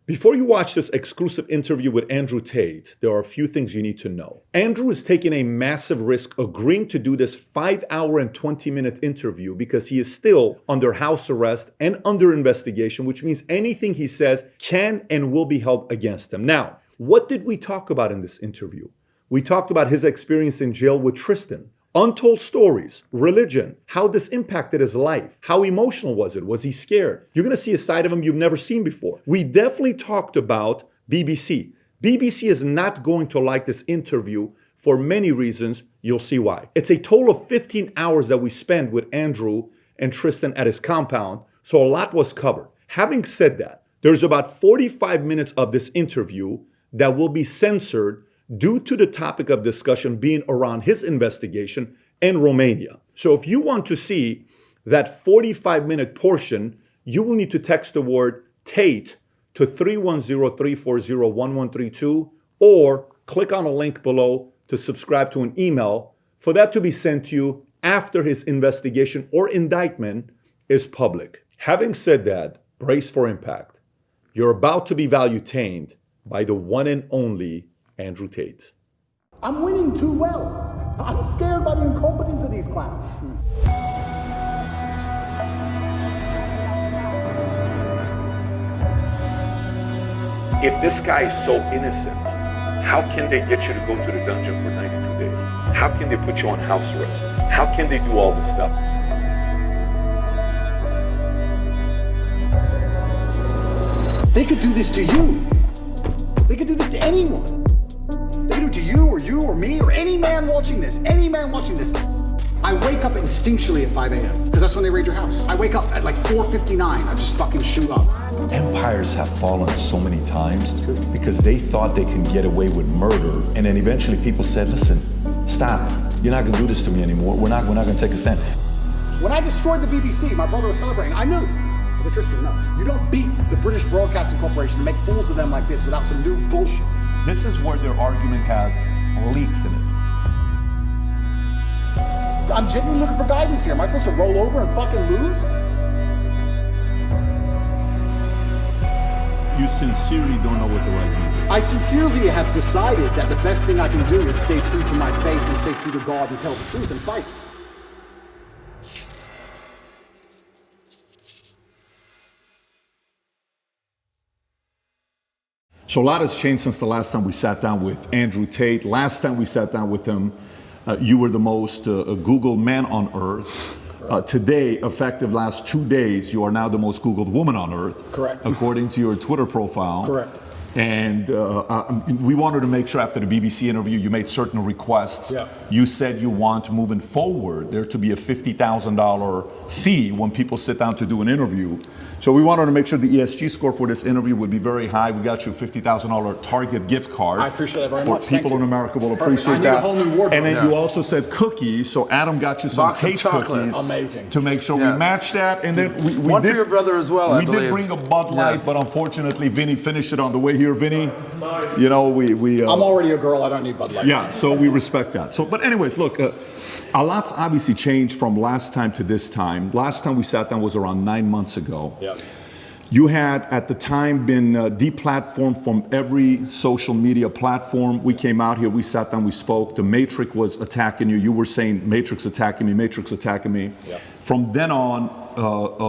Before you watch this exclusive interview with Andrew Tate, there are a few things you need to know. Andrew is taking a massive risk agreeing to do this 5-hour and 20-minute interview because he is still under house arrest and under investigation, which means anything he says can and will be held against him. Now, what did we talk about in this interview? We talked about his experience in jail with Tristan. Untold stories, religion, how this impacted his life. How emotional was it? Was he scared? You're going to see a side of him you've never seen before. We definitely talked about BBC. BBC is not going to like this interview for many reasons. You'll see why. It's a total of 15 hours that we spent with Andrew and Tristan at his compound, so a lot was covered. Having said that, there's about 45 minutes of this interview that will be censored due to the topic of discussion being around his investigation in Romania. So if you want to see that 45-minute portion, you will need to text the word Tate to 310-340-1132 or click on a link below to subscribe to an email for that to be sent to you after his investigation or indictment is public. Having said that, brace for impact. You're about to be value-tained by the one and only Andrew Tate. I'm winning too well. I'm scared by the incompetence of these clowns. If this guy is so innocent, how can they get you to go to the dungeon for 92 days? How can they put you on house arrest? How can they do all this stuff? They could do this to you. They could do this to anyone. They could do it to you or me or any man watching this. Any man watching this. I wake up instinctually at 5 a.m. because that's when they raid your house. I wake up at like 4:59. I just fucking shoot up. Empires have fallen so many times because they thought they can get away with murder, and then eventually people said, listen, stop. You're not gonna do this to me anymore. We're not gonna take a stand. When I destroyed the BBC, my brother was celebrating. I knew. I said, Tristan, no. You don't beat the British Broadcasting Corporation to make fools of them like this without some new bullshit. This is where their argument has leaks in it. I'm genuinely looking for guidance here. Am I supposed to roll over and fucking lose? You sincerely don't know what the right move is. I sincerely have decided that the best thing I can do is stay true to my faith and stay true to God and tell the truth and fight. So a lot has changed since the last time we sat down with Andrew Tate. Last time we sat down with him, you were the most Googled man on earth. Today, effective last 2 days, you are now the most Googled woman on earth. Correct. According to your Twitter profile. Correct. And we wanted to make sure after the BBC interview, you made certain requests. Yeah. You said you want, moving forward, there to be a $50,000 fee when people sit down to do an interview. So we wanted to make sure the ESG score for this interview would be very high. We got you a $50,000 Target gift card. I appreciate it very much. People in America will appreciate I need that. a whole new wardrobe. And then you also said cookies. So Adam got you some Tate cookies. Amazing. To make sure we match that. And then we One did, for your brother as well, I We believe. did bring a Bud Light, but unfortunately, Vinny finished it on the way here. Vinny, you know, we I'm already a girl. I don't need Bud Light. yeah, so we respect that. So, but anyways, look, a lot's obviously changed from last time to this time. Last time we sat down was around 9 months ago. Yeah. You had, at the time, been deplatformed from every social media platform. We came out here, we sat down, we spoke. The Matrix was attacking you. You were saying, Matrix attacking me, Matrix attacking me. Yep. From then on,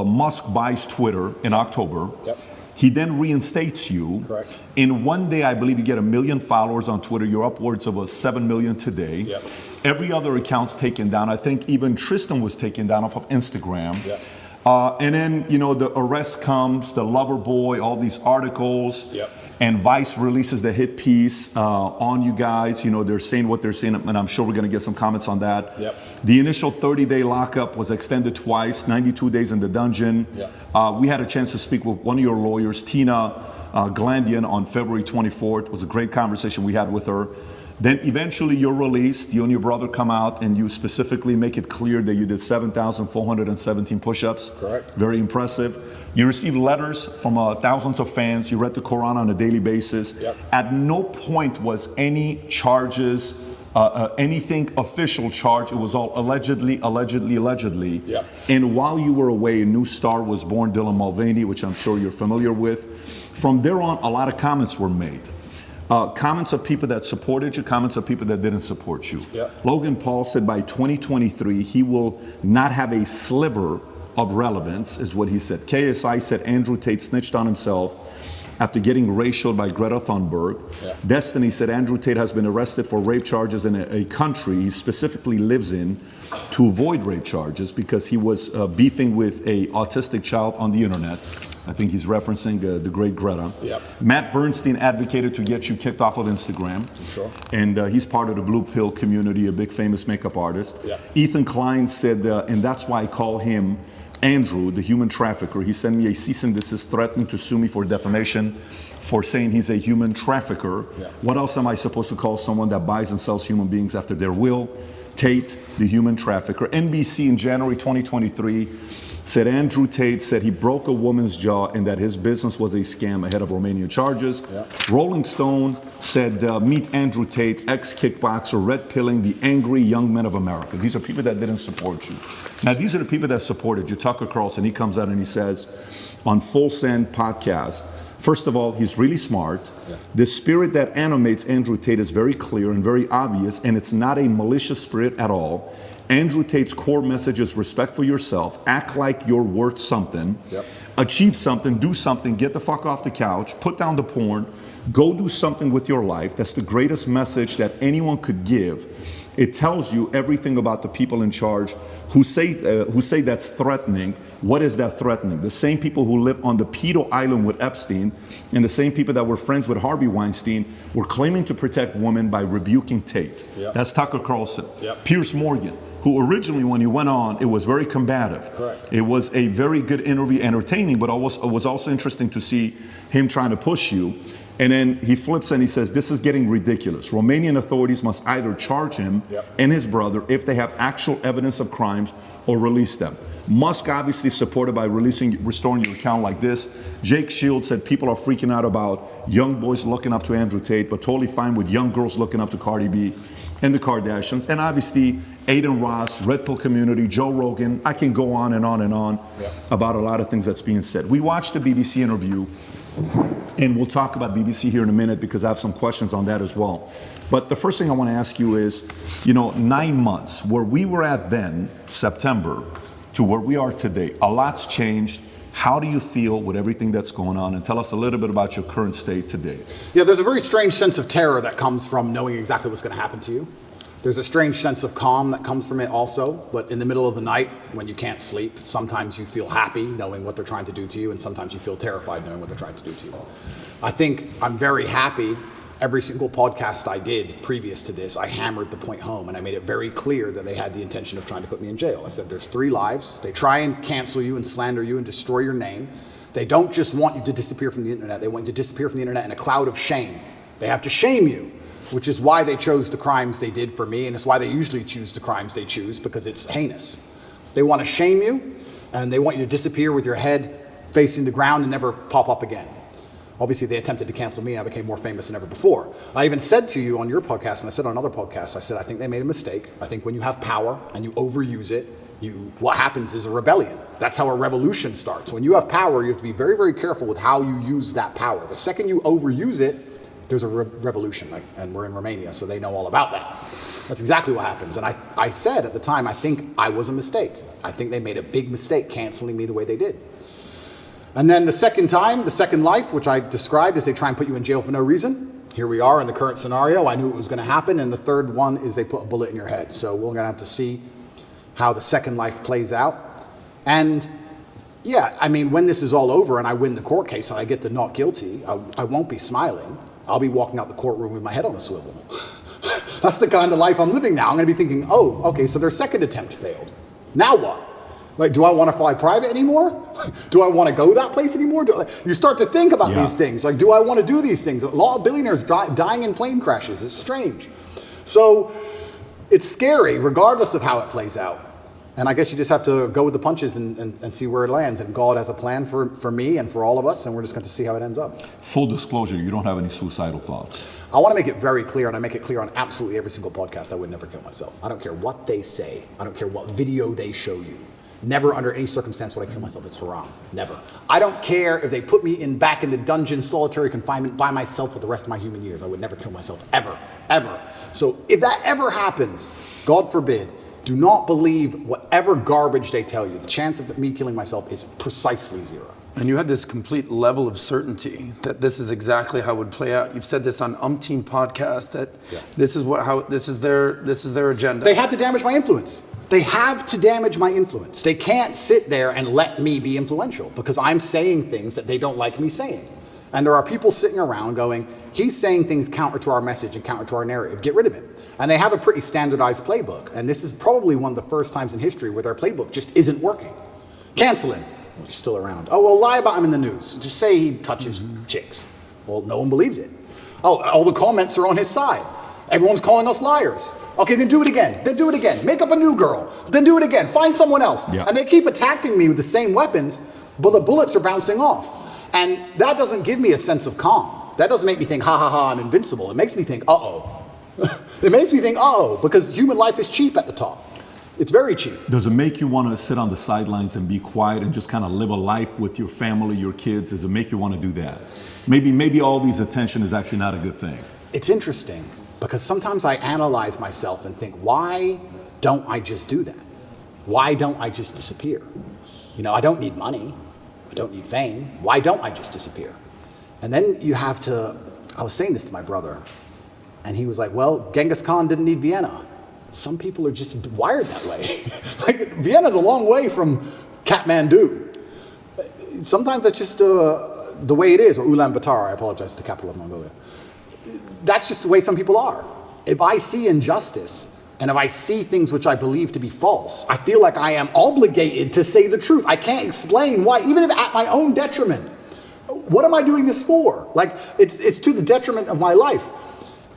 Musk buys Twitter in October. Yep. He then reinstates you. Correct. In one day, I believe you get 1 million followers on Twitter. You're upwards of 7 million today. Yep. Every other account's taken down. I think even Tristan was taken down off of Instagram. Yep. And then, you know, the arrest comes, the lover boy, all these articles. Yep. And Vice releases the hit piece on you guys. You know, they're saying what they're saying, and I'm sure we're going to get some comments on that. Yep. The initial 30-day lockup was extended twice, 92 days in the dungeon. Yep. We had a chance to speak with one of your lawyers, Tina Glandian, on February 24th. It was a great conversation we had with her. Then eventually you're released. You and your brother come out and you specifically make it clear that you did 7,417 push-ups. Correct. Very impressive. You received letters from thousands of fans. You read the Quran on a daily basis. Yep. At no point was any charges, anything official charge. It was all allegedly. Yep. And while you were away, a new star was born, Dylan Mulvaney, which I'm sure you're familiar with. From there on, a lot of comments were made. Comments of people that supported you, comments of people that didn't support you. Yep. Logan Paul said by 2023, he will not have a sliver of relevance, is what he said. KSI said Andrew Tate snitched on himself after getting racial by Greta Thunberg. Yeah. Destiny said Andrew Tate has been arrested for rape charges in a country he specifically lives in to avoid rape charges because he was beefing with a autistic child on the internet. I think he's referencing the great Greta. Yep. Matt Bernstein advocated to get you kicked off of Instagram. Sure. And he's part of the Blue Pill community, a big famous makeup artist. Yep. Ethan Klein said, and that's why I call him Andrew, the human trafficker. He sent me a cease and desist threatening to sue me for defamation for saying he's a human trafficker. Yeah. What else am I supposed to call someone that buys and sells human beings after their will? Tate, the human trafficker. NBC in January 2023 said Andrew Tate said he broke a woman's jaw and that his business was a scam ahead of Romanian charges. Yeah. Rolling Stone said, meet Andrew Tate, ex-kickboxer, red pilling the angry young men of America. These are people that didn't support you. Now, these are the people that supported you. Tucker Carlson, he comes out and he says on Full Send podcast, first of all, he's really smart. Yeah. The spirit that animates Andrew Tate is very clear and very obvious, and it's not a malicious spirit at all. Andrew Tate's core message is respect for yourself, act like you're worth something, achieve something, do something, get the fuck off the couch, put down the porn, go do something with your life. That's the greatest message that anyone could give. It tells you everything about the people in charge who say that's threatening. What is that threatening? The same people who live on the pedo island with Epstein and the same people that were friends with Harvey Weinstein were claiming to protect women by rebuking Tate. Yep. That's Tucker Carlson. Yep. Piers Morgan, who originally when he went on, it was very combative. Correct. It was a very good interview, entertaining, but it was also interesting to see him trying to push you. And then he flips and he says, this is getting ridiculous. Romanian authorities must either charge him and his brother if they have actual evidence of crimes or release them. Musk obviously supported by restoring your account like this. Jake Shields said people are freaking out about young boys looking up to Andrew Tate, but totally fine with young girls looking up to Cardi B and the Kardashians. And obviously, Aiden Ross, Red Pill community, Joe Rogan. I can go on and on and on about a lot of things that's being said. We watched the BBC interview, and we'll talk about BBC here in a minute because I have some questions on that as well. But the first thing I want to ask you is, 9 months, where we were at then, September, to where we are today, a lot's changed. How do you feel with everything that's going on? And tell us a little bit about your current state today. Yeah, there's a very strange sense of terror that comes from knowing exactly what's going to happen to you. There's a strange sense of calm that comes from it also, but in the middle of the night when you can't sleep, sometimes you feel happy knowing what they're trying to do to you, and sometimes you feel terrified knowing what they're trying to do to you. I think I'm very happy. Every single podcast I did previous to this, I hammered the point home, and I made it very clear that they had the intention of trying to put me in jail. I said, there's 3 lives. They try and cancel you and slander you and destroy your name. They don't just want you to disappear from the internet. They want you to disappear from the internet in a cloud of shame. They have to shame you, which is why they chose the crimes they did for me, and it's why they usually choose the crimes they choose, because it's heinous. They want to shame you, and they want you to disappear with your head facing the ground and never pop up again. Obviously, they attempted to cancel me, and I became more famous than ever before. I even said to you on your podcast, and I said on other podcasts, I said, I think they made a mistake. I think when you have power and you overuse it, what happens is a rebellion. That's how a revolution starts. When you have power, you have to be very, very careful with how you use that power. The second you overuse it, there's a revolution, and we're in Romania, so they know all about that. That's exactly what happens. And I said at the time, I think I was a mistake. I think they made a big mistake canceling me the way they did. And then the second time, the second life, which I described as they try and put you in jail for no reason. Here we are in the current scenario. I knew it was going to happen. And the third one is they put a bullet in your head. So we're going to have to see how the second life plays out. And yeah, I mean, when this is all over and I win the court case and I get the not guilty, I won't be smiling. I'll be walking out the courtroom with my head on a swivel. That's the kind of life I'm living now. I'm going to be thinking, oh, okay, so their second attempt failed. Now what? Like, do I want to fly private anymore? Do I want to go that place anymore? You start to think about these things. Like, do I want to do these things? A lot of billionaires dying in plane crashes. It's strange. So it's scary, regardless of how it plays out. And I guess you just have to go with the punches and see where it lands. And God has a plan for me and for all of us, and we're just going to see how it ends up. Full disclosure, you don't have any suicidal thoughts. I want to make it very clear, and I make it clear on absolutely every single podcast, I would never kill myself. I don't care what they say. I don't care what video they show you. Never under any circumstance would I kill myself. It's haram. Never. I don't care if they put me back in the dungeon, solitary confinement by myself for the rest of my human years. I would never kill myself, ever, ever. So if that ever happens, God forbid, do not believe whatever garbage they tell you. The chance of me killing myself is precisely zero. And you had this complete level of certainty that this is exactly how it would play out. You've said this on umpteen podcasts that this is their agenda. They have to damage my influence. They have to damage my influence. They can't sit there and let me be influential because I'm saying things that they don't like me saying. And there are people sitting around going, he's saying things counter to our message and counter to our narrative. Get rid of him. And they have a pretty standardized playbook. And this is probably one of the first times in history where their playbook just isn't working. Cancel him. Well, he's still around. Oh, well, lie about him in the news. Just say he touches chicks. Well, no one believes it. Oh, all the comments are on his side. Everyone's calling us liars. Okay, then do it again. Then do it again. Make up a new girl. Then do it again. Find someone else. Yeah. And they keep attacking me with the same weapons, but the bullets are bouncing off. And that doesn't give me a sense of calm. That doesn't make me think, ha ha ha, I'm invincible. It makes me think, uh-oh. It makes me think, uh-oh, because human life is cheap at the top. It's very cheap. Does it make you want to sit on the sidelines and be quiet and just kind of live a life with your family, your kids? Does it make you want to do that? Maybe all these attention is actually not a good thing. It's interesting because sometimes I analyze myself and think, why don't I just do that? Why don't I just disappear? You know, I don't need money. I don't need fame. Why don't I just disappear? And then you have to, I was saying this to my brother, and he was like, well, Genghis Khan didn't need Vienna. Some people are just wired that way. Like, Vienna's a long way from Kathmandu. Sometimes that's just the way it is, or Ulaanbaatar, I apologize, the capital of Mongolia. That's just the way some people are. If I see injustice, and if I see things which I believe to be false, I feel like I am obligated to say the truth. I can't explain why, even if at my own detriment. What am I doing this for? Like, it's to the detriment of my life.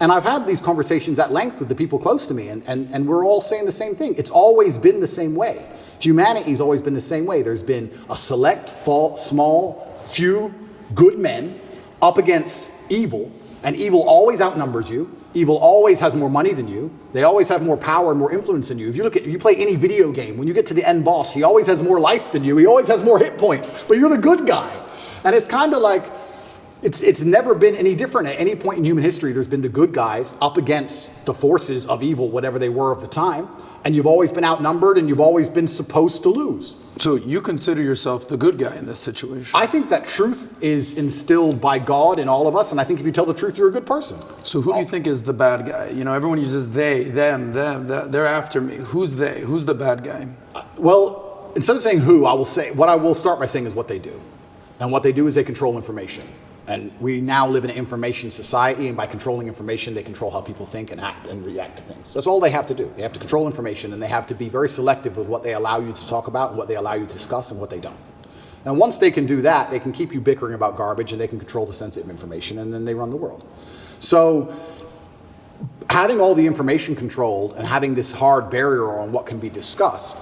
And I've had these conversations at length with the people close to me, and we're all saying the same thing. It's always been the same way. Humanity's always been the same way. There's been a select, small, few good men up against evil, and evil always outnumbers you. Evil always has more money than you. They always have more power and more influence than you. If you play any video game, when you get to the end boss, he always has more life than you. He always has more hit points, but you're the good guy. And it's kind of like, it's never been any different. At any point in human history, there's been the good guys up against the forces of evil, whatever they were of the time. And you've always been outnumbered, and you've always been supposed to lose. So you consider yourself the good guy in this situation? I think that truth is instilled by God in all of us, and I think if you tell the truth, you're a good person. So who do you think is the bad guy? You know, everyone uses they, them, they're after me. Who's they? Who's the bad guy? Well, instead of saying who, I will say, what I will start by saying is what they do. And what they do is they control information. And we now live in an information society, and by controlling information, they control how people think and act and react to things. That's all they have to do. They have to control information, and they have to be very selective with what they allow you to talk about and what they allow you to discuss and what they don't. And once they can do that, they can keep you bickering about garbage, and they can control the sensitive information, and then they run the world. So having all the information controlled and having this hard barrier on what can be discussed,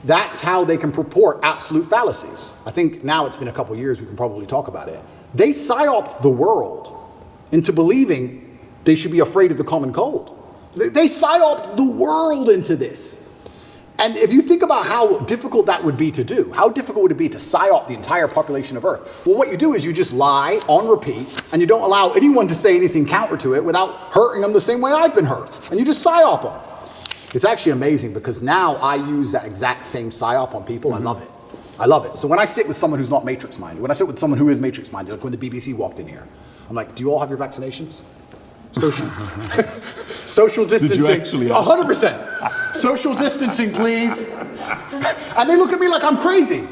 that's how they can purport absolute fallacies. I think now it's been a couple years, we can probably talk about it. They psyoped the world into believing they should be afraid of the common cold. They psyoped the world into this. And if you think about how difficult that would be to do, how difficult would it be to psyop the entire population of Earth? Well, what you do is you just lie on repeat, and you don't allow anyone to say anything counter to it without hurting them the same way I've been hurt. And you just psyop them. It's actually amazing because now I use that exact same psyop on people. I love it. I love it. So when I sit with someone who's not matrix-minded, when I sit with someone who is matrix-minded, like when the BBC walked in here, I'm like, do you all have your vaccinations? Social distancing. Did you actually? 100%. Social distancing, please. And they look at me like I'm crazy.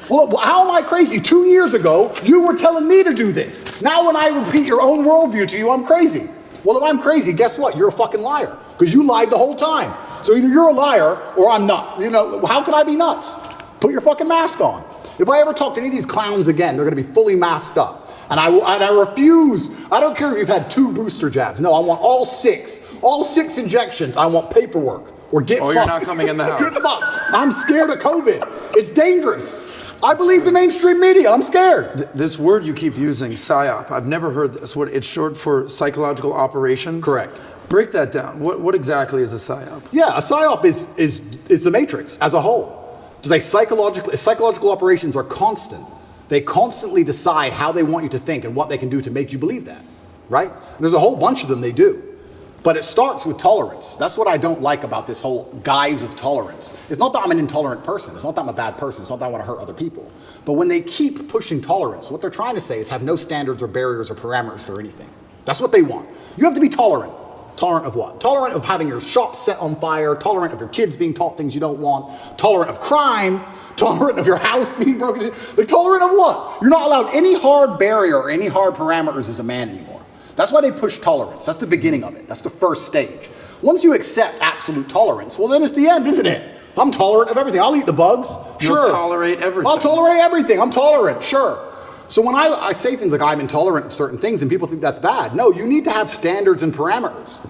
Well, how am I crazy? 2 years ago, you were telling me to do this. Now when I repeat your own worldview to you, I'm crazy. Well, if I'm crazy, guess what? You're a fucking liar because you lied the whole time. So either you're a liar or I'm not. You know, how can I be nuts? Put your fucking mask on. If I ever talk to any of these clowns again, they're going to be fully masked up. And I refuse. I don't care if you've had 2 booster jabs. No, I want all 6 injections. I want paperwork or get fucked. Oh, you're not coming in the house. Good fuck. I'm scared of COVID. It's dangerous. I believe the mainstream media. I'm scared. This word you keep using, psyop, I've never heard this word. It's short for psychological operations? Correct. Break that down. What exactly is a psyop? Yeah, a psyop is the matrix as a whole. Psychological operations are constant. They constantly decide how they want you to think and what they can do to make you believe that, right? There's a whole bunch of them they do. But it starts with tolerance. That's what I don't like about this whole guise of tolerance. It's not that I'm an intolerant person. It's not that I'm a bad person. It's not that I want to hurt other people. But when they keep pushing tolerance, what they're trying to say is have no standards or barriers or parameters for anything. That's what they want. You have to be tolerant. Tolerant of what? Tolerant of having your shop set on fire, tolerant of your kids being taught things you don't want, tolerant of crime, tolerant of your house being broken into. Like, tolerant of what? You're not allowed any hard barrier or any hard parameters as a man anymore. That's why they push tolerance. That's the beginning of it. That's the first stage. Once you accept absolute tolerance, well, then it's the end, isn't it? I'm tolerant of everything. I'll eat the bugs. Sure. You'll tolerate everything. I'll tolerate everything. I'm tolerant. Sure. So when I say things like I'm intolerant of certain things and people think that's bad, no, you need to have standards and parameters.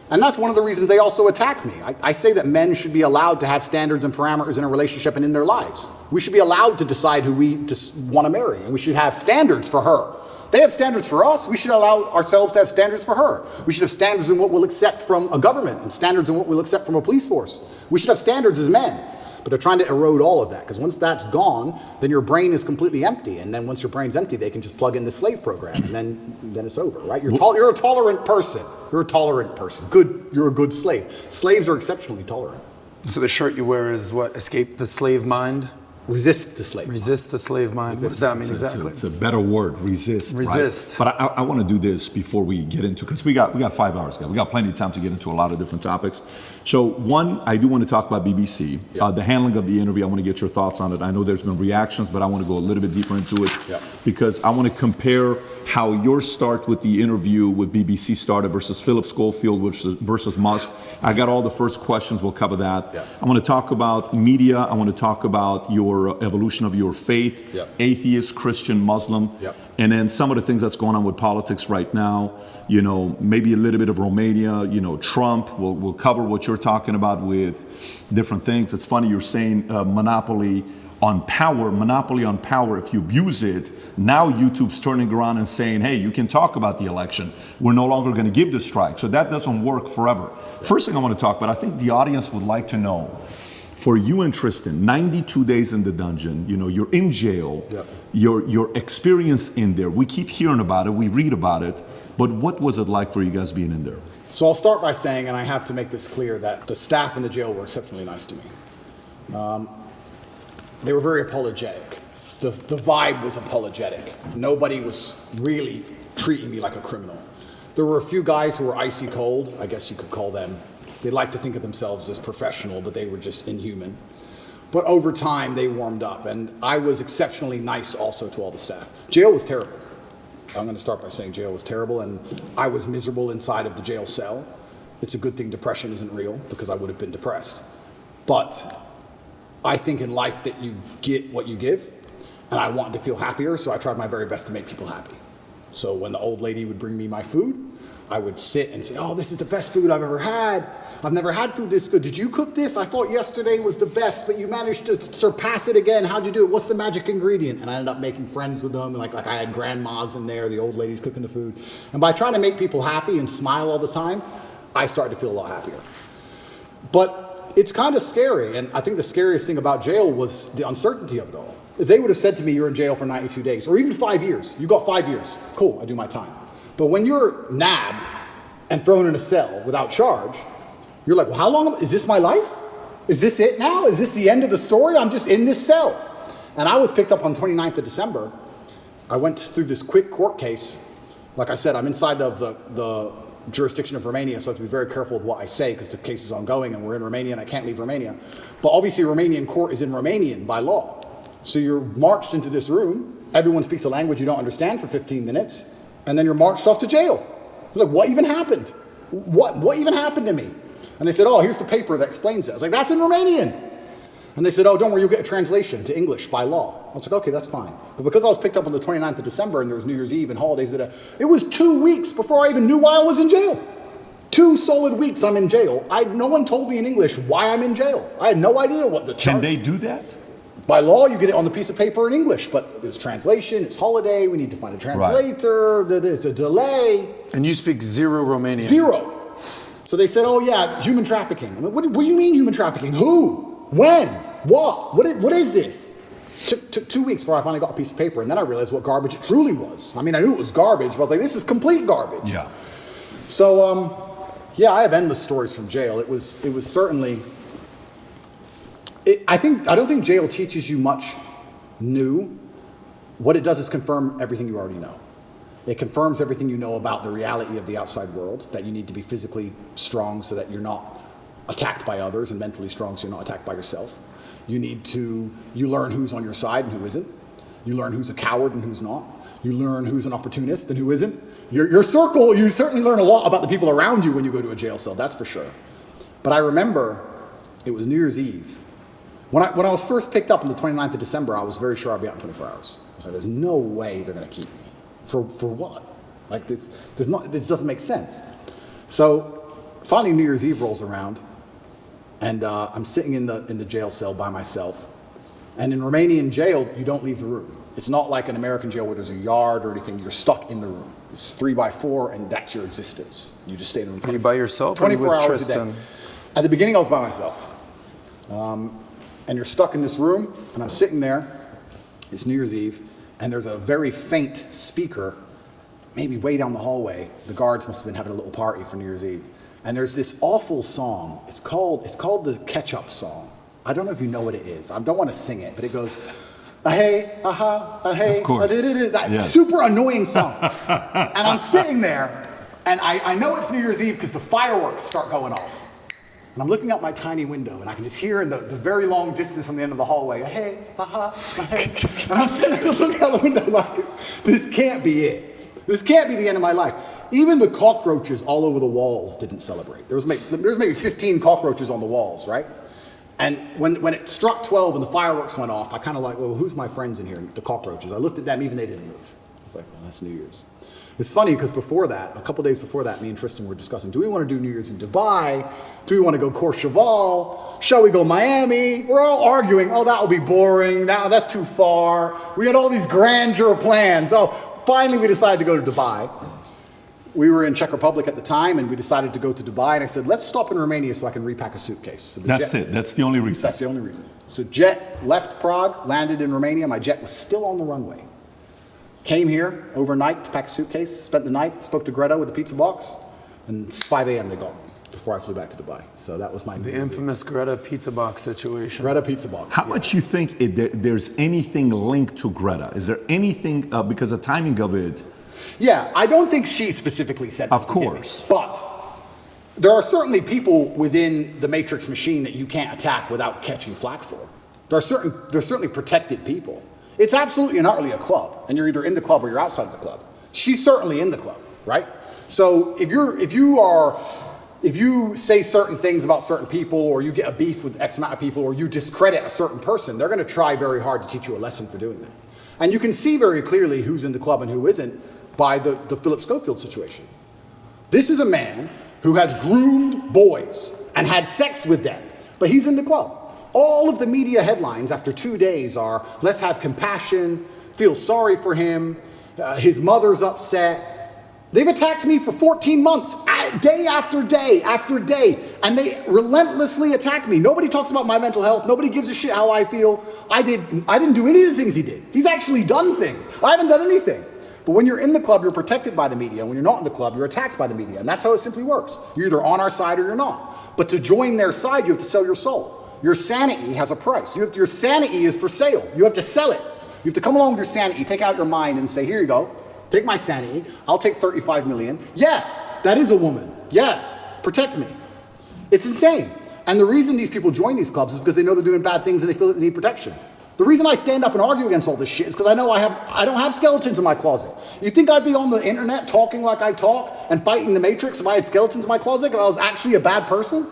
And that's one of the reasons they also attack me. I say that men should be allowed to have standards and parameters in a relationship and in their lives. We should be allowed to decide who we want to marry, and we should have standards for her. They have standards for us. We should allow ourselves to have standards for her. We should have standards in what we'll accept from a government and standards in what we'll accept from a police force. We should have standards as men. But they're trying to erode all of that, because once that's gone, then your brain is completely empty. And then once your brain's empty, they can just plug in the slave program, and then it's over, right? You're a tolerant person. You're a tolerant person. Good. You're a good slave. Slaves are exceptionally tolerant. So the shirt you wear is what? Escape the slave mind? Resist the slave. Resist the slave mind. What does that mean exactly? It's a better word, resist. Resist. Right? But I want to do this before we get into, because we got 5 hours, guys. We got plenty of time to get into a lot of different topics. So one, I do want to talk about BBC, the handling of the interview. I want to get your thoughts on it. I know there's been reactions, but I want to go a little bit deeper into it because I want to compare how your start with the interview with BBC started versus Philip Schofield versus Musk. I got all the first questions. We'll cover that. I want to talk about media. I want to talk about your evolution of your faith, atheist, Christian, Muslim, and then some of the things that's going on with politics right now. You know, maybe a little bit of Romania, you know, Trump. We'll cover what you're talking about with different things. It's funny you're saying monopoly on power. If you abuse it, now YouTube's turning around and saying, hey, you can talk about the election. We're no longer going to give the strike. So that doesn't work forever. First thing I want to talk about, I think the audience would like to know, for you and Tristan, 92 days in the dungeon, you know, you're in jail, your experience in there, we keep hearing about it, we read about it, but what was it like for you guys being in there? So I'll start by saying, and I have to make this clear, that the staff in the jail were exceptionally nice to me. They were very apologetic. The vibe was apologetic. Nobody was really treating me like a criminal. There were a few guys who were icy cold, I guess you could call them. They like to think of themselves as professional, but they were just inhuman. But over time, they warmed up, and I was exceptionally nice also to all the staff. Jail was terrible. I'm going to start by saying jail was terrible, and I was miserable inside of the jail cell. It's a good thing depression isn't real, because I would have been depressed. But I think in life that you get what you give, and I wanted to feel happier, so I tried my very best to make people happy. So when the old lady would bring me my food, I would sit and say, oh, this is the best food I've ever had. I've never had food this good. Did you cook this? I thought yesterday was the best, but you managed to surpass it again. How'd you do it? What's the magic ingredient? And I ended up making friends with them. Like I had grandmas in there, the old ladies cooking the food. And by trying to make people happy and smile all the time, I started to feel a lot happier. But it's kind of scary. And I think the scariest thing about jail was the uncertainty of it all. If they would have said to me, you're in jail for 92 days, or even 5 years, you got 5 years, cool, I do my time. But when you're nabbed and thrown in a cell without charge, you're like, well, how long, is this my life? Is this it now? Is this the end of the story? I'm just in this cell. And I was picked up on 29th of December. I went through this quick court case. Like I said, I'm inside of the jurisdiction of Romania, so I have to be very careful with what I say because the case is ongoing and we're in Romania and I can't leave Romania. But obviously Romanian court is in Romanian by law. So you're marched into this room, everyone speaks a language you don't understand for 15 minutes, and then you're marched off to jail. You're like, what even happened? What even happened to me? And they said, oh, here's the paper that explains it. I was like, that's in Romanian. And they said, oh, don't worry, you'll get a translation to English by law. I was like, okay, that's fine. But because I was picked up on the 29th of December and there was New Year's Eve and holidays, it was 2 weeks before I even knew why I was in jail. 2 solid weeks I'm in jail. No one told me in English why I'm in jail. I had no idea what the Can they do that? By law, you get it on the piece of paper in English, but it's translation, it's holiday, we need to find a translator, there's a delay. And you speak zero Romanian? Zero. So they said, oh yeah, human trafficking. I'm like, what do you mean human trafficking? Who? When? What? What is this? Took 2 weeks before I finally got a piece of paper, and then I realized what garbage it truly was. I mean, I knew it was garbage, but I was like, this is complete garbage. Yeah. So, yeah, I have endless stories from jail. It was certainly. I don't think jail teaches you much new. What it does is confirm everything you already know. It confirms everything you know about the reality of the outside world, that you need to be physically strong so that you're not attacked by others, and mentally strong so you're not attacked by yourself. You learn who's on your side and who isn't. You learn who's a coward and who's not. You learn who's an opportunist and who isn't. Your circle, you certainly learn a lot about the people around you when you go to a jail cell, that's for sure. But I remember it was New Year's Eve. When I was first picked up on the 29th of December, I was very sure I'd be out in 24 hours. I was like, there's no way they're going to keep me. For what? Like, this doesn't make sense. So finally New Year's Eve rolls around, and I'm sitting in the jail cell by myself. And in Romanian jail, you don't leave the room. It's not like an American jail where there's a yard or anything. You're stuck in the room. It's 3x4, and that's your existence. You just stay in the room. Are you by yourself? 24 hours Tristan? a day. At the beginning, I was by myself. And you're stuck in this room, and I'm sitting there. It's New Year's Eve, and there's a very faint speaker, maybe way down the hallway. The guards must have been having a little party for New Year's Eve. And there's this awful song. It's called the Ketchup Song. I don't know if you know what it is. I don't want to sing it, but it goes, hey, hey, of course. That super annoying song. And I'm sitting there, and I know it's New Year's Eve because the fireworks start going off. And I'm looking out my tiny window, and I can just hear in the very long distance from the end of the hallway, hey, hey. And I'm sitting there looking out the window like, this can't be it. This can't be the end of my life. Even the cockroaches all over the walls didn't celebrate. There was maybe 15 cockroaches on the walls, right? And when it struck 12 and the fireworks went off, I kind of like, well, who's my friends in here? The cockroaches. I looked at them, even they didn't move. I was like, well, that's New Year's. It's funny because before that, a couple days before that, me and Tristan were discussing, do we want to do New Year's in Dubai? Do we want to go Courchevel? Shall we go Miami? We're all arguing, oh, that will be boring. That's too far. We had all these grandeur plans. Oh, finally we decided to go to Dubai. We were in Czech Republic at the time, and we decided to go to Dubai, and I said, let's stop in Romania so I can repack a suitcase. So That's it. That's the only reason. That's the only reason. So jet left Prague, landed in Romania. My jet was still on the runway. Came here overnight to pack a suitcase, spent the night, spoke to Greta with the pizza box, and it's 5 a.m. they got me before I flew back to Dubai. So that was The infamous Greta pizza box situation. Greta pizza box. How much you think there's anything linked to Greta? Is there anything, because the timing of it? Yeah, I don't think she specifically said that. Of course. But there are certainly people within the Matrix machine that you can't attack without catching flack for. There's certainly protected people. It's absolutely and utterly a club, and you're either in the club or you're outside of the club. She's certainly in the club, right? So if you say certain things about certain people, or you get a beef with X amount of people, or you discredit a certain person, they're going to try very hard to teach you a lesson for doing that. And you can see very clearly who's in the club and who isn't by the Philip Schofield situation. This is a man who has groomed boys and had sex with them, but he's in the club. All of the media headlines after 2 days are, let's have compassion, feel sorry for him, his mother's upset. They've attacked me for 14 months, day after day after day, and they relentlessly attack me. Nobody talks about my mental health. Nobody gives a shit how I feel. I didn't do any of the things he did. He's actually done things. I haven't done anything. But when you're in the club, you're protected by the media. When you're not in the club, you're attacked by the media. And that's how it simply works. You're either on our side or you're not. But to join their side, you have to sell your soul. Your sanity has a price. Your sanity is for sale. You have to sell it. You have to come along with your sanity, take out your mind and say, here you go. Take my sanity. I'll take 35 million. Yes, that is a woman. Yes, protect me. It's insane. And the reason these people join these clubs is because they know they're doing bad things and they feel that they need protection. The reason I stand up and argue against all this shit is because I know I don't have skeletons in my closet. You think I'd be on the internet talking like I talk and fighting the Matrix if I had skeletons in my closet, if I was actually a bad person?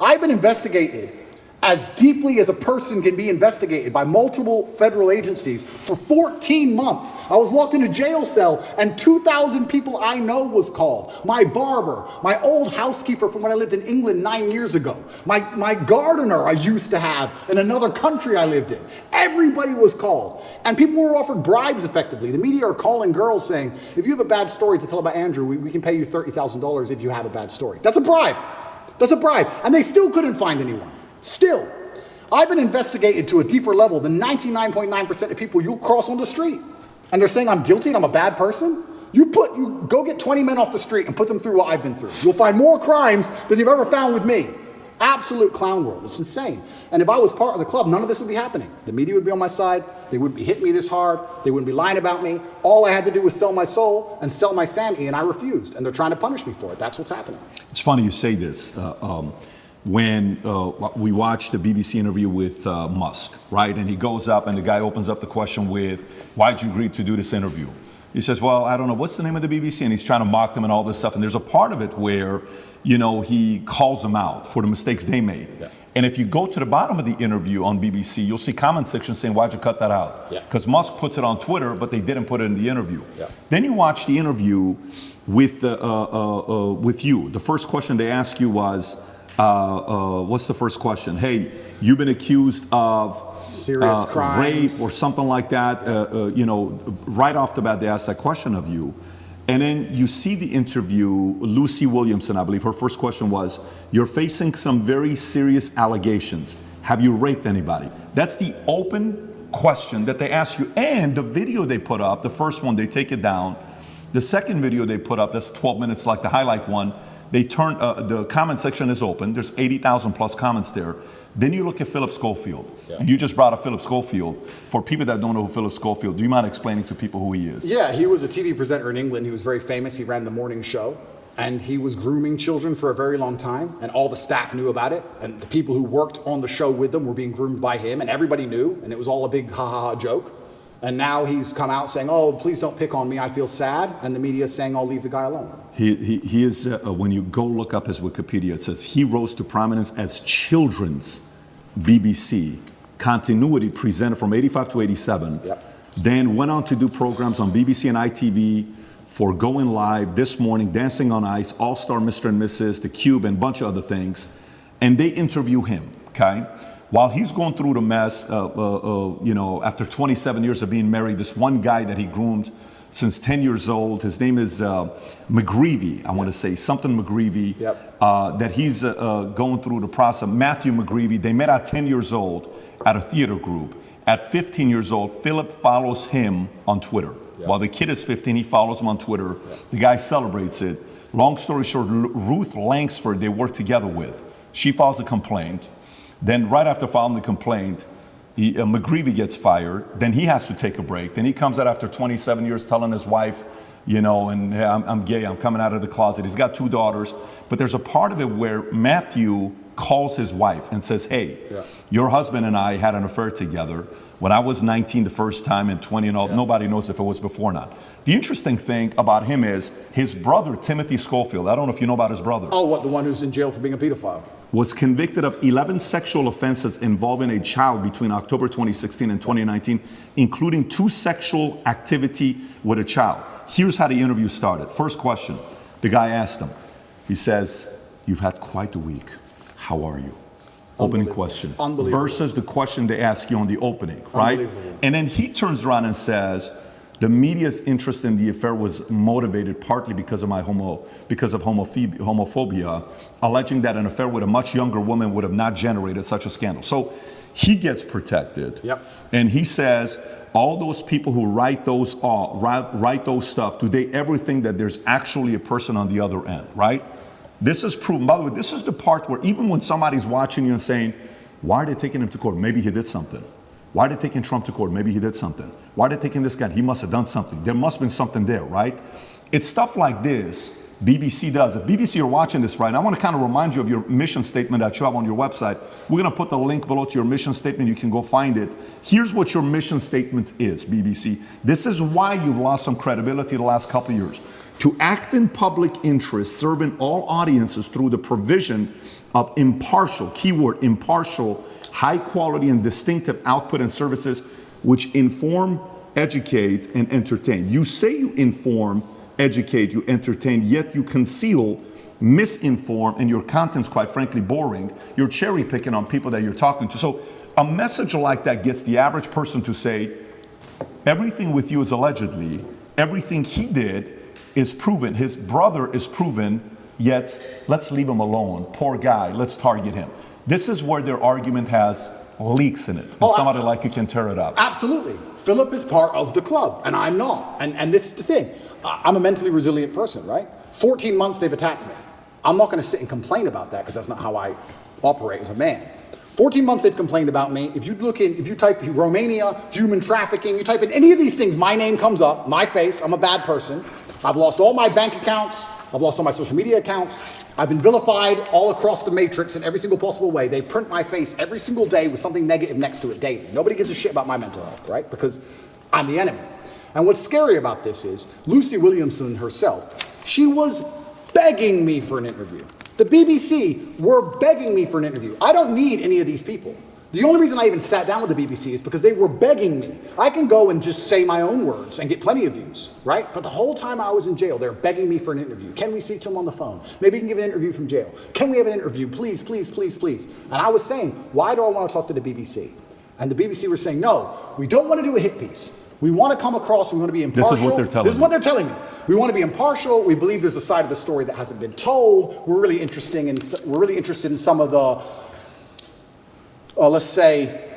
I've been investigated as deeply as a person can be investigated by multiple federal agencies for 14 months. I was locked in a jail cell, and 2,000 people I know was called. My barber, my old housekeeper from when I lived in England 9 years ago, my gardener I used to have in another country I lived in. Everybody was called. And people were offered bribes effectively. The media are calling girls saying, if you have a bad story to tell about Andrew, we can pay you $30,000 if you have a bad story. That's a bribe. That's a bribe. And they still couldn't find anyone. Still, I've been investigated to a deeper level than 99.9% of people you'll cross on the street. And they're saying I'm guilty and I'm a bad person? You go get 20 men off the street and put them through what I've been through. You'll find more crimes than you've ever found with me. Absolute clown world. It's insane. And if I was part of the club, none of this would be happening. The media would be on my side. They wouldn't be hitting me this hard. They wouldn't be lying about me. All I had to do was sell my soul and sell my sanity, and I refused. And they're trying to punish me for it. That's what's happening. It's funny you say this. When we watched the BBC interview with Musk, right? And he goes up and the guy opens up the question with, why'd you agree to do this interview? He says, well, I don't know, what's the name of the BBC? And he's trying to mock them and all this stuff. And there's a part of it where, he calls them out for the mistakes they made. Yeah. And if you go to the bottom of the interview on BBC, you'll see comment section saying, why'd you cut that out? Because Musk puts it on Twitter, but they didn't put it in the interview. Yeah. Then you watch the interview with you. The first question they ask you was, what's the first question? Hey, you've been accused of serious crimes, rape or something like that. Right off the bat, they asked that question of you. And then you see the interview, Lucy Williamson, I believe, her first question was, you're facing some very serious allegations. Have you raped anybody? That's the open question that they ask you. And the video they put up, the first one, they take it down. The second video they put up, that's 12 minutes like the highlight one, they turn, the comment section is open. There's 80,000 plus comments there. Then you look at Philip Schofield. Yeah. And you just brought up Philip Schofield. For people that don't know who Philip Schofield, do you mind explaining to people who he is? Yeah, he was a TV presenter in England. He was very famous. He ran the morning show. And he was grooming children for a very long time. And all the staff knew about it. And the people who worked on the show with them were being groomed by him. And everybody knew. And it was all a big ha-ha-ha joke. And now he's come out saying, oh, please don't pick on me. I feel sad. And the media is saying, I'll leave the guy alone. He is, when you go look up his Wikipedia, it says he rose to prominence as children's BBC continuity presenter from 85 to 87. Yep. Then went on to do programs on BBC and ITV for Going Live, This Morning, Dancing on Ice, All-Star Mr. and Mrs., The Cube, and a bunch of other things. And they interview him, okay? While he's going through the mess, after 27 years of being married, this one guy that he groomed since 10 years old, his name is McGreevy, I want to say, something McGreevy, that he's going through the process. Matthew McGreevy, they met at 10 years old at a theater group. At 15 years old, Philip follows him on Twitter. While the kid is 15, he follows him on Twitter. The guy celebrates it. Long story short, Ruth Langsford, they work together with. She files a complaint. Then right after filing the complaint, McGreevy gets fired. Then he has to take a break. Then he comes out after 27 years telling his wife, and hey, I'm gay, I'm coming out of the closet. He's got 2 daughters. But there's a part of it where Matthew calls his wife and says, hey, your husband and I had an affair together when I was 19 the first time and 20 and all. Nobody knows if it was before or not. The interesting thing about him is his brother, Timothy Schofield, I don't know if you know about his brother. Oh, what, the one who's in jail for being a pedophile? Was convicted of 11 sexual offenses involving a child between October 2016 and 2019, including 2 sexual activity with a child. Here's how the interview started. First question, the guy asked him. He says, you've had quite a week. How are you? Opening question. Versus the question they ask you on the opening, right? And then he turns around and says, the media's interest in the affair was motivated partly because of homophobia, alleging that an affair with a much younger woman would have not generated such a scandal. So he gets protected. And he says, all those people who write those stuff, do they ever think that there's actually a person on the other end, right? This is proven. By the way, this is the part where even when somebody's watching you and saying, why are they taking him to court? Maybe he did something. Why are they taking Trump to court? Maybe he did something. Why are they taking this guy? He must have done something. There must have been something there, right? It's stuff like this BBC does. If BBC are watching this right now, I want to kind of remind you of your mission statement that you have on your website. We're going to put the link below to your mission statement. You can go find it. Here's what your mission statement is, BBC. This is why you've lost some credibility the last couple of years. To act in public interest, serving all audiences through the provision of impartial, keyword impartial, high quality and distinctive output and services which inform, educate, and entertain. You say you inform, educate, you entertain, yet you conceal, misinform, and your content's quite frankly boring. You're cherry picking on people that you're talking to. So a message like that gets the average person to say, everything with you is allegedly, everything he did is proven, his brother is proven, yet let's leave him alone. Poor guy, let's target him. This is where their argument has leaks in it. And Oh, somebody like you can tear it up. Absolutely. Philip is part of the club, and I'm not. And this is the thing. I'm a mentally resilient person, right? 14 months they've attacked me. I'm not going to sit and complain about that because that's not how I operate as a man. 14 months they've complained about me. If you type Romania, human trafficking, you type in any of these things, my name comes up, my face, I'm a bad person. I've lost all my bank accounts. I've lost all my social media accounts. I've been vilified all across the matrix in every single possible way. They print my face every single day with something negative next to it daily. Nobody gives a shit about my mental health, right? Because I'm the enemy. And what's scary about this is Lucy Williamson herself, she was begging me for an interview. The BBC were begging me for an interview. I don't need any of these people. The only reason I even sat down with the BBC is because they were begging me. I can go and just say my own words and get plenty of views, right? But the whole time I was in jail, they're begging me for an interview. Can we speak to him on the phone? Maybe you can give an interview from jail. Can we have an interview? Please, please, please, please. And I was saying, why do I want to talk to the BBC? And the BBC were saying, no, we don't want to do a hit piece. We want to come across, we want to be impartial. This is what they're telling This is what they're telling me. We want to be impartial. We believe there's a side of the story that hasn't been told. We're really interested in some of the, let's say,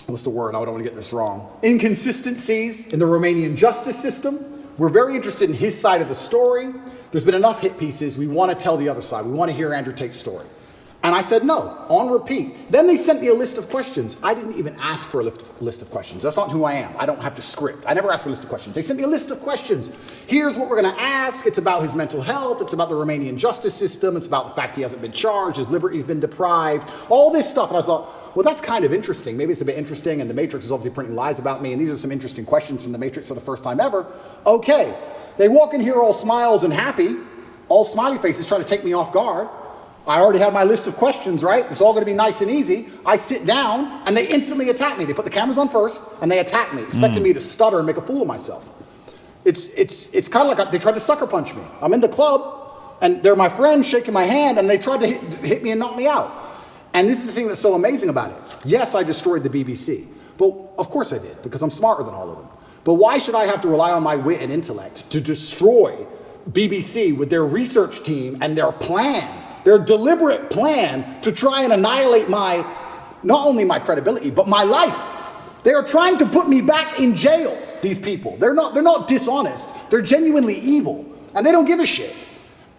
what's the word? I don't want to get this wrong. Inconsistencies in the Romanian justice system. We're very interested in his side of the story. There's been enough hit pieces. We want to tell the other side. We want to hear Andrew Tate's story. And I said no, on repeat. Then they sent me a list of questions. I didn't even ask for a list of questions. That's not who I am. I don't have to script. I never asked for a list of questions. They sent me a list of questions. Here's what we're going to ask. It's about his mental health. It's about the Romanian justice system. It's about the fact he hasn't been charged. His liberty's been deprived. All this stuff. And I thought, well, that's kind of interesting. Maybe it's a bit interesting. And the Matrix is obviously printing lies about me. And these are some interesting questions from the Matrix for the first time ever. Okay. They walk in here all smiles and happy, all smiley faces trying to take me off guard. I already had my list of questions, right? It's all going to be nice and easy. I sit down, and they instantly attack me. They put the cameras on first, and they attack me, expecting me to stutter and make a fool of myself. It's kind of like they tried to sucker punch me. I'm in the club, and they're my friends shaking my hand, and they tried to hit me and knock me out. And this is the thing that's so amazing about it. Yes, I destroyed the BBC. But of course I did, because I'm smarter than all of them. But why should I have to rely on my wit and intellect to destroy BBC with their research team and their plan? Their deliberate plan to try and annihilate not only my credibility, but my life. They are trying to put me back in jail, these people. They're not dishonest. They're genuinely evil. And they don't give a shit.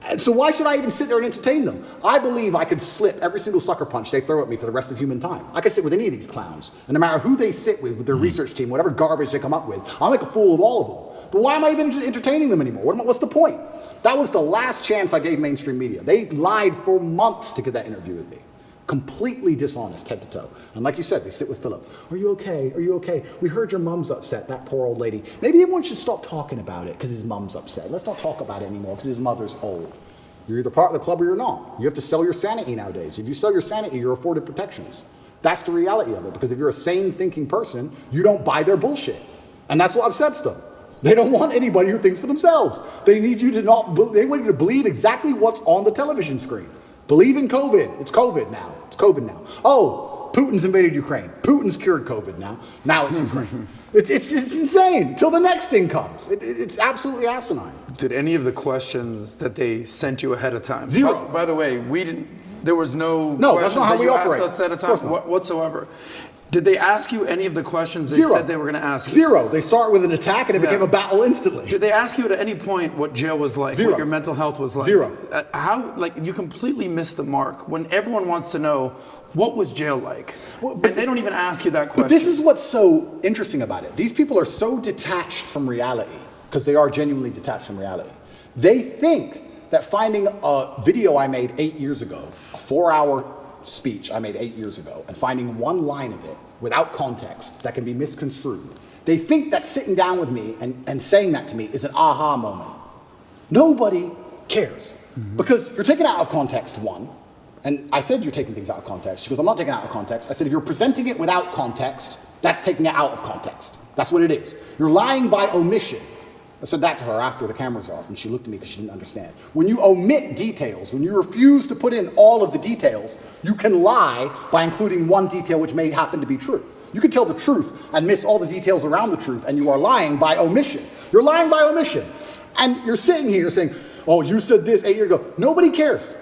And so why should I even sit there and entertain them? I believe I could slip every single sucker punch they throw at me for the rest of human time. I could sit with any of these clowns. And no matter who they sit with their research team, whatever garbage they come up with, I'll make a fool of all of them. But why am I even entertaining them anymore? What's the point? That was the last chance I gave mainstream media. They lied for months to get that interview with me. Completely dishonest, head to toe. And like you said, they sit with Philip. Are you okay? Are you okay? We heard your mom's upset, that poor old lady. Maybe everyone should stop talking about it because his mom's upset. Let's not talk about it anymore because his mother's old. You're either part of the club or you're not. You have to sell your sanity nowadays. If you sell your sanity, you're afforded protections. That's the reality of it, because if you're a sane thinking person, you don't buy their bullshit. And that's what upsets them. They don't want anybody who thinks for themselves. They need you to they want you to believe exactly what's on the television screen. Believe in COVID. It's COVID now. It's COVID now. Oh, Putin's invaded Ukraine. Putin's cured COVID now. Now it's Ukraine. It's insane. Till the next thing comes. It's absolutely asinine. Did any of the questions that they sent you ahead of time? Zero. By the way, we didn't. There was no. No, that's not how we operate. Asked us ahead of time whatsoever. Did they ask you any of the questions they Zero. said they were going to ask you? Zero. They start with an attack and it became a battle instantly. Did they ask you at any point what jail was like? Zero. What your mental health was like? Zero. You completely missed the mark when everyone wants to know what was jail like. And they don't even ask you that question. But this is what's so interesting about it. These people are so detached from reality, because they are genuinely detached from reality. They think that finding a video I made 8 years ago, a 4-hour speech I made 8 years ago, and finding one line of it without context that can be misconstrued, they think that sitting down with me and saying that to me is an aha moment. Nobody cares. Because you're taking out of context, one. And I said you're taking things out of context. She goes, I'm not taking it out of context. I said, if you're presenting it without context, that's taking it out of context. That's what it is. You're lying by omission. I said that to her after the camera's off, and she looked at me because she didn't understand. When you omit details, when you refuse to put in all of the details, you can lie by including one detail which may happen to be true. You can tell the truth and miss all the details around the truth, and you are lying by omission. You're lying by omission. And you're sitting here saying, oh, you said this 8 years ago. Nobody cares,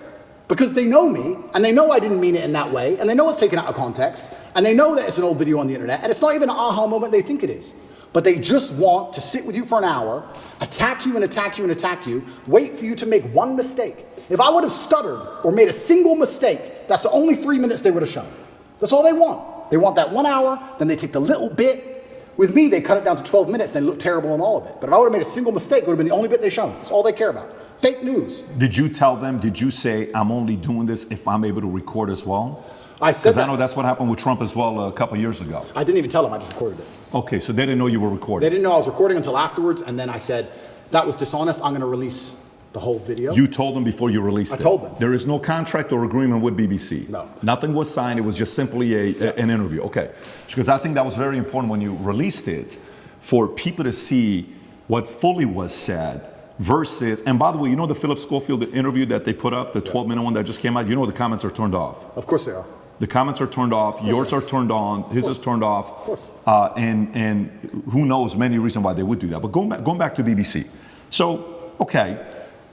because they know me, and they know I didn't mean it in that way, and they know it's taken out of context, And they know that it's an old video on the internet, and it's not even an aha moment they think it is. But they just want to sit with you for an hour, attack you and attack you and attack you, wait for you to make one mistake. If I would have stuttered or made a single mistake, that's the only 3 minutes they would have shown. That's all they want. They want that 1 hour, then they take the little bit. With me, they cut it down to 12 minutes, and they look terrible in all of it. But if I would have made a single mistake, it would have been the only bit they shown. That's all they care about. Fake news. Did you tell them, did you say, I'm only doing this if I'm able to record as well? I said that. Because I know that's what happened with Trump as well a couple years ago. I didn't even tell them, I just recorded it. Okay, so they didn't know you were recording. They didn't know I was recording until afterwards, and then I said, that was dishonest, I'm gonna release the whole video. You told them before you released it? I told them. There is no contract or agreement with BBC? No. Nothing was signed, it was just simply an interview, okay. Because I think that was very important when you released it, for people to see what fully was said versus, and by the way, you know the Philip Schofield interview that they put up, the 12-minute one that just came out, you know the comments are turned off. Of course they are. The comments are turned off, yours are turned on, his is turned off. Of course. And who knows many reasons why they would do that. But going back to BBC. So, okay,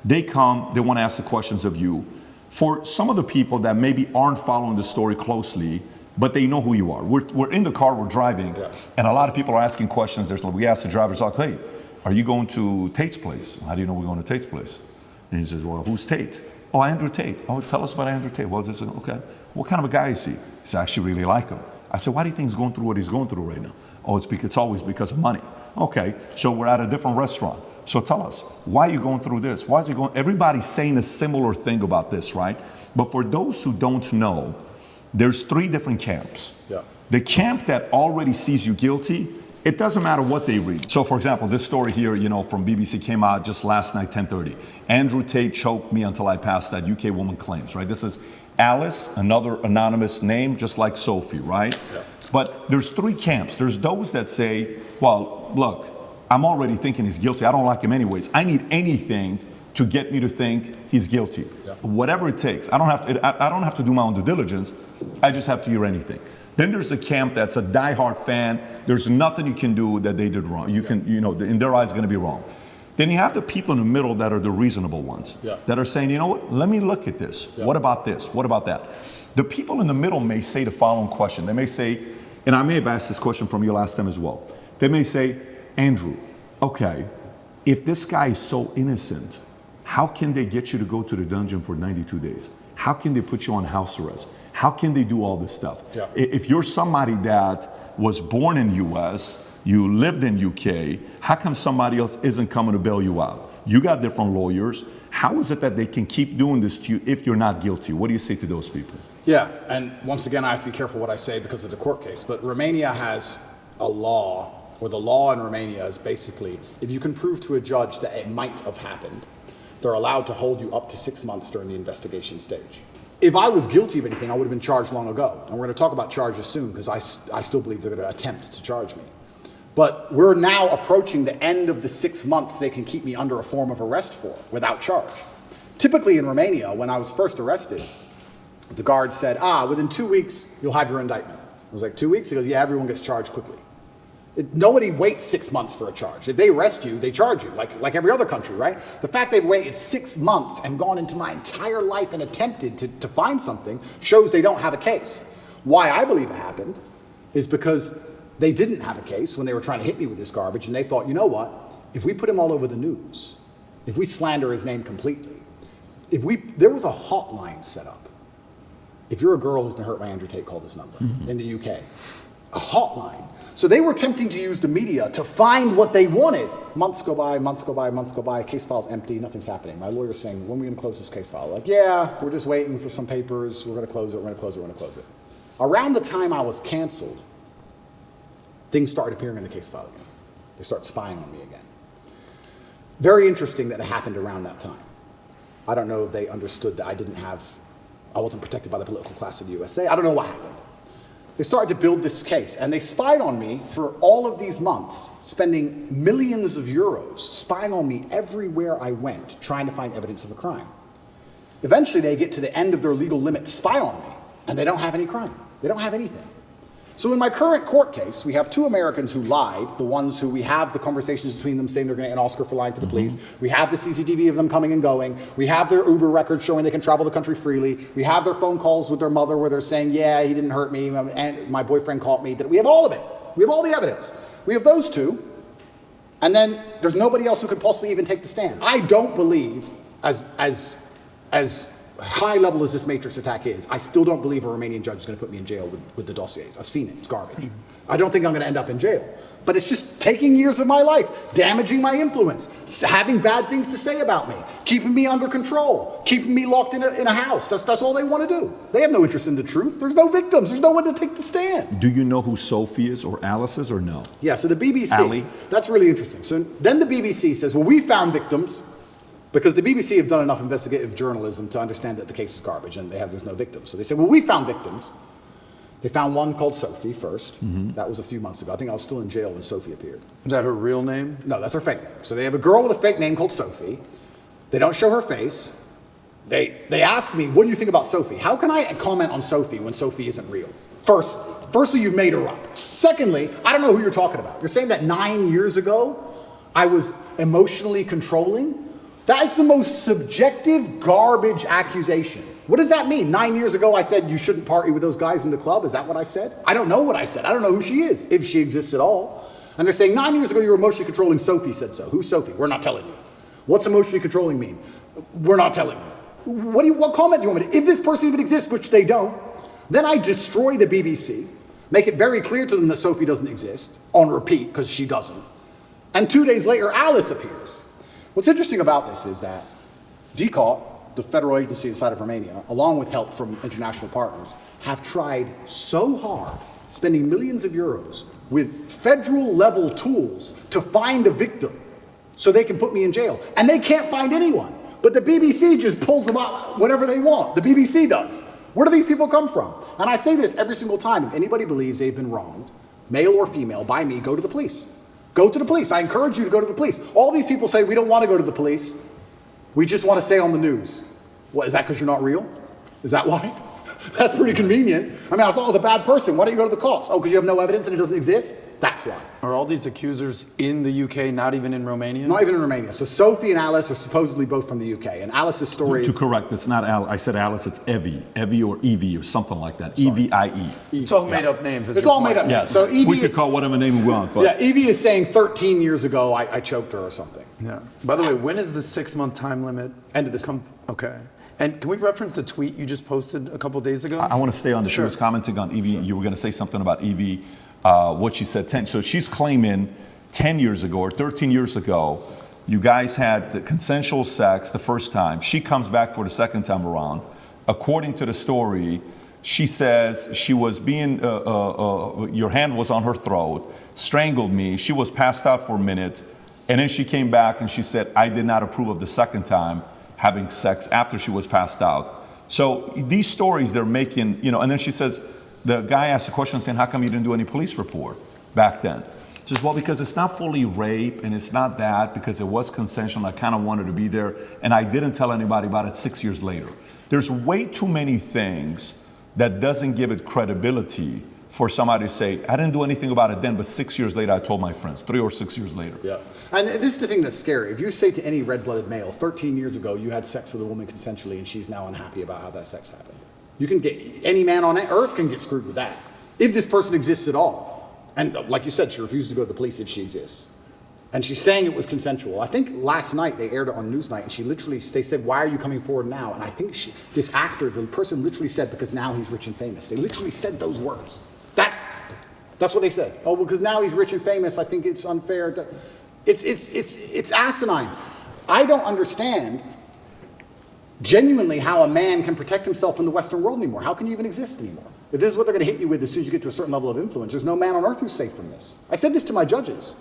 they come, they want to ask the questions of you. For some of the people that maybe aren't following the story closely, but they know who you are. We're in the car, we're driving, and a lot of people are asking questions. We ask the drivers, like, hey, are you going to Tate's place? How do you know we're going to Tate's place? And he says, well, who's Tate? Oh, Andrew Tate. Oh, tell us about Andrew Tate. Well, this is, okay. What kind of a guy is he? He said, I actually really like him. I said, why do you think he's going through what he's going through right now? Oh, it's always because of money. Okay, so we're at a different restaurant. So tell us, why are you going through this? Why is he going? Everybody's saying a similar thing about this, right? But for those who don't know, there's 3 different camps. Yeah. The camp that already sees you guilty, it doesn't matter what they read. So for example, this story here, from BBC came out just last night, 10:30. Andrew Tate choked me until I passed that, UK woman claims, right? This is Alice, another anonymous name, just like Sophie, right? Yeah. But there's 3 camps. There's those that say, well, look, I'm already thinking he's guilty. I don't like him anyways. I need anything to get me to think he's guilty. Yeah. Whatever it takes. I don't have to do my own due diligence. I just have to hear anything. Then there's the camp that's a diehard fan. There's nothing you can do that they did wrong. In their eyes, it's going to be wrong. Then you have the people in the middle that are the reasonable ones, that are saying, you know what, let me look at this. Yeah. What about this? What about that? The people in the middle may say the following question. They may say, and I may have asked this question from you last time as well. They may say, Andrew, okay, if this guy is so innocent, how can they get you to go to the dungeon for 92 days? How can they put you on house arrest? How can they do all this stuff? Yeah. If you're somebody that was born in US, you lived in UK, how come somebody else isn't coming to bail you out? You got different lawyers. How is it that they can keep doing this to you if you're not guilty? What do you say to those people? Yeah, and once again, I have to be careful what I say because of the court case, but Romania has a law, or the law in Romania is basically, if you can prove to a judge that it might have happened, they're allowed to hold you up to 6 months during the investigation stage. If I was guilty of anything, I would have been charged long ago. And we're going to talk about charges soon because I still believe they're going to attempt to charge me. But we're now approaching the end of the 6 months they can keep me under a form of arrest for without charge. Typically in Romania, when I was first arrested, the guard said, within 2 weeks, you'll have your indictment. I was like, 2 weeks? He goes, yeah, everyone gets charged quickly. Nobody waits 6 months for a charge. If they arrest you, they charge you, like every other country, right? The fact they've waited 6 months and gone into my entire life and attempted to find something shows they don't have a case. Why I believe it happened is because they didn't have a case when they were trying to hit me with this garbage, and they thought, you know what? If we put him all over the news, if we slander his name completely, there was a hotline set up. If you're a girl who's been hurt by Andrew Tate, call this number in the UK. A hotline. So they were attempting to use the media to find what they wanted. Months go by, months go by, months go by, case file's empty, nothing's happening. My lawyer's saying, when are we going to close this case file? Like, yeah, we're just waiting for some papers, we're going to close it, we're going to close it, we're going to close it. Around the time I was canceled, things started appearing in the case file again. They start spying on me again. Very interesting that it happened around that time. I don't know if they understood that I wasn't protected by the political class of the USA. I don't know what happened. They started to build this case, and they spied on me for all of these months, spending millions of euros, spying on me everywhere I went, trying to find evidence of a crime. Eventually, they get to the end of their legal limit to spy on me, and they don't have any crime. They don't have anything. So in my current court case, we have two Americans who lied, the ones who we have the conversations between them saying they're going to get an Oscar for lying to the police. We have the CCTV of them coming and going. We have their Uber records showing they can travel the country freely. We have their phone calls with their mother where they're saying, yeah, he didn't hurt me, and my boyfriend caught me. We have all of it. We have all the evidence. We have those two, and then there's nobody else who could possibly even take the stand. I don't believe, as high level as this Matrix attack is, I still don't believe a Romanian judge is going to put me in jail with the dossiers. I've seen it. It's garbage. I don't think I'm going to end up in jail. But it's just taking years of my life, damaging my influence, having bad things to say about me, keeping me under control, keeping me locked in a house. That's all they want to do. They have no interest in the truth. There's no victims. There's no one to take the stand. Do you know who Sophie is or Alice is or no? Yeah, so the BBC, Ali? That's really interesting. So then the BBC says, well, we found victims, because the BBC have done enough investigative journalism to understand that the case is garbage and there's no victims. So they said, well, we found victims. They found one called Sophie first. That was a few months ago. I think I was still in jail when Sophie appeared. Is that her real name? No, that's her fake name. So they have a girl with a fake name called Sophie. They don't show her face. They ask me, what do you think about Sophie? How can I comment on Sophie when Sophie isn't real? Firstly, you've made her up. Secondly, I don't know who you're talking about. You're saying that 9 years ago I was emotionally controlling? That is the most subjective garbage accusation. What does that mean? 9 years ago I said you shouldn't party with those guys in the club. Is that what I said? I don't know what I said. I don't know who she is, if she exists at all. And they're saying 9 years ago you were emotionally controlling. Sophie said so. Who's Sophie? We're not telling you. What's emotionally controlling mean? We're not telling you. What comment do you want me to? If this person even exists, which they don't, then I destroy the BBC, make it very clear to them that Sophie doesn't exist, on repeat, because she doesn't. And 2 days later, Alice appears. What's interesting about this is that DCAUT, the federal agency inside of Romania, along with help from international partners, have tried so hard, spending millions of euros with federal level tools to find a victim so they can put me in jail. And they can't find anyone. But the BBC just pulls them up whenever they want. The BBC does. Where do these people come from? And I say this every single time. If anybody believes they've been wronged, male or female, by me, go to the police. Go to the police. I encourage you to go to the police. All these people say, we don't want to go to the police. We just want to stay on the news. What, is that because you're not real? Is that why? That's pretty convenient. I mean, I thought I was a bad person. Why don't you go to the cops? Oh, because you have no evidence and it doesn't exist? That's why. Are all these accusers in the UK, not even in Romania? Not even in Romania. So Sophie and Alice are supposedly both from the UK. And Alice's story To is... correct, it's not Alice. I said Alice, it's Evie. Evie or Evie or something like that. E-V-I-E. It's all made up names. It's all made up names. Yes. So Evie, we could call whatever name we want, but... Yeah, Evie is saying 13 years ago I choked her or something. Yeah. By the way, when is the 6-month time limit? End of this month. Okay. And can we reference the tweet you just posted a couple days ago? I want to stay on this. She Sure. was commenting on Evie. You were going to say something about Evie, what she said 10. So she's claiming 10 years ago or 13 years ago, you guys had the consensual sex the first time. She comes back for the second time around. According to the story, she says she was being, your hand was on her throat, strangled me. She was passed out for a minute. And then she came back and she said, I did not approve of the second time having sex after she was passed out. So these stories they're making, and then she says, the guy asked a question saying, how come you didn't do any police report back then? She says, well, because it's not fully rape and it's not that, because it was consensual and I kind of wanted to be there and I didn't tell anybody about it 6 years later. There's way too many things that doesn't give it credibility for somebody to say, I didn't do anything about it then, but 6 years later I told my friends, 3 or 6 years later. Yeah. And this is the thing that's scary. If you say to any red-blooded male, 13 years ago you had sex with a woman consensually and she's now unhappy about how that sex happened. You can get, any man on earth can get screwed with that. If this person exists at all. And like you said, she refused to go to the police if she exists. And she's saying it was consensual. I think last night they aired it on Newsnight and they said, why are you coming forward now? And I think this actor, the person literally said, because now he's rich and famous. They literally said those words. That's what they said. Oh, because now he's rich and famous, I think it's unfair. It's asinine. I don't understand genuinely how a man can protect himself in the Western world anymore. How can you even exist anymore? If this is what they're going to hit you with as soon as you get to a certain level of influence, there's no man on earth who's safe from this. I said this to my judges.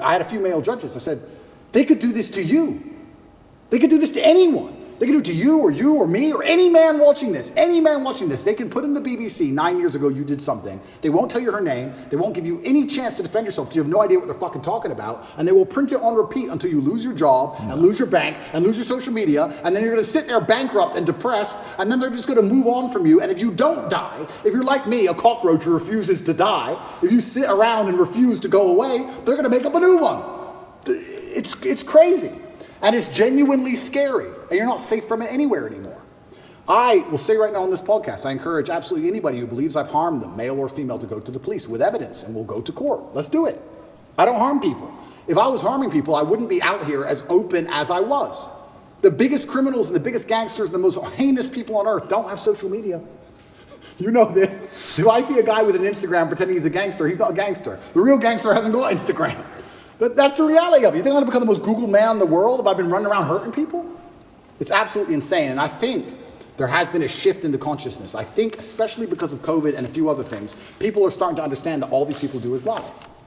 I had a few male judges. I said, they could do this to you. They could do this to anyone. They can do it to you or me or any man watching this. Any man watching this. They can put in the BBC 9 years ago you did something. They won't tell you her name. They won't give you any chance to defend yourself because you have no idea what they're fucking talking about. And they will print it on repeat until you lose your job and lose your bank and lose your social media. And then you're going to sit there bankrupt and depressed. And then they're just going to move on from you. And if you don't die, if you're like me, a cockroach who refuses to die, if you sit around and refuse to go away, they're going to make up a new one. It's crazy. And it's genuinely scary. And you're not safe from it anywhere anymore. I will say right now on this podcast, I encourage absolutely anybody who believes I've harmed them, male or female, to go to the police with evidence and we'll go to court. Let's do it. I don't harm people. If I was harming people, I wouldn't be out here as open as I was. The biggest criminals and the biggest gangsters and the most heinous people on earth don't have social media. You know this. If I see a guy with an Instagram pretending he's a gangster, he's not a gangster. The real gangster hasn't got Instagram. But that's the reality of it. You think I'm going to become the most Googled man in the world if I've been running around hurting people? It's absolutely insane. And I think there has been a shift in the consciousness. I think, especially because of COVID and a few other things, people are starting to understand that all these people do is lie.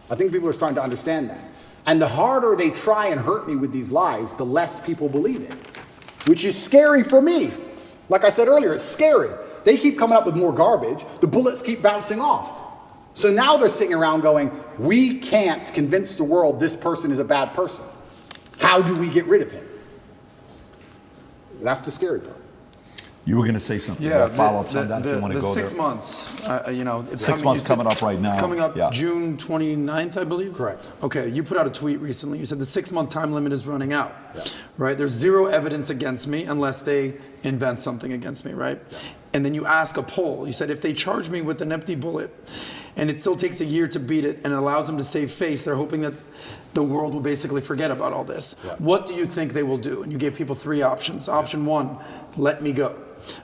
I think people are starting to understand that. And the harder they try and hurt me with these lies, the less people believe it, which is scary for me. Like I said earlier, it's scary. They keep coming up with more garbage. The bullets keep bouncing off. So now they're sitting around going, we can't convince the world this person is a bad person. How do we get rid of him? That's the scary part. You were going to say something. Yeah, follow-ups on that if you want to the go 6 there. months, it's 6 months coming up right now. It's coming up Yeah. June 29th, I believe. Correct. Okay, you put out a tweet recently. You said the 6-month time limit is running out. Yeah. Right? There's zero evidence against me unless they invent something against me, right? Yeah. And then you ask a poll. You said if they charge me with an empty bullet and it still takes a year to beat it and it allows them to save face, they're hoping that the world will basically forget about all this. Yeah. What do you think they will do? And you gave people 3 options. Option 1, let me go.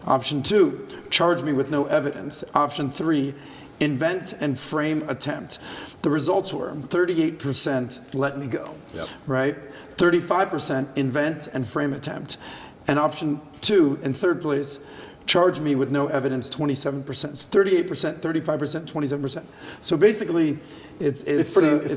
Option 2, charge me with no evidence. Option 3, invent and frame attempt. The results were 38% let me go, right? 35% invent and frame attempt. And option 2, in third place, charge me with no evidence, 27%. So 38%, 35%, 27%. So basically, it's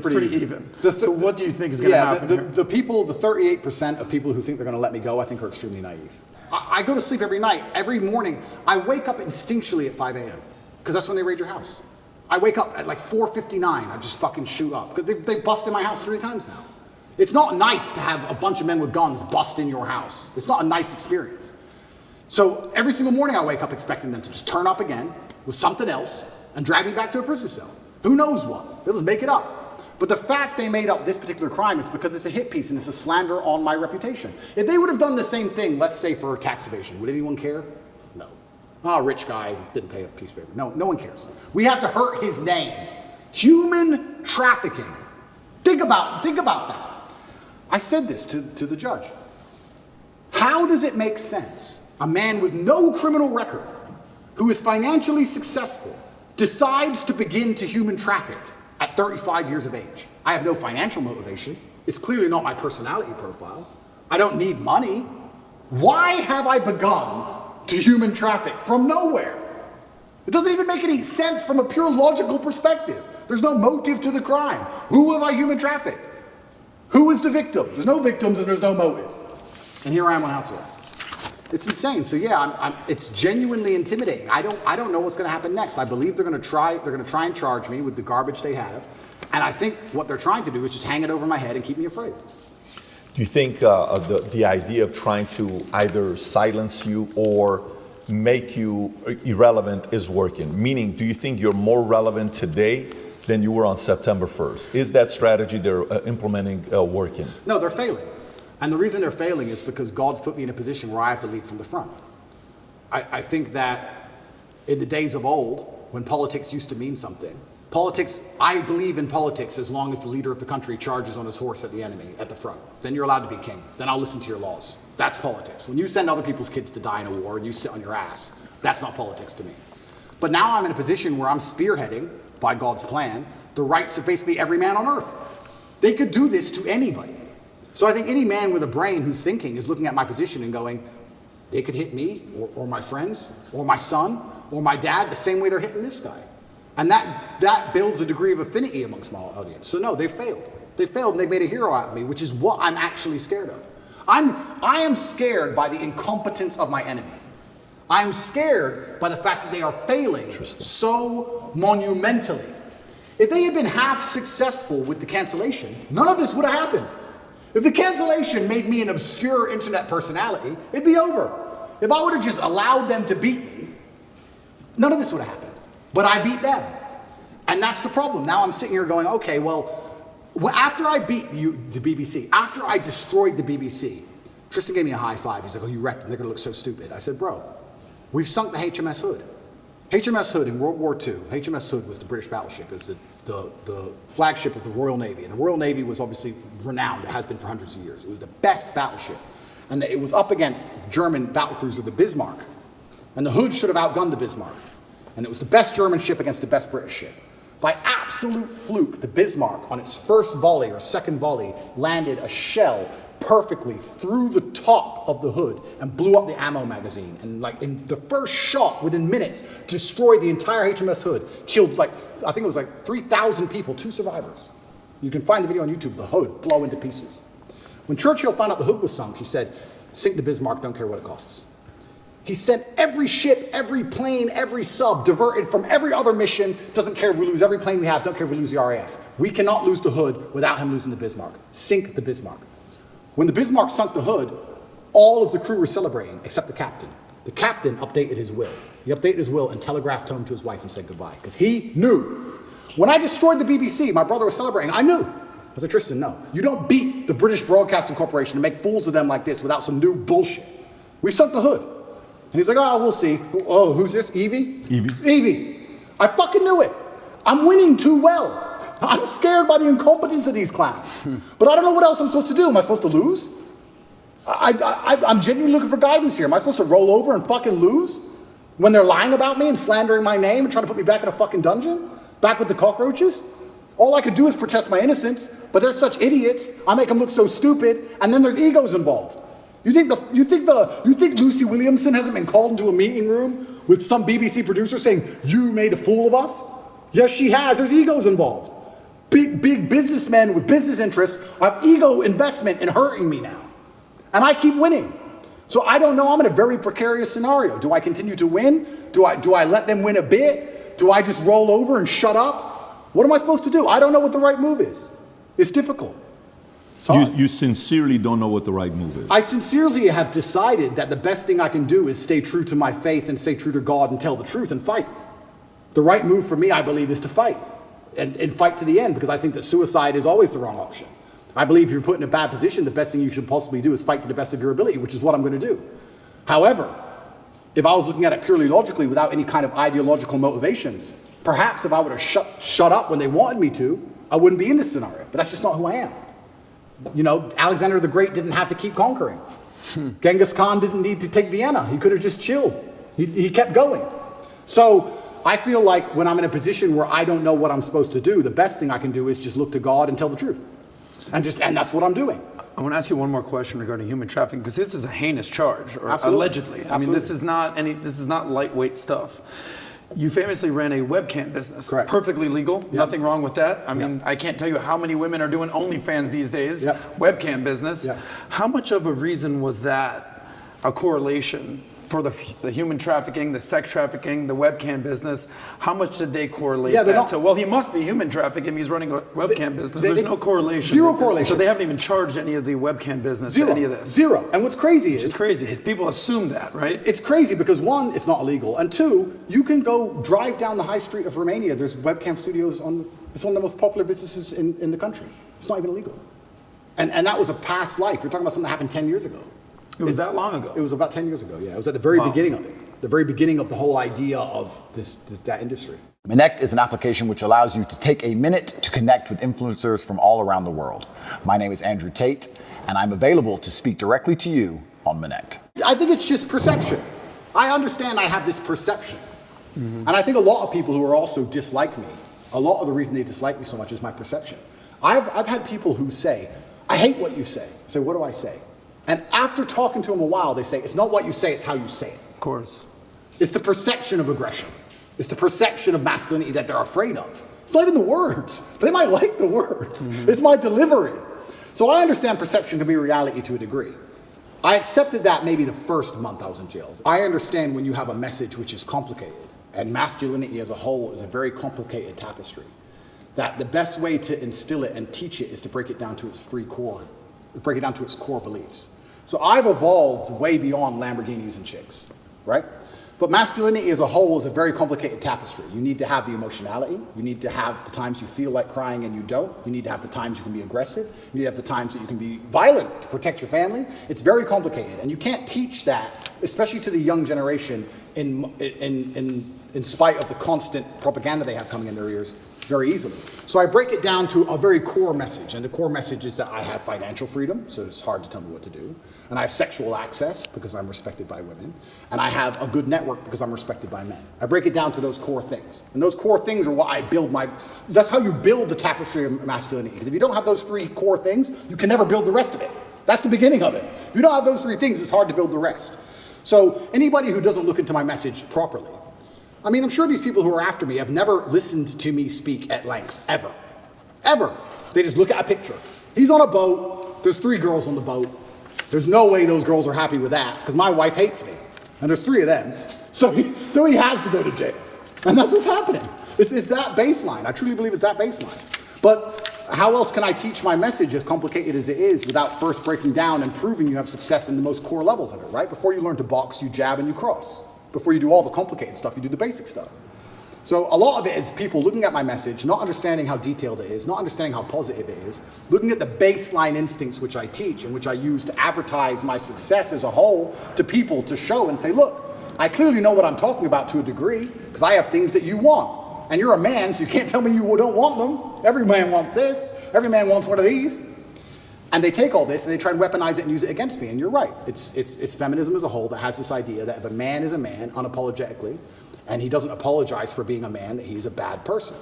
pretty even. So what do you think is going to happen here? The people, the 38% of people who think they're going to let me go, I think are extremely naive. I go to sleep every night, every morning. I wake up instinctually at 5 a.m. because that's when they raid your house. I wake up at like 4:59. I just fucking shoot up because they busted my house 3 times now. It's not nice to have a bunch of men with guns bust in your house. It's not a nice experience. So every single morning I wake up expecting them to just turn up again with something else and drag me back to a prison cell. Who knows what? They'll just make it up. But the fact they made up this particular crime is because it's a hit piece and it's a slander on my reputation. If they would have done the same thing, let's say for tax evasion, would anyone care? No. Oh, rich guy didn't pay a piece of paper. No one cares. We have to hurt his name. Human trafficking. Think about that. I said this to the judge. How does it make sense? A man with no criminal record, who is financially successful, decides to begin to human traffic at 35 years of age. I have no financial motivation. It's clearly not my personality profile. I don't need money. Why have I begun to human traffic from nowhere? It doesn't even make any sense from a pure logical perspective. There's no motive to the crime. Who have I human trafficked? Who is the victim? There's no victims and there's no motive. And here I am on house arrest. It's insane. So yeah, it's genuinely intimidating. I don't know what's going to happen next. I believe they're going to try and charge me with the garbage they have, and I think what they're trying to do is just hang it over my head and keep me afraid. Do you think the idea of trying to either silence you or make you irrelevant is working? Meaning, do you think you're more relevant today than you were on September 1st? Is that strategy they're implementing working? No, they're failing. And the reason they're failing is because God's put me in a position where I have to lead from the front. I think that in the days of old, when politics used to mean something, I believe in politics as long as the leader of the country charges on his horse at the enemy at the front. Then you're allowed to be king. Then I'll listen to your laws. That's politics. When you send other people's kids to die in a war and you sit on your ass, that's not politics to me. But now I'm in a position where I'm spearheading, by God's plan, the rights of basically every man on earth. They could do this to anybody. So I think any man with a brain who's thinking is looking at my position and going, they could hit me or my friends or my son or my dad the same way they're hitting this guy. And that builds a degree of affinity amongst my audience. So no, they failed. They failed and they made a hero out of me, which is what I'm actually scared of. I am scared by the incompetence of my enemy. I am scared by the fact that they are failing so monumentally. If they had been half successful with the cancellation, none of this would have happened. If the cancellation made me an obscure internet personality, it'd be over. If I would have just allowed them to beat me, none of this would have happened. But I beat them. And that's the problem. Now I'm sitting here going, okay, well, after I beat the BBC, after I destroyed the BBC, Tristan gave me a high five. He's like, oh, you wrecked them. They're going to look so stupid. I said, bro, we've sunk the HMS Hood. HMS Hood in World War II, HMS Hood was the British battleship. It was the flagship of the Royal Navy. And the Royal Navy was obviously renowned. It has been for hundreds of years. It was the best battleship. And it was up against German battlecruiser, the Bismarck. And the Hood should have outgunned the Bismarck. And it was the best German ship against the best British ship. By absolute fluke, the Bismarck, on its first volley or second volley, landed a shell perfectly through the top of the Hood and blew up the ammo magazine. And like in the first shot, within minutes, destroyed the entire HMS Hood. Killed like, I think it was like 3,000 people, 2 survivors. You can find the video on YouTube, the Hood blow into pieces. When Churchill found out the Hood was sunk, he said, sink the Bismarck, don't care what it costs. He sent every ship, every plane, every sub diverted from every other mission. Doesn't care if we lose every plane we have, don't care if we lose the RAF. We cannot lose the Hood without him losing the Bismarck. Sink the Bismarck. When the Bismarck sunk the Hood, all of the crew were celebrating, except the captain. The captain updated his will. He updated his will and telegraphed home to his wife and said goodbye, because he knew. When I destroyed the BBC, my brother was celebrating, I knew. I said, Tristan, no. You don't beat the British Broadcasting Corporation and make fools of them like this without some new bullshit. We sunk the Hood. And he's like, oh, we'll see. Oh, who's this? Evie? Evie. I fucking knew it. I'm winning too well. I'm scared by the incompetence of these clowns. But I don't know what else I'm supposed to do. Am I supposed to lose? I'm genuinely looking for guidance here. Am I supposed to roll over and fucking lose? When they're lying about me and slandering my name and trying to put me back in a fucking dungeon? Back with the cockroaches? All I could do is protest my innocence, but they're such idiots. I make them look so stupid, and then there's egos involved. You think Lucy Williamson hasn't been called into a meeting room with some BBC producer saying, you made a fool of us? Yes, she has. There's egos involved. Big businessmen with business interests have ego investment in hurting me now. And I keep winning. So I don't know. I'm in a very precarious scenario. Do I continue to win? Do I let them win a bit? Do I just roll over and shut up? What am I supposed to do? I don't know what the right move is. It's difficult. You sincerely don't know what the right move is. I sincerely have decided that the best thing I can do is stay true to my faith and stay true to God and tell the truth and fight. The right move for me, I believe, is to fight and fight to the end, because I think that suicide is always the wrong option. I believe if you're put in a bad position, the best thing you should possibly do is fight to the best of your ability, which is what I'm going to do. However, if I was looking at it purely logically without any kind of ideological motivations, perhaps if I would have shut up when they wanted me to, I wouldn't be in this scenario. But that's just not who I am. You know, Alexander the Great didn't have to keep conquering. Genghis Khan didn't need to take Vienna. He could have just chilled. He kept going. So I feel like when I'm in a position where I don't know what I'm supposed to do, the best thing I can do is just look to God and tell the truth. And that's what I'm doing. I want to ask you one more question regarding human trafficking, because this is a heinous charge, or Absolutely. allegedly. Absolutely. I mean, this is not lightweight stuff. You famously ran a webcam business. Correct. Perfectly legal. Yep. Nothing wrong with that. I mean, I can't tell you how many women are doing OnlyFans these days. Yep. Webcam business. Yep. How much of a reason was that, a correlation for the human trafficking, the sex trafficking, the webcam business? How much did they correlate that to? Well, he must be human trafficking. He's running a webcam business. There's no correlation. Zero correlation. So they haven't even charged any of the webcam business Zero. for any of this. Zero. And what's crazy is... It's crazy. His people assume that, right? It's crazy because, one, it's not illegal. And two, you can go drive down the high street of Romania. There's webcam studios it's one of the most popular businesses in the country. It's not even illegal. And that was a past life. You're talking about something that happened 10 years ago. It was that long ago? It was about 10 years ago, yeah. It was at the very beginning of it. The very beginning of the whole idea of that industry. Connect is an application which allows you to take a minute to connect with influencers from all around the world. My name is Andrew Tate, and I'm available to speak directly to you on Connect. I think it's just perception. I understand I have this perception. And I think a lot of people who are also dislike me, a lot of the reason they dislike me so much is my perception. I've had people who say, I hate what you say. I say, what do I say? And after talking to them a while, they say, it's not what you say, it's how you say it. Of course. It's the perception of aggression. It's the perception of masculinity that they're afraid of. It's not even the words. They might like the words. It's my delivery. So I understand perception can be reality to a degree. I accepted that maybe the first month I was in jail. I understand when you have a message which is complicated, and masculinity as a whole is a very complicated tapestry, that the best way to instill it and teach it is to break it down to its core beliefs. So I've evolved way beyond Lamborghinis and chicks, right? But masculinity as a whole is a very complicated tapestry. You need to have the emotionality. You need to have the times you feel like crying and you don't. You need to have the times you can be aggressive. You need to have the times that you can be violent to protect your family. It's very complicated. And you can't teach that, especially to the young generation, in spite of the constant propaganda they have coming in their ears, very easily. So I break it down to a very core message. And the core message is that I have financial freedom, so it's hard to tell me what to do. And I have sexual access because I'm respected by women. And I have a good network because I'm respected by men. I break it down to those core things. And those core things are what I build that's how you build the tapestry of masculinity. Because if you don't have those three core things, you can never build the rest of it. That's the beginning of it. If you don't have those three things, it's hard to build the rest. So anybody who doesn't look into my message properly, I mean, I'm sure these people who are after me have never listened to me speak at length, ever. Ever. They just look at a picture. He's on a boat. There's 3 girls on the boat. There's no way those girls are happy with that, because my wife hates me. And there's 3 of them. So he has to go to jail. And that's what's happening. It's that baseline. I truly believe it's that baseline. But how else can I teach my message, as complicated as it is, without first breaking down and proving you have success in the most core levels of it, right? Before you learn to box, you jab and you cross. Before you do all the complicated stuff, you do the basic stuff. So a lot of it is people looking at my message, not understanding how detailed it is, not understanding how positive it is, looking at the baseline instincts which I teach and which I use to advertise my success as a whole to people, to show and say, look, I clearly know what I'm talking about to a degree, because I have things that you want. And you're a man, so you can't tell me you don't want them. Every man wants this. Every man wants one of these. And they take all this and they try and weaponize it and use it against me. And you're right. It's feminism as a whole that has this idea that if a man is a man, unapologetically, and he doesn't apologize for being a man, that he's a bad person.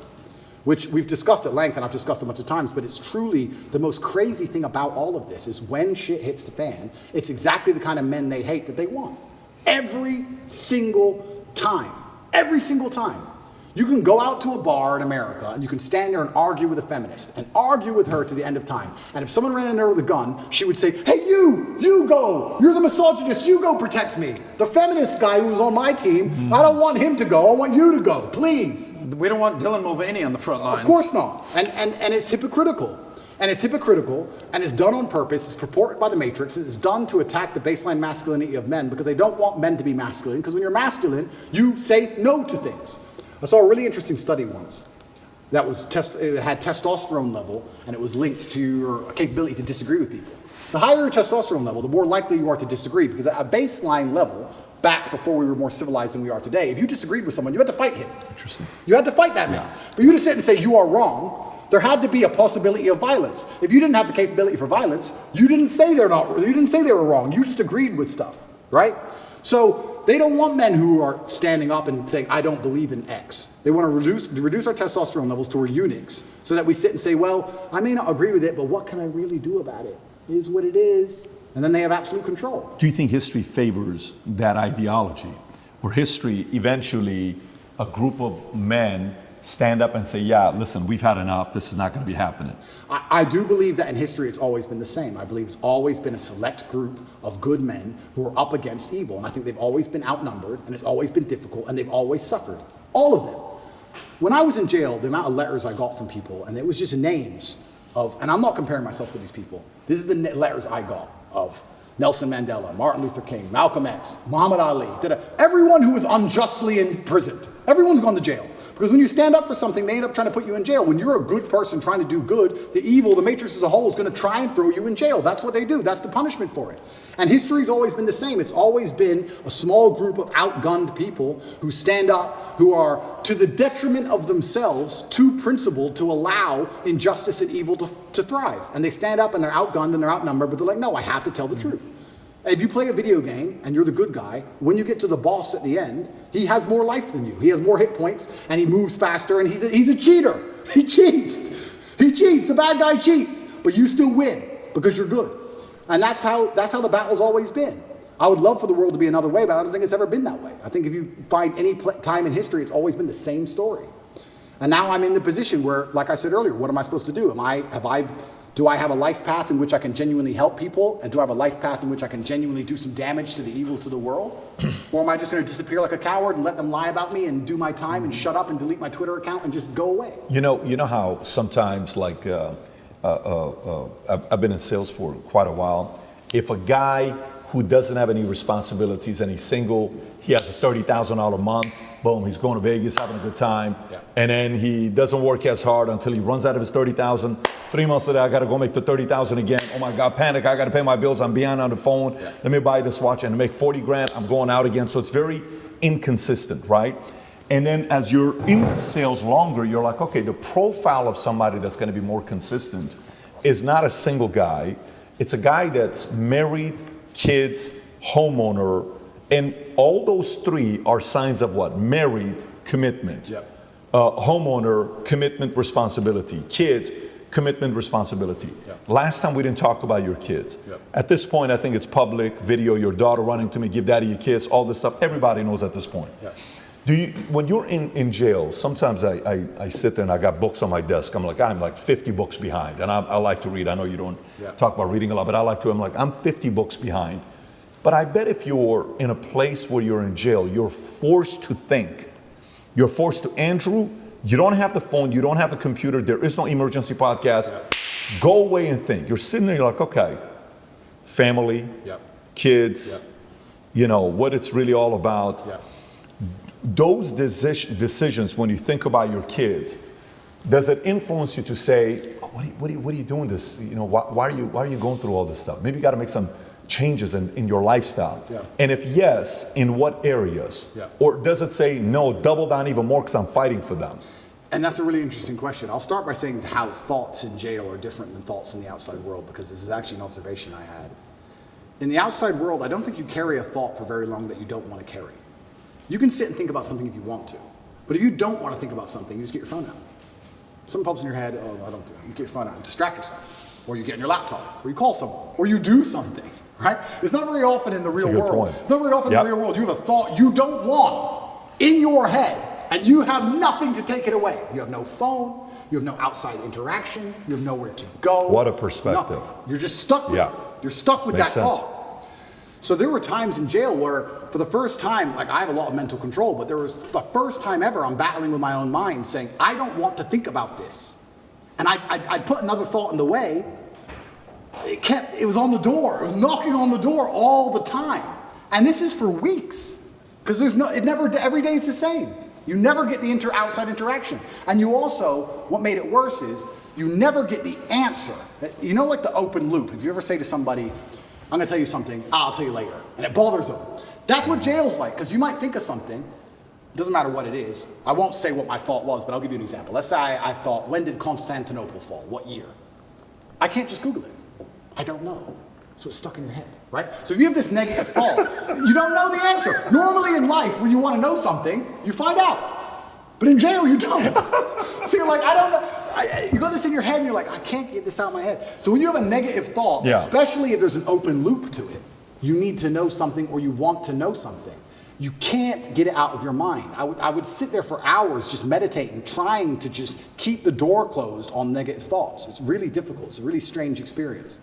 Which we've discussed at length, and I've discussed a bunch of times, but it's truly the most crazy thing about all of this is when shit hits the fan, it's exactly the kind of men they hate that they want. Every single time. Every single time. You can go out to a bar in America and you can stand there and argue with a feminist and argue with her to the end of time. And if someone ran in there with a gun, she would say, hey, you go. You're the misogynist. You go protect me. The feminist guy who was on my team, I don't want him to go. I want you to go, please. We don't want Dylan Mulvaney on the front lines. Of course not. And it's hypocritical. And it's hypocritical, and it's done on purpose. It's purported by the Matrix. It's done to attack the baseline masculinity of men because they don't want men to be masculine. Because when you're masculine, you say no to things. I saw a really interesting study once that it had testosterone level, and it was linked to your capability to disagree with people. The higher your testosterone level, the more likely you are to disagree, because at a baseline level, back before we were more civilized than we are today, if you disagreed with someone, you had to fight him. Interesting. You had to fight that man. For you to sit and say you are wrong, there had to be a possibility of violence. If you didn't have the capability for violence, you didn't say they were wrong. You just agreed with stuff, right? So they don't want men who are standing up and saying, I don't believe in X. They want to reduce our testosterone levels to we're eunuchs, so that we sit and say, well, I may not agree with it, but what can I really do about it? It is what it is. And then they have absolute control. Do you think history favors that ideology? Or history, eventually, a group of men stand up and say, yeah, listen, we've had enough. This is not going to be happening. I do believe that in history it's always been the same. I believe it's always been a select group of good men who are up against evil. And I think they've always been outnumbered, and it's always been difficult, and they've always suffered. All of them. When I was in jail, the amount of letters I got from people, and it was just names of, and I'm not comparing myself to these people. This is the letters I got of Nelson Mandela, Martin Luther King, Malcolm X, Muhammad Ali, everyone who was unjustly imprisoned. Everyone's gone to jail. Because when you stand up for something, they end up trying to put you in jail. When you're a good person trying to do good, the evil, the matrix as a whole, is going to try and throw you in jail. That's what they do. That's the punishment for it. And history's always been the same. It's always been a small group of outgunned people who stand up, who are, to the detriment of themselves, too principled to allow injustice and evil to thrive. And they stand up and they're outgunned and they're outnumbered, but they're like, no, I have to tell the truth. If you play a video game and you're the good guy, when you get to the boss at the end, he has more life than you. He has more hit points and he moves faster and he's a cheater. He cheats. He cheats. The bad guy cheats. But you still win because you're good. And that's how the battle's always been. I would love for the world to be another way, but I don't think it's ever been that way. I think if you find any time in history, it's always been the same story. And now I'm in the position where, like I said earlier, what am I supposed to do? Have I Do I have a life path in which I can genuinely help people? And do I have a life path in which I can genuinely do some damage to the evil to the world? Or am I just going to disappear like a coward and let them lie about me and do my time and shut up and delete my Twitter account and just go away? You know how sometimes, like, I've been in sales for quite a while. If a guy who doesn't have any responsibilities and he's single, he has a $30,000 a month, boom, he's going to Vegas, having a good time, and then he doesn't work as hard until he runs out of his $30,000. 3 months later, I got to go make the $30,000 again. Oh my God, panic! I got to pay my bills. I'm behind on the phone. Let me buy this watch and make 40 grand. I'm going out again. So it's very inconsistent, right? And then as you're in sales longer, you're like, okay, the profile of somebody that's going to be more consistent is not a single guy. It's a guy that's married, kids, homeowner, and all those three are signs of what? Married, commitment. Homeowner, commitment, responsibility. Kids, commitment, responsibility. Last time we didn't talk about your kids. At this point, I think it's public video, your daughter running to me, give daddy a kiss, all this stuff. Everybody knows at this point. When you're in jail, sometimes I sit there and I got books on my desk. I'm like 50 books behind, and I like to read. I know you don't talk about reading a lot, but I like to. I'm 50 books behind. But I bet if you're in a place where you're in jail, you're forced to think. You're forced to, Andrew, you don't have the phone, you don't have the computer, there is no emergency podcast. Go away and think. You're sitting there, you're like, okay, family, kids, you know, what it's really all about. Those decisions, when you think about your kids, does it influence you to say, oh, what are you doing this? You know, why are you going through all this stuff? Maybe you got to make some changes in your lifestyle. And if yes, in what areas? Or does it say, no, double down even more because I'm fighting for them? And that's a really interesting question. I'll start by saying how thoughts in jail are different than thoughts in the outside world, because this is actually an observation I had. In the outside world, I don't think you carry a thought for very long that you don't want to carry. You can sit and think about something if you want to, but if you don't want to think about something, you just get your phone out. Something pops in your head, oh, I don't do it. You get your phone out and distract yourself. Or you get on your laptop, or you call someone, or you do something, right? It's not very often in the real world. It's not very often in the real world you have a thought you don't want in your head, and you have nothing to take it away. You have no phone, you have no outside interaction, you have nowhere to go. What a perspective. Nothing. You're just stuck with it. You're stuck with Makes that sense. thought. So there were times in jail where, for the first time, like I have a lot of mental control, but there was the first time ever I'm battling with my own mind saying, I don't want to think about this. And I'd put another thought in the way. It was on the door. It was knocking on the door all the time. And this is for weeks. Because every day is the same. You never get the outside interaction. And you also, what made it worse is, you never get the answer. You know, like the open loop. If you ever say to somebody, I'm gonna tell you something, I'll tell you later. And it bothers them. That's what jail's like, because you might think of something, it doesn't matter what it is. I won't say what my thought was, but I'll give you an example. Let's say I thought, when did Constantinople fall? What year? I can't just Google it. I don't know. So it's stuck in your head, right? So if you have this negative thought, you don't know the answer. Normally in life, when you want to know something, you find out. But in jail, you don't. So you're like, I don't know. You got this in your head and you're like, I can't get this out of my head. So when you have a negative thought, especially if there's an open loop to it, you need to know something or you want to know something. You can't get it out of your mind. I would sit there for hours just meditating, trying to just keep the door closed on negative thoughts. It's really difficult. It's a really strange experience.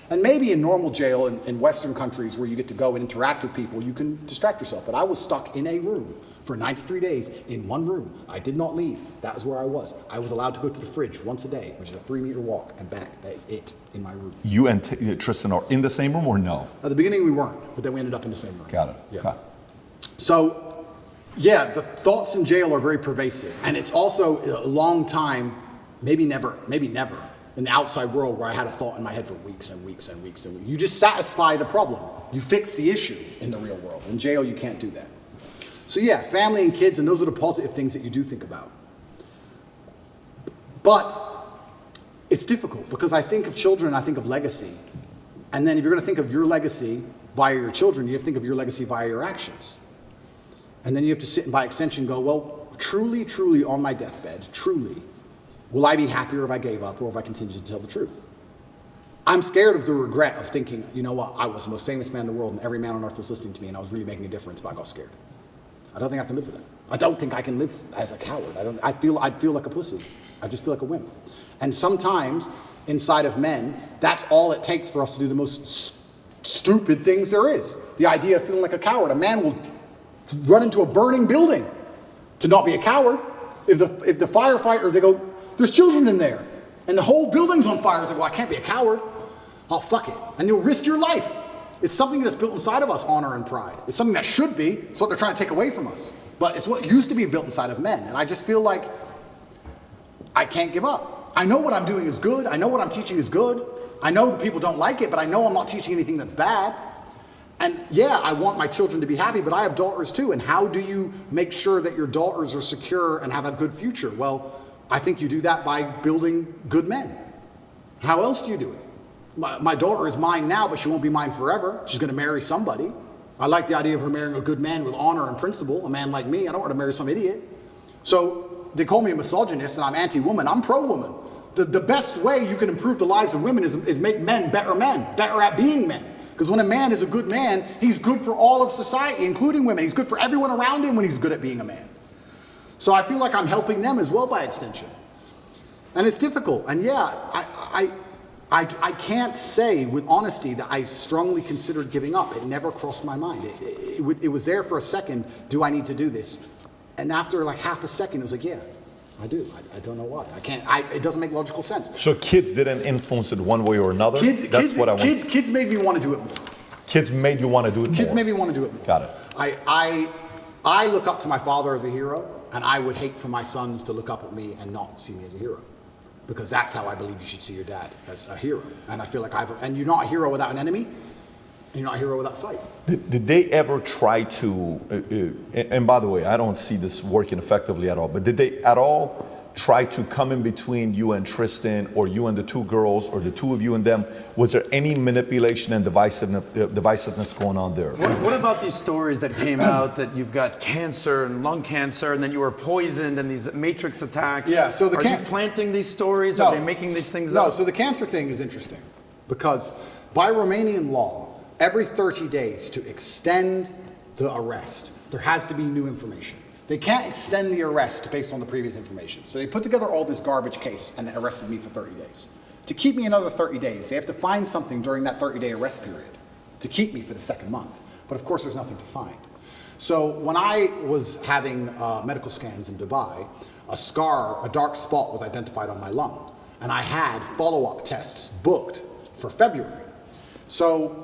And maybe in normal jail in Western countries where you get to go and interact with people, you can distract yourself. But I was stuck in a room for 93 days in one room. I did not leave. That was where I was. I was allowed to go to the fridge once a day, which is a 3-meter walk and back. That is it in my room. You and Tristan are in the same room or no? At the beginning we weren't, but then we ended up in the same room. Got it. Yeah. Okay. So, yeah, the thoughts in jail are very pervasive. And it's also a long time, maybe never, in the outside world where I had a thought in my head for weeks and weeks and weeks and weeks. You just satisfy the problem. You fix the issue in the real world. In jail, you can't do that. So yeah, family and kids, and those are the positive things that you do think about. But it's difficult because I think of children, I think of legacy. And then if you're going to think of your legacy via your children, you have to think of your legacy via your actions. And then you have to sit and by extension go, well, truly, truly on my deathbed, truly, will I be happier if I gave up or if I continued to tell the truth? I'm scared of the regret of thinking, you know what, I was the most famous man in the world and every man on earth was listening to me and I was really making a difference, but I got scared. I don't think I can live with that. I don't think I can live as a coward. I'd feel like a pussy. I just feel like a wimp. And sometimes inside of men, that's all it takes for us to do the most stupid things there is. The idea of feeling like a coward. A man will run into a burning building to not be a coward. If the firefighter, they go, there's children in there, and the whole building's on fire. It's like, well, I can't be a coward. Oh, fuck it. And you'll risk your life. It's something that's built inside of us, honor and pride. It's something that should be. It's what they're trying to take away from us. But it's what used to be built inside of men. And I just feel like I can't give up. I know what I'm doing is good. I know what I'm teaching is good. I know that people don't like it, but I know I'm not teaching anything that's bad. And yeah, I want my children to be happy, but I have daughters too. And how do you make sure that your daughters are secure and have a good future? Well, I think you do that by building good men. How else do you do it? My daughter is mine now, but she won't be mine forever. She's going to marry somebody. I like the idea of her marrying a good man with honor and principle, a man like me. I don't want to marry some idiot. So they call me a misogynist and I'm anti-woman. I'm pro-woman. The best way you can improve the lives of women is make men, better at being men. Because when a man is a good man, he's good for all of society, including women. He's good for everyone around him when he's good at being a man. So I feel like I'm helping them as well by extension. And it's difficult. And yeah, I can't say with honesty that I strongly considered giving up. It never crossed my mind. It was there for a second. Do I need to do this? And after like half a second, it was like, yeah, I do. I don't know why. I can't. It doesn't make logical sense. So kids didn't influence it one way or another? Kids made me want to do it more. Kids made you want to do it more? Kids made me want to do it more. Got it. I look up to my father as a hero, and I would hate for my sons to look up at me and not see me as a hero. Because that's how I believe you should see your dad, as a hero. And I feel like and you're not a hero without an enemy, and you're not a hero without a fight. Did they ever try to, and by the way, I don't see this working effectively at all, but did they at all try to come in between you and Tristan, or you and the two girls, or the two of you and them? Was there any manipulation and divisiveness going on there? What about these stories that came out that you've got cancer and lung cancer, and then you were poisoned, and these matrix attacks? Yeah, so are you planting these stories? No. Are they making these things up? No, so the cancer thing is interesting, because by Romanian law, every 30 days to extend the arrest, there has to be new information. They can't extend the arrest based on the previous information. So they put together all this garbage case and arrested me for 30 days. To keep me another 30 days, they have to find something during that 30-day arrest period to keep me for the second month. But of course, there's nothing to find. So when I was having medical scans in Dubai, a dark spot was identified on my lung. And I had follow-up tests booked for February. So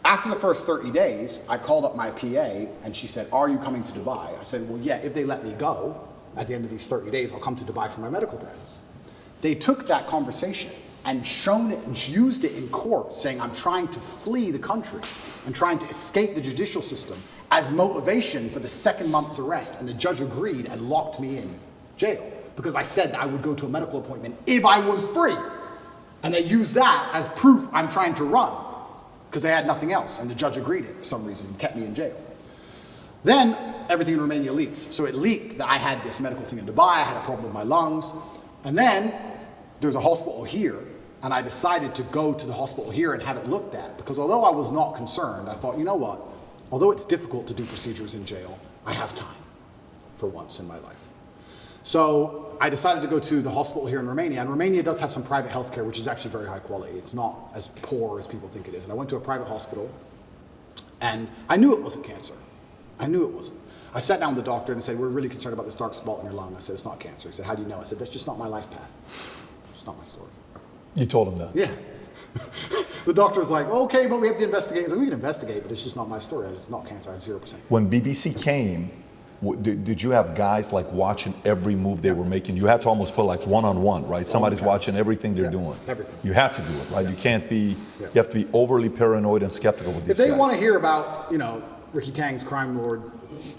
after the first 30 days, I called up my PA and she said, are you coming to Dubai? I said, well, yeah, if they let me go at the end of these 30 days, I'll come to Dubai for my medical tests. They took that conversation and shown it and used it in court, saying I'm trying to flee the country and trying to escape the judicial system as motivation for the second month's arrest. And the judge agreed and locked me in jail because I said that I would go to a medical appointment if I was free. And they used that as proof I'm trying to run, because they had nothing else, and the judge agreed it for some reason and kept me in jail. Then everything in Romania leaks. So it leaked that I had this medical thing in Dubai, I had a problem with my lungs, and then there's a hospital here, and I decided to go to the hospital here and have it looked at, because although I was not concerned, I thought, you know what, although it's difficult to do procedures in jail, I have time for once in my life. So I decided to go to the hospital here in Romania, and Romania does have some private healthcare, which is actually very high quality. It's not as poor as people think it is. And I went to a private hospital, and I knew it wasn't cancer. I knew it wasn't. I sat down with the doctor and said, we're really concerned about this dark spot in your lung. I said, it's not cancer. He said, how do you know? I said, that's just not my life path. It's not my story. You told him that? Yeah. The doctor was like, okay, but we have to investigate. I said, we can investigate, but it's just not my story. It's not cancer. I have 0%. When BBC came, did you have guys like watching every move they were making? You had to almost put like one-on-one, right? Somebody's watching everything they're doing. Everything. You have to do it, right? You can't be, you have to be overly paranoid and skeptical with these guys. If they want to hear about, Ricky Tang's crime lord,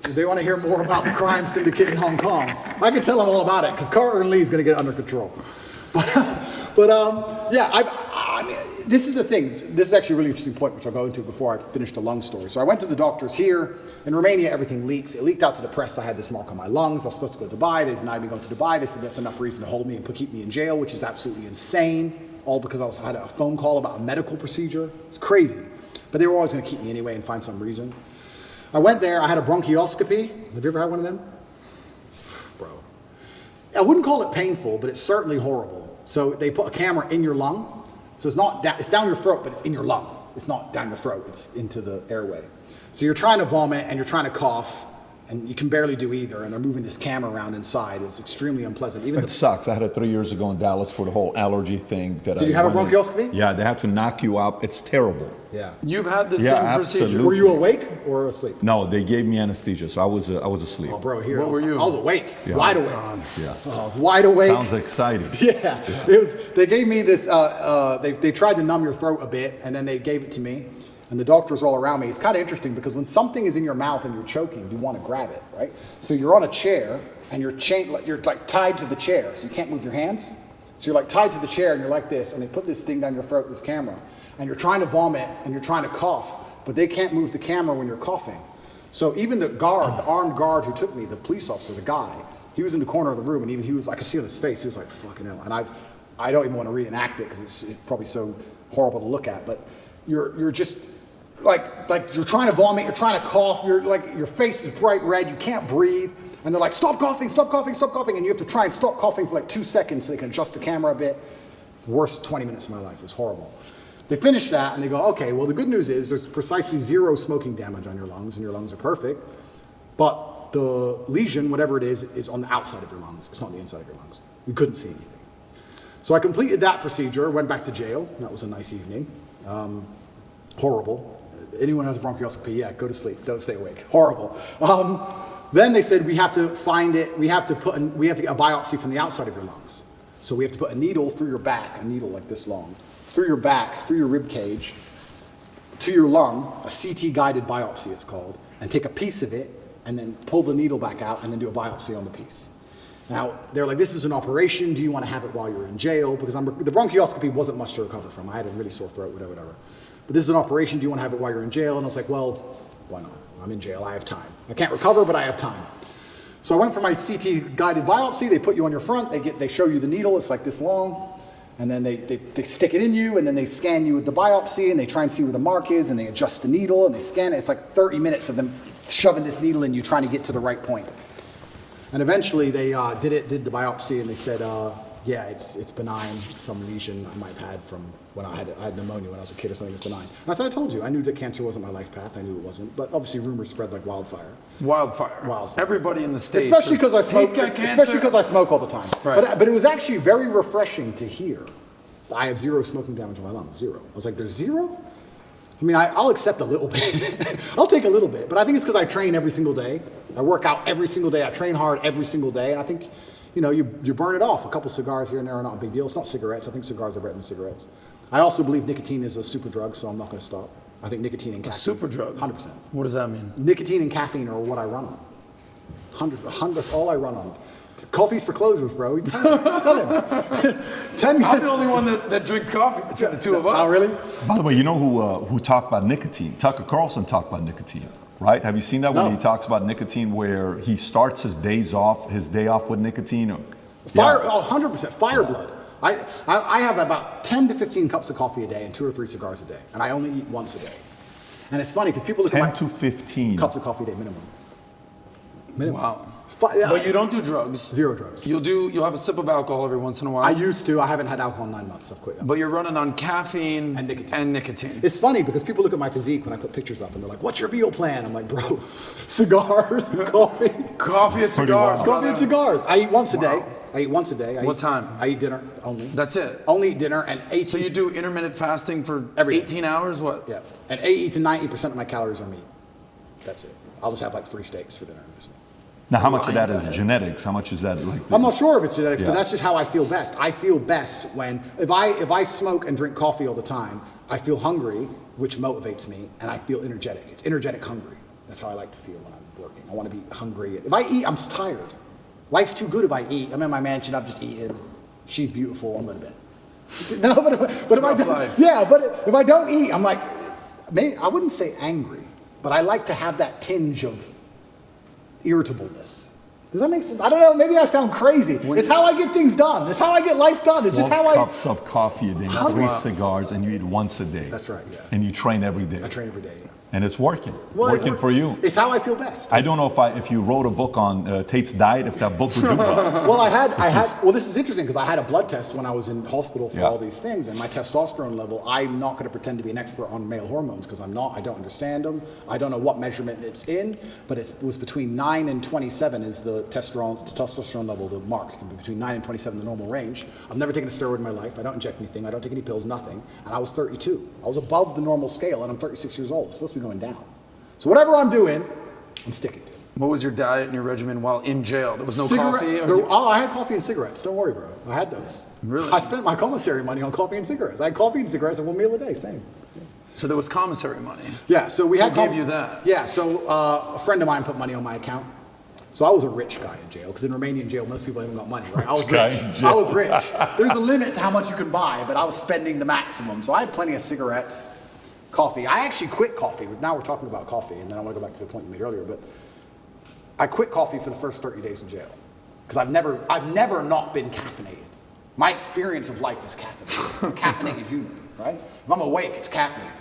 if they want to hear more about the crime syndicate in Hong Kong, I can tell them all about it, because Carter Lee is going to get it under control. I mean, this is the thing. This is actually a really interesting point, which I'll go into before I finish the lung story. So I went to the doctors here. In Romania, everything leaks. It leaked out to the press. I had this mark on my lungs. I was supposed to go to Dubai. They denied me going to Dubai. They said that's enough reason to hold me and keep me in jail, which is absolutely insane, all because I had a phone call about a medical procedure. It's crazy. But they were always going to keep me anyway and find some reason. I went there. I had a bronchioscopy. Have you ever had one of them? Bro. I wouldn't call it painful, but it's certainly horrible. So they put a camera in your lung. So it's down your throat, but it's in your lung. It's not down your throat, it's into the airway. So you're trying to vomit and you're trying to cough, and you can barely do either, and they're moving this camera around inside. It's extremely unpleasant. It sucks. I had it 3 years ago in Dallas for the whole allergy thing. Did you have a bronchioscopy? Yeah, they had to knock you out. It's terrible. Yeah. You've had the same procedure. Absolutely. Were you awake or asleep? No, they gave me anesthesia, so I was asleep. Oh, bro, here. What were you? I was awake, Yeah. wide awake. Yeah. Oh, I was wide awake. Sounds exciting. Yeah. It was. They gave me this. They tried to numb your throat a bit, and then they gave it to me. And the doctors all around me. It's kind of interesting because when something is in your mouth and you're choking, you want to grab it, right? So you're on a chair and you're like tied to the chair, so you can't move your hands. So you're like tied to the chair and you're like this, and they put this thing down your throat, this camera, and you're trying to vomit and you're trying to cough, but they can't move the camera when you're coughing. So even the guard, the armed guard who took me, the police officer, the guy, he was in the corner of the room, and even he was, I could see on his face, he was like, fucking hell. And I don't even want to reenact it because it's probably so horrible to look at, but you're just, like you're trying to vomit, you're trying to cough, you're like, your face is bright red, you can't breathe, and they're like, stop coughing, stop coughing, stop coughing, and you have to try and stop coughing for like 2 seconds so they can adjust the camera a bit. It's the worst 20 minutes of my life, it was horrible. They finish that and they go, okay, well the good news is there's precisely 0 smoking damage on your lungs, and your lungs are perfect, but the lesion, whatever it is on the outside of your lungs, it's not on the inside of your lungs. We couldn't see anything. So I completed that procedure, went back to jail, that was a nice evening. Horrible. Anyone who has a bronchioscopy, yeah, go to sleep. Don't stay awake. Horrible. Then they said we have to find it. We have to get a biopsy from the outside of your lungs. So we have to put a needle through your back, a needle like this long, through your back, through your rib cage, to your lung. A CT guided biopsy, it's called, and take a piece of it and then pull the needle back out and then do a biopsy on the piece. Now they're like, this is an operation. Do you want to have it while you're in jail? Because the bronchioscopy wasn't much to recover from. I had a really sore throat, whatever. But this is an operation, do you want to have it while you're in jail? And I was like, well, why not? I'm in jail, I have time. I can't recover, but I have time. So I went for my CT guided biopsy. They put you on your front, they show you the needle, it's like this long, and then they stick it in you, and then they scan you with the biopsy, and they try and see where the mark is, and they adjust the needle, and they scan it. It's like 30 minutes of them shoving this needle in you, trying to get to the right point. And eventually they did the biopsy, and they said, yeah, it's benign, some lesion I might have had from when I had pneumonia when I was a kid or something. It's benign. And as I told you, I knew that cancer wasn't my life path. I knew it wasn't. But obviously rumors spread like wildfire. Wildfire. Everybody in the States. Especially because I smoke. Tate's got Especially because I smoke all the time. Right. But it was actually very refreshing to hear. I have 0 smoking damage on my lungs. 0. I was like, there's 0? I mean, I'll accept a little bit. I'll take a little bit. But I think it's because I train every single day. I work out every single day. I train hard every single day. And I think, you burn it off. A couple cigars here and there are not a big deal. It's not cigarettes. I think cigars are better than cigarettes. I also believe nicotine is a super drug, so I'm not going to stop. I think nicotine and caffeine. A super drug? 100%. What does that mean? Nicotine and caffeine are what I run on. 100, that's all I run on. Coffee's for closers, bro. Tell him. 10 I'm the only one that drinks coffee between the two of us. Oh, really? By the way, you know who talked about nicotine? Tucker Carlson talked about nicotine, right? Have you seen that when he talks about nicotine, where he starts his day off with nicotine? Fire, 100%. Fire blood. I have about 10 to 15 cups of coffee a day and 2 or 3 cigars a day, and I only eat once a day. And it's funny because people look at 10 to 15 cups of coffee a day minimum. Wow. But you don't do drugs. 0 drugs. You'll have a sip of alcohol every once in a while. I used to. I haven't had alcohol in 9 months. I've quit. But you're running on caffeine and nicotine. It's It's funny because people look at my physique when I put pictures up and they're like, what's your meal plan? I'm like, bro, cigars, coffee. Coffee and cigars. Coffee and cigars. I eat once a day. What time? I eat dinner only. That's it? Only eat dinner and 18. So you do intermittent fasting for every 18 hours? What? Yeah. And 80 to 90% of my calories are meat. That's it. I'll just have like 3 steaks for dinner. Now, how much of that is genetics? How much is that like? I'm not sure if it's genetics, but that's just how I feel best. I feel best when, if I smoke and drink coffee all the time, I feel hungry, which motivates me, and I feel energetic. It's energetic hungry. That's how I like to feel when I'm working. I want to be hungry. If I eat, I'm tired. Life's too good if I eat. I'm in my mansion, I've just eaten. She's beautiful, I'm going to bed. No, but if I don't, yeah, but if I don't eat, I'm like, maybe I wouldn't say angry, but I like to have that tinge of irritableness. Does that make sense? I don't know. Maybe I sound crazy. It's how I get things done. It's how I get life done. It's just how 12 cups of coffee a day, 3 cigars, and you eat once a day. That's right, yeah. And you train every day. I train every day, yeah. And it's working. Well, working for you. It's how I feel best. I don't know if you wrote a book on Tate's diet, if that book would do well. Well, this is interesting because I had a blood test when I was in hospital for all these things, and my testosterone level, I'm not going to pretend to be an expert on male hormones because I'm not. I don't understand them. I don't know what measurement it's in, but it was between 9 and 27 is the testosterone level, the mark. It can be between 9 and 27, the normal range. I've never taken a steroid in my life. I don't inject anything. I don't take any pills, nothing. And I was 32. I was above the normal scale, and I'm 36 years old. It's supposed to be going down. So whatever I'm doing, I'm sticking to. What was your diet and your regimen while in jail? There was no coffee? I had coffee and cigarettes. Don't worry, bro. I had those. Really? I spent my commissary money on coffee and cigarettes. I had coffee and cigarettes and 1 meal a day, same. So there was commissary money? Yeah, so we had... Who gave you that? Yeah, so a friend of mine put money on my account. So I was a rich guy in jail, because in Romanian jail, most people haven't got money, right? I was rich. I was rich. There's a limit to how much you can buy, but I was spending the maximum. So I had plenty of cigarettes, coffee. I actually quit coffee. Now we're talking about coffee, and then I want to go back to the point you made earlier, but I quit coffee for the first 30 days in jail because I've never not been caffeinated. My experience of life is caffeinated. Caffeinated human, right? If I'm awake, it's caffeine.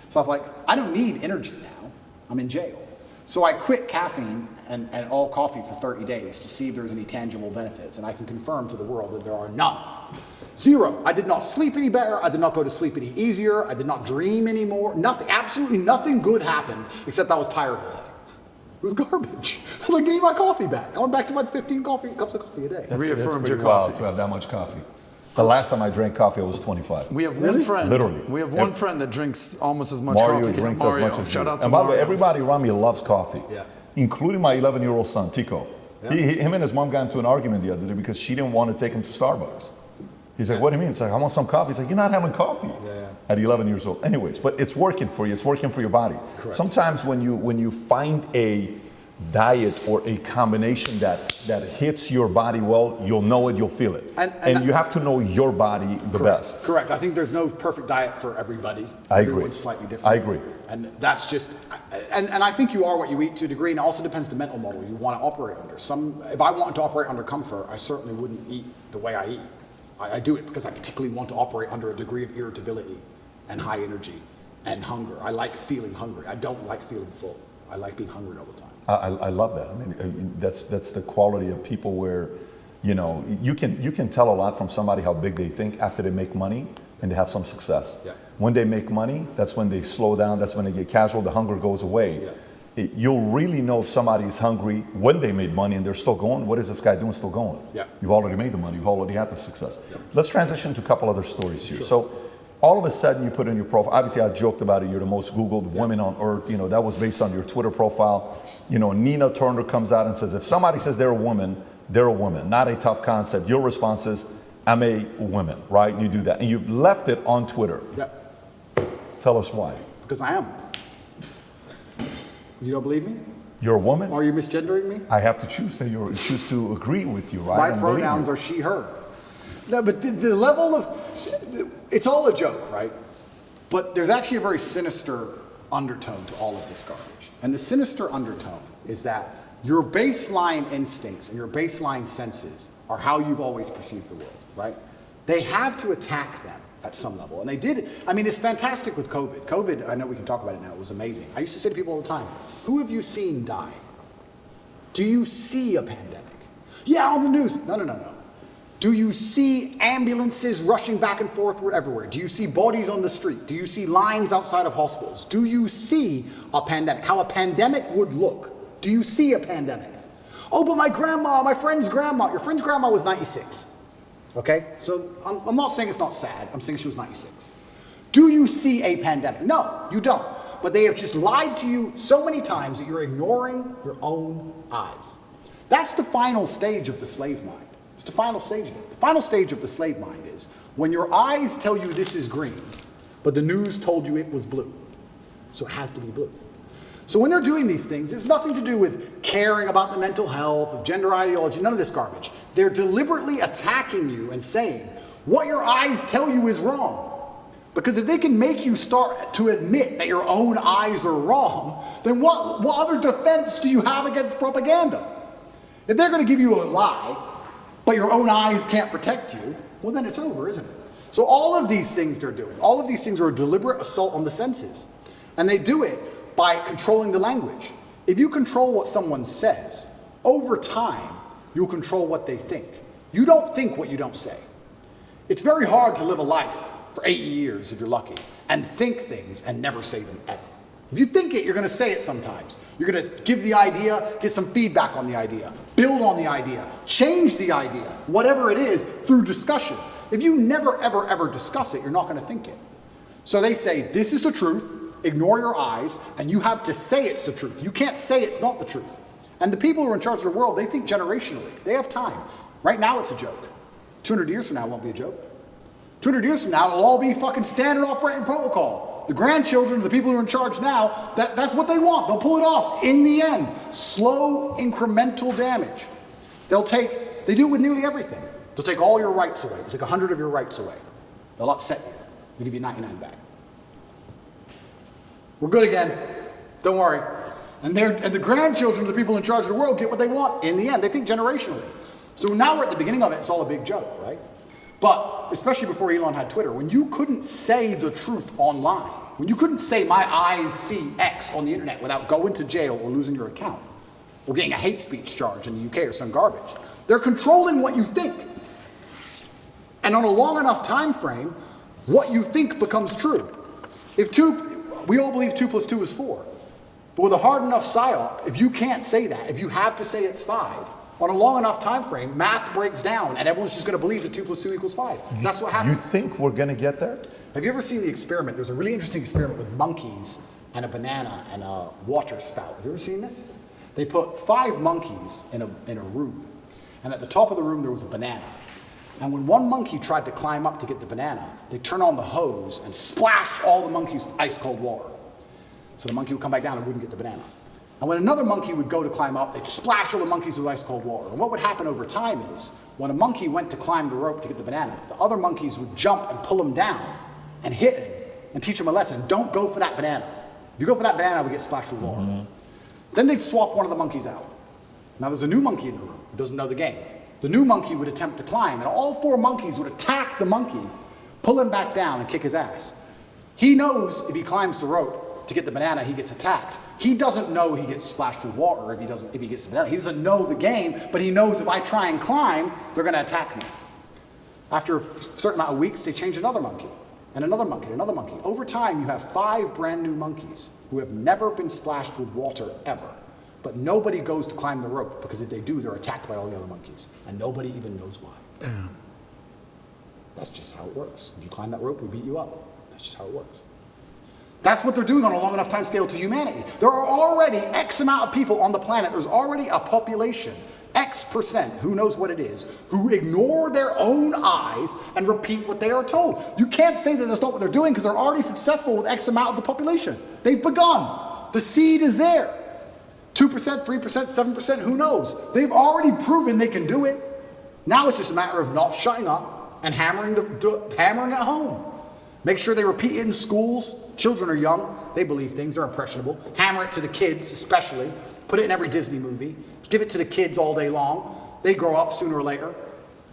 So I'm like, I don't need energy now. I'm in jail. So I quit caffeine and all coffee for 30 days to see if there's any tangible benefits, and I can confirm to the world that there are none. Zero. I did not sleep any better. I did not go to sleep any easier. I did not dream anymore. Nothing, absolutely nothing good happened except I was tired all day. It was garbage. I was like, give me my coffee back. I went back to my 15 cups of coffee a day. Reaffirmed your wild coffee. to have that much coffee. The last time I drank coffee, I was 25. We have one friend. Literally. We have one friend that drinks almost as much Mario coffee. drinks Mario. as much as Shout you. out to And by the way, Mario. everybody around me loves coffee, Yeah. including my 11-year-old son, Tico. Yeah. Him and his mom got into an argument the other day because she didn't want to take him to Starbucks. He's like, what do you mean? It's like, I want some coffee. He's like, you're not having coffee at 11 years old. Anyways, but it's working for you. It's working for your body. Correct. Sometimes when you find a diet or a combination that hits your body well, you'll know it, you'll feel it. And you have to know your body the best. Correct. I think there's no perfect diet for everybody. I agree. Everyone's slightly different. I agree. And that's just, and I think you are what you eat to a degree, and it also depends the mental model you want to operate under. If I wanted to operate under comfort, I certainly wouldn't eat the way I eat. I do it because I particularly want to operate under a degree of irritability and high energy and hunger. I like feeling hungry. I don't like feeling full. I like being hungry all the time. I love that. I mean, that's the quality of people where, you know, you can tell a lot from somebody how big they think after they make money and they have some success. Yeah. When they make money, that's when they slow down. That's when they get casual. The hunger goes away. Yeah. You'll really know if somebody's hungry when they made money and they're still going. What is this guy doing still going? Yeah. You've already made the money. You've already had the success. Yeah. Let's transition to a couple other stories here. Sure. So all of a sudden you put in your profile, obviously I joked about it, you're the most Googled women on earth, you know, that was based on your Twitter profile. You know, Nina Turner comes out and says, if somebody says they're a woman, not a tough concept. Your response is, I'm a woman, right? You do that. And you've left it on Twitter. Yeah. Tell us why. Because I am. You don't believe me? You're a woman? Are you misgendering me? I have to choose to agree with you, right? My I don't believe pronouns you. are she, her. No, but the level of, it's all a joke, right? But there's actually a very sinister undertone to all of this garbage. And the sinister undertone is that your baseline instincts and your baseline senses are how you've always perceived the world, right? They have to attack them at some level. And they did. I mean, it's fantastic with COVID. COVID, I know we can talk about it now, it was amazing. I used to say to people all the time, who have you seen die? Do you see a pandemic? Yeah, on the news. No. Do you see ambulances rushing back and forth everywhere? Do you see bodies on the street? Do you see lines outside of hospitals? Do you see a pandemic? How a pandemic would look? Do you see a pandemic? Oh, but my friend's grandma, your friend's grandma was 96. Okay? So I'm not saying it's not sad. I'm saying she was 96. Do you see a pandemic? No, you don't. But they have just lied to you so many times that you're ignoring your own eyes. That's the final stage of the slave mind. It's the final stage of it. The final stage of the slave mind is when your eyes tell you this is green, but the news told you it was blue. So it has to be blue. So when they're doing these things, it's nothing to do with caring about the mental health, of gender ideology, none of this garbage. They're deliberately attacking you and saying, what your eyes tell you is wrong. Because if they can make you start to admit that your own eyes are wrong, then what other defense do you have against propaganda? If they're going to give you a lie, but your own eyes can't protect you, well then it's over, isn't it? So all of these things they're doing, all of these things are a deliberate assault on the senses. And they do it by controlling the language. If you control what someone says, over time, you'll control what they think. You don't think what you don't say. It's very hard to live a life for 80 years, if you're lucky, and think things and never say them ever. If you think it, you're going to say it sometimes. You're going to give the idea, get some feedback on the idea, build on the idea, change the idea, whatever it is, through discussion. If you never, ever, ever discuss it, you're not going to think it. So they say, this is the truth, ignore your eyes, and you have to say it's the truth. You can't say it's not the truth. And the people who are in charge of the world, they think generationally. They have time. Right now it's a joke. 200 years from now it won't be a joke. 200 years from now it'll all be fucking standard operating protocol. The grandchildren of the people who are in charge now, that's what they want. They'll pull it off in the end. Slow, incremental damage. They do it with nearly everything. They'll take all your rights away. They'll take 100 of your rights away. They'll upset you. They'll give you 99 back. We're good again. Don't worry. And the grandchildren of the people in charge of the world get what they want in the end. They think generationally. So now we're at the beginning of it. It's all a big joke, right? But especially before Elon had Twitter, when you couldn't say the truth online, when you couldn't say my eyes see X on the internet without going to jail or losing your account, or getting a hate speech charge in the UK or some garbage, they're controlling what you think. And on a long enough time frame, what you think becomes true. We all believe 2 + 2 is 4. But with a hard enough psyop, if you can't say that, if you have to say it's 5, on a long enough time frame, math breaks down and everyone's just going to believe that 2 + 2 = 5. That's what happens. You think we're going to get there? Have you ever seen the experiment? There's a really interesting experiment with monkeys and a banana and a water spout. Have you ever seen this? They put 5 monkeys in a room. And at the top of the room, there was a banana. And when one monkey tried to climb up to get the banana, they turn on the hose and splash all the monkeys with ice cold water. So the monkey would come back down and wouldn't get the banana. And when another monkey would go to climb up, they'd splash all the monkeys with ice cold water. And what would happen over time is, when a monkey went to climb the rope to get the banana, the other monkeys would jump and pull him down and hit him and teach him a lesson. Don't go for that banana. If you go for that banana, we get splashed with water. Then they'd swap one of the monkeys out. Now there's a new monkey in the room who doesn't know the game. The new monkey would attempt to climb, and all 4 monkeys would attack the monkey, pull him back down, and kick his ass. He knows if he climbs the rope to get the banana, he gets attacked. He doesn't know he gets splashed with water if he gets the banana. He doesn't know the game, but he knows if I try and climb, they're going to attack me. After a certain amount of weeks, they change another monkey, and another monkey, and another monkey. Over time, you have 5 brand new monkeys who have never been splashed with water ever. But nobody goes to climb the rope, because if they do, they're attacked by all the other monkeys. And nobody even knows why. Damn. That's just how it works. If you climb that rope, we beat you up. That's just how it works. That's what they're doing on a long enough time scale to humanity. There are already X amount of people on the planet. There's already a population, X%, who knows what it is, who ignore their own eyes and repeat what they are told. You can't say that that's not what they're doing, because they're already successful with X amount of the population. They've begun. The seed is there. 2%, 3%, 7%, who knows? They've already proven they can do it. Now it's just a matter of not shutting up and hammering at home. Make sure they repeat it in schools. Children are young. They believe things. They're impressionable. Hammer it to the kids, especially. Put it in every Disney movie. Give it to the kids all day long. They grow up sooner or later.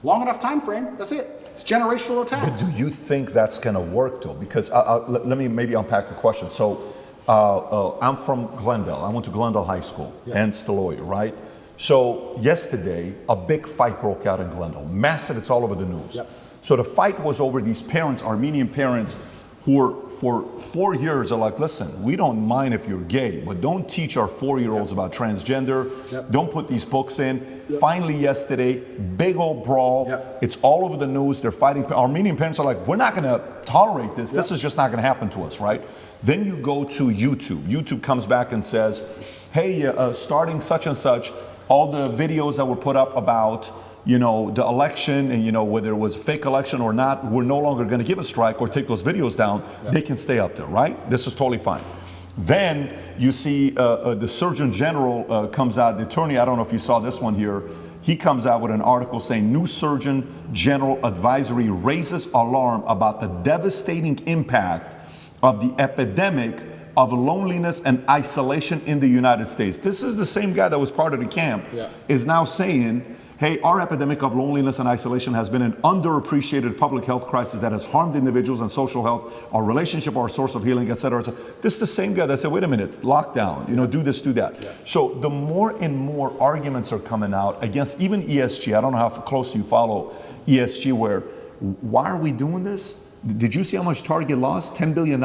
Long enough time frame, that's it. It's generational attacks. But do you think that's going to work, though? Because let me maybe unpack the question. So I'm from Glendale. I went to Glendale High School, and Staloy, right? So yesterday, a big fight broke out in Glendale. Massive, it's all over the news. Yep. So the fight was over these parents, Armenian parents, who were for 4 years are like, listen, we don't mind if you're gay, but don't teach our 4-year-olds about transgender. Yep. Don't put these books in. Yep. Finally yesterday, big old brawl. Yep. It's all over the news. They're fighting. Armenian parents are like, we're not going to tolerate this. Yep. This is just not going to happen to us, right? Then you go to YouTube. YouTube comes back and says, hey, starting such and such, all the videos that were put up about, you know, the election and, you know, whether it was a fake election or not, we're no longer going to give a strike or take those videos down. Yeah. They can stay up there, right? This is totally fine. Then you see the Surgeon General comes out, the attorney, I don't know if you saw this one here, he comes out with an article saying new Surgeon General advisory raises alarm about the devastating impact of the epidemic of loneliness and isolation in the United States. This is the same guy that was part of the camp, is now saying Hey, our epidemic of loneliness and isolation has been an underappreciated public health crisis that has harmed individuals and social health, our relationship, our source of healing, et cetera, et cetera. This is the same guy that said, wait a minute, lockdown, do this, do that. Yeah. So the more and more arguments are coming out against even ESG. I don't know how closely you follow ESG, where why are we doing this? Did you see how much Target lost? $10 billion?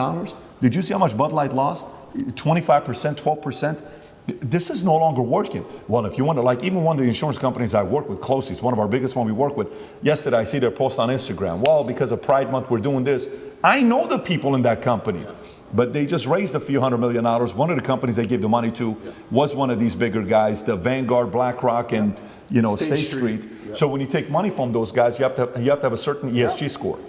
Did you see how much Bud Light lost? 25%, 12%? This is no longer working. Well, if you want to, like even one of the insurance companies I work with closely, it's one of our biggest one we work with. Yesterday, I see their post on Instagram. Well, because of Pride Month, we're doing this. I know the people in that company, but they just raised a few $100 million. One of the companies they gave the money to was one of these bigger guys, the Vanguard, BlackRock, and State Street. So when you take money from those guys, you have to have a certain ESG score.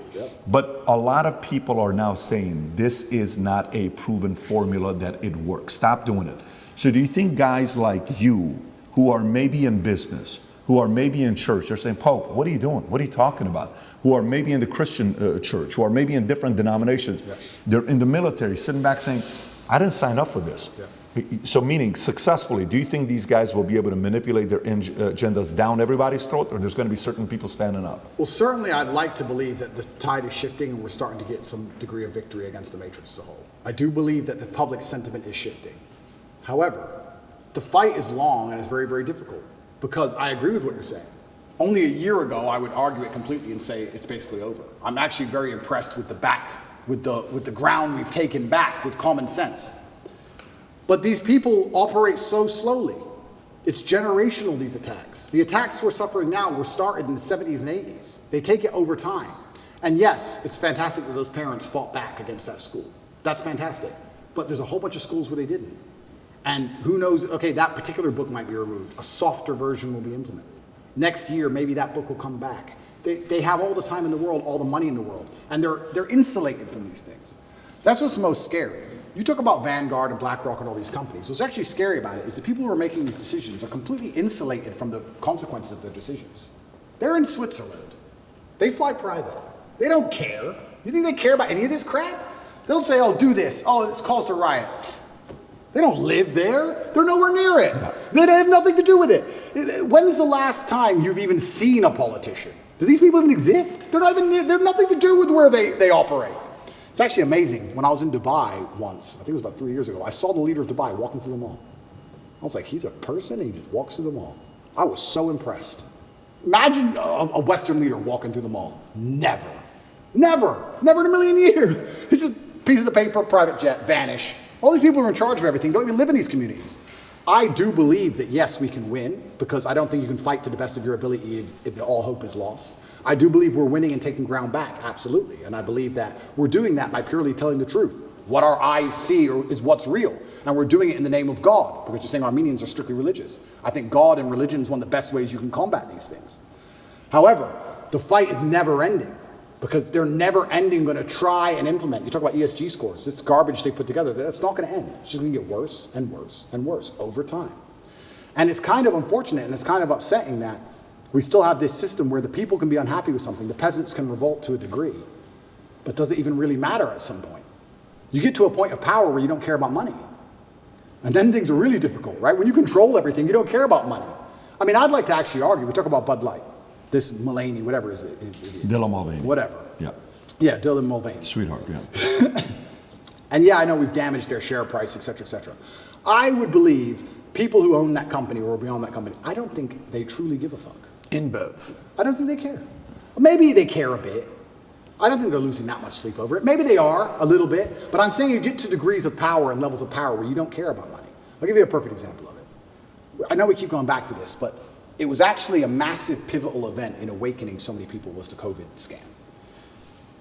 But a lot of people are now saying this is not a proven formula that it works. Stop doing it. So do you think guys like you, who are maybe in business, who are maybe in church, they're saying, Pope, what are you doing? What are you talking about? Who are maybe in the Christian church, who are maybe in different denominations, they're in the military, sitting back saying, I didn't sign up for this. So meaning successfully, do you think these guys will be able to manipulate their agendas down everybody's throat, or there's going to be certain people standing up? Well, certainly I'd like to believe that the tide is shifting and we're starting to get some degree of victory against the matrix as a whole. I do believe that the public sentiment is shifting. However, the fight is long and it's very, very difficult, because I agree with what you're saying. Only a year ago, I would argue it completely and say it's basically over. I'm actually very impressed with the ground we've taken back with common sense. But these people operate so slowly. It's generational, these attacks. The attacks we're suffering now were started in the 70s and 80s. They take it over time. And yes, it's fantastic that those parents fought back against that school. That's fantastic. But there's a whole bunch of schools where they didn't. And who knows, okay, that particular book might be removed. A softer version will be implemented. Next year, maybe that book will come back. They have all the time in the world, all the money in the world, and they're insulated from these things. That's what's most scary. You talk about Vanguard and BlackRock and all these companies. What's actually scary about it is the people who are making these decisions are completely insulated from the consequences of their decisions. They're in Switzerland. They fly private. They don't care. You think they care about any of this crap? They'll say, oh, do this. Oh, it's caused a riot. They don't live there. They're nowhere near it. They have nothing to do with it. When is the last time you've even seen a politician? Do these people even exist? They're nothing to do with where they operate. It's actually amazing. When I was in Dubai once, I think it was about 3 years ago, I saw the leader of Dubai walking through the mall. I was like, he's a person and he just walks through the mall. I was so impressed. Imagine a Western leader walking through the mall. Never in a million years. It's just pieces of paper, private jet, vanish. All these people who are in charge of everything don't even live in these communities. I do believe that, yes, we can win, because I don't think you can fight to the best of your ability if all hope is lost. I do believe we're winning and taking ground back, absolutely. And I believe that we're doing that by purely telling the truth. What our eyes see is what's real. And we're doing it in the name of God, because you're saying Armenians are strictly religious. I think God and religion is one of the best ways you can combat these things. However, the fight is never ending, because they're never ending going to try and implement. You talk about ESG scores, this garbage they put together, that's not going to end. It's just going to get worse and worse and worse over time. And it's kind of unfortunate and it's kind of upsetting that we still have this system where the people can be unhappy with something, the peasants can revolt to a degree, but does it even really matter at some point? You get to a point of power where you don't care about money. And then things are really difficult, right? When you control everything, you don't care about money. I mean, I'd like to actually argue, we talk about Bud Light. This Mulaney, whatever is it? Dylan Mulvaney. Whatever. Yeah. Yeah, Dylan Mulvaney. Sweetheart, yeah. And yeah, I know we've damaged their share price, et cetera, et cetera. I would believe people who own that company or are beyond that company, I don't think they truly give a fuck. InBev. I don't think they care. Maybe they care a bit. I don't think they're losing that much sleep over it. Maybe they are, a little bit. But I'm saying you get to degrees of power and levels of power where you don't care about money. I'll give you a perfect example of it. I know we keep going back to this, but it was actually a massive pivotal event in awakening so many people was the COVID scam.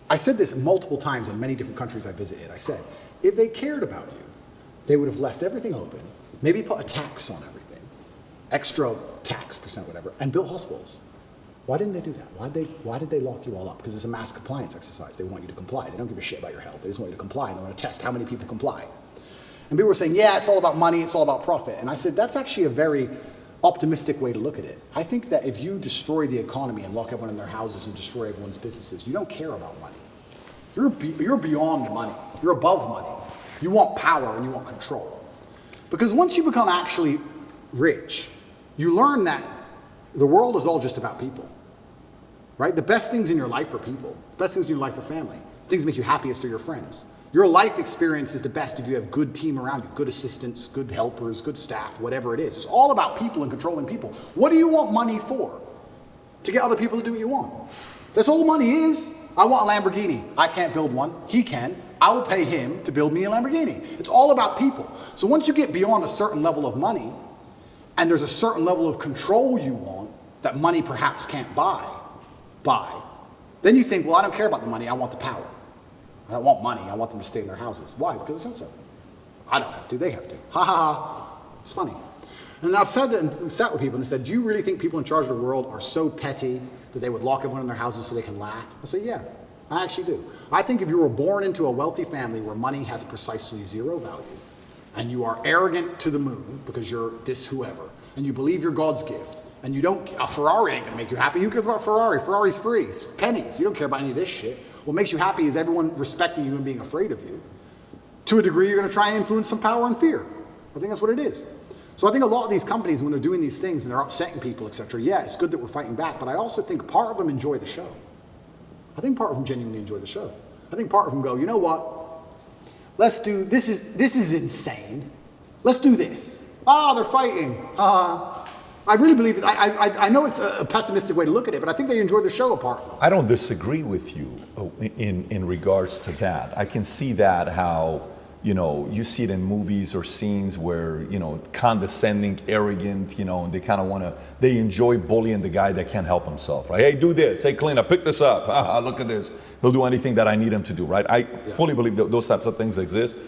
I said this multiple times in many different countries I visited. I said, if they cared about you, they would have left everything open, maybe put a tax on everything, extra tax percent, whatever, and built hospitals. Why didn't they do that? Why did they lock you all up? Because it's a mass compliance exercise. They want you to comply. They don't give a shit about your health. They just want you to comply, and they want to test how many people comply. And people were saying, yeah, it's all about money, it's all about profit. And I said, that's actually a very optimistic way to look at it. I think that if you destroy the economy and lock everyone in their houses and destroy everyone's businesses, you don't care about money. You're beyond money. You're above money. You want power and you want control. Because once you become actually rich, you learn that The world is all just about people, right? The best things in your life are people. The best things in your life are family. The things that make you happiest are your friends. Your life experience is the best if you have good team around you, good assistants, good helpers, good staff, whatever it is. It's all about people and controlling people. What do you want money for? To get other people to do what you want. That's all money is. I want a Lamborghini. I can't build one. He can. I will pay him to build me a Lamborghini. It's all about people. So once you get beyond a certain level of money, and there's a certain level of control you want that money perhaps can't buy, then you think, well, I don't care about the money. I want the power. I don't want money. I want them to stay in their houses. Why? Because it says so. I don't have to. They have to. Ha ha ha. It's funny. And I've said that and sat with people and said, do you really think people in charge of the world are so petty that they would lock everyone in their houses so they can laugh? I say, yeah, I actually do. I think if you were born into a wealthy family where money has precisely zero value, and you are arrogant to the moon because you're this whoever, and you believe you're God's gift, and you don't, a Ferrari ain't gonna make you happy. Who cares about Ferrari? Ferrari's free. It's pennies. You don't care about any of this shit. What makes you happy is everyone respecting you and being afraid of you. To a degree, you're gonna try and influence some power and fear. I think that's what it is. So I think a lot of these companies, when they're doing these things and they're upsetting people, etc., yeah, it's good that we're fighting back, but I also think part of them enjoy the show. I think part of them genuinely enjoy the show. I think part of them go, you know what? Let's do, this is insane. Let's do this. Ah, they're fighting. I really believe it. I know it's a pessimistic way to look at it, but I think they enjoy the show apart. I don't disagree with you in regards to that. I can see that how, you know, you see it in movies or scenes where, you know, condescending, arrogant, you know, and they kind of they enjoy bullying the guy that can't help himself, right? Hey, do this. Hey, clean up, pick this up. Look at this. He'll do anything that I need him to do, right? I fully believe that those types of things exist.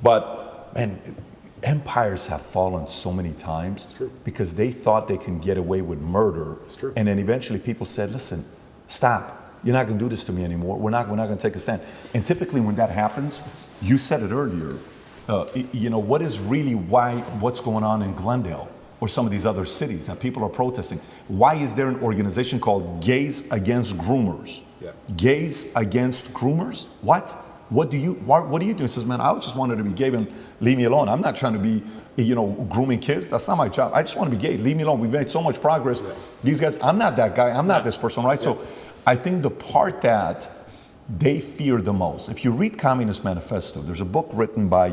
But, man, empires have fallen so many times because they thought they can get away with murder. It's true. And then eventually people said, listen, stop. You're not going to do this to me anymore. We're not going to take a stand. And typically when that happens, you said it earlier, you know, what is really what's going on in Glendale or some of these other cities that people are protesting? Why is there an organization called Gays Against Groomers? Yeah. Gays Against Groomers? What? What do you do? He says, man, I just wanted to be gay and leave me alone. I'm not trying to be, you know, grooming kids. That's not my job. I just want to be gay. Leave me alone. We've made so much progress. Yeah. These guys, I'm not that guy. I'm not this person, right? Yeah. So I think the part that they fear the most, if you read Communist Manifesto, there's a book written by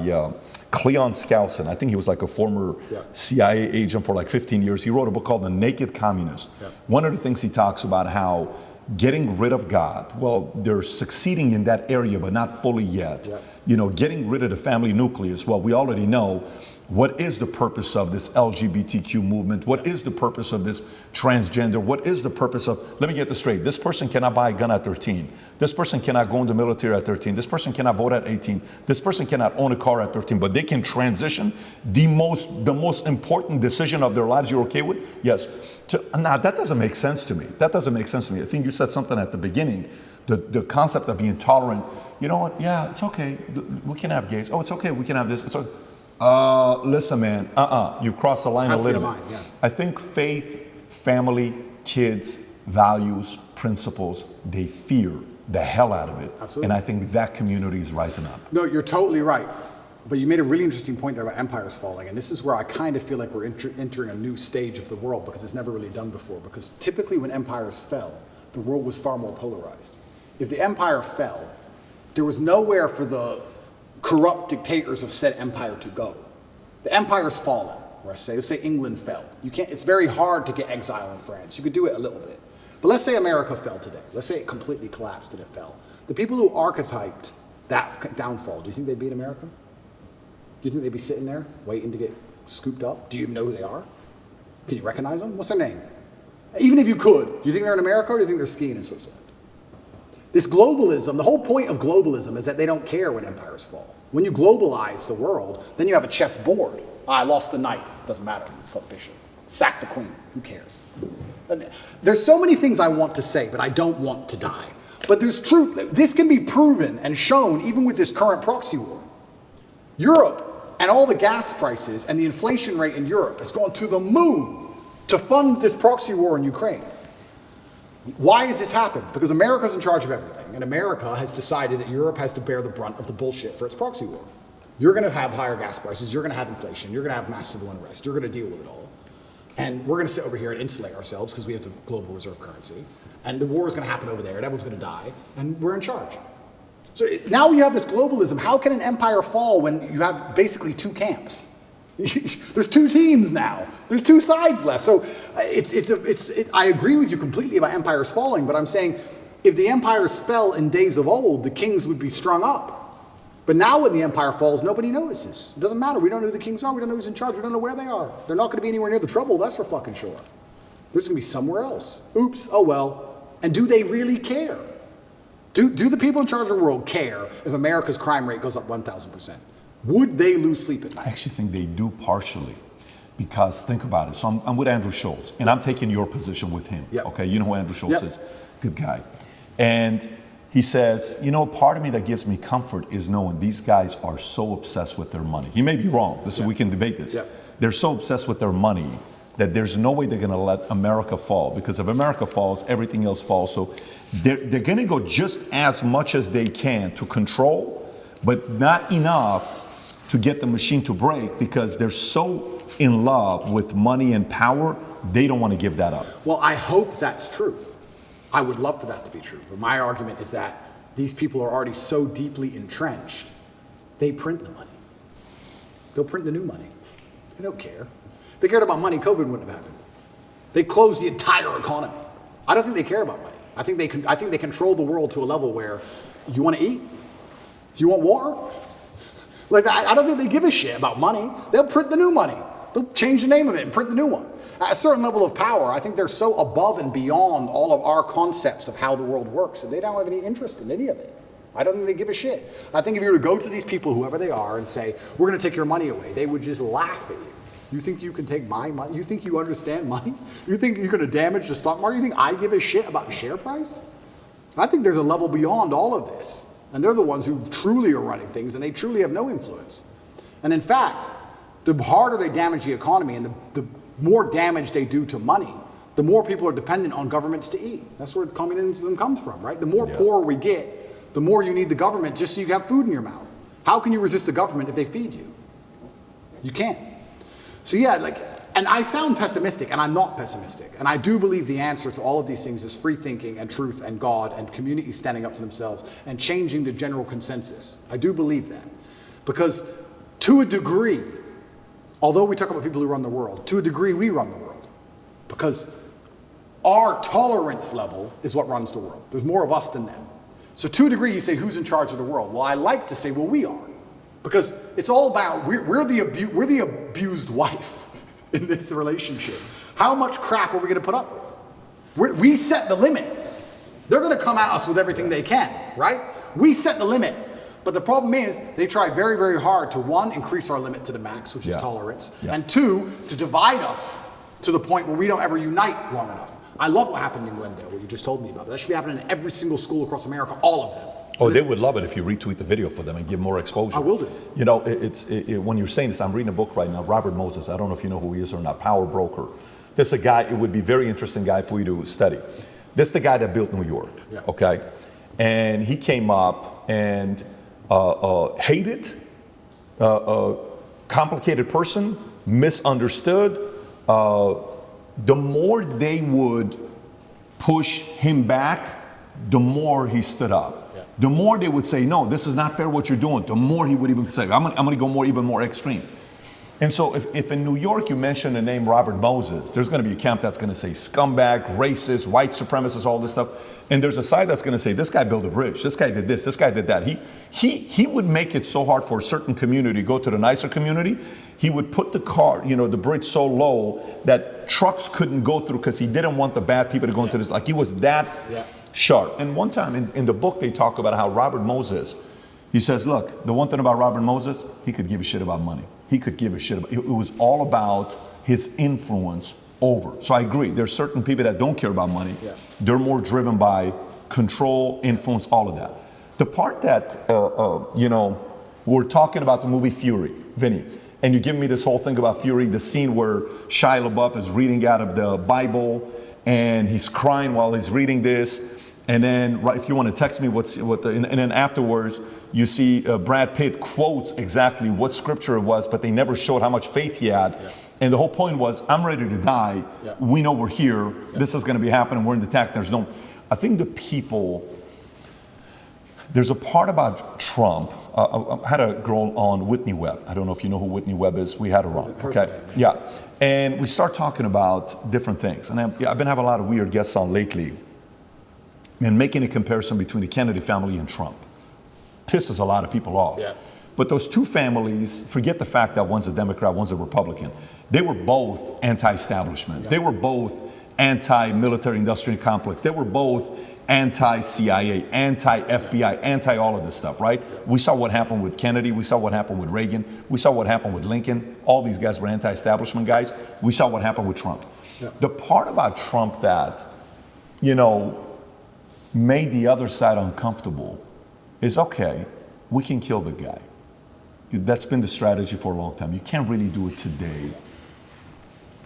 Cleon Skousen. I think he was like a former CIA agent for like 15 years. He wrote a book called The Naked Communist. Yeah. One of the things he talks about how getting rid of God, well, they're succeeding in that area, but not fully yet. Yeah. You know, getting rid of the family nucleus, well, we already know what is the purpose of this LGBTQ movement? What is the purpose of this transgender? What is the purpose of, let me get this straight, this person cannot buy a gun at 13. This person cannot go in the military at 13. This person cannot vote at 18. This person cannot own a car at 13, but they can transition. The most important decision of their lives, you're okay with? Yes. Now, that doesn't make sense to me. That doesn't make sense to me. I think you said something at the beginning, the concept of being tolerant. You know what? Yeah, it's okay. We can have gays. Oh, it's okay. We can have this. It's okay. Listen, man, you've crossed the line a little bit. Yeah. I think faith, family, kids, values, principles, they fear the hell out of it. Absolutely. And I think that community is rising up. No, you're totally right. But you made a really interesting point there about empires falling. And this is where I kind of feel like we're entering a new stage of the world because it's never really done before. Because typically when empires fell, the world was far more polarized. If the empire fell, there was nowhere for the corrupt dictators of said empire to go. The empire's fallen, or let's say England fell. It's very hard to get exile in France. You could do it a little bit. But let's say America fell today. Let's say it completely collapsed and it fell. The people who archetyped that downfall, do you think they'd beat America? Do you think they'd be sitting there waiting to get scooped up? Do you even know who they are? Can you recognize them? What's their name? Even if you could, do you think they're in America or do you think they're skiing in Switzerland? This globalism, the whole point of globalism is that they don't care when empires fall. When you globalize the world, then you have a chess board. I lost the knight. Doesn't matter. Put the bishop. Sack the queen. Who cares? There's so many things I want to say, but I don't want to die. But there's truth. This can be proven and shown even with this current proxy war. Europe and all the gas prices and the inflation rate in Europe has gone to the moon to fund this proxy war in Ukraine. Why has this happened? Because America's in charge of everything, and America has decided that Europe has to bear the brunt of the bullshit for its proxy war. You're going to have higher gas prices, you're going to have inflation, you're going to have mass civil unrest, you're going to deal with it all. And we're going to sit over here and insulate ourselves because we have the global reserve currency. And the war is going to happen over there, and everyone's going to die, and we're in charge. So now you have this globalism. How can an empire fall when you have basically two camps? There's two teams now. There's two sides left. So I agree with you completely about empires falling, but I'm saying if the empires fell in days of old, the kings would be strung up. But now when the empire falls, nobody notices. It doesn't matter. We don't know who the kings are. We don't know who's in charge. We don't know where they are. They're not going to be anywhere near the trouble. That's for fucking sure. They're just going to be somewhere else. Oops. Oh well. And do they really care? Do the people in charge of the world care if America's crime rate goes up 1,000%? Would they lose sleep at I night? actually think they do partially, because think about it. So I'm with Andrew Schultz, and I'm taking your position with him. Yep. Okay, you know who Andrew Schultz Yep. is, good guy, and he says, part of me that gives me comfort is knowing these guys are so obsessed with their money. He may be wrong. We can debate this. Yep. They're so obsessed with their money that there's no way they're going to let America fall, because if America falls, everything else falls. So they're going to go just as much as they can to control, but not enough to get the machine to break, because they're so in love with money and power, they don't want to give that up. Well, I hope that's true. I would love for that to be true. But my argument is that these people are already so deeply entrenched, they print the money. They'll print the new money. They don't care. If they cared about money, COVID wouldn't have happened. They closed the entire economy. I don't think they care about money. I think they control the world to a level where you want to eat? Do you want war? Like, I don't think they give a shit about money. They'll print the new money. They'll change the name of it and print the new one. At a certain level of power, I think they're so above and beyond all of our concepts of how the world works that they don't have any interest in any of it. I don't think they give a shit. I think if you were to go to these people, whoever they are, and say, we're going to take your money away, they would just laugh at you. You think you can take my money? You think you understand money? You think you're going to damage the stock market? You think I give a shit about share price? I think there's a level beyond all of this. And they're the ones who truly are running things, and they truly have no influence. And in fact, the harder they damage the economy and the more damage they do to money, the more people are dependent on governments to eat. That's where communism comes from, right? The more poor we get, the more you need the government just so you have food in your mouth. How can you resist the government if they feed you? You can't. So yeah, and I sound pessimistic, and I'm not pessimistic. And I do believe the answer to all of these things is free thinking and truth and God and communities standing up for themselves and changing the general consensus. I do believe that. Because to a degree, although we talk about people who run the world, to a degree we run the world. Because our tolerance level is what runs the world. There's more of us than them. So to a degree you say, who's in charge of the world? Well, I like to say, well, we are. Because it's all about, we're the abused wife in this relationship. How much crap are we going to put up with? We set the limit. They're going to come at us with everything they can, right? We set the limit. But the problem is they try very, very hard to, one, increase our limit to the max, which is tolerance, and two, to divide us to the point where we don't ever unite long enough. I love what happened in Glendale, what you just told me about. That should be happening in every single school across America, all of them. Oh, they would love it if you retweet the video for them and give more exposure. I will do. You know, when you're saying this, I'm reading a book right now, Robert Moses. I don't know if you know who he is or not, Power Broker. This is a guy, it would be a very interesting guy for you to study. This is the guy that built New York, okay? And he came up and hated, complicated person, misunderstood. The more they would push him back, the more he stood up. The more they would say, no, this is not fair what you're doing, the more he would even say, I'm going to go even more extreme. And so if in New York you mention the name Robert Moses, there's going to be a camp that's going to say scumbag, racist, white supremacist, all this stuff. And there's a side that's going to say, this guy built a bridge, this guy did this, this guy did that. He would make it so hard for a certain community to go to the nicer community. He would put the the bridge so low that trucks couldn't go through because he didn't want the bad people to go into this. Like he was that sharp. And one time in the book, they talk about how Robert Moses, he says, look, the one thing about Robert Moses, he could give a shit about money. He could give a shit about, it was all about his influence over. So I agree, there's certain people that don't care about money. They're more driven by control, influence, all of that. The part that, we're talking about the movie Fury, Vinny, and you give me this whole thing about Fury, the scene where Shia LaBeouf is reading out of the Bible and he's crying while he's reading this. And then, if you want to text me and then afterwards, you see Brad Pitt quotes exactly what scripture it was, but they never showed how much faith he had. And the whole point was, I'm ready to die. Yeah. We know we're here. Yeah. This is going to be happening. We're in the attack. I think the people, there's a part about Trump. I had a girl on Whitney Webb. I don't know if you know who Whitney Webb is. We had her on. Okay. Yeah. And we start talking about different things. And I've been having a lot of weird guests on lately and making a comparison between the Kennedy family and Trump. Pisses a lot of people off. Yeah. But those two families, forget the fact that one's a Democrat, one's a Republican. They were both anti-establishment. Yeah. They were both anti-military industrial complex. They were both anti-CIA, anti-FBI, anti all of this stuff, right? Yeah. We saw what happened with Kennedy. We saw what happened with Reagan. We saw what happened with Lincoln. All these guys were anti-establishment guys. We saw what happened with Trump. Yeah. The part about Trump that, made the other side uncomfortable is, okay, we can kill the guy. That's been the strategy for a long time. You can't really do it today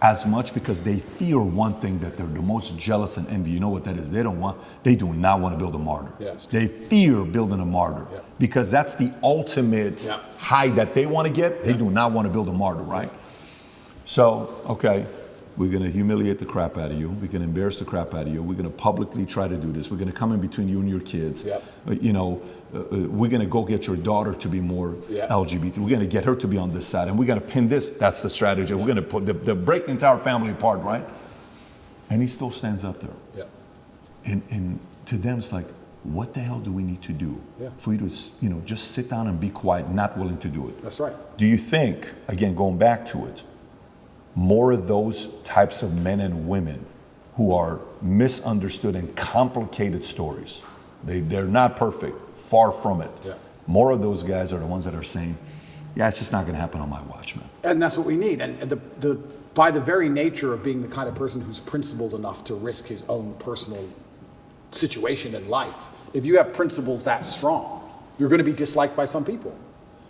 as much because they fear one thing that they're the most jealous and envy. You know what that is? They do not want to build a martyr. Yes. They fear building a martyr because that's the ultimate high that they want to get. They do not want to build a martyr, right? So, okay, we're going to humiliate the crap out of you. We're going to embarrass the crap out of you. We're going to publicly try to do this. We're going to come in between you and your kids. We're going to go get your daughter to be more LGBT. We're going to get her to be on this side. And we're going to pin this. That's the strategy. We're going to put break the entire family apart, right? And he still stands up there. Yeah. And to them, it's like, what the hell do we need to do for you to, just sit down and be quiet, not willing to do it? That's right. Do you think, again, going back to it, more of those types of men and women who are misunderstood and complicated stories, they're not perfect, far from it. Yeah. More of those guys are the ones that are saying, it's just not going to happen on my watch, man. And that's what we need. And by the very nature of being the kind of person who's principled enough to risk his own personal situation in life, if you have principles that strong, you're going to be disliked by some people.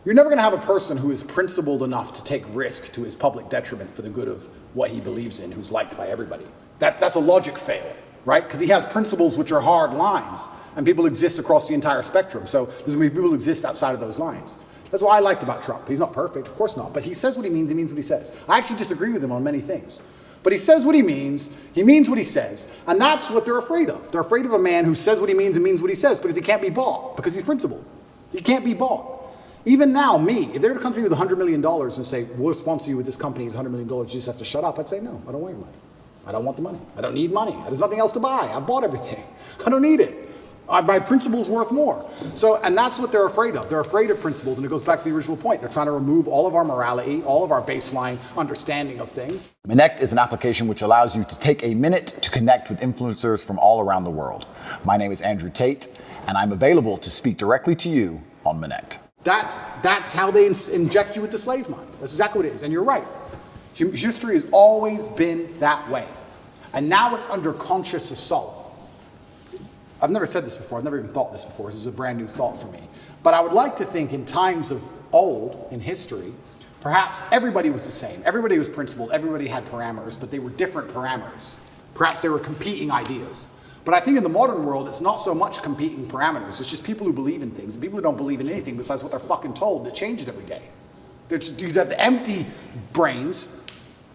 You're never going to have a person who is principled enough to take risk to his public detriment for the good of what he believes in, who's liked by everybody. That's a logic fail, right? Because he has principles which are hard lines, and people exist across the entire spectrum. So there's going to be people who exist outside of those lines. That's what I liked about Trump. He's not perfect, of course not, but he says what he means what he says. I actually disagree with him on many things. But he says what he means what he says, and that's what they're afraid of. They're afraid of a man who says what he means and means what he says because he can't be bought, because he's principled. He can't be bought. Even now, if they were to come to me with $100 million and say, we'll sponsor you with this company, it's $100 million, you just have to shut up, I'd say, no, I don't want your money. I don't want the money. I don't need money. There's nothing else to buy. I bought everything. I don't need it. My principle's worth more. And that's what they're afraid of. They're afraid of principles, and it goes back to the original point. They're trying to remove all of our morality, all of our baseline understanding of things. Connect is an application which allows you to take a minute to connect with influencers from all around the world. My name is Andrew Tate, and I'm available to speak directly to you on Connect. That's how they inject you with the slave mind. That's exactly what it is. And you're right. History has always been that way. And now it's under conscious assault. I've never said this before. I've never even thought this before. This is a brand new thought for me. But I would like to think in times of old, in history, perhaps everybody was the same. Everybody was principled. Everybody had parameters, but they were different parameters. Perhaps they were competing ideas. But I think in the modern world, it's not so much competing parameters. It's just people who believe in things. And people who don't believe in anything besides what they're fucking told. It changes every day. You have the empty brains,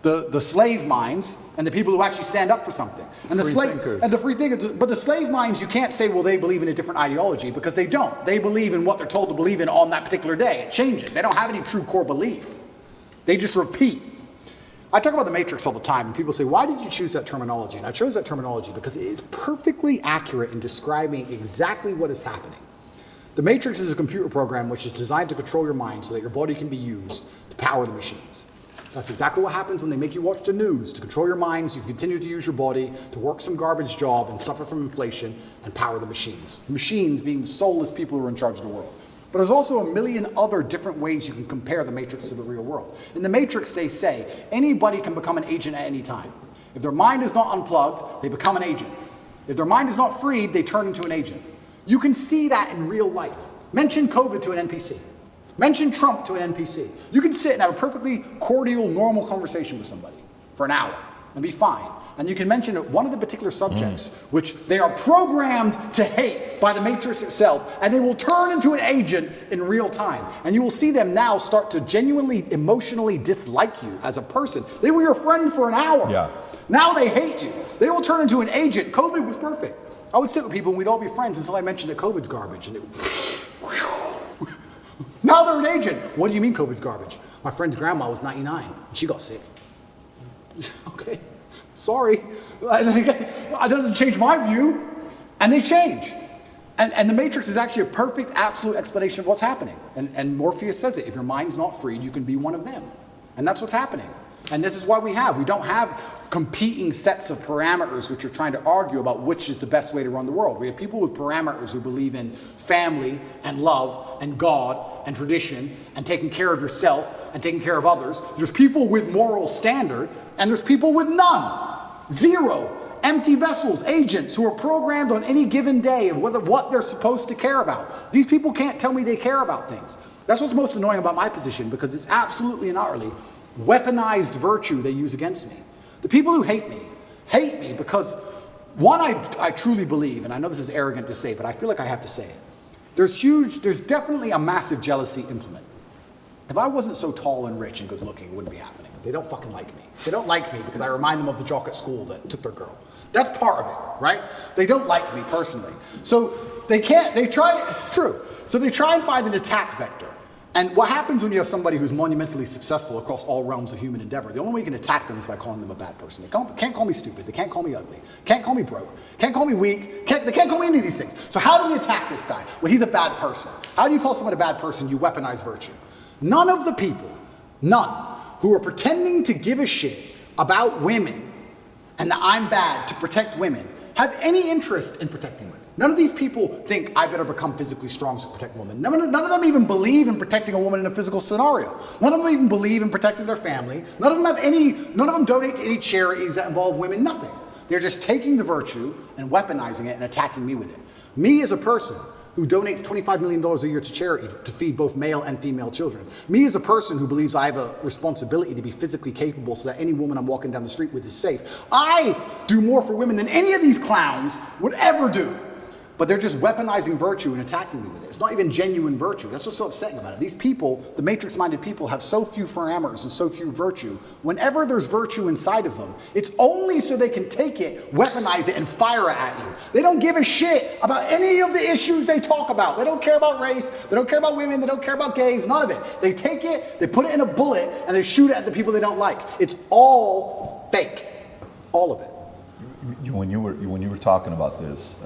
the slave minds, and the people who actually stand up for something. And the free thinkers. But the slave minds, you can't say, well, they believe in a different ideology, because they don't. They believe in what they're told to believe in on that particular day. It changes. They don't have any true core belief. They just repeat. I talk about the Matrix all the time, and people say, why did you choose that terminology? And I chose that terminology because it is perfectly accurate in describing exactly what is happening. The Matrix is a computer program which is designed to control your mind so that your body can be used to power the machines. That's exactly what happens when they make you watch the news. To control your minds, you continue to use your body to work some garbage job and suffer from inflation and power the machines. Machines being soulless people who are in charge of the world. But there's also a million other different ways you can compare the Matrix to the real world. In the Matrix, they say anybody can become an agent at any time. If their mind is not unplugged, they become an agent. If their mind is not freed, they turn into an agent. You can see that in real life. Mention COVID to an NPC. Mention Trump to an NPC. You can sit and have a perfectly cordial, normal conversation with somebody for an hour. and be fine. And you can mention one of the particular subjects, which they are programmed to hate by the Matrix itself, and they will turn into an agent in real time. And you will see them now start to genuinely, emotionally dislike you as a person. They were your friend for an hour. Yeah. Now they hate you. They will turn into an agent. COVID was perfect. I would sit with people and we'd all be friends until I mentioned that COVID's garbage. And now they're an agent. What do you mean COVID's garbage? My friend's grandma was 99 and she got sick. Okay. Sorry, that doesn't change my view, and they change. And the Matrix is actually a perfect, absolute explanation of what's happening. And Morpheus says it, if your mind's not freed, you can be one of them. And that's what's happening. And this is why we don't have competing sets of parameters which are trying to argue about which is the best way to run the world. We have people with parameters who believe in family and love and God and tradition and taking care of yourself and taking care of others. There's people with moral standard and there's people with none. Zero. Empty vessels, agents who are programmed on any given day of what they're supposed to care about. These people can't tell me they care about things. That's what's most annoying about my position, because it's absolutely and utterly weaponized virtue they use against me. The people who hate me because, one, I truly believe, and I know this is arrogant to say, but I feel like I have to say it. There's definitely a massive jealousy implement. If I wasn't so tall and rich and good looking, it wouldn't be happening. They don't fucking like me. They don't like me because I remind them of the jock at school that took their girl. That's part of it, right? They don't like me personally. So it's true. So they try and find an attack vector. And what happens when you have somebody who's monumentally successful across all realms of human endeavor? The only way you can attack them is by calling them a bad person. They can't call me stupid. They can't call me ugly. Can't call me broke. Can't call me weak. They can't call me any of these things. So how do we attack this guy? Well, he's a bad person. How do you call someone a bad person? You weaponize virtue. None of the people, who are pretending to give a shit about women and that I'm bad to protect women have any interest in protecting women. None of these people think I better become physically strong to protect women. None of them even believe in protecting a woman in a physical scenario. None of them even believe in protecting their family. None of them donate to any charities that involve women, nothing. They're just taking the virtue and weaponizing it and attacking me with it. Me as a person who donates $25 million a year to charity to feed both male and female children. Me as a person who believes I have a responsibility to be physically capable so that any woman I'm walking down the street with is safe. I do more for women than any of these clowns would ever do. But they're just weaponizing virtue and attacking me with it. It's not even genuine virtue. That's what's so upsetting about it. These people, the matrix-minded people, have so few parameters and so few virtue. Whenever there's virtue inside of them, it's only so they can take it, weaponize it, and fire it at you. They don't give a shit about any of the issues they talk about. They don't care about race. They don't care about women. They don't care about gays. None of it. They take it, they put it in a bullet, and they shoot it at the people they don't like. It's all fake. All of it. When you were talking about this,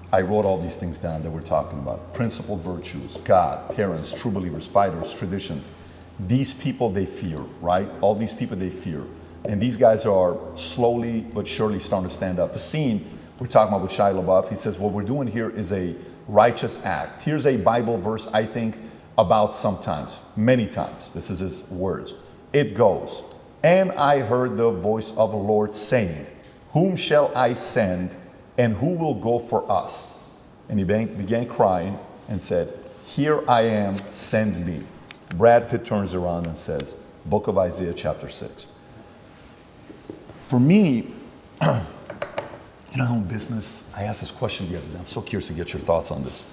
I wrote all these things down that we're talking about. Principled virtues, God, parents, true believers, fighters, traditions. These people they fear, right? All these people they fear. And these guys are slowly but surely starting to stand up. The scene we're talking about with Shia LaBeouf, he says, what we're doing here is a righteous act. Here's a Bible verse I think about sometimes, many times. This is his words. It goes, and I heard the voice of the Lord saying, whom shall I send? And who will go for us? And he began crying and said, here I am, send me. Brad Pitt turns around and says, Book of Isaiah chapter 6. For me, in business, I asked this question the other day. I'm so curious to get your thoughts on this.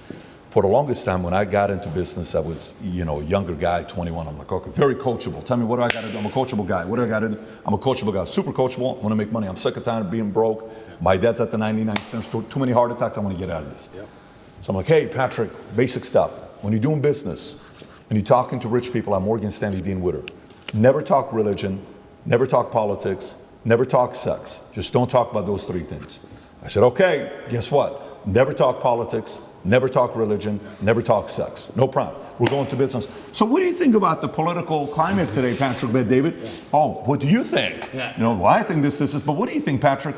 For the longest time, when I got into business, I was, a younger guy, 21. I'm like, okay, very coachable. Tell me, what do I got to do? I'm a coachable guy. What do I got to do? I'm a coachable guy, super coachable. I want to make money. I'm sick and tired of being broke. My dad's at the 99 cents. Too many heart attacks. I want to get out of this. Yep. So I'm like, hey, Patrick, basic stuff. When you're doing business and you're talking to rich people, I'm Morgan Stanley Dean Witter. Never talk religion, never talk politics, never talk sex. Just don't talk about those three things. I said, okay, guess what? Never talk politics, never talk religion, never talk sex. No problem. We're going to business. So what do you think about the political climate today, Patrick, David? Yeah. Oh, what do you think? Yeah. Well, I think this is, but what do you think, Patrick?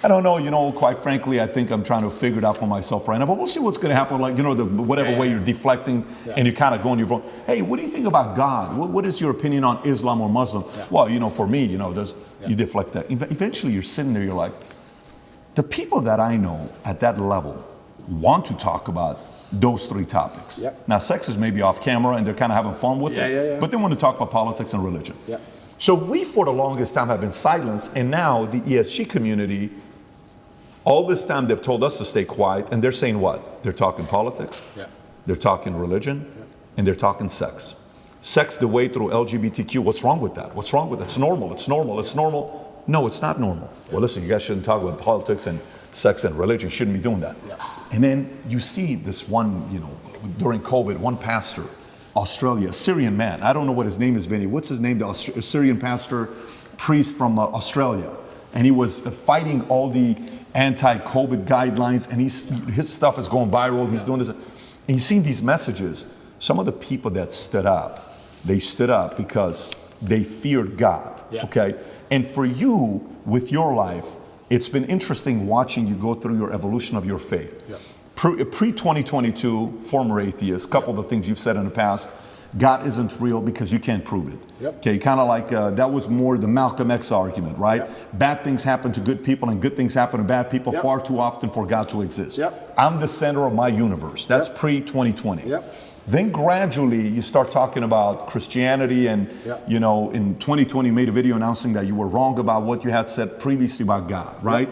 I don't know, quite frankly, I think I'm trying to figure it out for myself right now, but we'll see what's going to happen, whatever way you're deflecting and you kind of go on your phone. Hey, what do you think about God? What is your opinion on Islam or Muslim? Yeah. Well, for me, you deflect that. Eventually you're sitting there, you're like, the people that I know at that level want to talk about those three topics. Yep. Now, sex is maybe off camera and they're kind of having fun with it, but they want to talk about politics and religion. Yep. So we, for the longest time, have been silenced, and now the ESG community, all this time they've told us to stay quiet, and they're saying what? They're talking politics, they're talking religion, and they're talking sex. Sex the way through LGBTQ, what's wrong with that? What's wrong with it? It's normal, it's normal, it's normal. No, it's not normal. Well, listen, you guys shouldn't talk about politics and sex and religion, shouldn't be doing that. And then you see this one, during COVID, one pastor, Australia, a Syrian man. I don't know what his name is, Vinny. What's his name? The Syrian pastor, priest from Australia. And he was fighting all the anti-COVID guidelines, and his stuff is going viral. He's doing this. And you've seen these messages. Some of the people that stood up, they stood up because they feared God, okay? And for you, with your life, it's been interesting watching you go through your evolution of your faith. Pre-2022, former atheist, couple of the things you've said in the past, God isn't real because you can't prove it. Okay, kind of like that was more the Malcolm X argument, right? Bad things happen to good people and good things happen to bad people far too often for God to exist. I'm the center of my universe. That's pre-2020. Then gradually you start talking about Christianity, and in 2020 you made a video announcing that you were wrong about what you had said previously about God, right?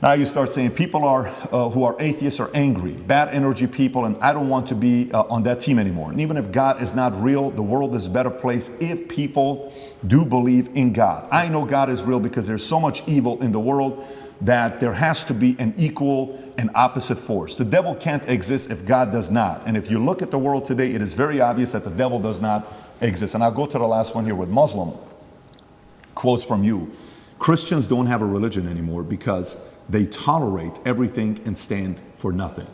Now you start saying people who are atheists are angry, bad energy people, and I don't want to be on that team anymore. And even if God is not real, the world is a better place if people do believe in God. I know God is real because there's so much evil in the world that there has to be an equal and opposite force. The devil can't exist if God does not. And if you look at the world today, it is very obvious that the devil does not exist. And I'll go to the last one here with Muslim. Quotes from you. Christians don't have a religion anymore because they tolerate everything and stand for nothing.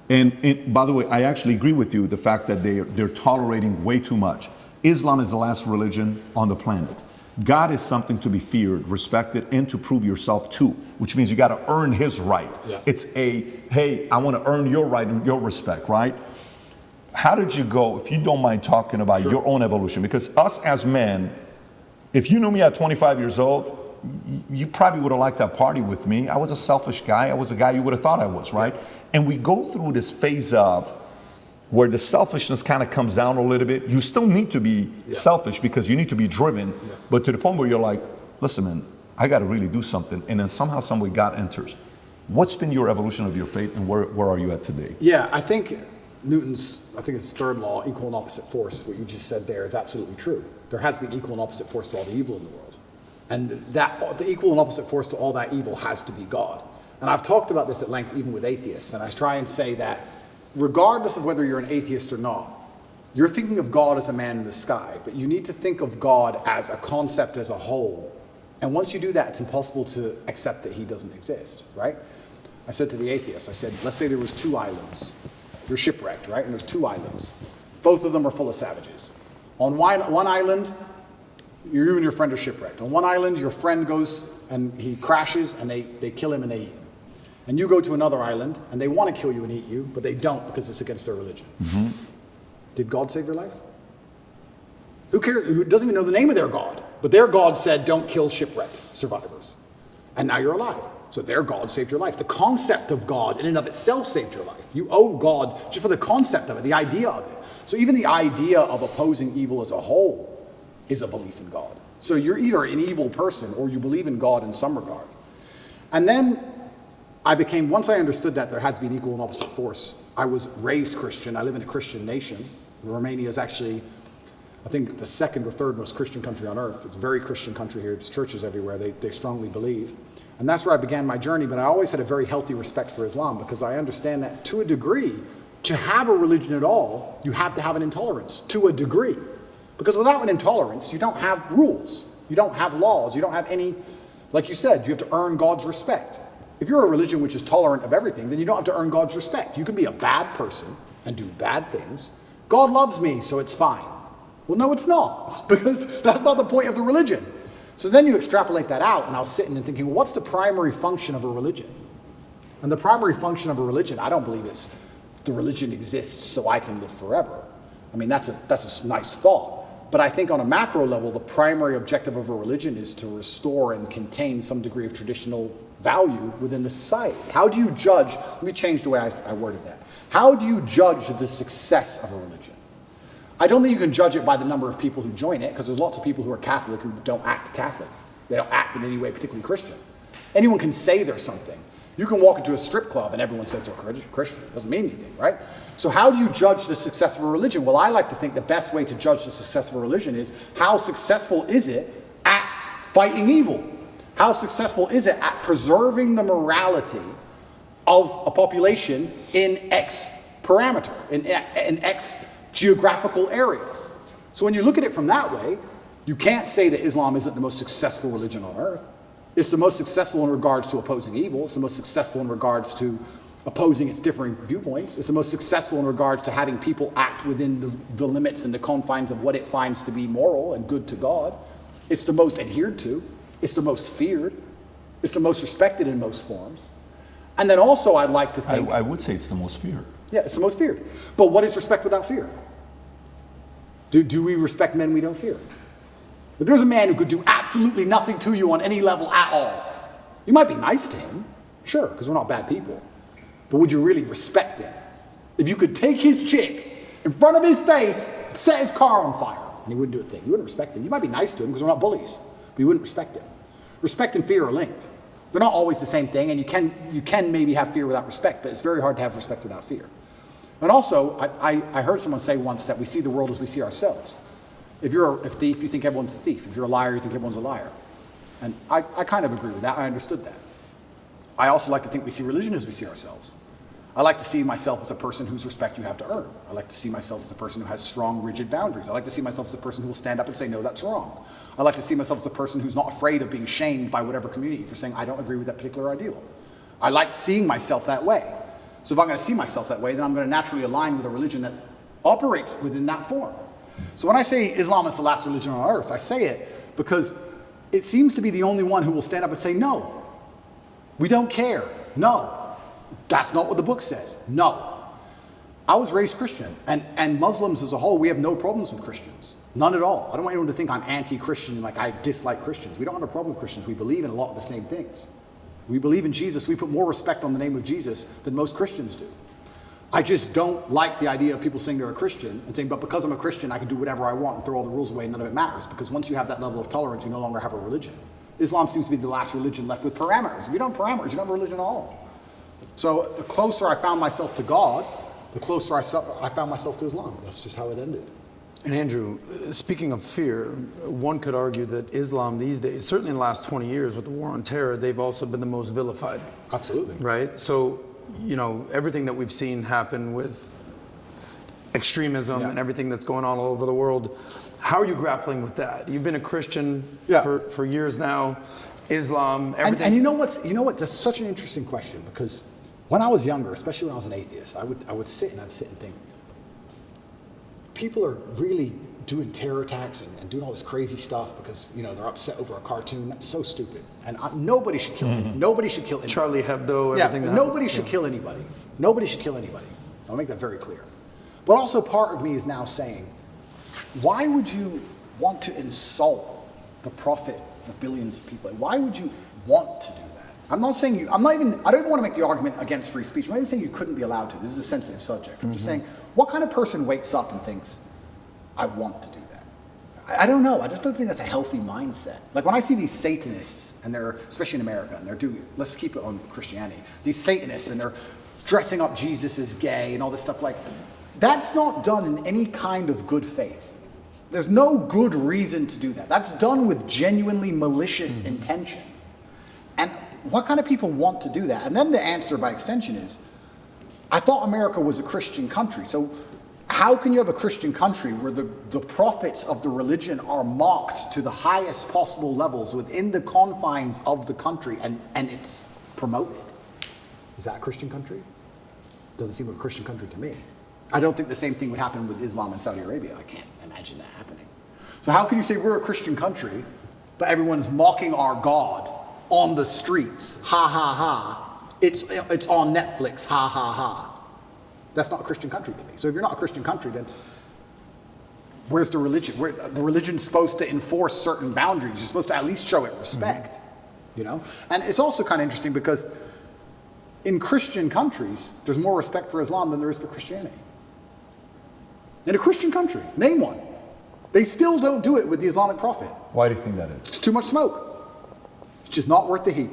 And by the way, I actually agree with you, the fact that they're tolerating way too much. Islam is the last religion on the planet. God is something to be feared, respected, and to prove yourself to, which means you got to earn his right. It's hey, I want to earn your right and your respect, right? How did you go, if you don't mind talking about your own evolution? Because us as men, if you knew me at 25 years old, you probably would have liked to party with me. I was a selfish guy. I was a guy you would have thought I was, right? And we go through this phase of where the selfishness kind of comes down a little bit. You still need to be selfish because you need to be driven, but to the point where you're like, listen, man, I got to really do something. And then somehow, some way, God enters. What's been your evolution of your faith, and where are you at today? Yeah, I think Newton's, it's third law, equal and opposite force, what you just said there is absolutely true. There has to be an equal and opposite force to all the evil in the world. And that the equal and opposite force to all that evil has to be God. And I've talked about this at length even with atheists, and I try and say that regardless of whether you're an atheist or not, you're thinking of God as a man in the sky, but you need to think of God as a concept as a whole. And once you do that, it's impossible to accept that he doesn't exist, right? I said to the atheists, I said, let's say there was two islands. You're shipwrecked, right? And there's two islands. Both of them are full of savages. On one island, you and your friend are shipwrecked. On one island, your friend goes and he crashes and they kill him and they eat him. And you go to another island and they want to kill you and eat you, but they don't because it's against their religion. Did God save your life? Who cares? Who doesn't even know the name of their God? But their God said, don't kill shipwrecked survivors. And now you're alive. So their God saved your life. The concept of God in and of itself saved your life. You owe God just for the concept of it, the idea of it. So even the idea of opposing evil as a whole is a belief in God. So you're either an evil person or you believe in God in some regard. And then once I understood that there had to be an equal and opposite force, I was raised Christian. I live in a Christian nation. Romania is actually, I think, the second or third most Christian country on earth. It's a very Christian country here. It's churches everywhere. They strongly believe. And that's where I began my journey, but I always had a very healthy respect for Islam because I understand that to a degree, to have a religion at all, you have to have an intolerance, to a degree. Because without an intolerance, you don't have rules. You don't have laws. You don't have any, like you said, you have to earn God's respect. If you're a religion which is tolerant of everything, then you don't have to earn God's respect. You can be a bad person and do bad things. God loves me, so it's fine. Well, no, it's not, because that's not the point of the religion. So then you extrapolate that out, and I was sitting and thinking, well, what's the primary function of a religion? And the primary function of a religion, I don't believe is the religion exists so I can live forever. I mean, that's a nice thought. But I think on a macro level, the primary objective of a religion is to restore and contain some degree of traditional value within the society. How do you judge, let me change the way I worded that. How do you judge the success of a religion? I don't think you can judge it by the number of people who join it, because there's lots of people who are Catholic who don't act Catholic. They don't act in any way particularly Christian. Anyone can say they're something. You can walk into a strip club and everyone says they're Christian. It doesn't mean anything, right? So how do you judge the success of a religion? Well, I like to think the best way to judge the success of a religion is how successful is it at fighting evil? How successful is it at preserving the morality of a population in X parameter, in X geographical area? So when you look at it from that way, you can't say that Islam isn't the most successful religion on earth. It's the most successful in regards to opposing evil. It's the most successful in regards to opposing its differing viewpoints. It's the most successful in regards to having people act within the limits and the confines of what it finds to be moral and good to God. It's the most adhered to. It's the most feared. It's the most respected in most forms. And then also I'd like to think... I would say it's the most feared. Yeah, it's the most feared. But what is respect without fear? Do we respect men we don't fear? If there's a man who could do absolutely nothing to you on any level at all, you might be nice to him, sure, because we're not bad people. But would you really respect him? If you could take his chick in front of his face, set his car on fire, and he wouldn't do a thing, you wouldn't respect him. You might be nice to him because we're not bullies, but you wouldn't respect him. Respect and fear are linked. They're not always the same thing, and you can maybe have fear without respect, but it's very hard to have respect without fear. And also, I heard someone say once that we see the world as we see ourselves. If you're a thief, you think everyone's a thief. If you're a liar, you think everyone's a liar. And I kind of agree with that. I understood that. I also like to think we see religion as we see ourselves. I like to see myself as a person whose respect you have to earn. I like to see myself as a person who has strong, rigid boundaries. I like to see myself as a person who will stand up and say, no, that's wrong. I like to see myself as a person who's not afraid of being shamed by whatever community for saying, I don't agree with that particular ideal. I like seeing myself that way. So if I'm going to see myself that way, then I'm going to naturally align with a religion that operates within that form. So when I say Islam is the last religion on earth, I say it because it seems to be the only one who will stand up and say, no, we don't care. No, that's not what the book says. No. I was raised Christian, and Muslims as a whole, we have no problems with Christians. None at all. I don't want anyone to think I'm anti-Christian, like I dislike Christians. We don't have a problem with Christians. We believe in a lot of the same things. We believe in Jesus. We put more respect on the name of Jesus than most Christians do. I just don't like the idea of people saying they're a Christian and saying, but because I'm a Christian, I can do whatever I want and throw all the rules away and none of it matters. Because once you have that level of tolerance, you no longer have a religion. Islam seems to be the last religion left with parameters. If you don't have parameters, you don't have a religion at all. So the closer I found myself to God, the closer I found myself to Islam. That's just how it ended. And Andrew, speaking of fear, one could argue that Islam these days, certainly in the last 20 years with the war on terror, they've also been the most vilified. Absolutely. Right? So, you know, everything that we've seen happen with extremism and everything that's going on all over the world, how are you grappling with that? You've been a Christian for years now, Islam, everything. And you know what, that's such an interesting question, because when I was younger, especially when I was an atheist, I would sit and think, people are really doing terror attacks and doing all this crazy stuff because, you know, they're upset over a cartoon. That's so stupid. And nobody should kill anybody. Nobody should kill anybody. Charlie Hebdo, everything. Yeah, nobody should kill anybody. Nobody should kill anybody. I'll make that very clear. But also part of me is now saying, why would you want to insult the prophet for billions of people? Why would you want to do that? I'm not saying I don't even want to make the argument against free speech. I'm not even saying you couldn't be allowed to. This is a sensitive subject. I'm just saying, what kind of person wakes up and thinks, I want to do that? I don't know. I just don't think that's a healthy mindset. Like when I see these Satanists, and they're, especially in America, and they're doing, let's keep it on Christianity, these Satanists, and they're dressing up Jesus as gay and all this stuff, like, that's not done in any kind of good faith. There's no good reason to do that. That's done with genuinely malicious intention. And what kind of people want to do that? And then the answer by extension is, I thought America was a Christian country. So how can you have a Christian country where the prophets of the religion are mocked to the highest possible levels within the confines of the country and it's promoted? Is that a Christian country? Doesn't seem like a Christian country to me. I don't think the same thing would happen with Islam in Saudi Arabia. I can't imagine that happening. So how can you say we're a Christian country, but everyone's mocking our God on the streets? Ha ha ha. It's on Netflix. Ha ha ha. That's not a Christian country to me. So if you're not a Christian country, then where's the religion? The religion's supposed to enforce certain boundaries. You're supposed to at least show it respect, you know? And it's also kind of interesting because in Christian countries, there's more respect for Islam than there is for Christianity. in a Christian country. Name one. They still don't do it with the Islamic Prophet. Why do you think that is? It's too much smoke. It's just not worth the heat.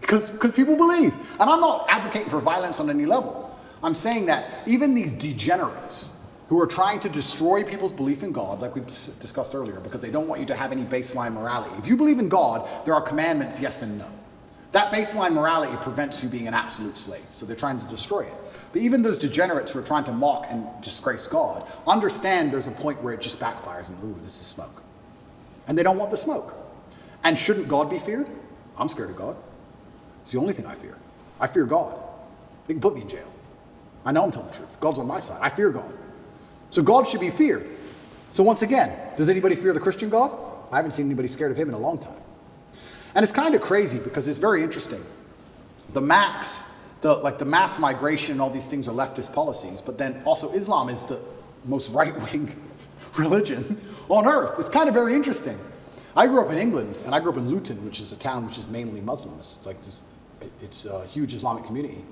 Because people believe. And I'm not advocating for violence on any level. I'm saying that even these degenerates who are trying to destroy people's belief in God, like we've discussed earlier, because they don't want you to have any baseline morality. If you believe in God, there are commandments, yes and no. That baseline morality prevents you being an absolute slave. So they're trying to destroy it. But even those degenerates who are trying to mock and disgrace God, understand there's a point where it just backfires and, ooh, this is smoke. And they don't want the smoke. And shouldn't God be feared? I'm scared of God. It's the only thing I fear. I fear God. They can put me in jail. I know I'm telling the truth. God's on my side. I fear God. So God should be feared. So once again, does anybody fear the Christian God? I haven't seen anybody scared of him in a long time. And it's kind of crazy because it's very interesting. The mass migration and all these things are leftist policies, but then also Islam is the most right-wing religion on earth. It's kind of very interesting. I grew up in England, and I grew up in Luton, which is a town which is mainly Muslims. It's a huge Islamic community.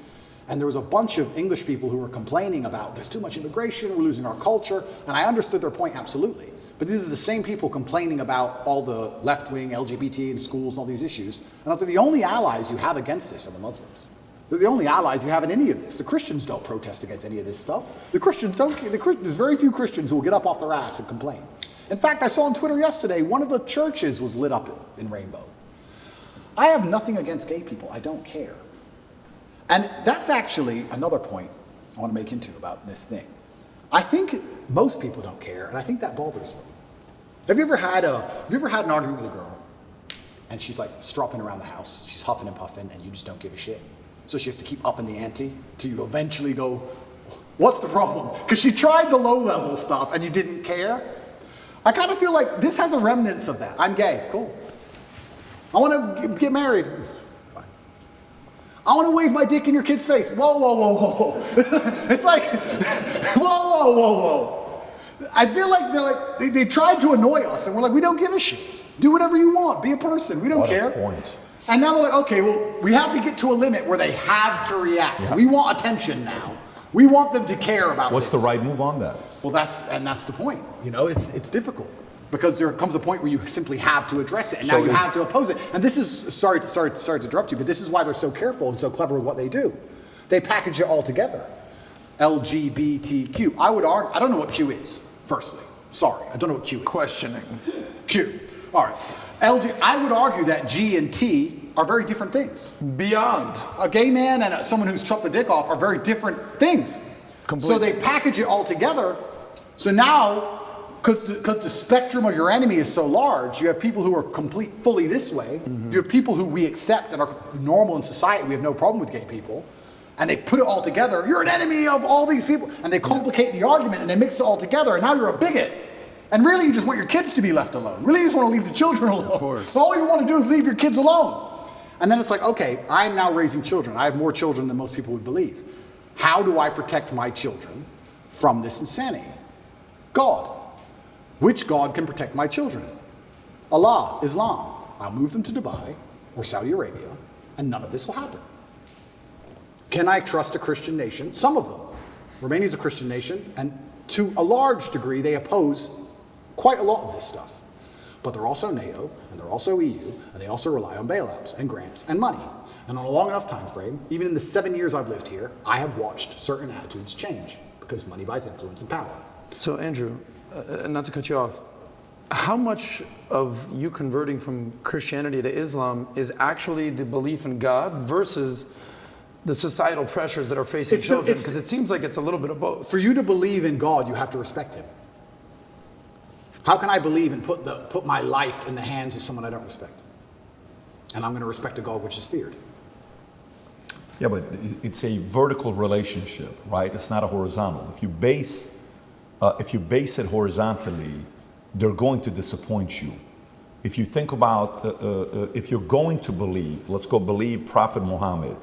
And there was a bunch of English people who were complaining about there's too much immigration, we're losing our culture, and I understood their point absolutely. But these are the same people complaining about all the left-wing LGBT in schools and all these issues. And I was like, the only allies you have against this are the Muslims. They're the only allies you have in any of this. The Christians don't protest against any of this stuff. There's very few Christians who will get up off their ass and complain. In fact, I saw on Twitter yesterday, one of the churches was lit up in rainbow. I have nothing against gay people. I don't care. And that's actually another point I want to make into about this thing. I think most people don't care, and I think that bothers them. Have you ever had an argument with a girl, and she's like stropping around the house, she's huffing and puffing, and you just don't give a shit? So she has to keep upping the ante till you eventually go, what's the problem? Because she tried the low-level stuff, and you didn't care. I kind of feel like this has a remnants of that. I'm gay, cool. I want to get married. Fine. I want to wave my dick in your kid's face. Whoa, whoa, whoa, whoa. It's like, whoa, whoa, whoa, whoa. I feel like they tried to annoy us, and we're like, we don't give a shit. Do whatever you want. Be a person. We don't care. What a point. And now they're like, okay, well, we have to get to a limit where they have to react. Yeah. We want attention now. We want them to care about What's the right move on that? Well, that's the point. You know, it's difficult. Because there comes a point where you simply have to address it, and now you have to oppose it. And this is, sorry to interrupt you, but this is why they're so careful and so clever with what they do. They package it all together. LGBTQ. I would argue, I don't know what Q is, firstly. Sorry, I don't know what Q is. Questioning. Q. All right. I would argue that G and T are very different things. Beyond. A gay man and someone who's chopped the dick off are very different things. Completely. So they package it all together. So now, because the spectrum of your enemy is so large, you have people who are fully this way. Mm-hmm. You have people who we accept and are normal in society. We have no problem with gay people. And they put it all together. You're an enemy of all these people. And they complicate the argument and they mix it all together. And now you're a bigot. And really, you just want your kids to be left alone. Really, you just want to leave the children alone. Of course. So all you want to do is leave your kids alone. And then it's like, okay, I'm now raising children. I have more children than most people would believe. How do I protect my children from this insanity? God. Which God can protect my children? Allah, Islam. I'll move them to Dubai or Saudi Arabia, and none of this will happen. Can I trust a Christian nation? Some of them. Romania is a Christian nation, and to a large degree, they oppose quite a lot of this stuff. But they're also NATO, and they're also EU, and they also rely on bailouts and grants and money. And on a long enough time frame, even in the 7 years I've lived here, I have watched certain attitudes change because money buys influence and power. So Andrew, not to cut you off, how much of you converting from Christianity to Islam is actually the belief in God versus the societal pressures that are facing children? Because it seems like it's a little bit of both. For you to believe in God, you have to respect him. How can I believe and put my life in the hands of someone I don't respect? And I'm going to respect a God which is feared. Yeah, but it's a vertical relationship, right? It's not a horizontal. If you base it horizontally, they're going to disappoint you. If you think about, if you're going to believe, let's go believe Prophet Muhammad,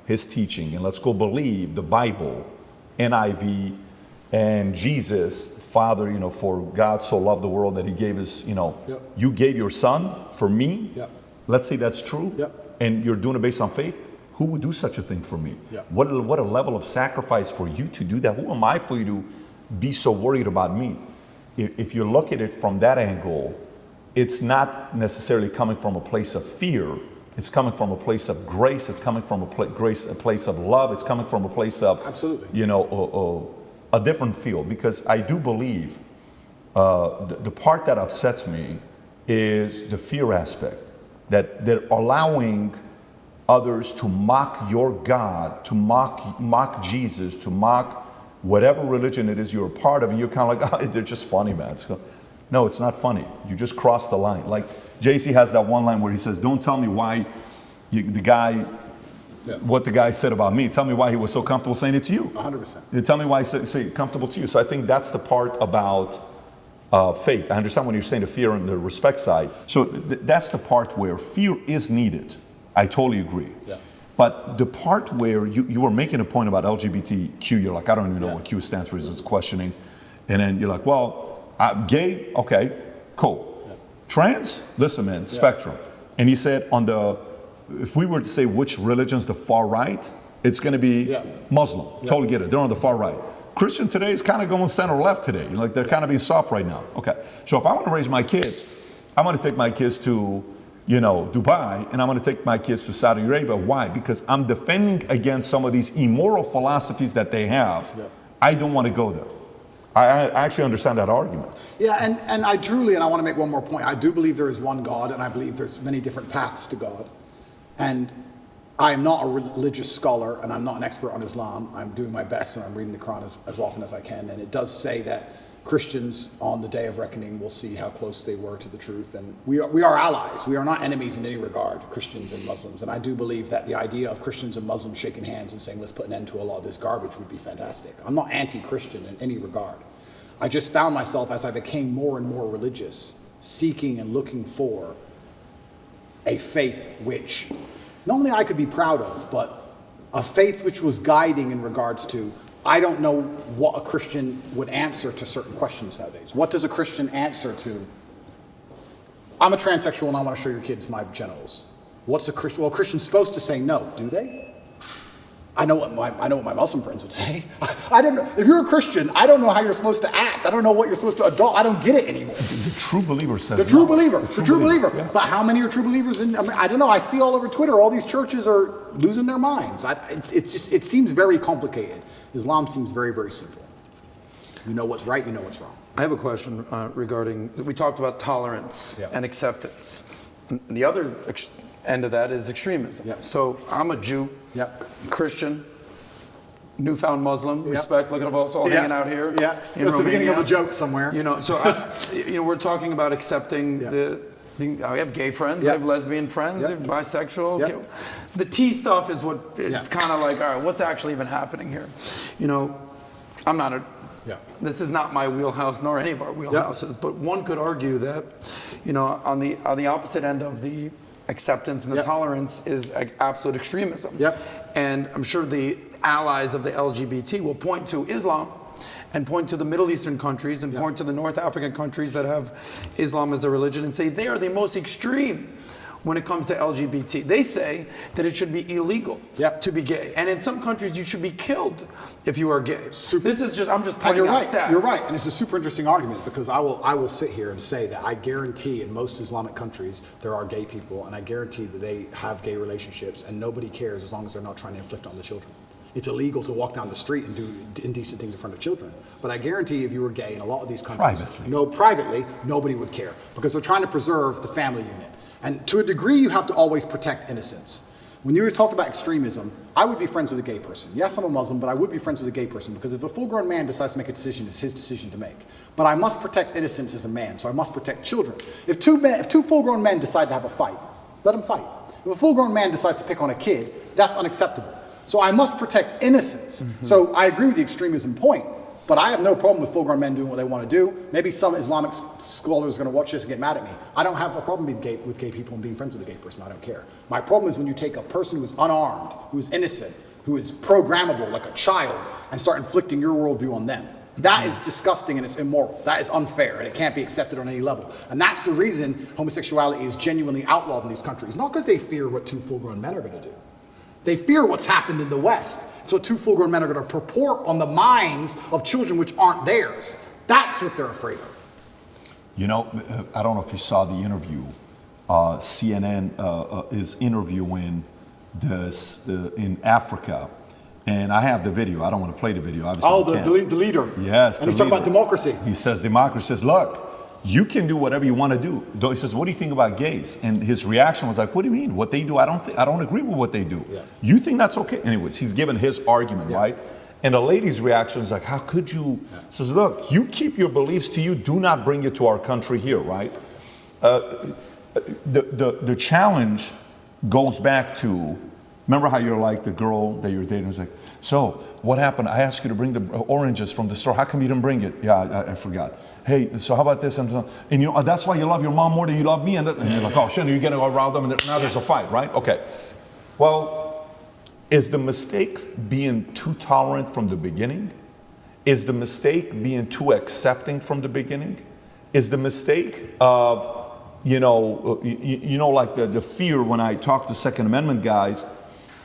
his teaching, and let's go believe the Bible, NIV, and Jesus, Father, for God so loved the world that he gave his, you gave your son for me. Let's say that's true, and you're doing it based on faith. Who would do such a thing for me? What a level of sacrifice for you to do that. Who am I for you to be so worried about me. If you look at it from that angle, it's not necessarily coming from a place of fear. It's coming from a place of grace. It's coming from a place of love. It's coming from a place of, Absolutely. a different feel. Because I do believe the part that upsets me is the fear aspect, that they're allowing others to mock your God, to mock Jesus, to mock whatever religion it is you're a part of, and you're kind of like, oh, they're just funny, man. No, it's not funny. You just crossed the line. Like JC has that one line where he says, don't tell me why what the guy said about me. Tell me why he was so comfortable saying it to you. 100%. Tell me why he said comfortable to you. So I think that's the part about faith. I understand when you're saying the fear and the respect side. So that's the part where fear is needed. I totally agree. Yeah. But the part where you were making a point about LGBTQ, you're like, I don't even know what Q stands for, is questioning. And then you're like, well, gay, okay, cool. Yeah. Trans, listen, man, spectrum. And he said if we were to say which religion's the far right, it's going to be Muslim. Totally get it. They're on the far right. Christian today is kind of going center left today. Like they're kind of being soft right now. Okay. So if I want to raise my kids, I'm going to take my kids to, Dubai, and I'm going to take my kids to Saudi Arabia. Why? Because I'm defending against some of these immoral philosophies that they have. Yeah. I don't want to go there. I actually understand that argument. Yeah, and I truly, and I want to make one more point. I do believe there is one God, and I believe there's many different paths to God. And I am not a religious scholar, and I'm not an expert on Islam. I'm doing my best, and I'm reading the Quran as often as I can. And it does say that Christians on the day of reckoning will see how close they were to the truth. And we are allies. We are not enemies in any regard, Christians and Muslims. And I do believe that the idea of Christians and Muslims shaking hands and saying, let's put an end to a lot of this garbage would be fantastic. I'm not anti-Christian in any regard. I just found myself, as I became more and more religious, seeking and looking for a faith which not only I could be proud of, but a faith which was guiding in regards to, I don't know what a Christian would answer to certain questions nowadays. What does a Christian answer to, I'm a transsexual and I want to show your kids my genitals? What's a Christian? Well, a Christian's supposed to say no, do they? I know what my Muslim friends would say. I don't know. If you're a Christian, I don't know how you're supposed to act. I don't know what you're supposed to adult. I don't get it anymore. The true believer says the true believer. The true believer. Yeah. But how many are true believers? I don't know. I see all over Twitter, all these churches are losing their minds. It seems very complicated. Islam seems very, very simple. You know what's right, you know what's wrong. I have a question regarding, we talked about tolerance and acceptance. And the other end of that is extremism. Yep. So I'm a Jew, Christian, newfound Muslim, respect, look at us all hanging out here in That's Romania. the beginning of a joke somewhere. So we're talking about accepting I have gay friends, I have lesbian friends, I have bisexual. Yep. The T stuff is what, it's kind of like, all right, what's actually even happening here? I'm not this is not my wheelhouse nor any of our wheelhouses, but one could argue that, on the opposite end of the acceptance and the tolerance is absolute extremism. And I'm sure the allies of the LGBT will point to Islam and point to the Middle Eastern countries and point to the North African countries that have Islam as their religion and say they are the most extreme when it comes to LGBT. They say that it should be illegal to be gay. And in some countries you should be killed if you are gay. This is I'm just pointing out stats. You're right, and it's a super interesting argument because I will sit here and say that I guarantee in most Islamic countries there are gay people, and I guarantee that they have gay relationships and nobody cares as long as they're not trying to inflict on the children. It's illegal to walk down the street and do indecent things in front of children. But I guarantee if you were gay in a lot of these countries, privately, nobody would care because they're trying to preserve the family unit. And to a degree, you have to always protect innocence. When you talked about extremism, I would be friends with a gay person. Yes, I'm a Muslim, but I would be friends with a gay person because if a full-grown man decides to make a decision, it's his decision to make. But I must protect innocence as a man, so I must protect children. If two full-grown men decide to have a fight, let them fight. If a full-grown man decides to pick on a kid, that's unacceptable. So I must protect innocence. So I agree with the extremism point, but I have no problem with full-grown men doing what they want to do. Maybe some Islamic scholars are going to watch this and get mad at me. I don't have a problem with gay people and being friends with a gay person. I don't care. My problem is when you take a person who is unarmed, who is innocent, who is programmable like a child, and start inflicting your worldview on them. That is disgusting and it's immoral. That is unfair and it can't be accepted on any level. And that's the reason homosexuality is genuinely outlawed in these countries. Not because they fear what two full-grown men are going to do. They fear what's happened in the West. So two full-grown men are going to purport on the minds of children which aren't theirs. That's what they're afraid of. You know, I don't know if you saw the interview. CNN is interviewing this in Africa. And I have the video. I don't want to play the video. Obviously, the leader. Yes. And he's talking about democracy. He says democracy says, look, you can do whatever you want to do. He says, what do you think about gays? And his reaction was like, what do you mean? What they do, I don't agree with what they do. Yeah. You think that's okay? Anyways, he's given his argument, right? And the lady's reaction is like, how could you? Says, look, you keep your beliefs to you. Do not bring it to our country here, right? The challenge goes back to, remember how you're like the girl that you're dating was like, so what happened? I asked you to bring the oranges from the store. How come you didn't bring it? Yeah, I forgot. Hey, so how about this? And you know, that's why you love your mom more than you love me. And you're like, oh, shit, you're getting around them. And now there's a fight, right? Okay. Well, is the mistake being too tolerant from the beginning? Is the mistake being too accepting from the beginning? Is the mistake of, like the fear when I talk to Second Amendment guys,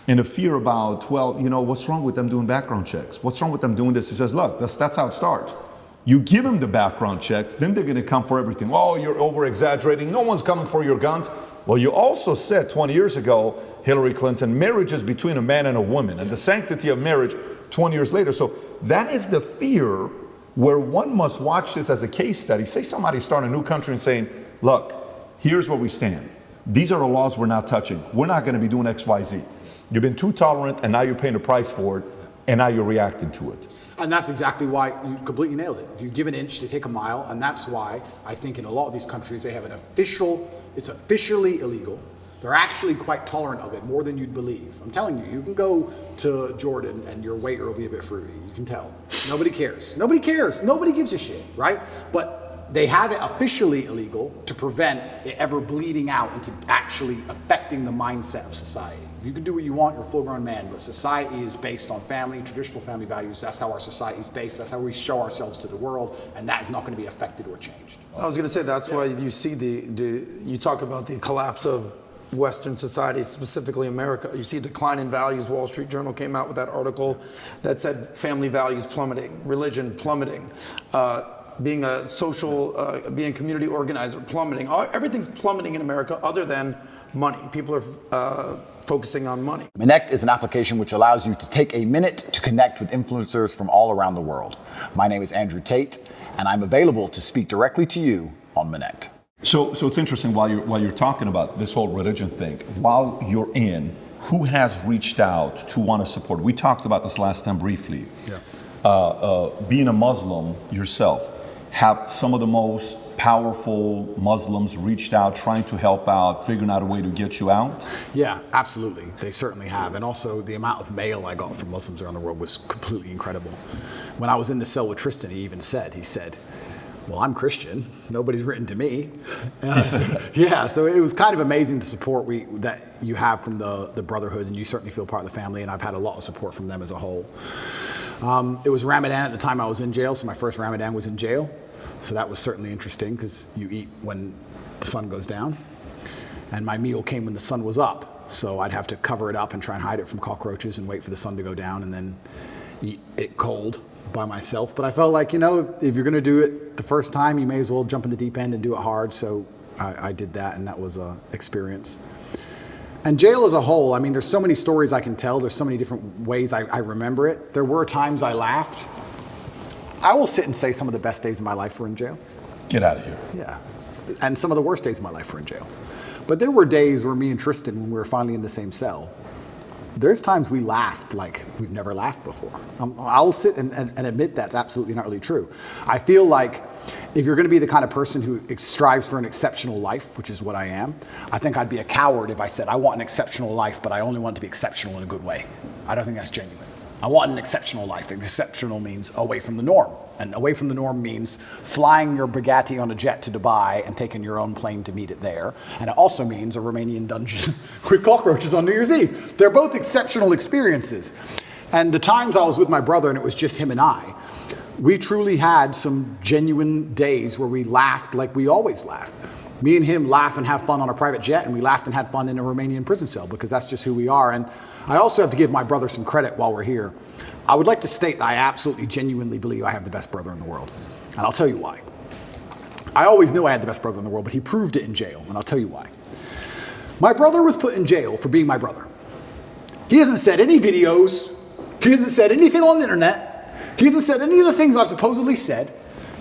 and the fear about, well, what's wrong with them doing background checks? What's wrong with them doing this? He says, look, that's how it starts. You give them the background checks, then they're going to come for everything. Oh, you're over-exaggerating. No one's coming for your guns. Well, you also said 20 years ago, Hillary Clinton, marriage is between a man and a woman, and the sanctity of marriage 20 years later. So that is the fear where one must watch this as a case study. Say somebody's starting a new country and saying, look, here's where we stand. These are the laws we're not touching. We're not going to be doing X, Y, Z. You've been too tolerant, and now you're paying the price for it, and now you're reacting to it. And that's exactly why you completely nailed it. If you give an inch, they take a mile, and that's why I think in a lot of these countries they have it's officially illegal. They're actually quite tolerant of it, more than you'd believe. I'm telling you, you can go to Jordan and your waiter will be a bit fruity. You can tell. Nobody cares. Nobody cares. Nobody gives a shit, right? But they have it officially illegal to prevent it ever bleeding out into actually affecting the mindset of society. You can do what you want, you're a full-grown man, but society is based on family, traditional family values. That's how our society is based. That's how we show ourselves to the world, and that is not going to be affected or changed. I was going to say that's why you see you talk about the collapse of Western society, specifically America. You see a decline in values. Wall Street Journal came out with that article that said family values plummeting, religion plummeting, being a social, being a community organizer plummeting. Everything's plummeting in America other than money. People are focusing on money. Connect is an application which allows you to take a minute to connect with influencers from all around the world. My name is Andrew Tate, and I'm available to speak directly to you on Connect. So it's interesting while you're talking about this whole religion thing. While you're in, who has reached out to want to support? We talked about this last time briefly. Yeah. Being a Muslim yourself, have some of the most powerful Muslims reached out, trying to help out, figuring out a way to get you out? Yeah, absolutely. They certainly have. And also the amount of mail I got from Muslims around the world was completely incredible. When I was in the cell with Tristan, he said, well, I'm Christian. Nobody's written to me. So it was kind of amazing the support that you have from the Brotherhood, and you certainly feel part of the family, and I've had a lot of support from them as a whole. It was Ramadan at the time I was in jail, so my first Ramadan was in jail. So that was certainly interesting because you eat when the sun goes down. And my meal came when the sun was up. So I'd have to cover it up and try and hide it from cockroaches and wait for the sun to go down and then eat it cold by myself. But I felt like, if you're going to do it the first time, you may as well jump in the deep end and do it hard. So I did that, and that was an experience. And jail as a whole, there's so many stories I can tell. There's so many different ways I remember it. There were times I laughed. I will sit and say some of the best days of my life were in jail. Get out of here. Yeah. And some of the worst days of my life were in jail. But there were days where me and Tristan, when we were finally in the same cell, there's times we laughed like we've never laughed before. I'll sit and admit that's absolutely not really true. I feel like if you're going to be the kind of person who strives for an exceptional life, which is what I am, I think I'd be a coward if I said I want an exceptional life, but I only want it to be exceptional in a good way. I don't think that's genuine. I want an exceptional life. Exceptional means away from the norm. And away from the norm means flying your Bugatti on a jet to Dubai and taking your own plane to meet it there. And it also means a Romanian dungeon with cockroaches on New Year's Eve. They're both exceptional experiences. And the times I was with my brother and it was just him and I, we truly had some genuine days where we laughed like we always laugh. Me and him laugh and have fun on a private jet, and we laughed and had fun in a Romanian prison cell because that's just who we are. And I also have to give my brother some credit while we're here. I would like to state that I absolutely, genuinely believe I have the best brother in the world. And I'll tell you why. I always knew I had the best brother in the world, but he proved it in jail, and I'll tell you why. My brother was put in jail for being my brother. He hasn't said any videos. He hasn't said anything on the internet. He hasn't said any of the things I've supposedly said.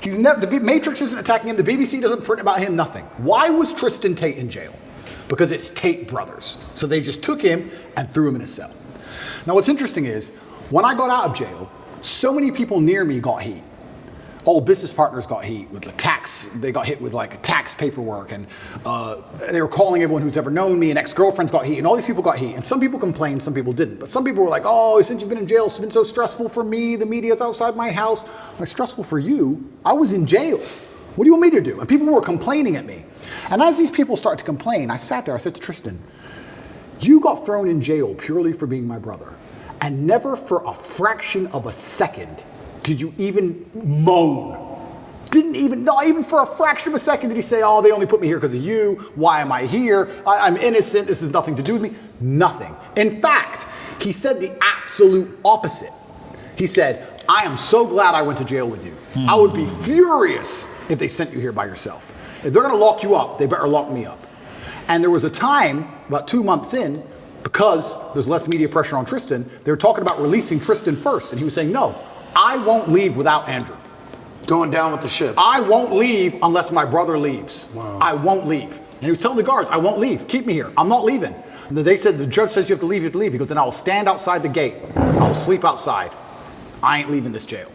He's never, the Matrix isn't attacking him. The BBC doesn't print about him, nothing. Why was Tristan Tate in jail? Because it's Tate brothers. So they just took him and threw him in a cell. Now what's interesting is, when I got out of jail, so many people near me got heat. Old business partners got heat with the tax. They got hit with like tax paperwork, and they were calling everyone who's ever known me, and ex-girlfriends got heat, and all these people got heat. And some people complained, some people didn't. But some people were like, oh, since you've been in jail, it's been so stressful for me. The media's outside my house. I'm like, stressful for you? I was in jail. What do you want me to do? And people were complaining at me. And as these people started to complain, I sat there, I said to Tristan, you got thrown in jail purely for being my brother. And never for a fraction of a second did you even moan. Not even for a fraction of a second did he say, oh, they only put me here because of you. Why am I here? I'm innocent. This has nothing to do with me. Nothing. In fact, he said the absolute opposite. He said, I am so glad I went to jail with you. I would be furious if they sent you here by yourself. If they're going to lock you up, they better lock me up. And there was a time, about 2 months in, because there's less media pressure on Tristan, they were talking about releasing Tristan first. And he was saying, no, I won't leave without Andrew. Going down with the ship. I won't leave unless my brother leaves. Wow. I won't leave. And he was telling the guards, I won't leave. Keep me here. I'm not leaving. And they said, the judge says you have to leave, you have to leave. He goes, then I will stand outside the gate. I will sleep outside. I ain't leaving this jail.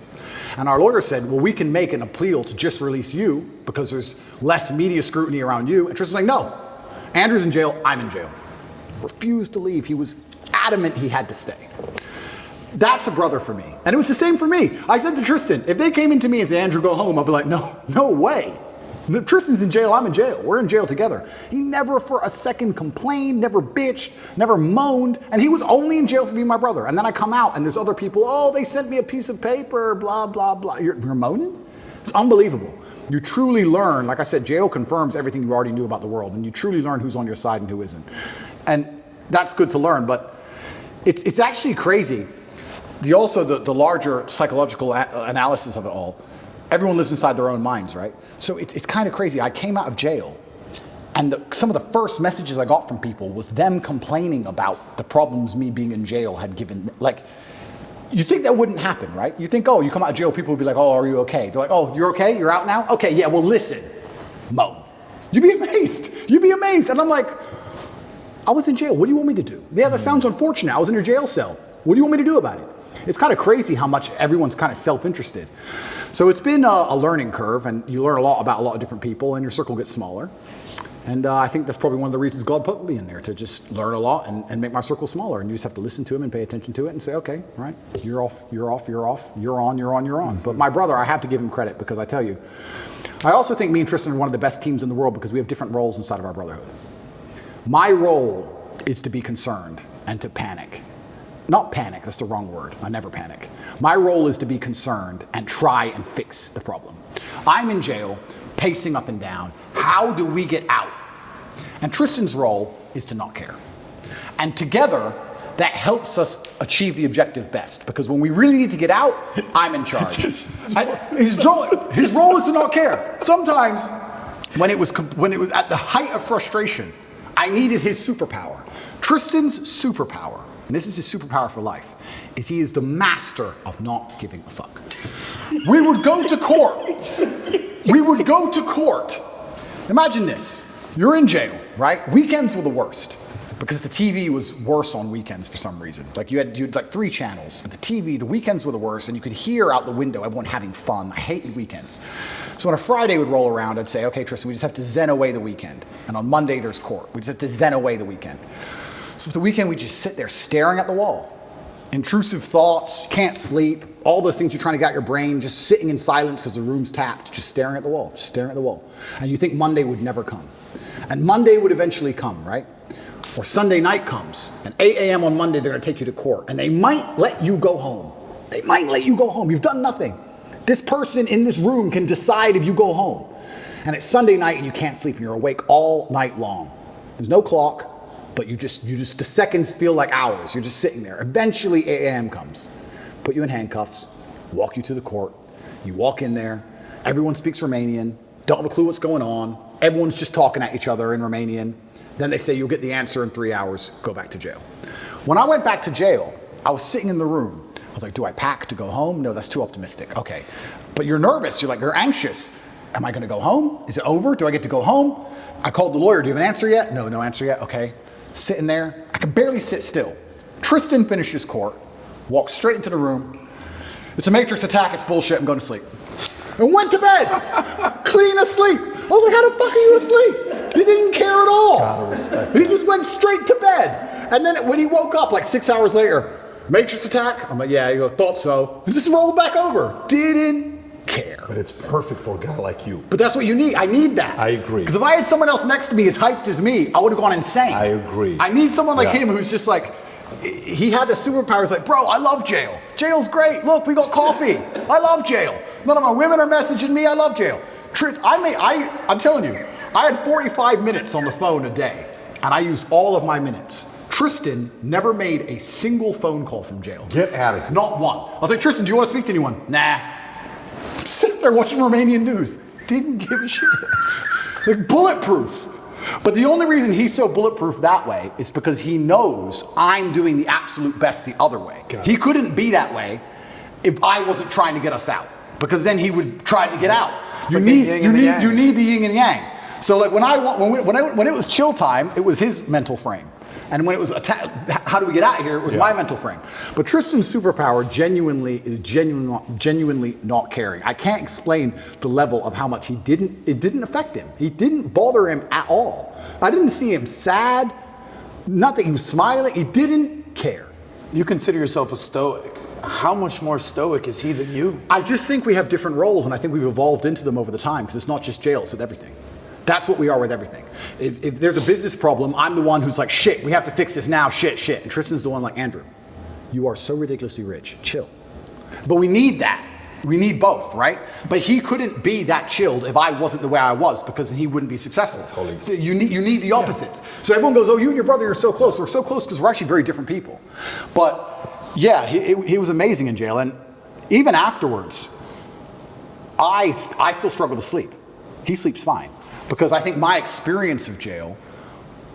And our lawyer said, well, we can make an appeal to just release you because there's less media scrutiny around you. And Tristan's like, no. Andrew's in jail. I'm in jail. Refused to leave. He was adamant he had to stay. That's a brother for me. And it was the same for me. I said to Tristan, if they came into me and said, Andrew, go home, I'd be like, no way. If Tristan's in jail, I'm in jail. We're in jail together. He never for a second complained, never bitched, never moaned. And he was only in jail for being my brother. And then I come out and there's other people, oh, they sent me a piece of paper, blah, blah, blah. You're moaning? It's unbelievable. You truly learn, like I said, jail confirms everything you already knew about the world. And you truly learn who's on your side and who isn't. And that's good to learn, but it's actually crazy. The larger psychological analysis of it all, everyone lives inside their own minds, right? So it's kind of crazy. I came out of jail, and some of the first messages I got from people was them complaining about the problems me being in jail had given. Like, you think that wouldn't happen, right? You think, oh, you come out of jail, people would be like, oh, are you okay? They're like, oh, you're okay? You're out now? Okay, yeah, well, listen, Mo. You'd be amazed. You'd be amazed. And I'm like, I was in jail. What do you want me to do? Yeah, that sounds unfortunate. I was in your jail cell. What do you want me to do about it? It's kind of crazy how much everyone's kind of self-interested. So it's been a learning curve, and you learn a lot about a lot of different people, and your circle gets smaller. And I think that's probably one of the reasons God put me in there, to just learn a lot and make my circle smaller. And you just have to listen to him and pay attention to it and say, okay, right, you're off, you're off, you're off, you're on, you're on, you're on. But my brother, I have to give him credit, because I tell you, I also think me and Tristan are one of the best teams in the world because we have different roles inside of our brotherhood. My role is to be concerned and to panic. Not panic, that's the wrong word. I never panic. My role is to be concerned and try and fix the problem. I'm in jail, pacing up and down. How do we get out? And Tristan's role is to not care. And together, that helps us achieve the objective best. Because when we really need to get out, I'm in charge. His role is to not care. Sometimes, when it was at the height of frustration, I needed his superpower. Tristan's superpower, and this is his superpower for life, is he is the master of not giving a fuck. We would go to court. We would go to court. Imagine this. You're in jail, right? Weekends were the worst, because the TV was worse on weekends for some reason. Like you had like 3 channels. And the TV, the weekends were the worst, and you could hear out the window everyone having fun. I hated weekends. So when a Friday would roll around, I'd say, okay, Tristan, we just have to zen away the weekend. And on Monday, there's court. We just have to zen away the weekend. So for the weekend, we just sit there staring at the wall. Intrusive thoughts, can't sleep, all those things you're trying to get out your brain, just sitting in silence because the room's tapped, just staring at the wall, just staring at the wall. And you think Monday would never come. And Monday would eventually come, right? Or Sunday night comes, and 8 a.m. on Monday, they're gonna take you to court, and they might let you go home. They might let you go home. You've done nothing. This person in this room can decide if you go home. And it's Sunday night and you can't sleep and you're awake all night long. There's no clock, but the seconds feel like hours. You're just sitting there. Eventually 8 a.m. comes. Put you in handcuffs, walk you to the court. You walk in there. Everyone speaks Romanian. Don't have a clue what's going on. Everyone's just talking at each other in Romanian. Then they say you'll get the answer in 3 hours. Go back to jail. When I went back to jail, I was sitting in the room. I was like, do I pack to go home? No, that's too optimistic. Okay. But you're nervous. You're anxious. Am I going to go home? Is it over? Do I get to go home? I called the lawyer. Do you have an answer yet? No, no answer yet. Okay. Sitting there. I can barely sit still. Tristan finishes court, walks straight into the room. It's a matrix attack. It's bullshit. I'm going to sleep. And went to bed. Clean asleep. I was like, how the fuck are you asleep? He didn't care at all. Gotta respect He just went straight to bed. And then when he woke up like 6 hours later, matrix attack? I'm like, yeah, you thought so. And just rolled back over. Didn't care. But it's perfect for a guy like you. But that's what you need. I need that. I agree. Because if I had someone else next to me as hyped as me, I would have gone insane. I agree. I need someone like him who's just like, he had the superpowers like, bro, I love jail. Jail's great. Look, we got coffee. I love jail. None of my women are messaging me. I love jail. I'm telling you, I had 45 minutes on the phone a day, and I used all of my minutes. Tristan never made a single phone call from jail. Get out of here. Not one. I was like, Tristan, do you want to speak to anyone? Nah. Sit there watching Romanian news. Didn't give a shit. Like bulletproof. But the only reason he's so bulletproof that way is because he knows I'm doing the absolute best the other way. He couldn't be that way if I wasn't trying to get us out, because then he would try to get out. You need the yin and yang. So like when it was chill time, it was his mental frame. And when it was how do we get out of here, it was my mental frame. But Tristan's superpower is genuinely not caring. I can't explain the level of how much it didn't affect him. He didn't bother him at all. I didn't see him sad, nothing. He was smiling. He didn't care. You consider yourself a stoic. How much more stoic is he than you? I just think we have different roles, and I think we've evolved into them over the time, because it's not just jail, it's with everything. That's what we are with everything. If there's a business problem, I'm the one who's like, shit, we have to fix this now, shit. And Tristan's the one like, Andrew, you are so ridiculously rich, chill. But we need that. We need both, right? But he couldn't be that chilled if I wasn't the way I was, because he wouldn't be successful. Totally. So you need the opposites. Yeah. So everyone goes, oh, you and your brother are so close. We're so close because we're actually very different people. But yeah, he was amazing in jail. And even afterwards, I still struggle to sleep. He sleeps fine. Because I think my experience of jail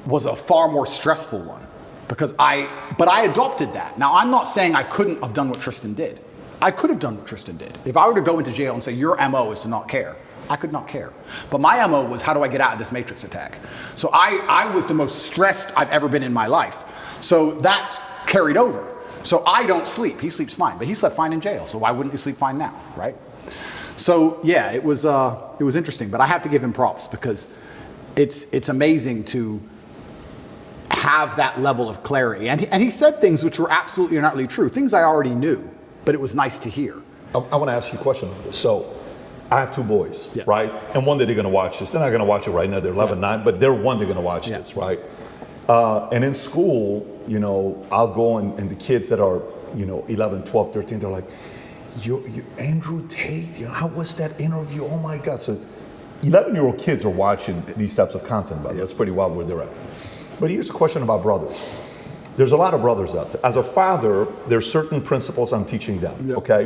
was a far more stressful one. But I adopted that. Now, I'm not saying I couldn't have done what Tristan did. I could have done what Tristan did. If I were to go into jail and say, your MO is to not care, I could not care. But my MO was, how do I get out of this matrix attack? So I was the most stressed I've ever been in my life. So that's carried over. So I don't sleep. He sleeps fine. But he slept fine in jail. So why wouldn't he sleep fine now, right? So yeah, it was interesting, but I have to give him props, because it's amazing to have that level of clarity. And he said things which were absolutely and utterly true, things I already knew, but it was nice to hear. I want to ask you a question on this. So I have two boys, right? And one day they're going to watch this. They're not going to watch it right now. They're 11, 9, but they're going to watch this, right? And in school, I'll go and the kids that are, 11, 12, 13, they're like, you Andrew Tate, how was that interview? Oh my God. So 11-year-old kids are watching these types of content, but that's pretty wild where they're at. But here's a question about brothers. There's a lot of brothers out there. As a father, there's certain principles I'm teaching them, okay?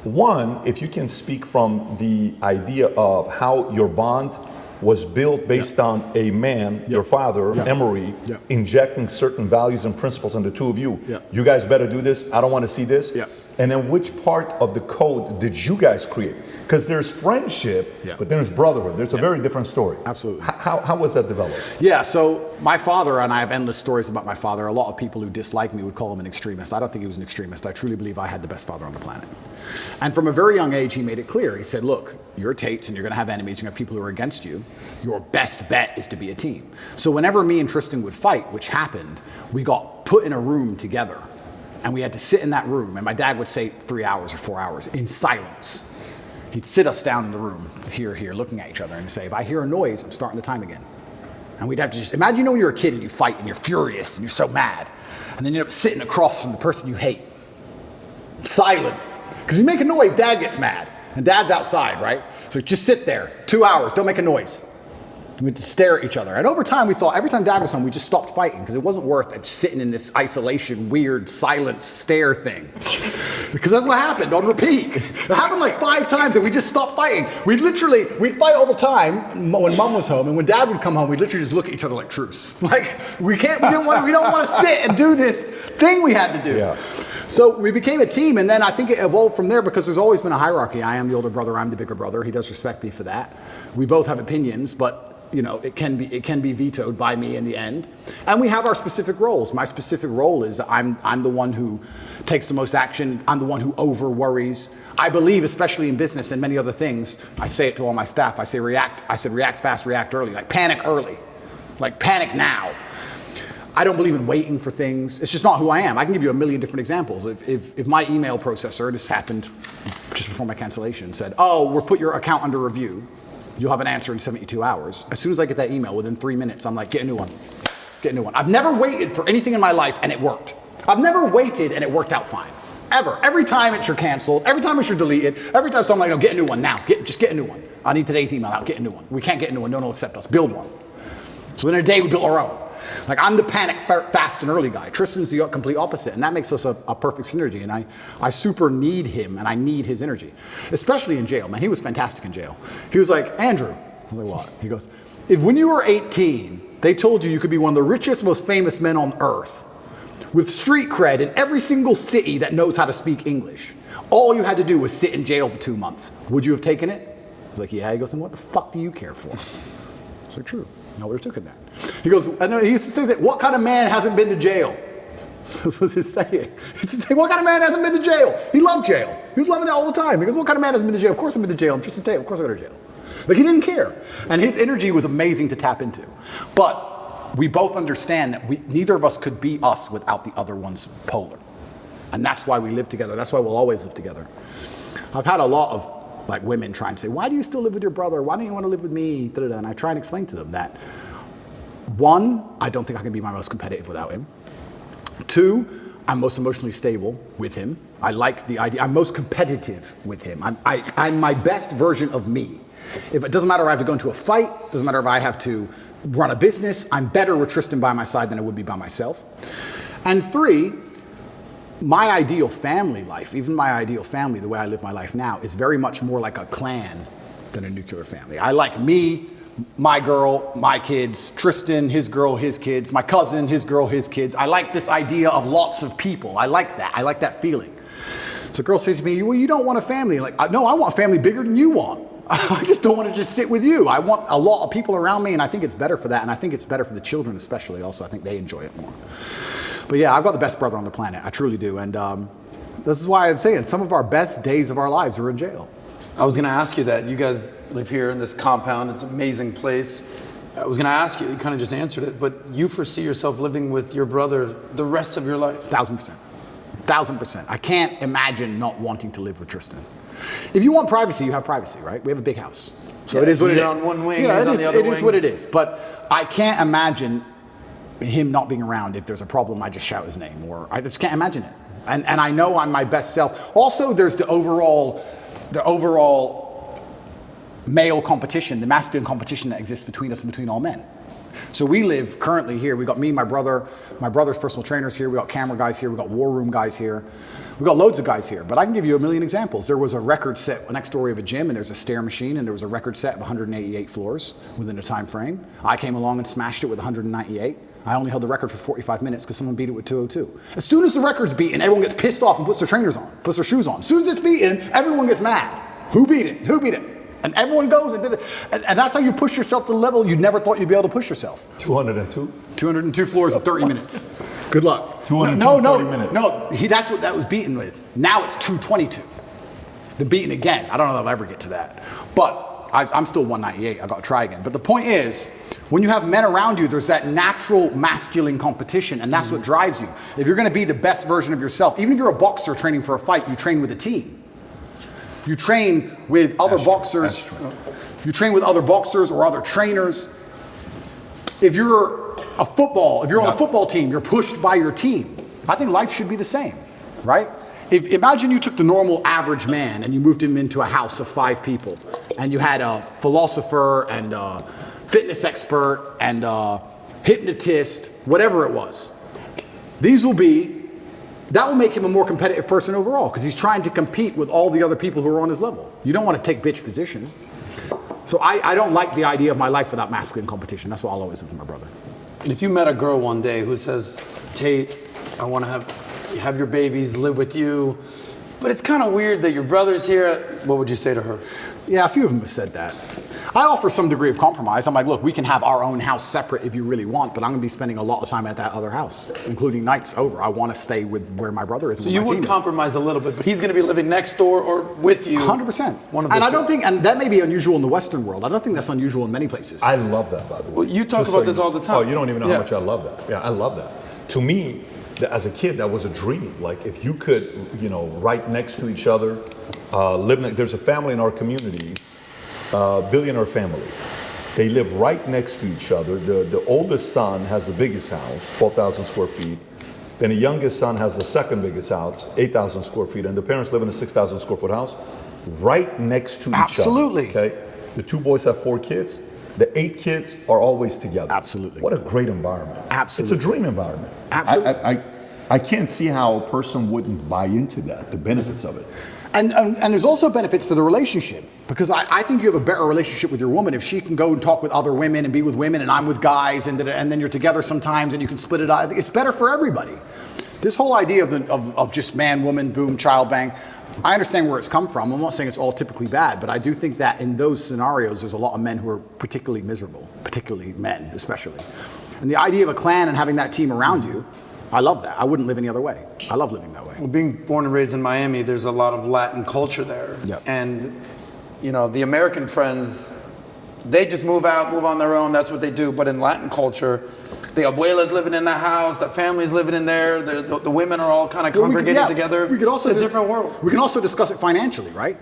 One, if you can speak from the idea of how your bond was built based on a man, your father, Emery, injecting certain values and principles in the two of you. You guys better do this. I don't want to see this. And then which part of the code did you guys create? Because there's friendship, but there's brotherhood. There's a very different story. Absolutely. How was that developed? Yeah, so my father, and I have endless stories about my father. A lot of people who dislike me would call him an extremist. I don't think he was an extremist. I truly believe I had the best father on the planet. And from a very young age, he made it clear. He said, look, you're Tates and you're going to have enemies. You're going to have people who are against you. Your best bet is to be a team. So whenever me and Tristan would fight, which happened, we got put in a room together. And we had to sit in that room. And my dad would say 3 hours or 4 hours in silence. He'd sit us down in the room, here, looking at each other, and say, if I hear a noise, I'm starting the time again. And we'd have to just, imagine when you're a kid and you fight and you're furious and you're so mad. And then you end up sitting across from the person you hate. Silent. Because if you make a noise, Dad gets mad. And Dad's outside, right? So just sit there, 2 hours, don't make a noise. We had to stare at each other. And over time, we thought every time Dad was home, we just stopped fighting because it wasn't worth it sitting in this isolation, weird, silent stare thing. Because that's what happened on repeat. It happened like 5 times and we just stopped fighting. We'd fight all the time when Mom was home. And when Dad would come home, we'd literally just look at each other like truce. Like, we don't want to sit and do this thing we had to do. Yeah. So we became a team, and then I think it evolved from there because there's always been a hierarchy. I am the older brother, I'm the bigger brother. He does respect me for that. We both have opinions, but it can be vetoed by me in the end. And we have our specific roles. My specific role is I'm the one who takes the most action. I'm the one who over worries. I believe, especially in business and many other things, I say it to all my staff. I say react fast, react early. Like panic early. Like panic now. I don't believe in waiting for things. It's just not who I am. I can give you a million different examples. If my email processor, this happened just before my cancellation, said, oh, we'll put your account under review. You'll have an answer in 72 hours. As soon as I get that email, within 3 minutes, I'm like, get a new one. Get a new one. I've never waited for anything in my life and it worked. I've never waited and it worked out fine. Ever. Every time it's your canceled, every time it's your deleted, every time so I'm like, no, get a new one now. Just get a new one. I need today's email out, get a new one. We can't get a new one, no one will accept us. Build one. So within a day, we built our own. Like I'm the panic, fast and early guy. Tristan's the complete opposite, and that makes us a perfect synergy. And I super need him, and I need his energy, especially in jail. Man, he was fantastic in jail. He was like, Andrew, I'm like, what? He goes, if when you were 18, they told you could be one of the richest, most famous men on earth, with street cred in every single city that knows how to speak English, all you had to do was sit in jail for 2 months, would you have taken it? I was like, yeah. He goes, and what the fuck do you care for? It's like, true. I would have taken that. He goes, I know, he used to say that, what kind of man hasn't been to jail? That's what he's saying. He used to say, what kind of man hasn't been to jail? He loved jail. He was loving it all the time. He goes, what kind of man hasn't been to jail? Of course I've been to jail. I'm Tristan Tate. Of course I go to jail. But he didn't care. And his energy was amazing to tap into. But we both understand that neither of us could be us without the other one's polar. And that's why we live together. That's why we'll always live together. I've had a lot of women try and say, why do you still live with your brother? Why don't you want to live with me? Da-da-da. And I try and explain to them that, 1, I don't think I can be my most competitive without him. 2, I'm most emotionally stable with him. I like the idea. I'm most competitive with him. I'm my best version of me. If it doesn't matter if I have to go into a fight, doesn't matter if I have to run a business, I'm better with Tristan by my side than I would be by myself. And 3, my ideal family life, even my ideal family, the way I live my life now, is very much more like a clan than a nuclear family. I like me, my girl, my kids, Tristan, his girl, his kids, my cousin, his girl, his kids. I like this idea of lots of people. I like that. I like that feeling. So a girl says to me, well, you don't want a family. Like, no, I want a family bigger than you want. I just don't want to just sit with you. I want a lot of people around me, and I think it's better for that. And I think it's better for the children especially also. I think they enjoy it more. But yeah, I've got the best brother on the planet. I truly do. And this is why I'm saying some of our best days of our lives are in jail. I was going to ask you that. You guys live here in this compound. It's an amazing place. I was going to ask you, you kind of just answered it, but you foresee yourself living with your brother the rest of your life? 1,000%. 1,000%. I can't imagine not wanting to live with Tristan. If you want privacy, you have privacy, right? We have a big house. So it is what it is. You're on one wing, he's on the other wing. It is what it is. But I can't imagine him not being around. If there's a problem, I just shout his name, or I just can't imagine it. And I know I'm my best self. Also, there's the overall male competition, the masculine competition that exists between us and between all men. So we live currently here. We got me, my brother's personal trainers here. We got camera guys here. We got war room guys here. We got loads of guys here. But I can give you a million examples. There was a record set next door of a gym, and there's a stair machine, and there was a record set of 188 floors within a time frame. I came along and smashed it with 198. I only held the record for 45 minutes because someone beat it with 202. As soon as the record's beaten, everyone gets pissed off and puts their trainers on, puts their shoes on. As soon as it's beaten, everyone gets mad. Who beat it? Who beat it? And everyone goes and did it. And that's how you push yourself to the level you never thought you'd be able to push yourself. 202? 202 floors in 30 minutes. Good luck. 230 minutes. No, that was beaten with. Now it's 222. It's been beaten again. I don't know if I'll ever get to that. But I'm still 198. I've got to try again. But the point is, when you have men around you, there's that natural masculine competition, and that's what drives you. If you're going to be the best version of yourself, even if you're a boxer training for a fight, you train with a team. You train with other boxers. You train with other boxers or other trainers. If you're on a football team, you're pushed by your team. I think life should be the same, right? Imagine you took the normal average man and you moved him into a house of 5 people, and you had a philosopher and a fitness expert and a hypnotist, whatever it was. That will make him a more competitive person overall, because he's trying to compete with all the other people who are on his level. You don't want to take bitch position. So I don't like the idea of my life without masculine competition. That's why I'll always live with my brother. And if you met a girl one day who says, Tate, I want to have your babies, live with you, but it's kind of weird that your brother's here, what would you say to her? Yeah, a few of them have said that. I offer some degree of compromise. I'm like, look, we can have our own house separate if you really want, but I'm going to be spending a lot of time at that other house, including nights over. I want to stay with where my brother is. So you would compromise a little bit, but he's going to be living next door or with you. 100%. And I don't think, and that may be unusual in the Western world. I don't think that's unusual in many places. I love that, by the way. Well, you talk about this all the time. Oh, you don't even know how much I love that. Yeah, I love that. To me, as a kid, that was a dream. Like, if you could, right next to each other, there's a family in our community, billionaire family. They live right next to each other. The oldest son has the biggest house, 12,000 square feet. Then the youngest son has the second biggest house, 8,000 square feet. And the parents live in a 6,000 square foot house right next to each other. Absolutely. Okay. The 2 boys have 4 kids. The 8 kids are always together. Absolutely. What a great environment. Absolutely. It's a dream environment. Absolutely. I can't see how a person wouldn't buy into that, the benefits of it. And there's also benefits to the relationship, because I think you have a better relationship with your woman if she can go and talk with other women and be with women and I'm with guys, and then you're together sometimes and you can split it out. It's better for everybody. This whole idea of just man, woman, boom, child, bang, I understand where it's come from. I'm not saying it's all typically bad, but I do think that in those scenarios there's a lot of men who are particularly miserable, particularly men especially. And the idea of a clan and having that team around you, I love that. I wouldn't live any other way. I love living that way. Well, being born and raised in Miami, there's a lot of Latin culture there. Yep. And, the American friends, they just move out, move on their own. That's what they do. But in Latin culture, the abuela's living in the house, the family's living in there, the women are all kind of congregated together. It's a different world. We can also discuss it financially, right?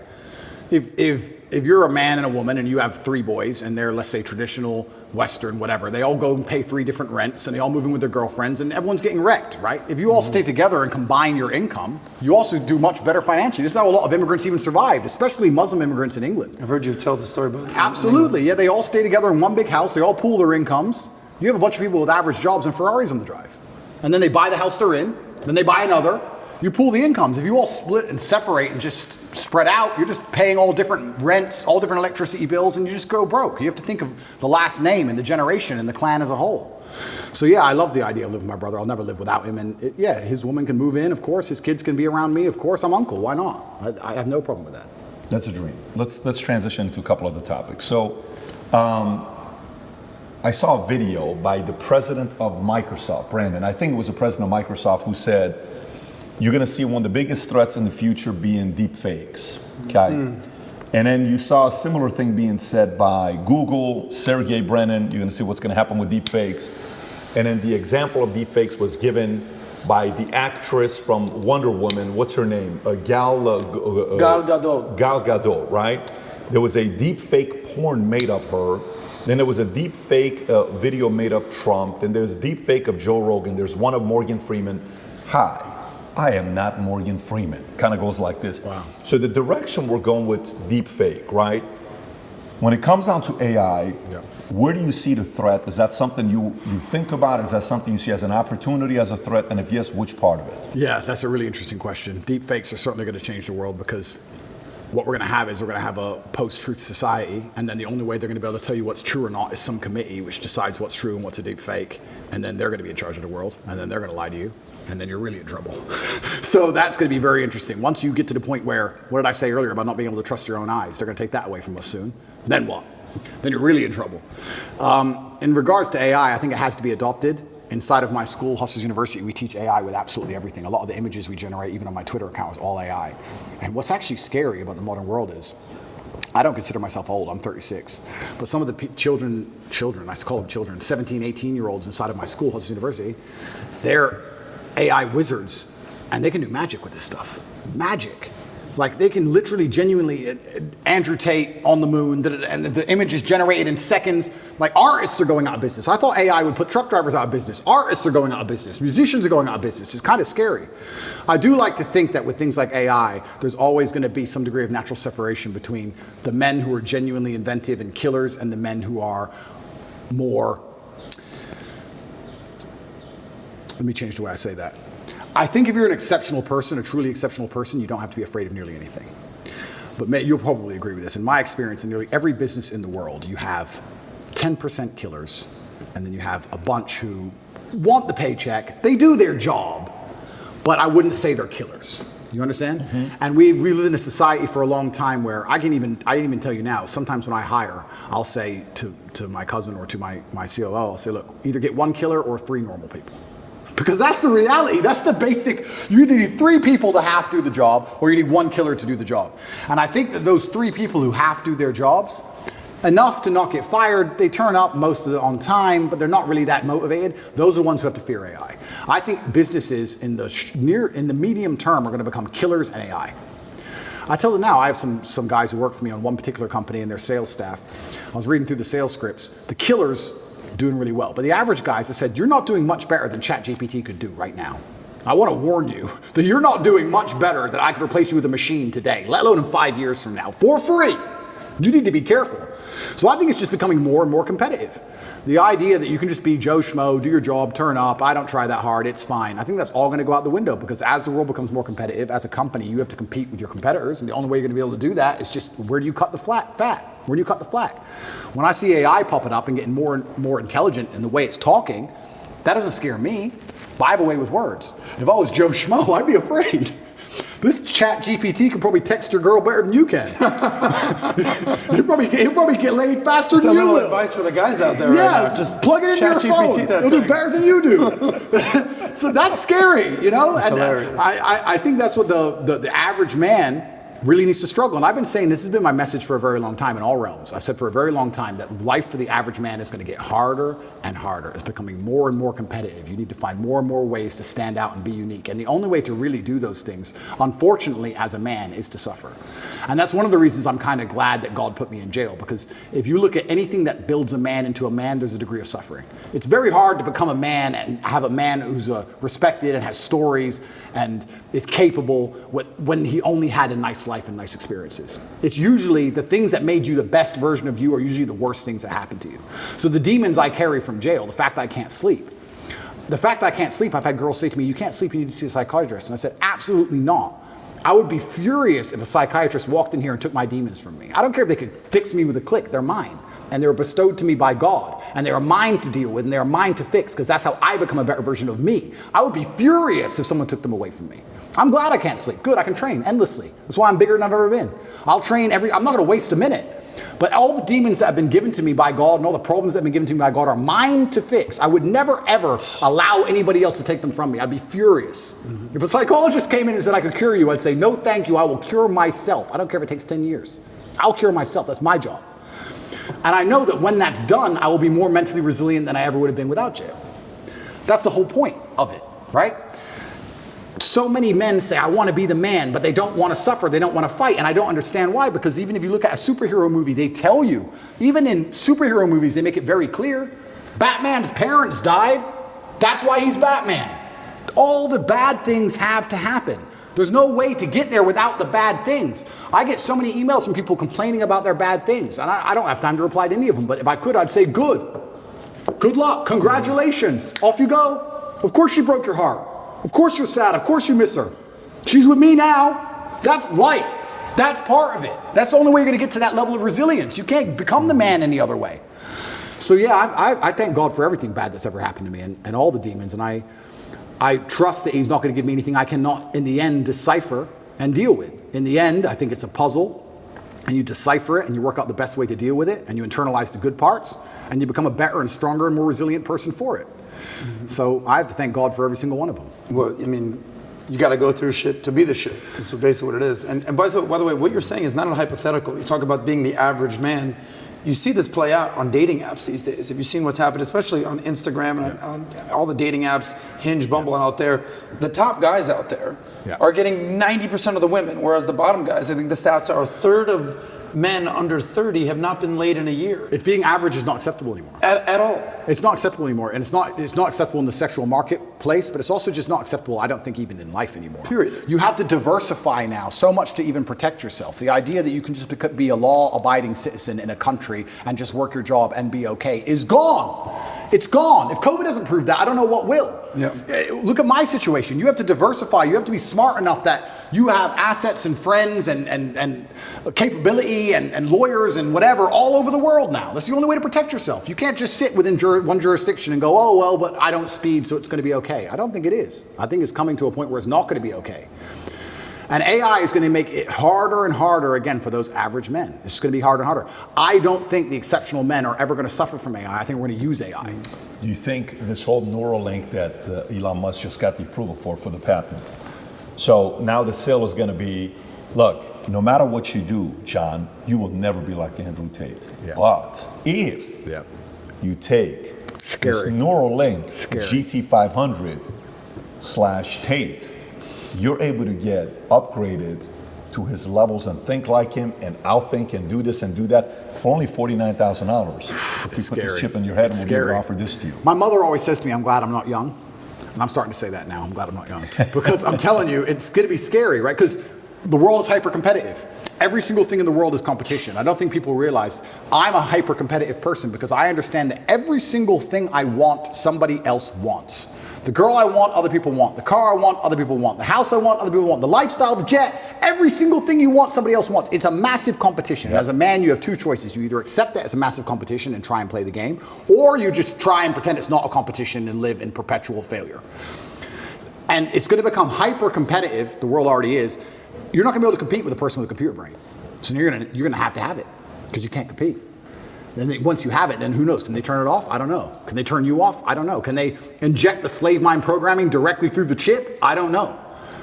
If you're a man and a woman and you have 3 boys and they're, let's say, traditional, Western, whatever, they all go and pay 3 different rents and they all move in with their girlfriends and everyone's getting wrecked, right? If you all stay together and combine your income, you also do much better financially. This is how a lot of immigrants even survived, especially Muslim immigrants in England. I've heard you tell the story about that. Absolutely, yeah, they all stay together in one big house, they all pool their incomes. You have a bunch of people with average jobs and Ferraris on the drive. And then they buy the house they're in, then they buy another. You pool the incomes. If you all split and separate and just spread out, you're just paying all different rents, all different electricity bills, and you just go broke. You have to think of the last name and the generation and the clan as a whole. So yeah, I love the idea of living with my brother. I'll never live without him. And his woman can move in, of course. His kids can be around me, of course. I'm uncle. Why not? I have no problem with that. That's a dream. Let's transition to a couple of the topics. So, I saw a video by the president of Microsoft, Brandon. I think it was the president of Microsoft who said, you're going to see one of the biggest threats in the future being deep fakes. Okay. And then you saw a similar thing being said by Google, Sergey Brin. You're going to see what's going to happen with deep fakes. And then the example of deep fakes was given by the actress from Wonder Woman. What's her name? Gal Gadot. Gal Gadot, right? There was a deep fake porn made of her. Then there was a deep fake video made of Trump. Then there's deep fake of Joe Rogan. There's one of Morgan Freeman. Hi. I am not Morgan Freeman. Kind of goes like this. Wow. So the direction we're going with deep fake, right? When it comes down to AI, where do you see the threat? Is that something you think about? Is that something you see as an opportunity, as a threat? And if yes, which part of it? Yeah, that's a really interesting question. Deep fakes are certainly going to change the world, because what we're going to have is we're going to have a post-truth society, and then the only way they're going to be able to tell you what's true or not is some committee which decides what's true and what's a deep fake, and then they're going to be in charge of the world, and then they're going to lie to you. And then you're really in trouble. So that's going to be very interesting. Once you get to the point where, what did I say earlier about not being able to trust your own eyes? They're going to take that away from us soon. Then what? Then you're really in trouble. In regards to AI, I think it has to be adopted. Inside of my school, Hustlers University, we teach AI with absolutely everything. A lot of the images we generate, even on my Twitter account, is all AI. And what's actually scary about the modern world is, I don't consider myself old, I'm 36. But some of the children, I call them children, 17, 18-year-olds inside of my school, Hustlers University, they're AI wizards, and they can do magic with this stuff. Magic. Like they can literally, genuinely, Andrew Tate on the moon, and the image is generated in seconds. Like artists are going out of business. I thought AI would put truck drivers out of business. Artists are going out of business. Musicians are going out of business. It's kind of scary. I do like to think that with things like AI, there's always going to be some degree of natural separation between the men who are genuinely inventive and killers and the men who are more, let me change the way I say that. I think if you're an exceptional person, a truly exceptional person, you don't have to be afraid of nearly anything. But you'll probably agree with this. In my experience, in nearly every business in the world, you have 10% killers, and then you have a bunch who want the paycheck. They do their job, but I wouldn't say they're killers. You understand? Mm-hmm. And we live in a society for a long time where I didn't even tell you now, sometimes when I hire, I'll say to my cousin or to my COO, I'll say, look, either get one killer or 3 normal people. Because that's the reality. That's the basic. You either need 3 people to half do the job, or you need 1 killer to do the job. And I think that those 3 people who half do their jobs, enough to not get fired, they turn up most of it on time, but they're not really that motivated. Those are the ones who have to fear AI. I think businesses in the medium term are going to become killers and AI. I tell them now, I have some guys who work for me on one particular company and their sales staff. I was reading through the sales scripts. The killers doing really well. But the average guys have said, you're not doing much better than ChatGPT could do right now. I want to warn you that you're not doing much better that I could replace you with a machine today, let alone in 5 years from now, for free. You need to be careful. So I think it's just becoming more and more competitive. The idea that you can just be Joe Schmo, do your job, turn up, I don't try that hard, it's fine. I think that's all going to go out the window because as the world becomes more competitive, as a company, you have to compete with your competitors. And the only way you're going to be able to do that is just where do you cut the fat? Where do you cut the slack? When I see AI popping up and getting more and more intelligent in the way it's talking, that doesn't scare me. But I have a way with words. If I was Joe Schmo, I'd be afraid. This chat GPT can probably text your girl better than you can. he'll probably get laid faster than you will. That's a little advice for the guys out there yeah, right now. Just plug it into your phone. It'll do better than you do. So that's scary, you know? That's hilarious. I think that's what the average man really needs to struggle. And I've been saying this has been my message for a very long time in all realms. I've said for a very long time that life for the average man is going to get harder and harder. It's becoming more and more competitive. You need to find more and more ways to stand out and be unique. And the only way to really do those things, unfortunately, as a man, is to suffer. And that's one of the reasons I'm kind of glad that God put me in jail. Because if you look at anything that builds a man into a man, there's a degree of suffering. It's very hard to become a man and have a man who's respected and has stories and is capable when he only had a nice life and nice experiences. It's usually the things that made you the best version of you are usually the worst things that happen to you. So the demons I carry from jail, the fact that I can't sleep. The fact that I can't sleep, I've had girls say to me, you can't sleep, you need to see a psychiatrist. And I said, absolutely not. I would be furious if a psychiatrist walked in here and took my demons from me. I don't care if they could fix me with a click, they're mine. And they were bestowed to me by God. And they are mine to deal with, and they are mine to fix, because that's how I become a better version of me. I would be furious if someone took them away from me. I'm glad I can't sleep. Good, I can train endlessly. That's why I'm bigger than I've ever been. I'll train I'm not going to waste a minute. But all the demons that have been given to me by God and all the problems that have been given to me by God are mine to fix. I would never, ever allow anybody else to take them from me. I'd be furious. Mm-hmm. If a psychologist came in and said I could cure you, I'd say, no, thank you. I will cure myself. I don't care if it takes 10 years. I'll cure myself. That's my job. And I know that when that's done, I will be more mentally resilient than I ever would have been without jail. That's the whole point of it, right? So many men say, I want to be the man, but they don't want to suffer, they don't want to fight, and I don't understand why, because even if you look at a superhero movie, they tell you, even in superhero movies, they make it very clear, Batman's parents died, that's why he's Batman. All the bad things have to happen. There's no way to get there without the bad things. I get so many emails from people complaining about their bad things, and I don't have time to reply to any of them, but if I could, I'd say, good luck, congratulations, off you go. Of course she broke your heart. Of course you're sad. Of course you miss her. She's with me now. That's life. That's part of it. That's the only way you're going to get to that level of resilience. You can't become the man any other way. So yeah, I thank God for everything bad that's ever happened to me and all the demons. And I trust that he's not going to give me anything I cannot, in the end, decipher and deal with. In the end, I think it's a puzzle. And you decipher it and you work out the best way to deal with it. And you internalize the good parts. And you become a better and stronger and more resilient person for it. Mm-hmm. So I have to thank God for every single one of them. Well, I mean, you got to go through shit to be the shit. That's basically what it is. And by the way, what you're saying is not a hypothetical. You talk about being the average man. You see this play out on dating apps these days. Have you seen what's happened, especially on Instagram and on all the dating apps, Hinge, Bumble, and out there? The top guys out there are getting 90% of the women, whereas the bottom guys, I think the stats are a third of men under 30 have not been laid in a year. If being average is not acceptable anymore. At all. It's not acceptable anymore, and it's not acceptable in the sexual marketplace, but it's also just not acceptable, I don't think, even in life anymore. Period. You have to diversify now so much to even protect yourself. The idea that you can just be a law-abiding citizen in a country and just work your job and be okay is gone. It's gone. If COVID doesn't prove that, I don't know what will. Yeah. Look at my situation. You have to diversify. You have to be smart enough that you have assets and friends and capability and lawyers and whatever all over the world now. That's the only way to protect yourself. You can't just sit within one jurisdiction and go, oh, well, but I don't speed, so it's going to be okay. I don't think it is. I think it's coming to a point where it's not going to be okay. And AI is going to make it harder and harder, again, for those average men. It's going to be harder and harder. I don't think the exceptional men are ever going to suffer from AI. I think we're going to use AI. Do you think this whole Neuralink that Elon Musk just got the approval for the patent? So now the sale is going to be, look, no matter what you do, John, you will never be like Andrew Tate. Yeah. But if you take this Neuralink GT500/Tate, you're able to get upgraded to his levels and think like him and outthink and do this and do that for only $49,000. If we put this chip in your head and we'll offer this to you. My mother always says to me, I'm glad I'm not young. And I'm starting to say that now. I'm glad I'm not young. Because I'm telling you, it's going to be scary, right? Because the world is hyper-competitive. Every single thing in the world is competition. I don't think people realize I'm a hyper-competitive person because I understand that every single thing I want, somebody else wants. The girl I want, other people want. The car I want, other people want. The house I want, other people want. The lifestyle, the jet, every single thing you want, somebody else wants. It's a massive competition. Yep. As a man, you have two choices. You either accept that as a massive competition and try and play the game, or you just try and pretend it's not a competition and live in perpetual failure. And it's going to become hyper-competitive, the world already is. You're not going to be able to compete with a person with a computer brain. So you're going to have it because you can't compete. And once you have it, then who knows? Can they turn it off? I don't know. Can they turn you off? I don't know. Can they inject the slave mind programming directly through the chip? I don't know.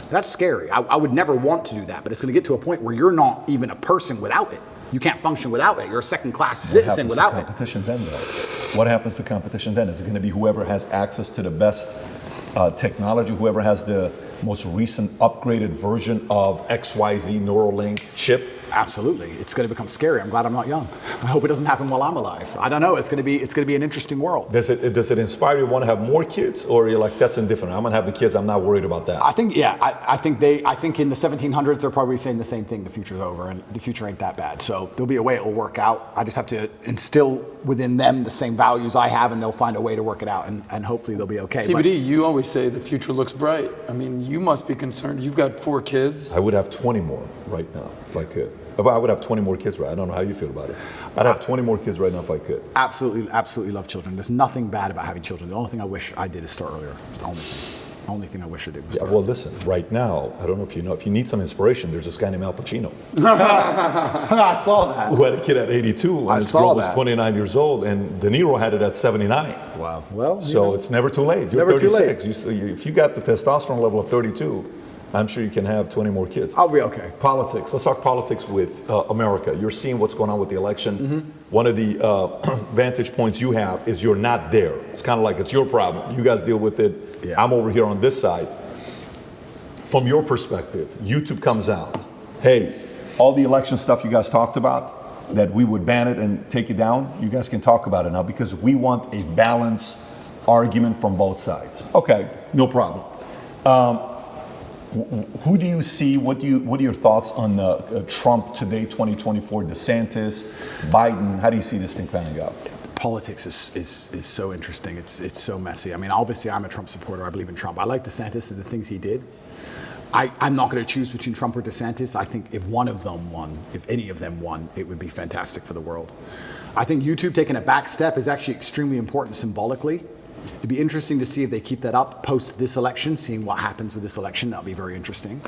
That's scary. I would never want to do that, but it's going to get to a point where you're not even a person without it. You can't function without it. You're a second-class citizen without it. Competition then, though? What happens to competition then? Is it going to be whoever has access to the best technology, whoever has the most recent upgraded version of XYZ Neuralink chip? Absolutely. It's going to become scary. I'm glad I'm not young. I hope it doesn't happen while I'm alive. I don't know. It's going to be an interesting world. Does it inspire you to want to have more kids, or you're like, that's indifferent? I'm going to have the kids. I'm not worried about that. I think I think in the 1700s they're probably saying the same thing. The future's over, and the future ain't that bad. So there'll be a way it will work out. I just have to instill within them the same values I have, and they'll find a way to work it out, and hopefully they'll be okay. PBD, you always say the future looks bright. I mean, you must be concerned. You've got 4 kids. I would have 20 more right now if I could. If I would have 20 more kids, right? I don't know how you feel about it. I'd have 20 more kids right now if I could. Absolutely love children. There's nothing bad about having children. The only thing I wish I did is start earlier. It's the only thing. The only thing I wish I did was start well, listen, right now, I don't know if you know, if you need some inspiration, there's this guy named Al Pacino. I saw that. Who had a kid at 82 and his girl was 29 years old, and De Niro had it at 79. Wow. Well, so it's never too late. You're never 36. Too late. If you got the testosterone level of 32, I'm sure you can have 20 more kids. I'll be okay. Politics. Let's talk politics with America. You're seeing what's going on with the election. Mm-hmm. One of the vantage points you have is you're not there. It's kind of like it's your problem. You guys deal with it. Yeah. I'm over here on this side. From your perspective, YouTube comes out. Hey, all the election stuff you guys talked about, that we would ban it and take it down, you guys can talk about it now because we want a balanced argument from both sides. Okay, no problem. Who do you see? What are your thoughts on Trump today, 2024, DeSantis, Biden? How do you see this thing panning out? Politics is so interesting. It's so messy. I mean, obviously, I'm a Trump supporter. I believe in Trump. I like DeSantis and the things he did. I'm not going to choose between Trump or DeSantis. I think if one of them won, if any of them won, it would be fantastic for the world. I think YouTube taking a back step is actually extremely important symbolically. It'd be interesting to see if they keep that up post this election, seeing what happens with this election. That'll be very interesting.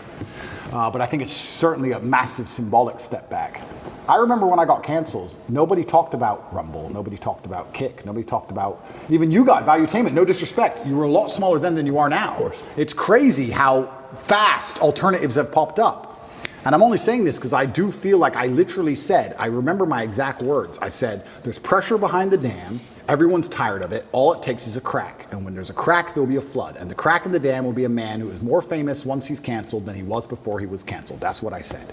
But I think it's certainly a massive symbolic step back. I remember when I got canceled, nobody talked about Rumble, nobody talked about Kick, nobody talked about, even you got Valuetainment, no disrespect. You were a lot smaller then than you are now. Of course. It's crazy how fast alternatives have popped up. And I'm only saying this because I do feel like I literally said, I remember my exact words. I said, there's pressure behind the dam. Everyone's tired of it. All it takes is a crack. And when there's a crack, there'll be a flood. And the crack in the dam will be a man who is more famous once he's canceled than he was before he was canceled. That's what I said.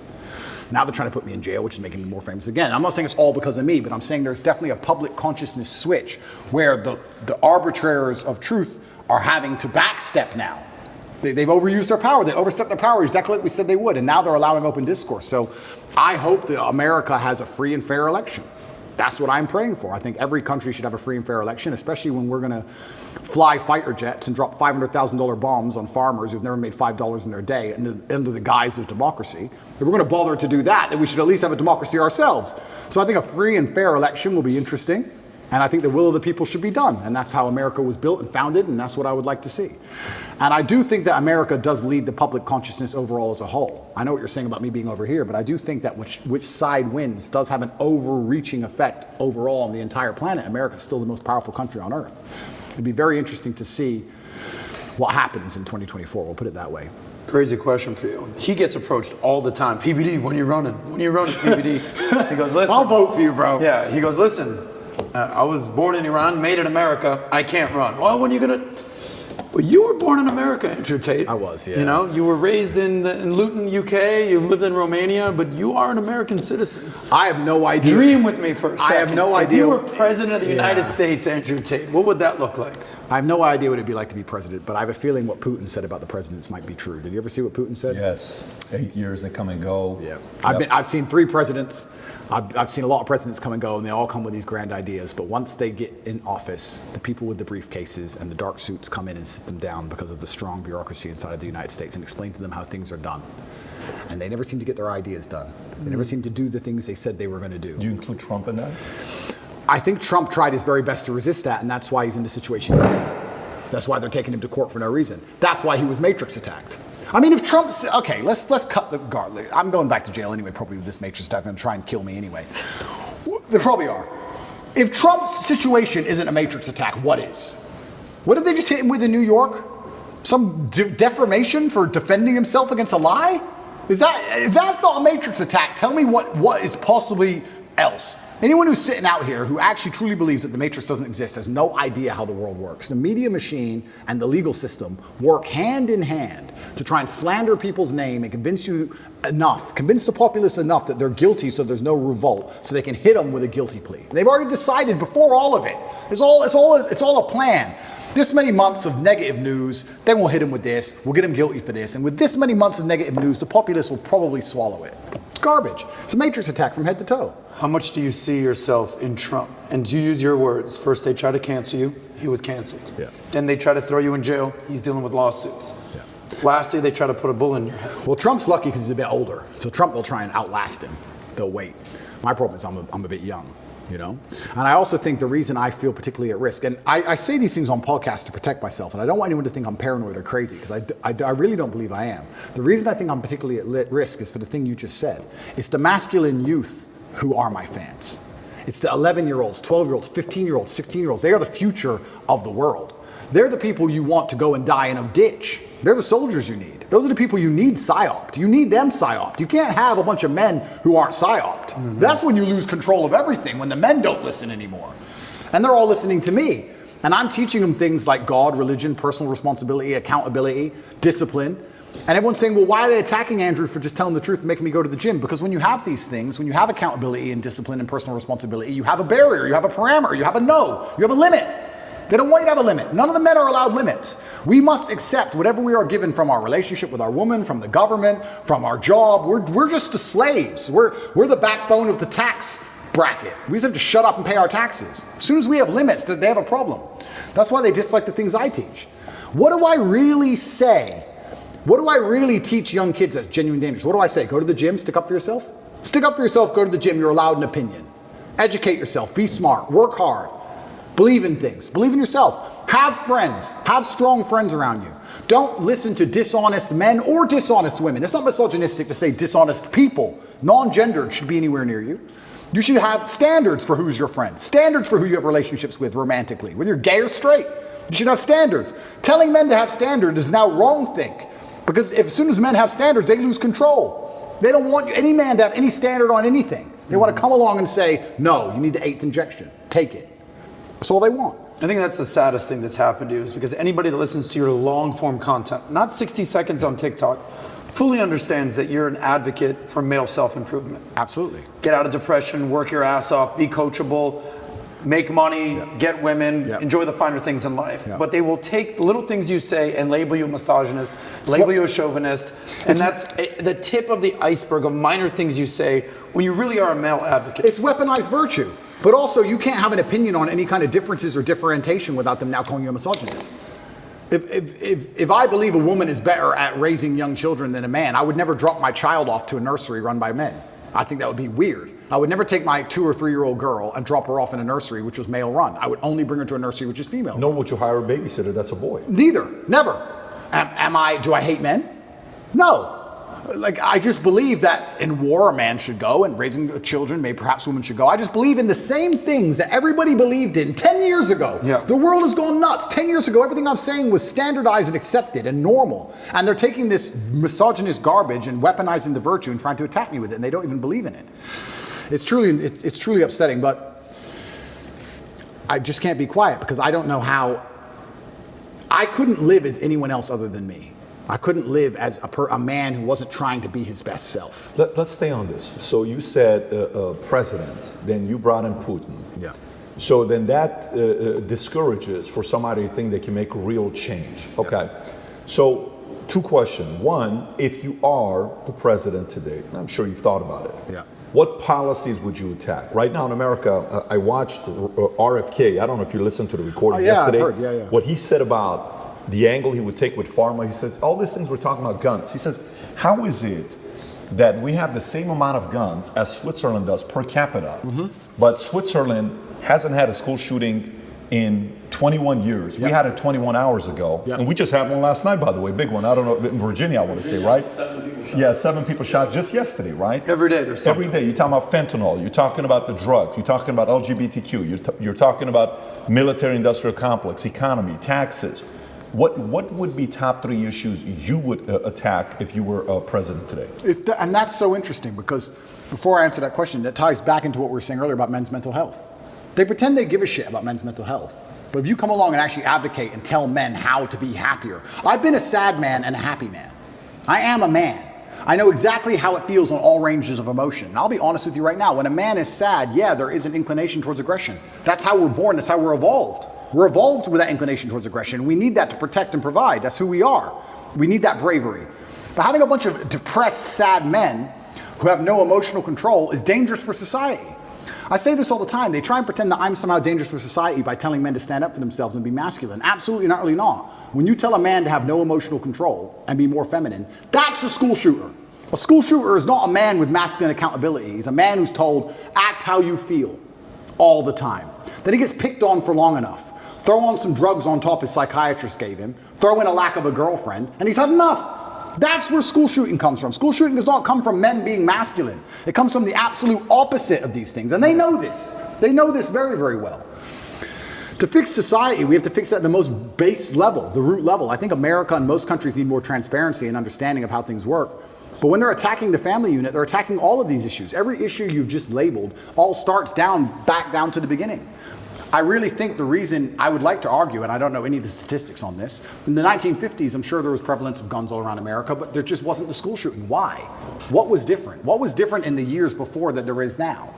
Now they're trying to put me in jail, which is making me more famous again. I'm not saying it's all because of me, but I'm saying there's definitely a public consciousness switch where the arbitrators of truth are having to backstep now. They've overused their power. They overstepped their power exactly like we said they would, and now they're allowing open discourse. So I hope that America has a free and fair election. That's what I'm praying for. I think every country should have a free and fair election, especially when we're going to fly fighter jets and drop $500,000 bombs on farmers who've never made $5 in their day under the guise of democracy. If we're going to bother to do that, then we should at least have a democracy ourselves. So I think a free and fair election will be interesting. And I think the will of the people should be done. And that's how America was built and founded, and that's what I would like to see. And I do think that America does lead the public consciousness overall as a whole. I know what you're saying about me being over here, but I do think that which side wins does have an overreaching effect overall on the entire planet. America's still the most powerful country on earth. It'd be very interesting to see what happens in 2024, we'll put it that way. Crazy question for you. He gets approached all the time. PBD, when you running? When you running, PBD? He goes, listen. I'll vote for you, bro. Yeah, he goes, listen. I was born in Iran, made in America. I can't run. Well, when are you gonna? Well, you were born in America, Andrew Tate. I was, yeah. You know, you were raised in Luton, UK. You lived in Romania, but you are an American citizen. I have no idea. Dream with me for a second. I have no idea. If you were president of the United States, Andrew Tate, what would that look like? I have no idea what it'd be like to be president, but I have a feeling what Putin said about the presidents might be true. Did you ever see what Putin said? Yes. 8 years, they come and go. Yeah. Yep. I've seen 3 presidents. I've seen a lot of presidents come and go, and they all come with these grand ideas. But once they get in office, the people with the briefcases and the dark suits come in and sit them down because of the strong bureaucracy inside of the United States and explain to them how things are done. And they never seem to get their ideas done. They never seem to do the things they said they were going to do. Do you include Trump in that? I think Trump tried his very best to resist that, and that's why he's in the situation he's in. That's why they're taking him to court for no reason. That's why he was Matrix attacked. I mean, if Trump, okay, let's cut the guard. I'm going back to jail anyway, probably with this Matrix attack. They're going to try and kill me anyway. They probably are. If Trump's situation isn't a Matrix attack, what is? What did they just hit him with in New York? Some defamation for defending himself against a lie? If that's not a Matrix attack, tell me what is possibly else. Anyone who's sitting out here who actually truly believes that the Matrix doesn't exist has no idea how the world works. The media machine and the legal system work hand in hand to try and slander people's name and convince the populace enough that they're guilty so there's no revolt, so they can hit them with a guilty plea. They've already decided before all of it. It's all a plan. This many months of negative news, then we'll hit him with this, we'll get him guilty for this, and with this many months of negative news, the populace will probably swallow it. It's garbage. It's a Matrix attack from head to toe. How much do you see yourself in Trump? And do you use your words? First, they try to cancel you. He was canceled. Yeah. Then they try to throw you in jail. He's dealing with lawsuits. Yeah. Lastly, they try to put a bullet in your head. Well, Trump's lucky because he's a bit older. So Trump will try and outlast him. They'll wait. My problem is I'm a bit young, you know? And I also think the reason I feel particularly at risk, and I say these things on podcasts to protect myself, and I don't want anyone to think I'm paranoid or crazy, because I really don't believe I am. The reason I think I'm particularly at risk is for the thing you just said. It's the masculine youth who are my fans. It's the 11-year-olds, 12-year-olds, 15-year-olds, 16-year-olds. They are the future of the world. They're the people you want to go and die in a ditch. They're the soldiers you need. Those are the people you need psyoped. You need them psyoped. You can't have a bunch of men who aren't psyoped. Mm-hmm. That's when you lose control of everything, when the men don't listen anymore. And they're all listening to me. And I'm teaching them things like God, religion, personal responsibility, accountability, discipline. And everyone's saying, well, why are they attacking Andrew for just telling the truth and making me go to the gym? Because when you have these things, when you have accountability and discipline and personal responsibility, you have a barrier, you have a parameter, you have a no, you have a limit. They don't want you to have a limit. None of the men are allowed limits. We must accept whatever we are given from our relationship with our woman, from the government, from our job. We're just the slaves. We're the backbone of the tax bracket. We just have to shut up and pay our taxes. As soon as we have limits, they have a problem. That's why they dislike the things I teach. What do I really say? What do I really teach young kids that's genuine dangerous? What do I say? Go to the gym, stick up for yourself? Stick up for yourself, go to the gym, you're allowed an opinion. Educate yourself, be smart, work hard. Believe in things. Believe in yourself. Have friends. Have strong friends around you. Don't listen to dishonest men or dishonest women. It's not misogynistic to say dishonest people. Non-gendered should be anywhere near you. You should have standards for who's your friend. Standards for who you have relationships with romantically. Whether you're gay or straight. You should have standards. Telling men to have standards is now wrong think. Because as soon as men have standards, they lose control. They don't want any man to have any standard on anything. They want to come along and say, no, you need the 8th injection. Take it. That's all they want. I think that's the saddest thing that's happened to you, is because anybody that listens to your long form content, not 60 seconds on TikTok, fully understands that you're an advocate for male self-improvement. Absolutely. Get out of depression, work your ass off, be coachable, make money, get women, enjoy the finer things in life. But they will take the little things you say and label you a misogynist, label you a chauvinist, and that's the tip of the iceberg of minor things you say when you really are a male advocate. It's weaponized virtue. But also, you can't have an opinion on any kind of differences or differentiation without them now calling you a misogynist. If I believe a woman is better at raising young children than a man, I would never drop my child off to a nursery run by men. I think that would be weird. I would never take my 2 or 3 year old girl and drop her off in a nursery which was male run. I would only bring her to a nursery which is female. Nor would you hire a babysitter that's a boy. Neither. Never. Do I hate men? No. Like, I just believe that in war a man should go, and raising children, maybe perhaps women should go. I just believe in the same things that everybody believed in 10 years ago. Yeah. The world has gone nuts. 10 years ago, everything I'm saying was standardized and accepted and normal. And they're taking this misogynist garbage and weaponizing the virtue and trying to attack me with it, and they don't even believe in it. It's truly upsetting, but I just can't be quiet because I don't know how. I couldn't live as anyone else other than me. I couldn't live as a man who wasn't trying to be his best self. Let's stay on this. So you said president, then you brought in Putin. Yeah. So then that discourages for somebody to think they can make real change. Okay. So 2 questions. One, if you are the president today, I'm sure you've thought about it. Yeah. What policies would you attack? Right now in America, I watched RFK. I don't know if you listened to the recording yesterday. I've heard. Yeah. What he said about the angle he would take with pharma, he says, all these things we're talking about guns. He says, how is it that we have the same amount of guns as Switzerland does per capita, but Switzerland hasn't had a school shooting in 21 years. We had it 21 hours ago, and we just had one last night, by the way, big one. I don't know, in Virginia, I want to say, right? 7 people shot. Yeah, 7 people shot just yesterday, right? Every day there's something. Every day. You're talking about fentanyl, you're talking about the drugs, you're talking about LGBTQ, you're talking about military-industrial complex, economy, taxes. What would be top 3 issues you would attack if you were president today? And that's so interesting because before I answer that question, that ties back into what we were saying earlier about men's mental health. They pretend they give a shit about men's mental health. But if you come along and actually advocate and tell men how to be happier. I've been a sad man and a happy man. I am a man. I know exactly how it feels on all ranges of emotion. And I'll be honest with you right now. When a man is sad, yeah, there is an inclination towards aggression. That's how we're born. That's how we're evolved. We're evolved with that inclination towards aggression. We need that to protect and provide. That's who we are. We need that bravery. But having a bunch of depressed, sad men who have no emotional control is dangerous for society. I say this all the time. They try and pretend that I'm somehow dangerous for society by telling men to stand up for themselves and be masculine. Absolutely not, really not. When you tell a man to have no emotional control and be more feminine, that's a school shooter. A school shooter is not a man with masculine accountability. He's a man who's told, act how you feel all the time. Then he gets picked on for long enough. Throw on some drugs on top his psychiatrist gave him, throw in a lack of a girlfriend, and he's had enough. That's where school shooting comes from. School shooting does not come from men being masculine. It comes from the absolute opposite of these things, and they know this. They know this very, very well. To fix society, we have to fix that at the most base level, the root level. I think America and most countries need more transparency and understanding of how things work. But when they're attacking the family unit, they're attacking all of these issues. Every issue you've just labeled all starts back down to the beginning. I really think the reason I would like to argue, and I don't know any of the statistics on this, in the 1950s, I'm sure there was prevalence of guns all around America, but there just wasn't the school shooting. Why? What was different? What was different in the years before that there is now?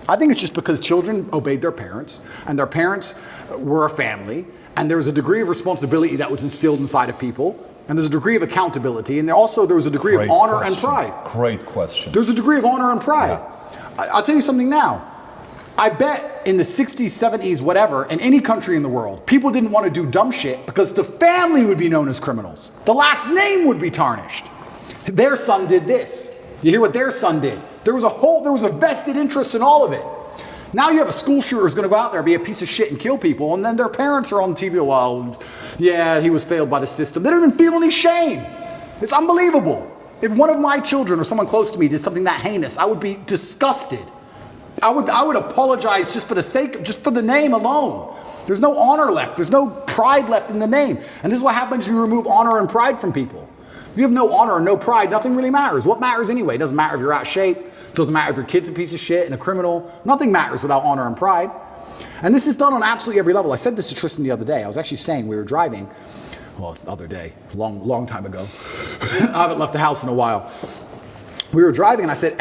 I think it's just because children obeyed their parents, and their parents were a family, and there was a degree of responsibility that was instilled inside of people, and there's a degree of accountability, and there was a degree of honor and pride. Great question. There's a degree of honor and pride. Yeah. I'll tell you something now. I bet in the 60s, 70s, whatever, in any country in the world, people didn't want to do dumb shit because the family would be known as criminals. The last name would be tarnished. Their son did this. You hear what their son did? There was a vested interest in all of it. Now you have a school shooter who's going to go out there, be a piece of shit and kill people, and then their parents are on TV, well, yeah, he was failed by the system. They don't even feel any shame. It's unbelievable. If one of my children or someone close to me did something that heinous, I would be disgusted. I would apologize just for the name alone. There's no honor left. There's no pride left in the name. And this is what happens when you remove honor and pride from people. If you have no honor and no pride, nothing really matters. What matters anyway? It doesn't matter if you're out of shape. It doesn't matter if your kid's a piece of shit and a criminal. Nothing matters without honor and pride. And this is done on absolutely every level. I said this to Tristan the other day. I was actually saying, we were driving, well, the other day, long time ago. I haven't left the house in a while. We were driving and I said,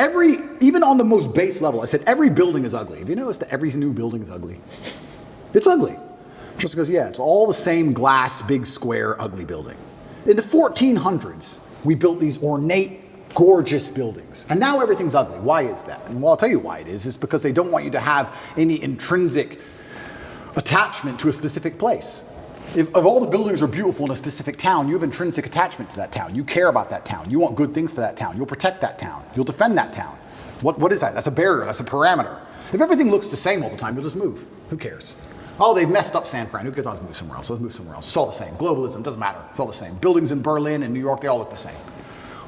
even on the most base level, I said, every building is ugly. Have you noticed that every new building is ugly? It's ugly. Tristan goes, yeah, it's all the same glass, big square, ugly building. In the 1400s, we built these ornate, gorgeous buildings. And now everything's ugly. Why is that? And well, I'll tell you why it is. It's because they don't want you to have any intrinsic attachment to a specific place. If all the buildings are beautiful in a specific town, you have intrinsic attachment to that town. You care about that town. You want good things for that town. You'll protect that town. You'll defend that town. What is that? That's a barrier. That's a parameter. If everything looks the same all the time, you'll just move. Who cares? Oh, they've messed up San Fran. Who cares? Let's move somewhere else. Let's move somewhere else. It's all the same. Globalism doesn't matter. It's all the same. Buildings in Berlin and New York, they all look the same.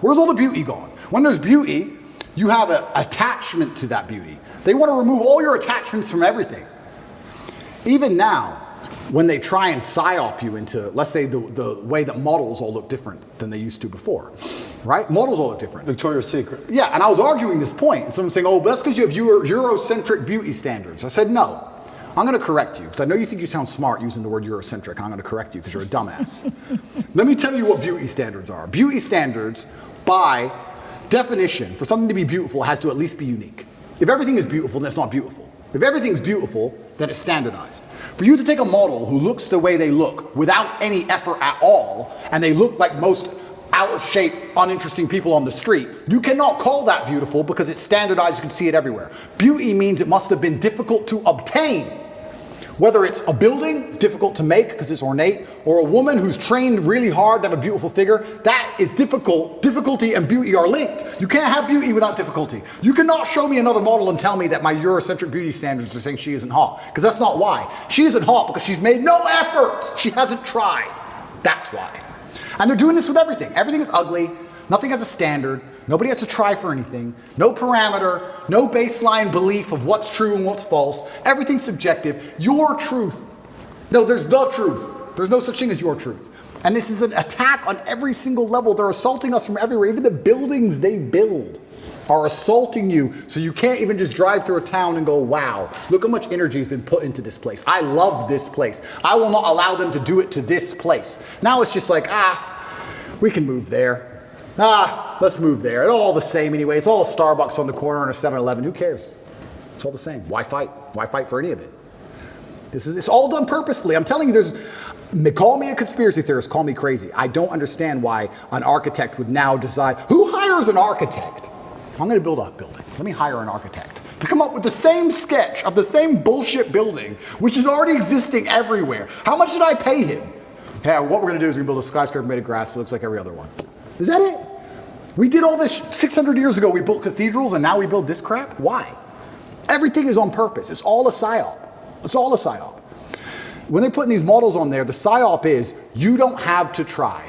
Where's all the beauty gone? When there's beauty, you have an attachment to that beauty. They want to remove all your attachments from everything. Even now, when they try and psyop you into, let's say, the way that models all look different than they used to before, right? Models all look different. Victoria's Secret. Yeah, and I was arguing this point, and someone's saying, oh, but that's because you have Eurocentric beauty standards. I said, no. I'm going to correct you, because I know you think you sound smart using the word Eurocentric, and I'm going to correct you because you're a dumbass. Let me tell you what beauty standards are. Beauty standards, by definition, for something to be beautiful, has to at least be unique. If everything is beautiful, then it's not beautiful. If everything's beautiful, then it's standardized. For you to take a model who looks the way they look without any effort at all, and they look like most out of shape, uninteresting people on the street, you cannot call that beautiful because it's standardized, you can see it everywhere. Beauty means it must have been difficult to obtain. Whether it's a building, it's difficult to make because it's ornate, or a woman who's trained really hard to have a beautiful figure, that is difficult. Difficulty and beauty are linked. You can't have beauty without difficulty. You cannot show me another model and tell me that my Eurocentric beauty standards are saying she isn't hot, because that's not why. She isn't hot because she's made no effort. She hasn't tried. That's why. And they're doing this with everything. Everything is ugly. Nothing has a standard. Nobody has to try for anything. No parameter. No baseline belief of what's true and what's false. Everything's subjective. Your truth. No, there's the truth. There's no such thing as your truth. And this is an attack on every single level. They're assaulting us from everywhere. Even the buildings they build are assaulting you, so you can't even just drive through a town and go, wow, look how much energy has been put into this place. I love this place. I will not allow them to do it to this place. Now it's just like, we can move there. Let's move there. It's all the same anyway. It's all a Starbucks on the corner and a 7-Eleven. Who cares? It's all the same. Why fight? Why fight for any of it? It's all done purposefully. I'm telling you, call me a conspiracy theorist, call me crazy. I don't understand why an architect would now decide, who hires an architect? I'm going to build a building. Let me hire an architect to come up with the same sketch of the same bullshit building, which is already existing everywhere. How much did I pay him? Yeah, what we're going to do is we're going to build a skyscraper made of grass that looks like every other one. Is that it? We did all this 600 years ago. We built cathedrals, and now we build this crap? Why? Everything is on purpose. It's all a psyop. It's all a psyop. When they're putting these models on there, the psyop is you don't have to try.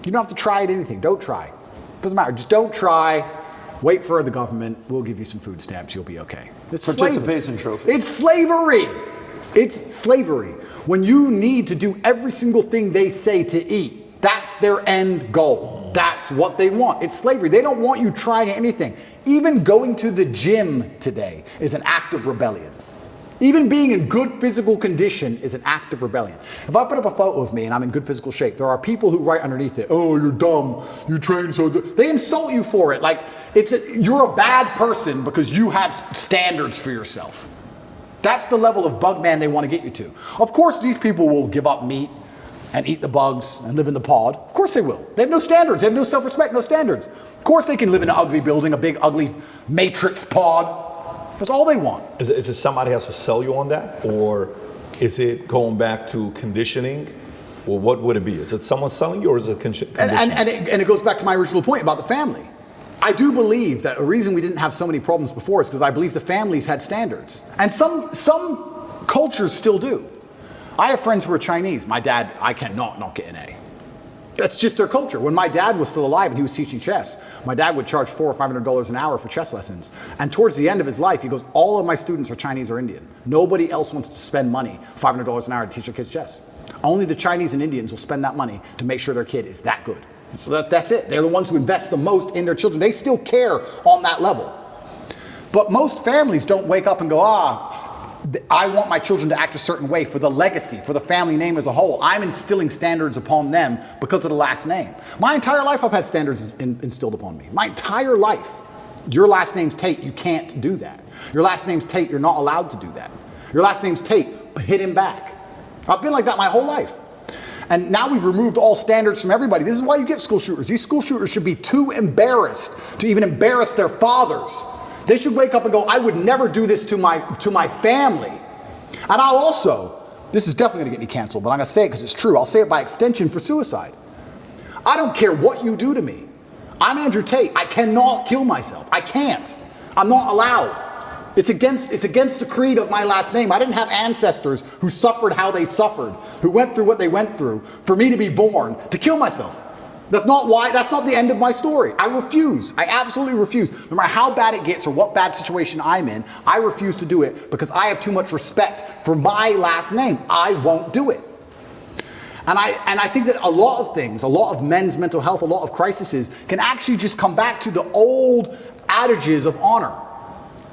You don't have to try at anything. Don't try. Doesn't matter. Just don't try. Wait for the government. We'll give you some food stamps. You'll be okay. It's participation trophies. It's slavery. It's slavery. When you need to do every single thing they say to eat, that's their end goal. That's what they want. It's slavery. They don't want you trying anything. Even going to the gym today is an act of rebellion. Even being in good physical condition is an act of rebellion. If I put up a photo of me and I'm in good physical shape, there are people who write underneath it, oh, you're dumb, you train so good. They insult you for it. Like, you're a bad person because you have standards for yourself. That's the level of bug man they want to get you to. Of course, these people will give up meat and eat the bugs and live in the pod. Of course they will. They have no standards. They have no self-respect, no standards. Of course they can live in an ugly building, a big, ugly matrix pod. That's all they want. Is it somebody has to sell you on that? Or is it going back to conditioning? Or what would it be? Is it someone selling you, or is it conditioning? And it goes back to my original point about the family. I do believe that a reason we didn't have so many problems before is because I believe the families had standards. And some cultures still do. I have friends who are Chinese. My dad, I cannot not get an A. That's just their culture. When my dad was still alive and he was teaching chess, my dad would charge $400 or $500 an hour for chess lessons. And towards the end of his life, he goes, all of my students are Chinese or Indian. Nobody else wants to spend money, $500 an hour to teach their kids chess. Only the Chinese and Indians will spend that money to make sure their kid is that good. So that's it. They're the ones who invest the most in their children. They still care on that level. But most families don't wake up and go, I want my children to act a certain way for the legacy, for the family name as a whole. I'm instilling standards upon them because of the last name. My entire life I've had standards instilled upon me. My entire life. Your last name's Tate, you can't do that. Your last name's Tate, you're not allowed to do that. Your last name's Tate, hit him back. I've been like that my whole life. And now we've removed all standards from everybody. This is why you get school shooters. These school shooters should be too embarrassed to even embarrass their fathers. They should wake up and go, I would never do this to my family. And I'll also, this is definitely gonna get me canceled, but I'm gonna say it because it's true. I'll say it by extension for suicide. I don't care what you do to me. I'm Andrew Tate. I cannot kill myself. I can't. I'm not allowed. It's against the creed of my last name. I didn't have ancestors who suffered how they suffered, who went through what they went through, for me to be born to kill myself. That's not the end of my story. I refuse. I absolutely refuse. No matter how bad it gets or what bad situation I'm in, I refuse to do it because I have too much respect for my last name. I won't do it. And I think that a lot of things, a lot of men's mental health, a lot of crises can actually just come back to the old adages of honor.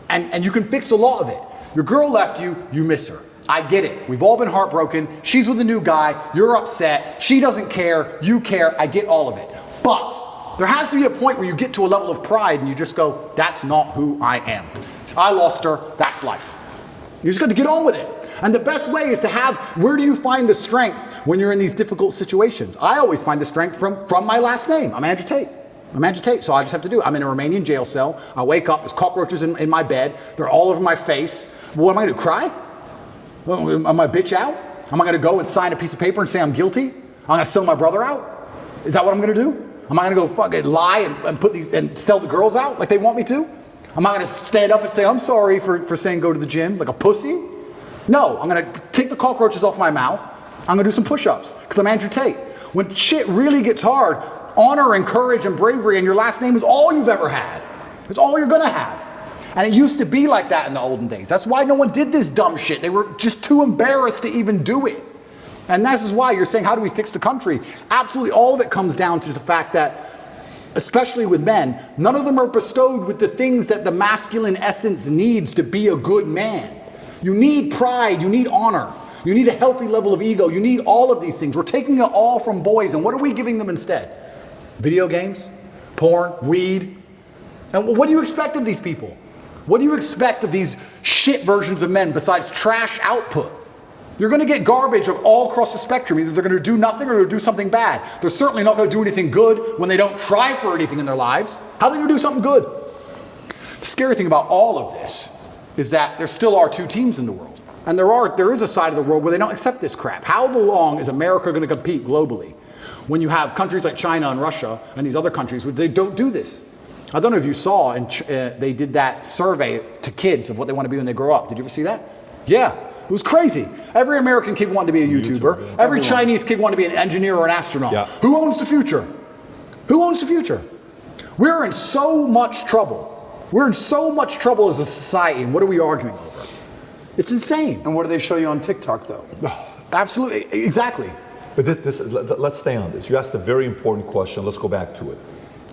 And you can fix a lot of it. Your girl left you, you miss her. I get it. We've all been heartbroken. She's with a new guy. You're upset. She doesn't care. You care. I get all of it. But there has to be a point where you get to a level of pride and you just go, that's not who I am. I lost her. That's life. You just got to get on with it. And the best way is to have, where do you find the strength when you're in these difficult situations? I always find the strength from my last name. I'm Andrew Tate. I'm Andrew Tate, so I just have to do it. I'm in a Romanian jail cell. I wake up, there's cockroaches in my bed. They're all over my face. What am I going to do, cry? Am I bitch out? Am I going to go and sign a piece of paper and say I'm guilty? I'm going to sell my brother out? Is that what I'm going to do? Am I going to go fucking lie and put these and sell the girls out like they want me to? Am I going to stand up and say I'm sorry for saying go to the gym like a pussy? No, I'm going to take the cockroaches off my mouth. I'm going to do some push-ups because I'm Andrew Tate. When shit really gets hard, honor and courage and bravery and your last name is all you've ever had. It's all you're going to have. And it used to be like that in the olden days. That's why no one did this dumb shit. They were just too embarrassed to even do it. And this is why you're saying, how do we fix the country? Absolutely all of it comes down to the fact that, especially with men, none of them are bestowed with the things that the masculine essence needs to be a good man. You need pride, you need honor, you need a healthy level of ego, you need all of these things. We're taking it all from boys, and what are we giving them instead? Video games, porn, weed. And what do you expect of these people? What do you expect of these shit versions of men besides trash output? You're going to get garbage all across the spectrum. Either they're going to do nothing or they're going to do something bad. They're certainly not going to do anything good when they don't try for anything in their lives. How are they going to do something good? The scary thing about all of this is that there still are two teams in the world. And there is a side of the world where they don't accept this crap. How long is America going to compete globally when you have countries like China and Russia and these other countries where they don't do this? I don't know if you saw, they did that survey to kids of what they want to be when they grow up. Did you ever see that? Yeah, it was crazy. Every American kid wanted to be a YouTuber. Yeah. Every Chinese kid wanted to be an engineer or an astronaut. Yeah. Who owns the future? Who owns the future? We're in so much trouble. We're in so much trouble as a society, and what are we arguing over? It's insane. And what do they show you on TikTok, though? Absolutely, exactly. But let's stay on this. You asked a very important question. Let's go back to it.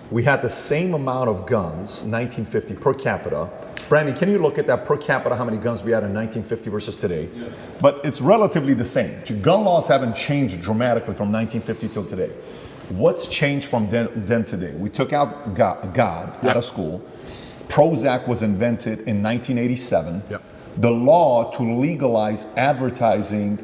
We had the same amount of guns, 1950 per capita. Brandon, can you look at that per capita, how many guns we had in 1950 versus today? Yeah. But it's relatively the same. Gun laws haven't changed dramatically from 1950 till today. What's changed from then to today? We took out God out of school. Prozac was invented in 1987. Yep. The law to legalize advertising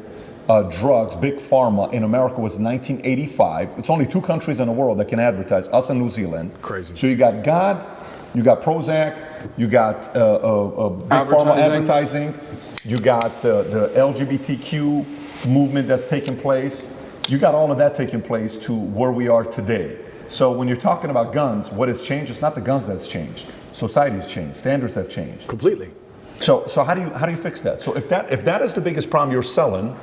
drugs, big pharma, in America was 1985. It's only 2 countries in the world that can advertise, us and New Zealand. Crazy. So you got God, you got Prozac, you got big pharma advertising, you got the LGBTQ movement that's taking place. You got all of that taking place to where we are today. So when you're talking about guns, what has changed? It's not the guns that's changed. Society has changed. Standards have changed. Completely. So how do you fix that? So if that is the biggest problem you're selling,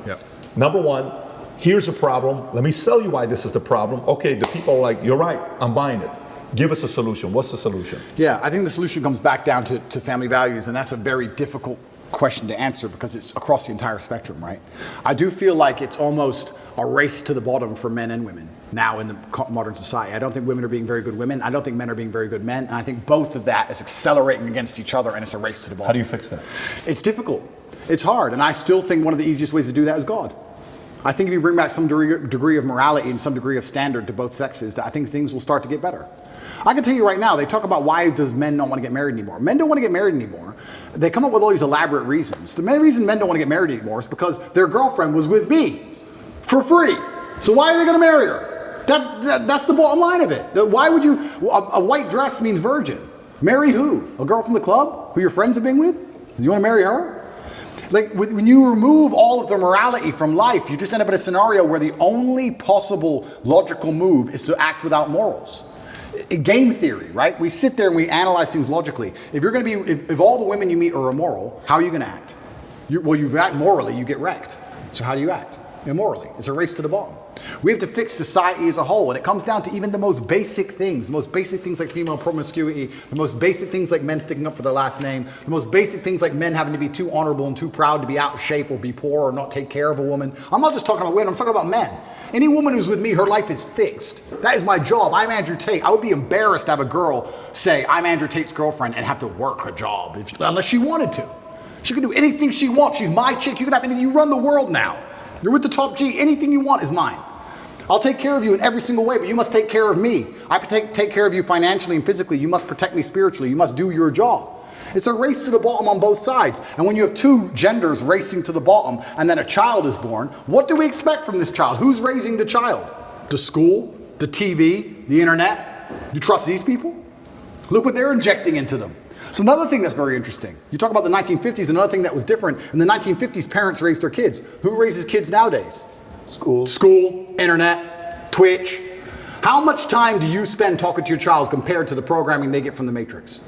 number one, here's a problem. Let me sell you why this is the problem. Okay, the people are like, you're right, I'm buying it. Give us a solution. What's the solution? Yeah, I think the solution comes back down to family values, and that's a very difficult question to answer because it's across the entire spectrum, right? I do feel like it's almost a race to the bottom for men and women now in the modern society. I don't think women are being very good women. I don't think men are being very good men. And I think both of that is accelerating against each other, and it's a race to the bottom. How do you fix that? It's difficult. It's hard. And I still think one of the easiest ways to do that is God. I think if you bring back some degree of morality and some degree of standard to both sexes, I think things will start to get better. I can tell you right now, they talk about why does men not want to get married anymore. Men don't want to get married anymore. They come up with all these elaborate reasons. The main reason men don't want to get married anymore is because their girlfriend was with me for free. So why are they going to marry her? That's the bottom line of it. Why would you, a white dress means virgin. Marry who? A girl from the club who your friends have been with? Do you want to marry her? Like when you remove all of the morality from life, you just end up in a scenario where the only possible logical move is to act without morals. Game theory, right? We sit there and we analyze things logically. If you're going to be, if all the women you meet are immoral, how are you going to act? You act morally, you get wrecked. So how do you act? Immorally. It's a race to the bottom. We have to fix society as a whole, and it comes down to even the most basic things like female promiscuity, the most basic things like men sticking up for their last name, the most basic things like men having to be too honorable and too proud to be out of shape or be poor or not take care of a woman. I'm not just talking about women, I'm talking about men. Any woman who's with me, her life is fixed. That is my job. I'm Andrew Tate. I would be embarrassed to have a girl say, I'm Andrew Tate's girlfriend and have to work her job unless she wanted to. She can do anything she wants. She's my chick. You can have anything. You run the world now. You're with the top G. Anything you want is mine. I'll take care of you in every single way, but you must take care of me. I take care of you financially and physically. You must protect me spiritually. You must do your job. It's a race to the bottom on both sides. And when you have two genders racing to the bottom and then a child is born, what do we expect from this child? Who's raising the child? The school, the TV, the internet? You trust these people? Look what they're injecting into them. So another thing that's very interesting. You talk about the 1950s, another thing that was different. In the 1950s, parents raised their kids. Who raises kids nowadays? School, internet, Twitch. How much time do you spend talking to your child compared to the programming they get from the Matrix?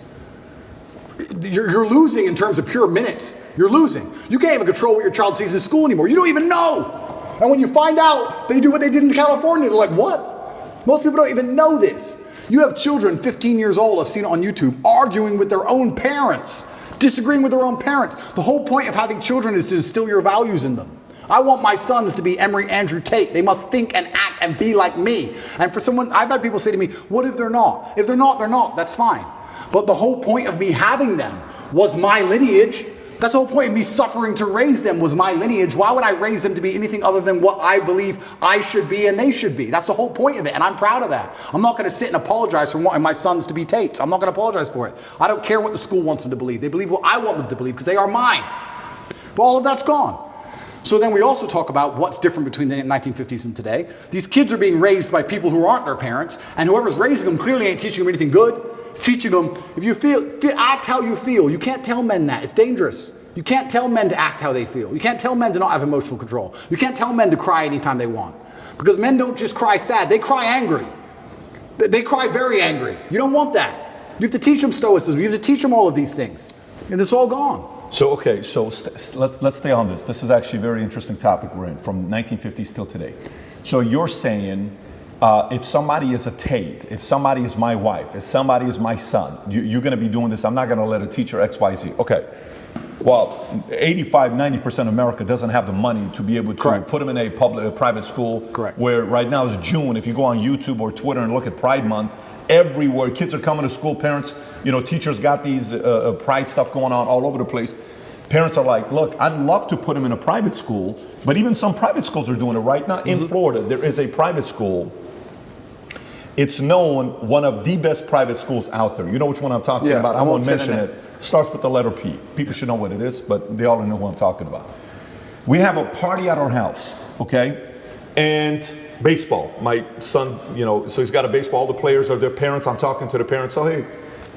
You're losing in terms of pure minutes. You're losing. You can't even control what your child sees in school anymore. You don't even know. And when you find out they do what they did in California, they're like, what? Most people don't even know this. You have children 15 years old, I've seen it on YouTube, arguing with their own parents, disagreeing with their own parents. The whole point of having children is to instill your values in them. I want my sons to be Andrew Tate. They must think and act and be like me. And for someone, I've had people say to me, what if they're not? If they're not, they're not. That's fine. But the whole point of me having them was my lineage. That's the whole point of me suffering to raise them was my lineage. Why would I raise them to be anything other than what I believe I should be and they should be? That's the whole point of it, and I'm proud of that. I'm not going to sit and apologize for wanting my sons to be Tates. I'm not going to apologize for it. I don't care what the school wants them to believe. They believe what I want them to believe because they are mine. But all of that's gone. So then we also talk about what's different between the 1950s and today. These kids are being raised by people who aren't their parents, and whoever's raising them clearly ain't teaching them anything good. It's teaching them, if you feel, act how you feel. You can't tell men that. It's dangerous. You can't tell men to act how they feel. You can't tell men to not have emotional control. You can't tell men to cry anytime they want. Because men don't just cry sad, they cry angry. They cry very angry. You don't want that. You have to teach them stoicism. You have to teach them all of these things. And it's all gone. So, okay, so let's stay on this. This is actually a very interesting topic we're in, from 1950s till today. So you're saying, if somebody is a Tate, if somebody is my wife, if somebody is my son, you're going to be doing this. I'm not going to let a teacher X, Y, Z. Okay. Well, 90% of America doesn't have the money to be able to Correct. put them in a private school. Correct. Where right now is June. If you go on YouTube or Twitter and look at Pride Month, everywhere kids are coming to school. Parents, teachers got these Pride stuff going on all over the place. Parents are like, look, I'd love to put them in a private school, but even some private schools are doing it right now. In Florida, there is a private school. It's known one of the best private schools out there. You know which one I'm talking about? I won't mention it. Starts with the letter P. People should know what it is, but they already know what I'm talking about. We have a party at our house, okay? And baseball. My son, so he's got a baseball. All the players are their parents. I'm talking to the parents. So, hey,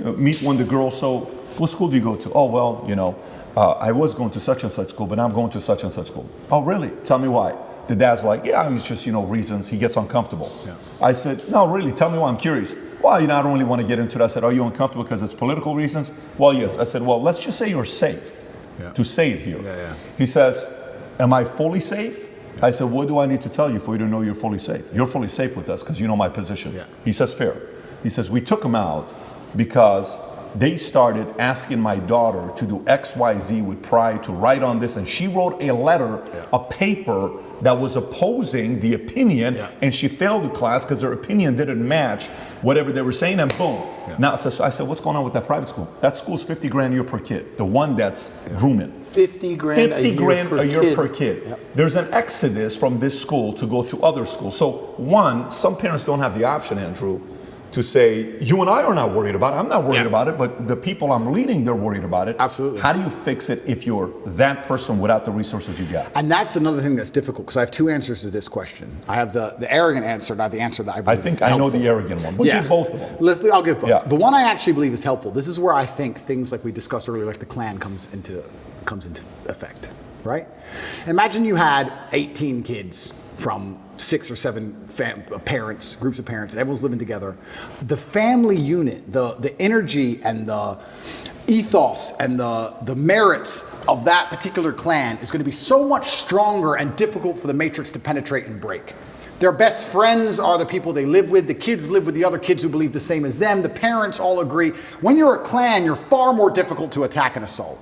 meet one of the girls. So, what school do you go to? Oh, well, I was going to such and such school, but now I'm going to such and such school. Oh, really? Tell me why. The dad's like, yeah, it's just, reasons. He gets uncomfortable. Yeah. I said, no, really, tell me why. I'm curious. Well, I don't really want to get into it. I said, are you uncomfortable because it's political reasons? Well, yes. I said, well, let's just say you're safe to say it here. Yeah. He says, am I fully safe? I said, what do I need to tell you for you to know you're fully safe? You're fully safe with us because you know my position. Yeah. He says, fair. He says, we took him out because they started asking my daughter to do XYZ with pride, to write on this, and she wrote a letter, a paper that was opposing the opinion, and she failed the class because her opinion didn't match whatever they were saying, and boom. Now, I said, what's going on with that private school? That school's 50 grand a year per kid, the one that's grooming. 50 grand 50 grand a year per kid. Yep. There's an exodus from this school to go to other schools. So one, some parents don't have the option, Andrew, to say, you and I are not worried about it. I'm not worried about it, but the people I'm leading, they're worried about it. Absolutely. How do you fix it if you're that person without the resources you got? And that's another thing that's difficult, because I have two answers to this question. I have the arrogant answer, not the answer that I believe I think is I know helpful. the arrogant one, but give both of them. I'll give both. Yeah. The one I actually believe is helpful. This is where I think things like we discussed earlier, like the Klan comes into effect, right? Imagine you had 18 kids from 6 or 7 parents, groups of parents, and everyone's living together. The family unit, the energy and the ethos and the merits of that particular clan is going to be so much stronger and difficult for the matrix to penetrate and break. Their best friends are the people they live with. The kids live with the other kids who believe the same as them. The parents all agree. When you're a clan, you're far more difficult to attack and assault.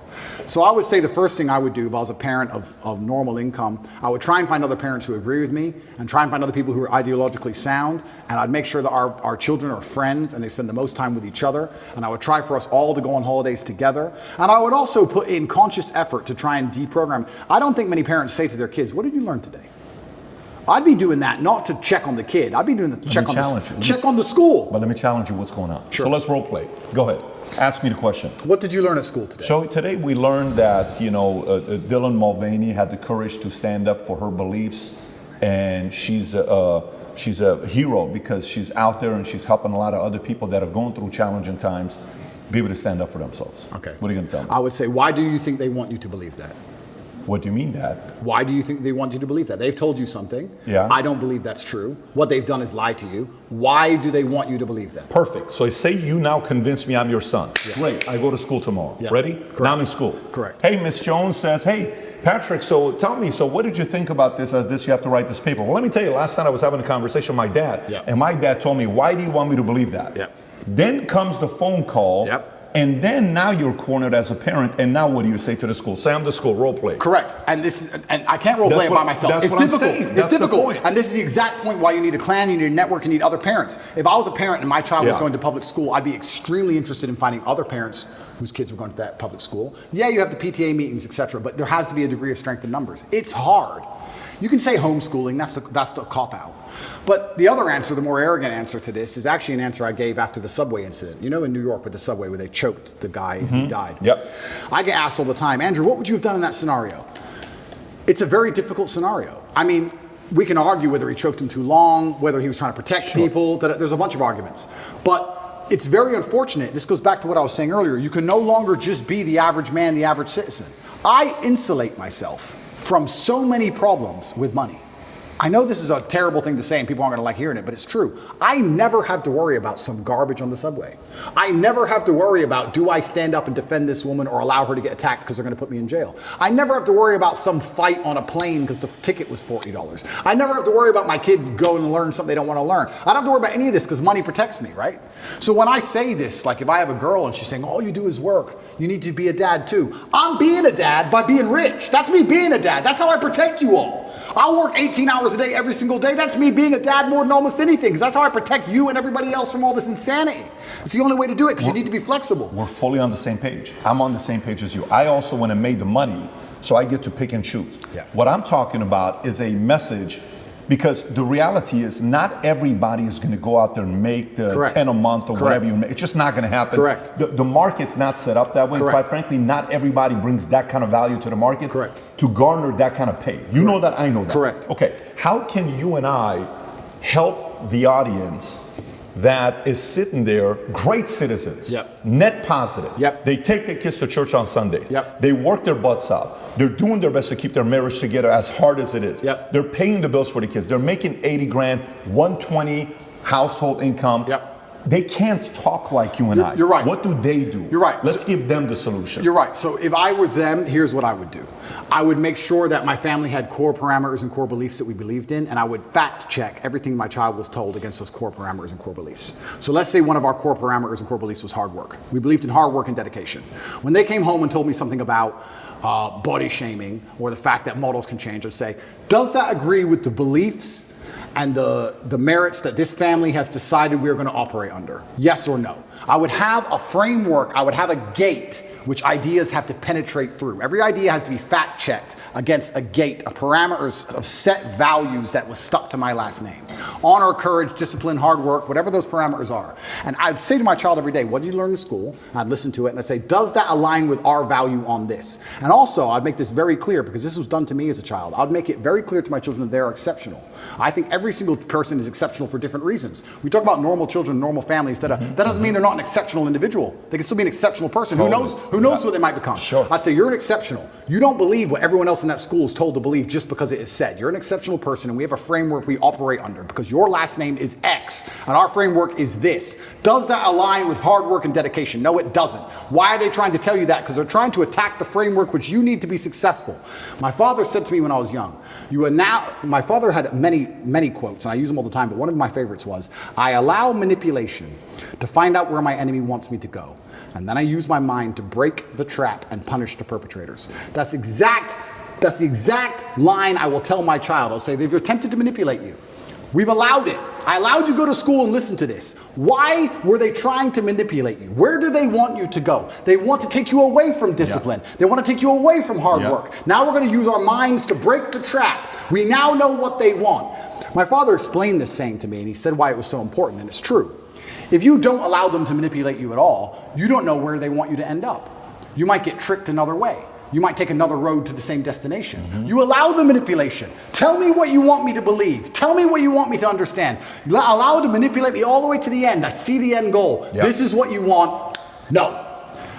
So I would say the first thing I would do if I was a parent of normal income, I would try and find other parents who agree with me and try and find other people who are ideologically sound. And I'd make sure that our children are friends and they spend the most time with each other. And I would try for us all to go on holidays together. And I would also put in conscious effort to try and deprogram. I don't think many parents say to their kids, what did you learn today? I'd be doing that not to check on the kid. I'd be doing the check on the school. But let me challenge you. What's going on? Sure. So let's role play. Go ahead. Ask me the question. What did you learn at school today? So today we learned that Dylan Mulvaney had the courage to stand up for her beliefs, and she's a hero because she's out there and she's helping a lot of other people that are going through challenging times be able to stand up for themselves. Okay. What are you going to tell me? I would say, why do you think they want you to believe that? What do you mean that? Why do you think they want you to believe that? They've told you something. Yeah. I don't believe that's true. What they've done is lie to you. Why do they want you to believe that? Perfect. So say you now convince me I'm your son. Yeah. Great. I go to school tomorrow. Yeah. Ready? Correct. Now I'm in school. Correct. Hey, Miss Jones says, hey, Patrick, so tell me, so what did you think about this as this, you have to write this paper? Well, let me tell you, last night I was having a conversation with my dad, and my dad told me, why do you want me to believe that? Yeah. Then comes the phone call. Yep. And then now you're cornered as a parent, and now what do you say to the school? Say I'm the school, role play. Correct. And I can't role play it by myself. That's It's what I'm difficult. saying. It's That's the difficult. point. And this is the exact point why you need a clan, you need a network, you need other parents. If I was a parent and my child was going to public school, I'd be extremely interested in finding other parents whose kids were going to that public school. Yeah, you have the PTA meetings, etc., but there has to be a degree of strength in numbers. It's hard. You can say homeschooling, that's the cop-out. But the other answer, the more arrogant answer to this, is actually an answer I gave after the subway incident. You know, in New York with the subway where they choked the guy and he died. Yep. I get asked all the time, Andrew, what would you have done in that scenario? It's a very difficult scenario. I mean, we can argue whether he choked him too long, whether he was trying to protect people. There's a bunch of arguments. But it's very unfortunate. This goes back to what I was saying earlier. You can no longer just be the average man, the average citizen. I insulate myself from so many problems with money. I know this is a terrible thing to say and people aren't going to like hearing it, but it's true. I never have to worry about some garbage on the subway. I never have to worry about, do I stand up and defend this woman or allow her to get attacked because they're going to put me in jail? I never have to worry about some fight on a plane because the ticket was $40. I never have to worry about my kid going to learn something they don't want to learn. I don't have to worry about any of this because money protects me, right? So when I say this, like if I have a girl and she's saying, all you do is work, you need to be a dad too. I'm being a dad by being rich. That's me being a dad. That's how I protect you all. I'll work 18 hours a day every single day. That's me being a dad more than almost anything, because that's how I protect you and everybody else from all this insanity. It's the only way to do it, because you need to be flexible. We're fully on the same page. I'm on the same page as you. I also went and made the money, so I get to pick and choose. Yeah. What I'm talking about is a message, because the reality is not everybody is going to go out there and make the Correct. 10 a month or Correct. whatever you make. It's just not going to happen. Correct. The market's not set up that way. Correct. Quite frankly, not everybody brings that kind of value to the market. Correct. To garner that kind of pay. You know that, I know that. Correct. Okay, how can you and I help the audience that is sitting there, great citizens, Yep. net positive. Yep. They take their kids to church on Sundays. Yep. They work their butts off. They're doing their best to keep their marriage together as hard as it is. Yep. They're paying the bills for the kids. They're making 80 grand, 120 household income. Yep. They can't talk like you and I. You're right. What do they do? You're right. Let's give them the solution. You're right. So if I was them, here's what I would do. I would make sure that my family had core parameters and core beliefs that we believed in, and I would fact check everything my child was told against those core parameters and core beliefs. So let's say one of our core parameters and core beliefs was hard work. We believed in hard work and dedication. When they came home and told me something about body shaming or the fact that models can change, I'd say, does that agree with the beliefs and the merits that this family has decided we're going to operate under? Yes or no? I would have a framework, I would have a gate which ideas have to penetrate through. Every idea has to be fact checked against a gate, a parameters of set values that was stuck to my last name. Honor, courage, discipline, hard work, whatever those parameters are. And I'd say to my child every day, what did you learn in school? I'd listen to it and I'd say, does that align with our value on this? And also, I'd make this very clear, because this was done to me as a child. I'd make it very clear to my children that they're exceptional. I think every single person is exceptional for different reasons. We talk about normal children, normal families. That doesn't mean they're not an exceptional individual. They can still be an exceptional person. Totally. Who knows what they might become? Sure. I'd say you're an exceptional. You don't believe what everyone else in that school is told to believe just because it is said. You're an exceptional person, and we have a framework we operate under because your last name is X, and our framework is this. Does that align with hard work and dedication? No, it doesn't. Why are they trying to tell you that? Because they're trying to attack the framework which you need to be successful. My father said to me when I was young, my father had many quotes, and I use them all the time, but one of my favorites was, I allow manipulation to find out where my enemy wants me to go, and then I use my mind to break the trap and punish the perpetrators. That's the exact line I will tell my child. I'll say, they've attempted to manipulate you. We've allowed it. I allowed you to go to school and listen to this. Why were they trying to manipulate you? Where do they want you to go? They want to take you away from discipline. Yeah. They want to take you away from hard work. Now we're going to use our minds to break the trap. We now know what they want. My father explained this saying to me, and he said why it was so important, and it's true. If you don't allow them to manipulate you at all, you don't know where they want you to end up. You might get tricked another way. You might take another road to the same destination. Mm-hmm. You allow the manipulation. Tell me what you want me to believe. Tell me what you want me to understand. Allow it to manipulate me all the way to the end. I see the end goal. Yep. This is what you want. No.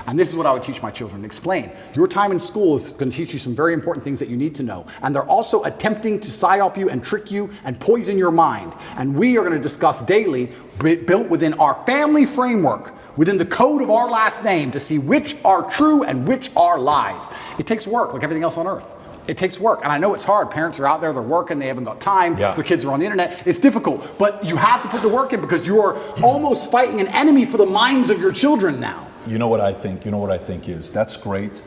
And this is what I would teach my children. Explain. Your time in school is going to teach you some very important things that you need to know. And they're also attempting to psyop you and trick you and poison your mind. And we are going to discuss daily, built within our family framework, within the code of our last name, to see which are true and which are lies. It takes work, like everything else on earth. It takes work, and I know it's hard. Parents are out there, they're working, they haven't got time, their kids are on the internet. It's difficult, but you have to put the work in because you are almost fighting an enemy for the minds of your children now. You know what I think? You know what I think is, that's great,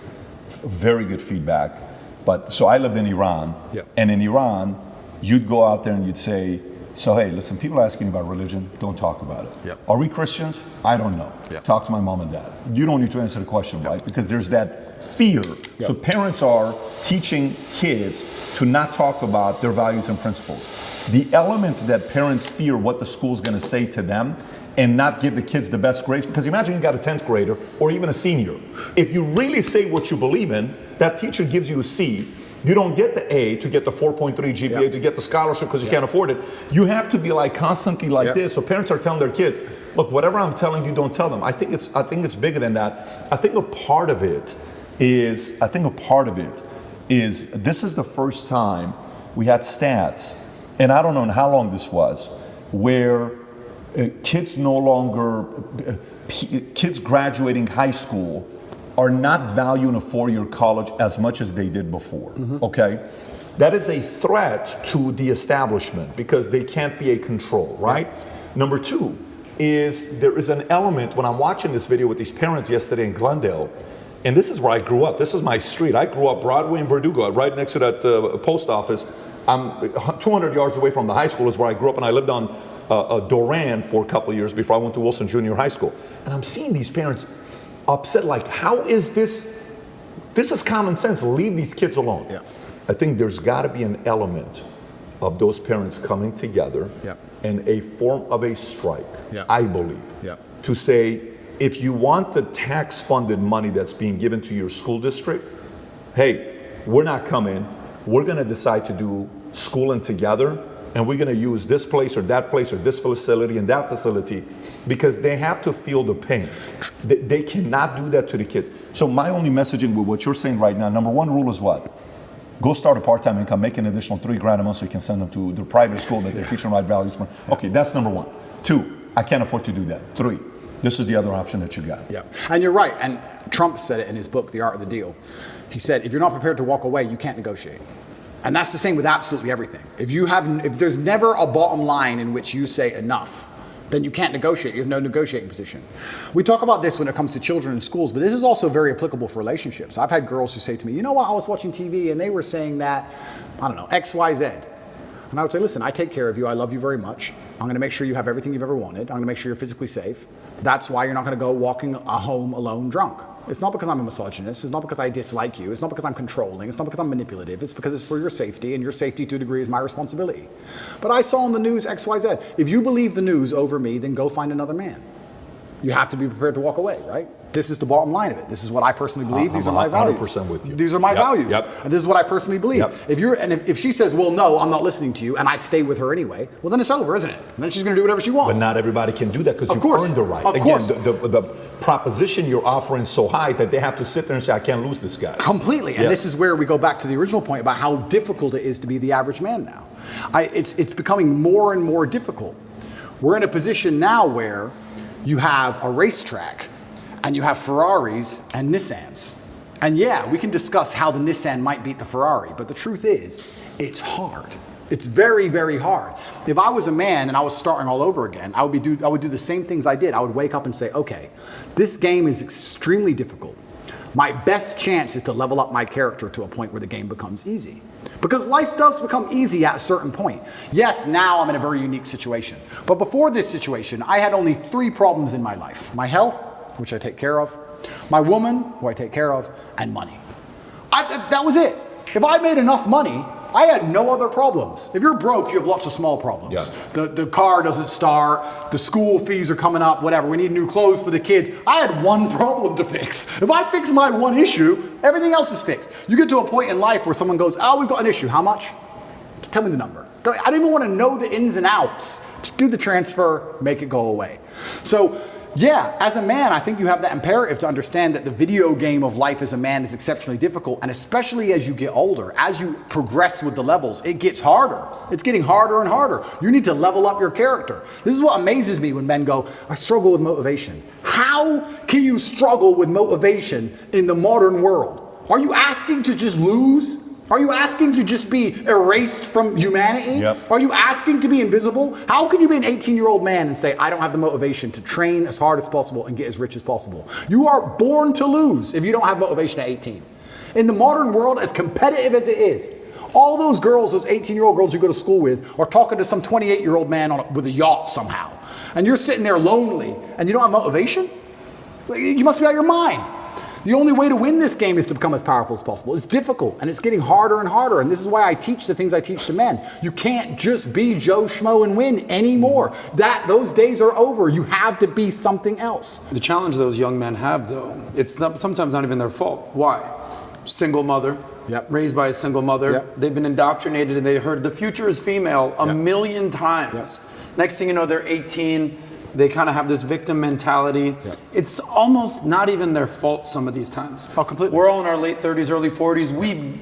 very good feedback. But so I lived in Iran, and in Iran, you'd go out there and you'd say, so hey, listen, people asking about religion, don't talk about it. Are we Christians? I don't know. Talk to my mom and dad. You don't need to answer the question, right? Because there's that fear. So parents are teaching kids to not talk about their values and principles. The element that parents fear what the school's gonna say to them and not give the kids the best grades, because imagine you got a 10th grader or even a senior. If you really say what you believe in, that teacher gives you a C. You don't get the A to get the 4.3 GPA to get the scholarship because you can't afford it. You have to be like constantly like this. So parents are telling their kids, look, whatever I'm telling you, don't tell them. I think it's bigger than that. I think a part of it is this is the first time we had stats, and I don't know how long this was, where kids graduating high school are not valuing a four-year college as much as they did before, okay? That is a threat to the establishment because they can't be a control, right? Number two is there is an element, when I'm watching this video with these parents yesterday in Glendale, and this is where I grew up, this is my street. I grew up Broadway and Verdugo, right next to that post office. I'm 200 yards away from the high school is where I grew up, and I lived on Doran for a couple of years before I went to Wilson Junior High School. And I'm seeing these parents upset, like, how is this? This is common sense. Leave these kids alone. I think there's got to be an element of those parents coming together in a form of a strike, I believe, to say, if you want the tax-funded money that's being given to your school district, hey, we're not coming. We're going to decide to do schooling together, and we're going to use this place or this facility and that facility, because they have to feel the pain. They cannot do that to the kids. So my only messaging with what you're saying right now, number one rule is what? Go start a part-time income, make an additional $3,000 a month so you can send them to the private school that they're teaching right values. Okay, that's number one. Two, I can't afford to do that. 3, this is the other option that you got. Yeah, and you're right. And Trump said it in his book, The Art of the Deal. He said, if you're not prepared to walk away, you can't negotiate. And that's the same with absolutely everything. If there's never a bottom line in which you say enough, then you can't negotiate. You have no negotiating position. We talk about this when it comes to children in schools, but this is also very applicable for relationships. I've had girls who say to me, you know what, I was watching TV and they were saying that, I don't know, X, Y, Z. And I would say, listen, I take care of you. I love you very much. I'm going to make sure you have everything you've ever wanted. I'm going to make sure you're physically safe. That's why you're not going to go walking home alone drunk. It's not because I'm a misogynist. It's not because I dislike you. It's not because I'm controlling. It's not because I'm manipulative. It's because it's for your safety, and your safety to a degree is my responsibility. But I saw on the news X, Y, Z. If you believe the news over me, then go find another man. You have to be prepared to walk away, right? This is the bottom line of it. This is what I personally believe. These are my values. 100% with you. These are my values. Yep. And this is what I personally believe. Yep. If she says, well, no, I'm not listening to you, and I stay with her anyway, well, then it's over, isn't it? And then she's going to do whatever she wants. But not everybody can do that because you've earned the right. Of course. The proposition you're offering is so high that they have to sit there and say, I can't lose this guy. Completely. And this is where we go back to the original point about how difficult it is to be the average man now. It's becoming more and more difficult. We're in a position now where you have a racetrack and you have Ferraris and Nissans. And yeah, we can discuss how the Nissan might beat the Ferrari, but the truth is, it's hard. It's very, very hard. If I was a man and I was starting all over again, I would do the same things I did. I would wake up and say, okay, this game is extremely difficult. My best chance is to level up my character to a point where the game becomes easy. Because life does become easy at a certain point. Yes, now I'm in a very unique situation. But before this situation, I had only 3 problems in my life. My health, which I take care of, my woman, who I take care of, and money. That was it. If I made enough money, I had no other problems. If you're broke, you have lots of small problems. Yeah. The car doesn't start, the school fees are coming up, whatever. We need new clothes for the kids. I had one problem to fix. If I fix my one issue, everything else is fixed. You get to a point in life where someone goes, oh, we've got an issue. How much? Just tell me the number. I don't even want to know the ins and outs. Just do the transfer, make it go away. So, yeah, as a man, I think you have that imperative to understand that the video game of life as a man is exceptionally difficult, and especially as you get older, as you progress with the levels, it gets harder. It's getting harder and harder. You need to level up your character. This is what amazes me when men go, I struggle with motivation. How can you struggle with motivation in the modern world? Are you asking to just lose? Are you asking to just be erased from humanity? Yep. Are you asking to be invisible? How can you be an 18-year-old man and say, I don't have the motivation to train as hard as possible and get as rich as possible? You are born to lose if you don't have motivation at 18. In the modern world, as competitive as it is, all those girls, those 18-year-old girls you go to school with, are talking to some 28-year-old man with a yacht somehow. And you're sitting there lonely and you don't have motivation? You must be out of your mind. The only way to win this game is to become as powerful as possible. It's difficult, and it's getting harder and harder, and this is why I teach the things I teach to men. You can't just be Joe Schmo and win anymore. Those days are over. You have to be something else. The challenge those young men have, though, it's sometimes not even their fault. Why? Single mother, raised by a single mother. They've been indoctrinated, and they heard the future is female a million times. Next thing you know, they're 18. They kind of have this victim mentality. It's almost not even their fault some of these times. Oh, completely. We're all in our late 30s, early 40s.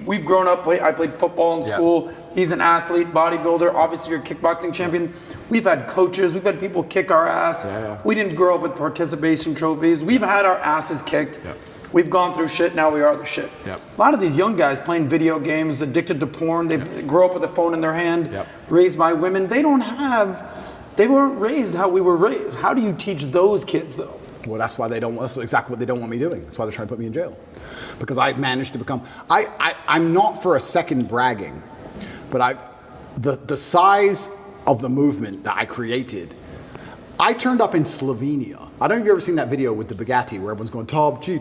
We've grown up. I played football in school. He's an athlete, bodybuilder. Obviously, you're a kickboxing champion. We've had coaches. We've had people kick our ass. We didn't grow up with participation trophies. We've had our asses kicked. We've gone through shit. Now we are the shit. A lot of these young guys playing video games, addicted to porn. They grow up with a phone in their hand, raised by women. They weren't raised how we were raised. How do you teach those kids, though? Well, that's exactly what they don't want me doing. That's why they're trying to put me in jail. Because I managed to become, I'm not for a second bragging, but the size of the movement that I created, I turned up in Slovenia. I don't know if you've ever seen that video with the Bugatti where everyone's going, top G.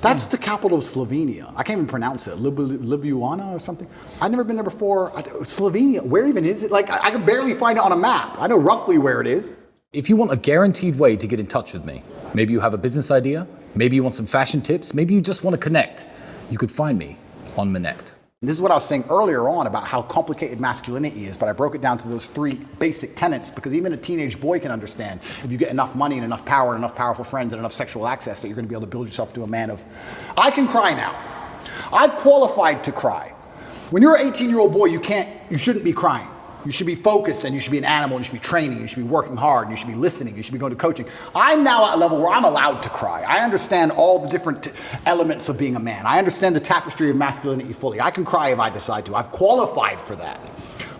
That's the capital of Slovenia. I can't even pronounce it. Ljubljana or something. I've never been there before. Slovenia, where even is it? Like, I can barely find it on a map. I know roughly where it is. If you want a guaranteed way to get in touch with me, maybe you have a business idea, maybe you want some fashion tips, maybe you just want to connect, you could find me on Minect. This is what I was saying earlier on about how complicated masculinity is, but I broke it down to those 3 basic tenets because even a teenage boy can understand if you get enough money and enough power and enough powerful friends and enough sexual access that you're going to be able to build yourself to a man of... I can cry now. I've qualified to cry. When you're an 18-year-old boy, you shouldn't be crying. You should be focused, and you should be an animal, and you should be training, you should be working hard, and you should be listening, you should be going to coaching. I'm now at a level where I'm allowed to cry. I understand all the different elements of being a man. I understand the tapestry of masculinity fully. I can cry if I decide to. I've qualified for that.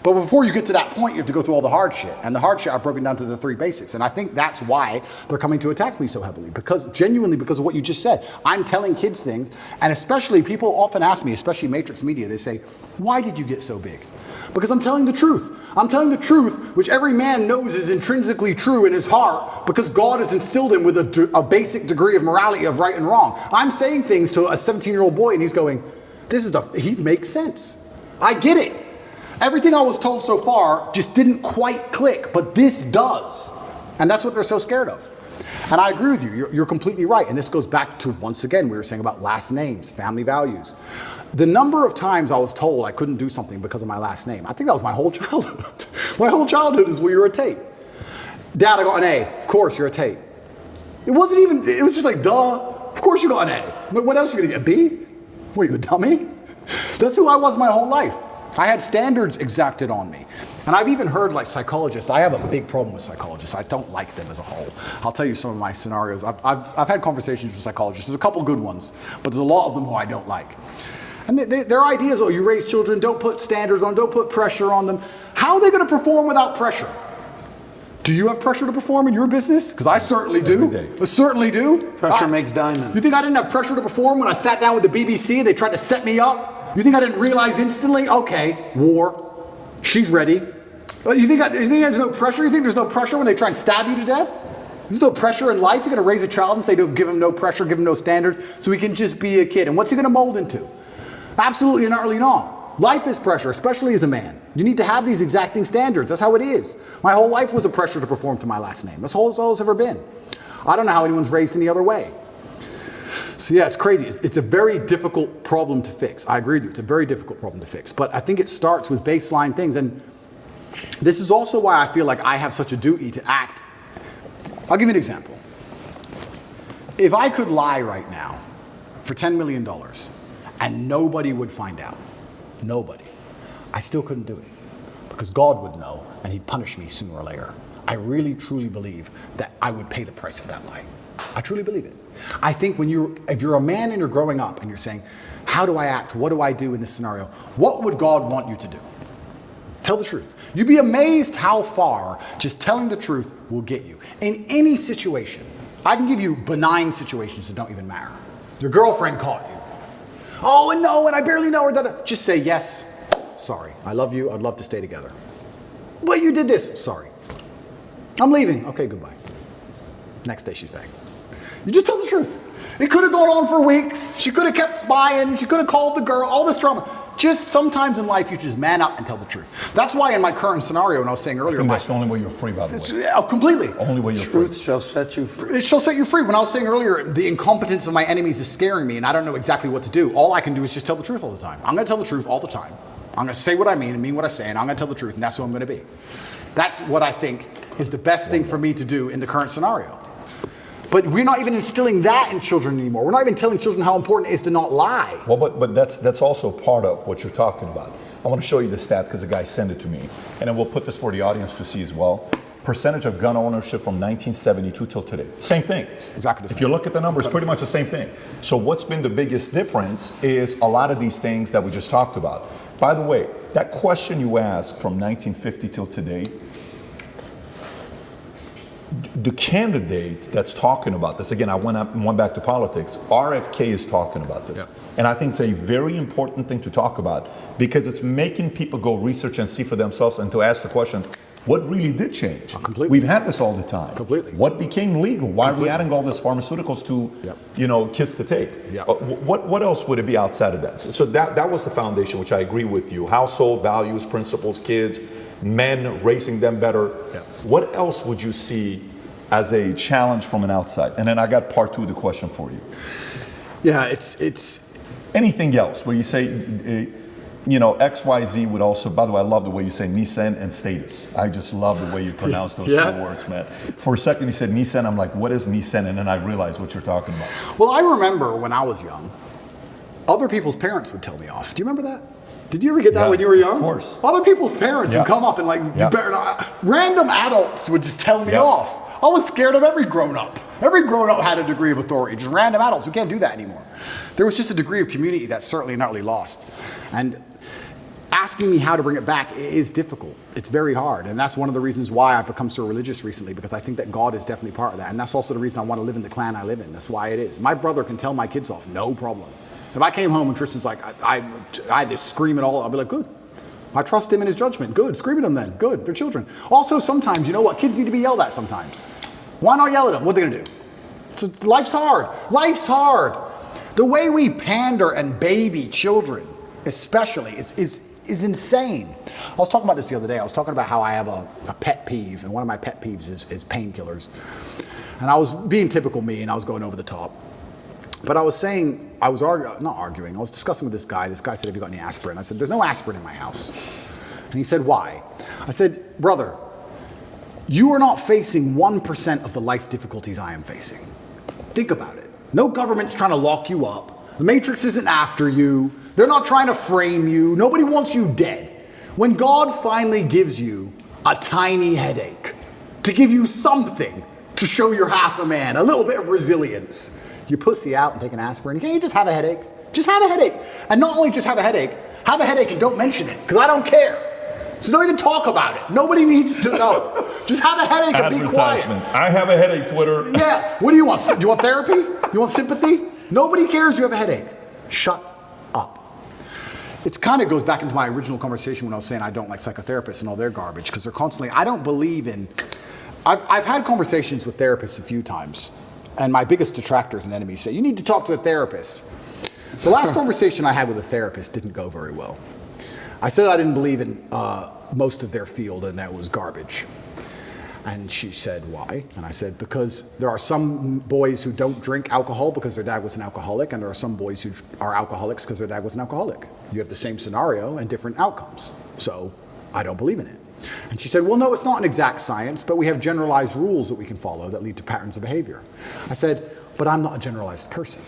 But before you get to that point, you have to go through all the hard shit. And the hard shit I've broken down to the 3 basics. And I think that's why they're coming to attack me so heavily. Because genuinely, because of what you just said. I'm telling kids things, and especially people often ask me, especially Matrix Media, they say, why did you get so big? Because I'm telling the truth. I'm telling the truth, which every man knows is intrinsically true in his heart, because God has instilled him with a basic degree of morality of right and wrong. I'm saying things to a 17-year-old boy, and he's going, he makes sense. I get it. Everything I was told so far just didn't quite click, but this does. And that's what they're so scared of. And I agree with you. You're completely right. And this goes back to, once again, we were saying about last names, family values. The number of times I was told I couldn't do something because of my last name, I think that was my whole childhood. My whole childhood is, well, you're a Tate. Dad, I got an A. Of course, you're a Tate. It wasn't even, it was just like, duh. Of course you got an A. But what else are you going to get, a B? What, are you a dummy? That's who I was my whole life. I had standards exacted on me. And I've even heard like psychologists, I have a big problem with psychologists. I don't like them as a whole. I'll tell you some of my scenarios. I've had conversations with psychologists. There's a couple good ones, but there's a lot of them who I don't like. And their ideas, you raise children, don't put standards on, don't put pressure on them. How are they going to perform without pressure? Do you have pressure to perform in your business? Because I certainly do. I certainly do. Pressure makes diamonds. You think I didn't have pressure to perform when I sat down with the BBC and they tried to set me up? You think I didn't realize instantly? Okay, war. She's ready. You think there's no pressure? You think there's no pressure when they try and stab you to death? There's no pressure in life. You're going to raise a child and say, give him no pressure, give him no standards, so he can just be a kid. And what's he going to mold into? Absolutely and utterly not. Life is pressure, especially as a man. You need to have these exacting standards. That's how it is. My whole life was a pressure to perform to my last name. That's all it's ever been. I don't know how anyone's raised any other way. So yeah, it's crazy. It's a very difficult problem to fix. I agree with you. It's a very difficult problem to fix. But I think it starts with baseline things. And this is also why I feel like I have such a duty to act. I'll give you an example. If I could lie right now for $10 million and nobody would find out, nobody, I still couldn't do it. Because God would know and he'd punish me sooner or later. I really, truly believe that I would pay the price for that lie. I truly believe it. I think if you're a man and you're growing up and you're saying, how do I act? What do I do in this scenario? What would God want you to do? Tell the truth. You'd be amazed how far just telling the truth will get you. In any situation, I can give you benign situations that don't even matter. Your girlfriend caught you. Oh, and no, and I barely know her. Just say, yes, sorry. I love you. I'd love to stay together. But you did this. Sorry. I'm leaving. Okay, goodbye. Next day she's back. You just tell the truth. It could have gone on for weeks. She could have kept spying. She could have called the girl. All this drama. Just sometimes in life, you just man up and tell the truth. That's why in my current scenario, and I was saying earlier, that's the only way you're free, by the way. Completely. Only way you're free. Truth shall set you free. It shall set you free. When I was saying earlier, the incompetence of my enemies is scaring me, and I don't know exactly what to do. All I can do is just tell the truth all the time. I'm going to tell the truth all the time. I'm going to say what I mean and mean what I say, and I'm going to tell the truth, and that's who I'm going to be. That's what I think is the best thing for me to do in the current scenario. But we're not even instilling that in children anymore. We're not even telling children how important it is to not lie. Well, but that's also part of what you're talking about. I want to show you the stat because a guy sent it to me. And then we'll put this for the audience to see as well. Percentage of gun ownership from 1972 till today. Same thing. Exactly the same. If you look at the numbers, pretty much the same thing. So what's been the biggest difference is a lot of these things that we just talked about. By the way, that question you asked from 1950 till today, the candidate that's talking about this, again, I went back to politics, RFK is talking about this. Yeah. And I think it's a very important thing to talk about because it's making people go research and see for themselves and to ask the question, what really did change? Completely. We've had this all the time. Completely. What became legal? Why are we adding all these pharmaceuticals to, kiss the tape? Yep. What else would it be outside of that? So that was the foundation, which I agree with you. Household values, principles, kids, men, raising them better. Yep. What else would you see as a challenge from an outside? And then I got part two of the question for you. Yeah, it's anything else where you say, XYZ would also, by the way, I love the way you say Nissan and status. I just love the way you pronounce those two words, man. For a second you said Nissan, I'm like, what is Nissan? And then I realized what you're talking about. Well, I remember when I was young, other people's parents would tell me off. Do you remember that? Did you ever get that when you were young? Of course. Other people's parents would come up and like, Yeah. you better not. Random adults would just tell me Yeah. off. I was scared of every grown-up. Every grown-up had a degree of authority. Just random adults. We can't do that anymore. There was just a degree of community that's certainly not really lost. And asking me how to bring it back is difficult. It's very hard. And that's one of the reasons why I've become so religious recently, because I think that God is definitely part of that. And that's also the reason I want to live in the clan I live in. That's why it is. My brother can tell my kids off, no problem. If I came home and Tristan's like, I had to scream it all, I'll be like, good. I trust him in his judgment. Good. Scream at them then. Good. They're children. Also, sometimes, you know what? Kids need to be yelled at sometimes. Why not yell at them? What are they going to do? So life's hard. Life's hard. The way we pander and baby children, especially, is insane. I was talking about this the other day. I was talking about how I have a pet peeve, and one of my pet peeves is painkillers. And I was being typical me, and I was going over the top. But I was saying, I was not arguing, I was discussing with this guy. This guy said, have you got any aspirin? I said, there's no aspirin in my house. And he said, why? I said, brother, you are not facing 1% of the life difficulties I am facing. Think about it. No government's trying to lock you up. The Matrix isn't after you. They're not trying to frame you. Nobody wants you dead. When God finally gives you a tiny headache to give you something to show you're half a man, a little bit of resilience, you pussy out and take an aspirin. Can't you just have a headache? Just have a headache. And not only just have a headache and don't mention it, because I don't care. So don't even talk about it. Nobody needs to know. Just have a headache and be quiet. I have a headache, Twitter. Yeah. What do you want? Do you want therapy? You want sympathy? Nobody cares you have a headache. Shut up. It kind of goes back into my original conversation when I was saying I don't like psychotherapists and all their garbage, because they're constantly, I don't believe in, I've had conversations with therapists a few times, and my biggest detractors and enemies say, you need to talk to a therapist. The last conversation I had with a therapist didn't go very well. I said I didn't believe in most of their field and that was garbage. And she said, why? And I said, because there are some boys who don't drink alcohol because their dad was an alcoholic, and there are some boys who are alcoholics because their dad was an alcoholic. You have the same scenario and different outcomes. So I don't believe in it. And she said, well, no, it's not an exact science, but we have generalized rules that we can follow that lead to patterns of behavior. I said, but I'm not a generalized person.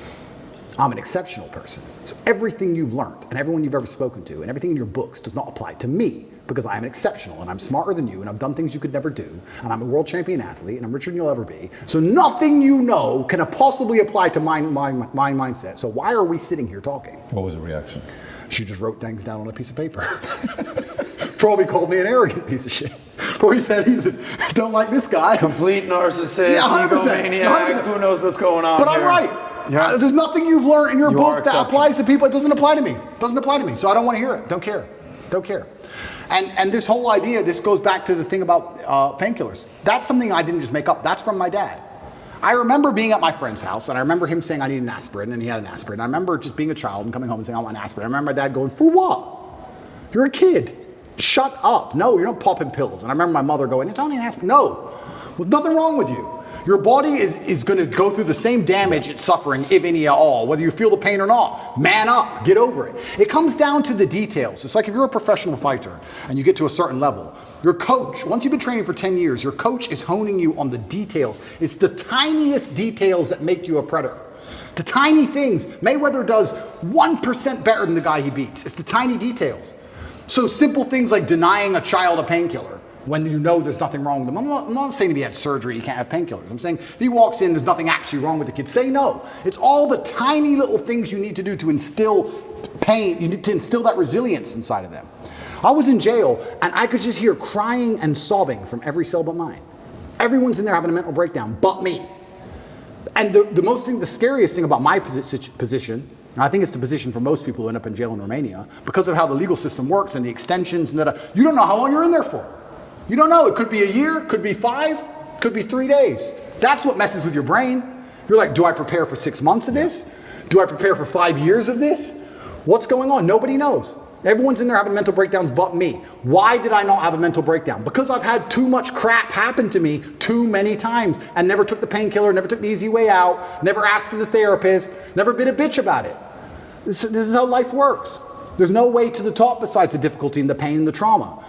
I'm an exceptional person. So everything you've learned and everyone you've ever spoken to and everything in your books does not apply to me, because I am exceptional and I'm smarter than you and I've done things you could never do, and I'm a world champion athlete and I'm richer than you'll ever be. So nothing you know can possibly apply to my mindset. So why are we sitting here talking? What was the reaction? She just wrote things down on a piece of paper. Probably called me an arrogant piece of shit. Probably said don't like this guy. Complete narcissist, Yeah, 100%, egomaniac, 100%. who knows what's going on But here. I'm right. Yeah. There's nothing you've learned in your You are book that exceptional. applies to people. It doesn't apply to me. It doesn't apply to me. So I don't want to hear it. Don't care. Don't care. And this whole idea, this goes back to the thing about painkillers. That's something I didn't just make up. That's from my dad. I remember being at my friend's house, and I remember him saying I need an aspirin, and he had an aspirin. I remember just being a child and coming home and saying I want an aspirin. I remember my dad going, for what? You're a kid. Shut up. No, you're not popping pills. And I remember my mother going, it's only an aspirin. No, there's nothing wrong with you. Your body is going to go through the same damage it's suffering, if any at all, whether you feel the pain or not. Man up, get over it. It comes down to the details. It's like if you're a professional fighter and you get to a certain level, your coach, once you've been training for 10 years, your coach is honing you on the details. It's the tiniest details that make you a predator. The tiny things. Mayweather does 1% better than the guy he beats. It's the tiny details. So simple things like denying a child a painkiller when you know there's nothing wrong with them. I'm not saying if he had surgery, you can't have painkillers. I'm saying if he walks in, there's nothing actually wrong with the kid, say no. It's all the tiny little things you need to do to instill pain. You need to instill that resilience inside of them. I was in jail, and I could just hear crying and sobbing from every cell but mine. Everyone's in there having a mental breakdown, but me. And the scariest thing about my position, and I think it's the position for most people who end up in jail in Romania, because of how the legal system works and the extensions, and you don't know how long you're in there for. You don't know. It could be a year, could be 5, could be 3 days. That's what messes with your brain. You're like, do I prepare for 6 months of this? Do I prepare for 5 years of this? What's going on? Nobody knows. Everyone's in there having mental breakdowns but me. Why did I not have a mental breakdown? Because I've had too much crap happen to me too many times and never took the painkiller, never took the easy way out, never asked for the therapist, never been a bitch about it. This is how life works. There's no way to the top besides the difficulty and the pain and the trauma.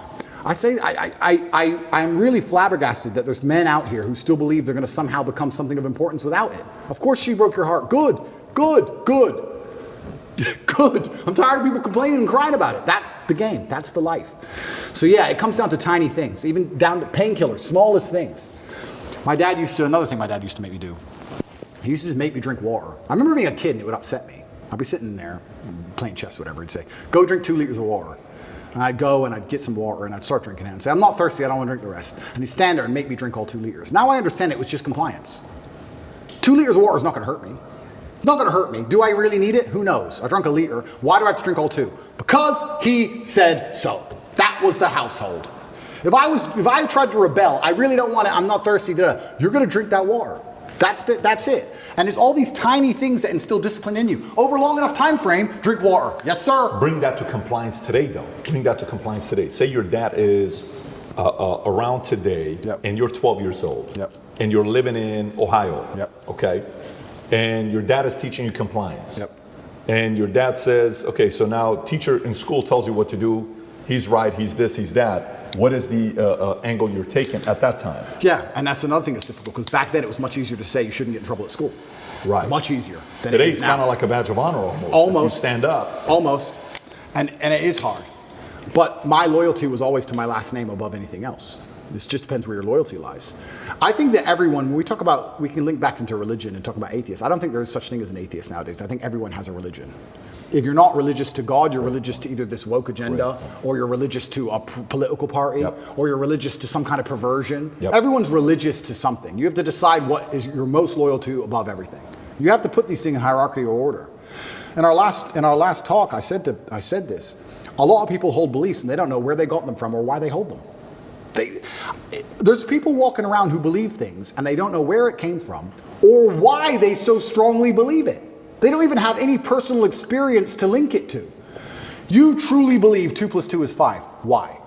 I say I'm really flabbergasted that there's men out here who still believe they're going to somehow become something of importance without it. Of course she broke your heart. Good. Good. I'm tired of people complaining and crying about it. That's the game. That's the life. So yeah, it comes down to tiny things, even down to painkillers, smallest things. Another thing my dad used to make me do, he used to just make me drink water. I remember being a kid and it would upset me. I'd be sitting there playing chess or whatever. He'd say, go drink 2 liters of water. And I'd go and I'd get some water and I'd start drinking it and say, I'm not thirsty, I don't want to drink the rest. And he'd stand there and make me drink all 2 liters. Now I understand it was just compliance. 2 liters of water is not going to hurt me. Not going to hurt me. Do I really need it? Who knows? I drank a liter. Why do I have to drink all 2? Because he said so. That was the household. If I tried to rebel, I really don't want it, I'm not thirsty, you're going to drink that water. That's it. And it's all these tiny things that instill discipline in you. Over a long enough time frame, drink water. Yes, sir. Bring that to compliance today, though. Bring that to compliance today. Say your dad is around today, Yep. and you're 12 years old, Yep. and you're living in Ohio, Yep. okay? And your dad is teaching you compliance. Yep. And your dad says, okay, so now teacher in school tells you what to do. He's right, he's this, he's that. What is the angle you're taking at that time? Yeah, and that's another thing that's difficult, because back then it was much easier to say you shouldn't get in trouble at school. Right. Much easier. Than Today it it's is now. kind of like a badge of honor almost. Almost. If you stand up. Almost. And it is hard. But my loyalty was always to my last name above anything else. This just depends where your loyalty lies. I think that everyone, when we talk about, we can link back into religion and talk about atheists. I don't think there is such thing as an atheist nowadays. I think everyone has a religion. If you're not religious to God, you're religious to either this woke agenda, or you're religious to a political party, Yep. or you're religious to some kind of perversion. Yep. Everyone's religious to something. You have to decide what is you're most loyal to above everything. You have to put these things in hierarchy or order. In our last talk, I said this. A lot of people hold beliefs and they don't know where they got them from or why they hold them. There's people walking around who believe things and they don't know where it came from or why they so strongly believe it. They don't even have any personal experience to link it to. You truly believe 2 + 2 is 5. Why?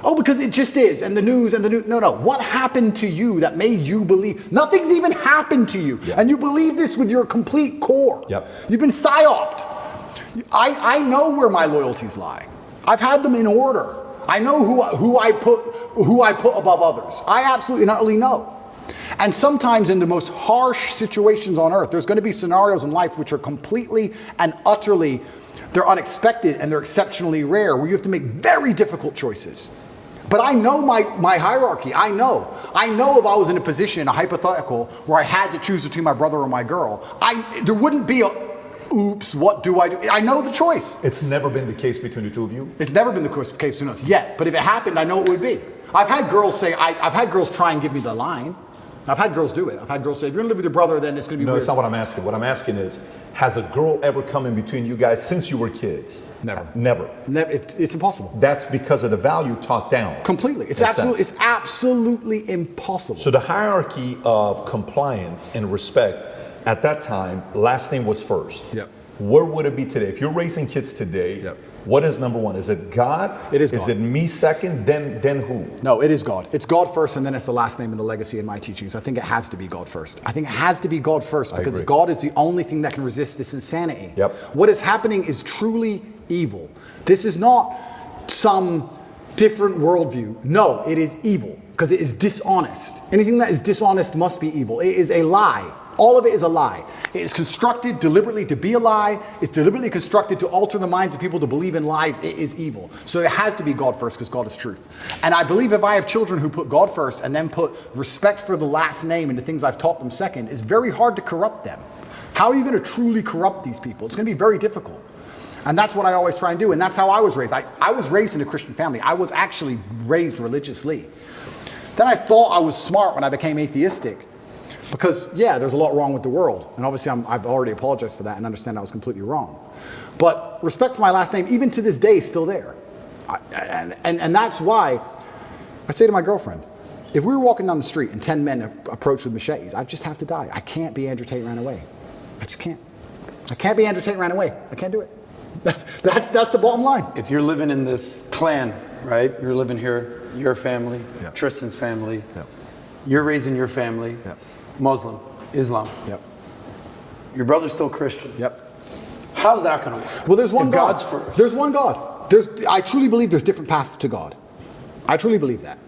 Oh, because it just is, and the news. No. What happened to you that made you believe? Nothing's even happened to you, and you believe this with your complete core. Yep. You've been psyoped. I know where my loyalties lie. I've had them in order. I know who I put above others. I absolutely not only know. And sometimes in the most harsh situations on earth, there's going to be scenarios in life which are completely and utterly, they're unexpected and they're exceptionally rare, where you have to make very difficult choices. But I know my hierarchy. I know if I was in a position, a hypothetical, where I had to choose between my brother or my girl, there wouldn't be a, oops, what do I do? I know the choice. It's never been the case between the two of you? It's never been the case between us yet. But if it happened, I know it would be. I've had girls say, I've had girls try and give me the line. I've had girls do it. I've had girls say, if you're gonna live with your brother, then it's gonna be weird. No, that's not what I'm asking. What I'm asking is, has a girl ever come in between you guys since you were kids? Never. Never. It's impossible. That's because of the value taught down. Completely. It's absolutely impossible. So the hierarchy of compliance and respect at that time, last name was first. Yep. Where would it be today? If you're raising kids today, Yep. what is number one? Is it God? It is God. Is it me second? Then who? No, it is God. It's God first, and then it's the last name and the legacy in my teachings. I think it has to be God first. I think it has to be God first because agree. God is the only thing that can resist this insanity. Yep. What is happening is truly evil. This is not some different worldview. No, it is evil because it is dishonest. Anything that is dishonest must be evil. It is a lie. All of it is a lie. It is constructed deliberately to be a lie. It's deliberately constructed to alter the minds of people to believe in lies. It is evil. So it has to be God first because God is truth. And I believe if I have children who put God first and then put respect for the last name and the things I've taught them second, it's very hard to corrupt them. How are you going to truly corrupt these people? It's going to be very difficult. And that's what I always try and do. And that's how I was raised. I was raised in a Christian family. I was actually raised religiously. Then I thought I was smart when I became atheistic. Because, yeah, there's a lot wrong with the world. And obviously, I've already apologized for that and understand I was completely wrong. But respect for my last name, even to this day, is still there. And that's why I say to my girlfriend, if we were walking down the street and 10 men approached with machetes, I'd just have to die. I can't be Andrew Tate ran away. I just can't. I can't be Andrew Tate ran away. I can't do it. That's the bottom line. If you're living in this clan, right? You're living here, your family, Yep. Tristan's family, Yep. you're raising your family, Yep. Muslim, Islam. Yep. Your brother's still Christian. Yep. How's that going to work? Well, there's one If God. God's first. There's one God. I truly believe there's different paths to God. I truly believe that.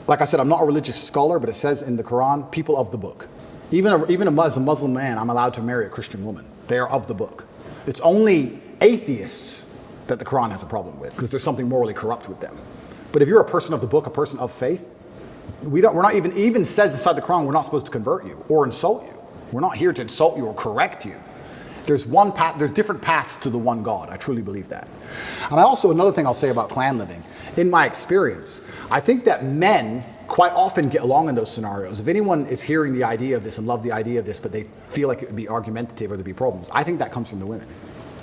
Like I said, I'm not a religious scholar, but it says in the Quran, people of the book. Even as a Muslim man, I'm allowed to marry a Christian woman. They are of the book. It's only atheists that the Quran has a problem with, because there's something morally corrupt with them. But if you're a person of the book, a person of faith, we're not even says inside the Quran, we're not supposed to convert you or insult you. We're not here to insult you or correct you. There's one path, there's different paths to the one God. I truly believe that. And another thing I'll say about clan living, in my experience, I think that men quite often get along in those scenarios. If anyone is hearing the idea of this and love the idea of this, but they feel like it would be argumentative or there'd be problems, I think that comes from the women.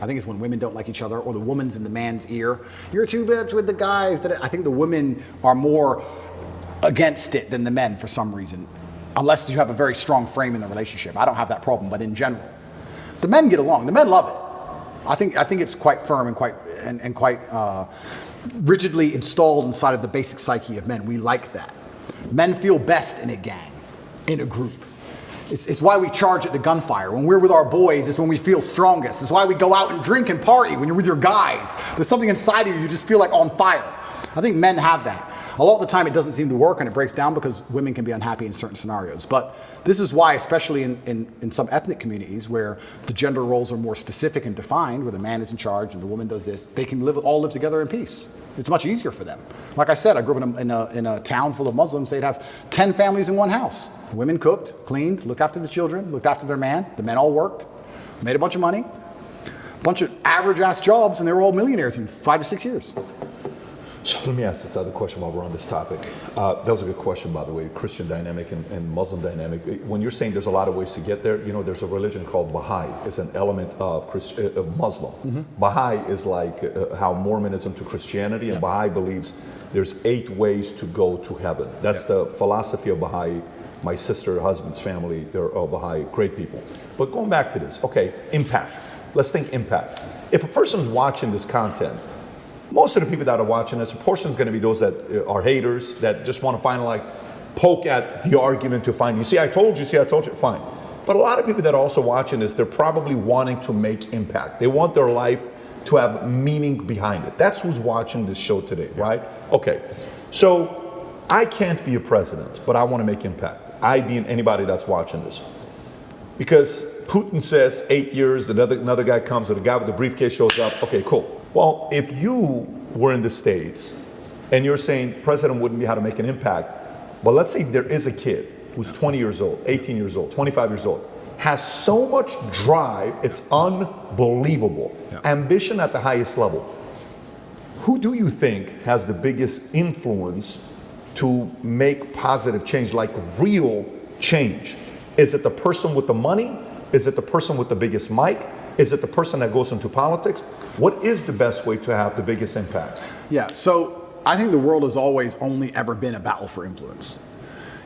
I think it's when women don't like each other, or the woman's in the man's ear. You're too much with the guys. I think the women are more against it than the men for some reason, unless you have a very strong frame in the relationship. I don't have that problem, but in general, the men get along. The men love it. I think it's quite firm and quite rigidly installed inside of the basic psyche of men. We like that. Men feel best in a gang, in a group. It's why we charge at the gunfire. When we're with our boys, it's when we feel strongest. It's why we go out and drink and party when you're with your guys. There's something inside of you just feel like on fire. I think men have that. A lot of the time it doesn't seem to work and it breaks down because women can be unhappy in certain scenarios. But this is why, especially in some ethnic communities where the gender roles are more specific and defined, where the man is in charge and the woman does this, they can all live together in peace. It's much easier for them. Like I said, I grew up in a town full of Muslims. They'd have 10 families in one house. The women cooked, cleaned, looked after the children, looked after their man. The men all worked, made a bunch of money, a bunch of average-ass jobs, and they were all millionaires in 5 to 6 years. So let me ask this other question while we're on this topic. That was a good question, by the way, Christian dynamic and Muslim dynamic. When you're saying there's a lot of ways to get there, there's a religion called Baha'i. It's an element of Muslim. Mm-hmm. Baha'i is like how Mormonism to Christianity, and Baha'i believes there's 8 ways to go to heaven. That's the philosophy of Baha'i. My sister, her husband's family, they're Baha'i, great people. But going back to this, okay, impact. Let's think impact. If a person's watching this content, most of the people that are watching this, a portion is going to be those that are haters, that just want to finally poke at the argument to find, I told you, fine. But a lot of people that are also watching this, they're probably wanting to make impact. They want their life to have meaning behind it. That's who's watching this show today, right? Okay, so I can't be a president, but I want to make impact. I being anybody that's watching this. Because Putin says 8 years, another guy comes, or the guy with the briefcase shows up, okay, cool. Well, if you were in the States and you're saying president wouldn't be how to make an impact, but let's say there is a kid who's 20 years old, 18 years old, 25 years old, has so much drive, it's unbelievable. Ambition at the highest level. Who do you think has the biggest influence to make positive change, like real change? Is it the person with the money? Is it the person with the biggest mic? Is it the person that goes into politics? What is the best way to have the biggest impact? Yeah, so I think the world has always only ever been a battle for influence.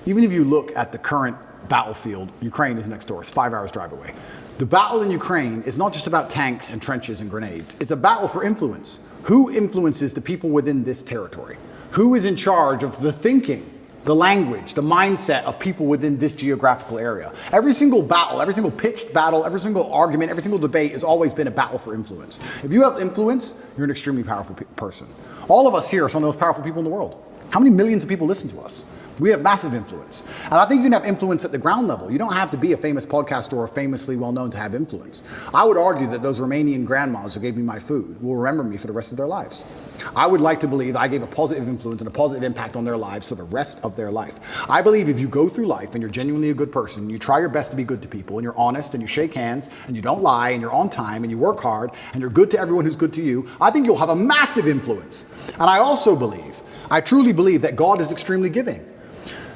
Even if you look at the current battlefield, Ukraine is next door, it's 5 hours drive away. The battle in Ukraine is not just about tanks and trenches and grenades. It's a battle for influence. Who influences the people within this territory? Who is in charge of the thinking, the language, the mindset of people within this geographical area? Every single battle, every single pitched battle, every single argument, every single debate has always been a battle for influence. If you have influence, you're an extremely powerful person. All of us here are some of the most powerful people in the world. How many millions of people listen to us? We have massive influence. And I think you can have influence at the ground level. You don't have to be a famous podcaster or famously well-known to have influence. I would argue that those Romanian grandmas who gave me my food will remember me for the rest of their lives. I would like to believe I gave a positive influence and a positive impact on their lives for the rest of their life. I believe if you go through life and you're genuinely a good person, you try your best to be good to people, and you're honest, and you shake hands, and you don't lie, and you're on time, and you work hard, and you're good to everyone who's good to you, I think you'll have a massive influence. And I also believe, I truly believe that God is extremely giving.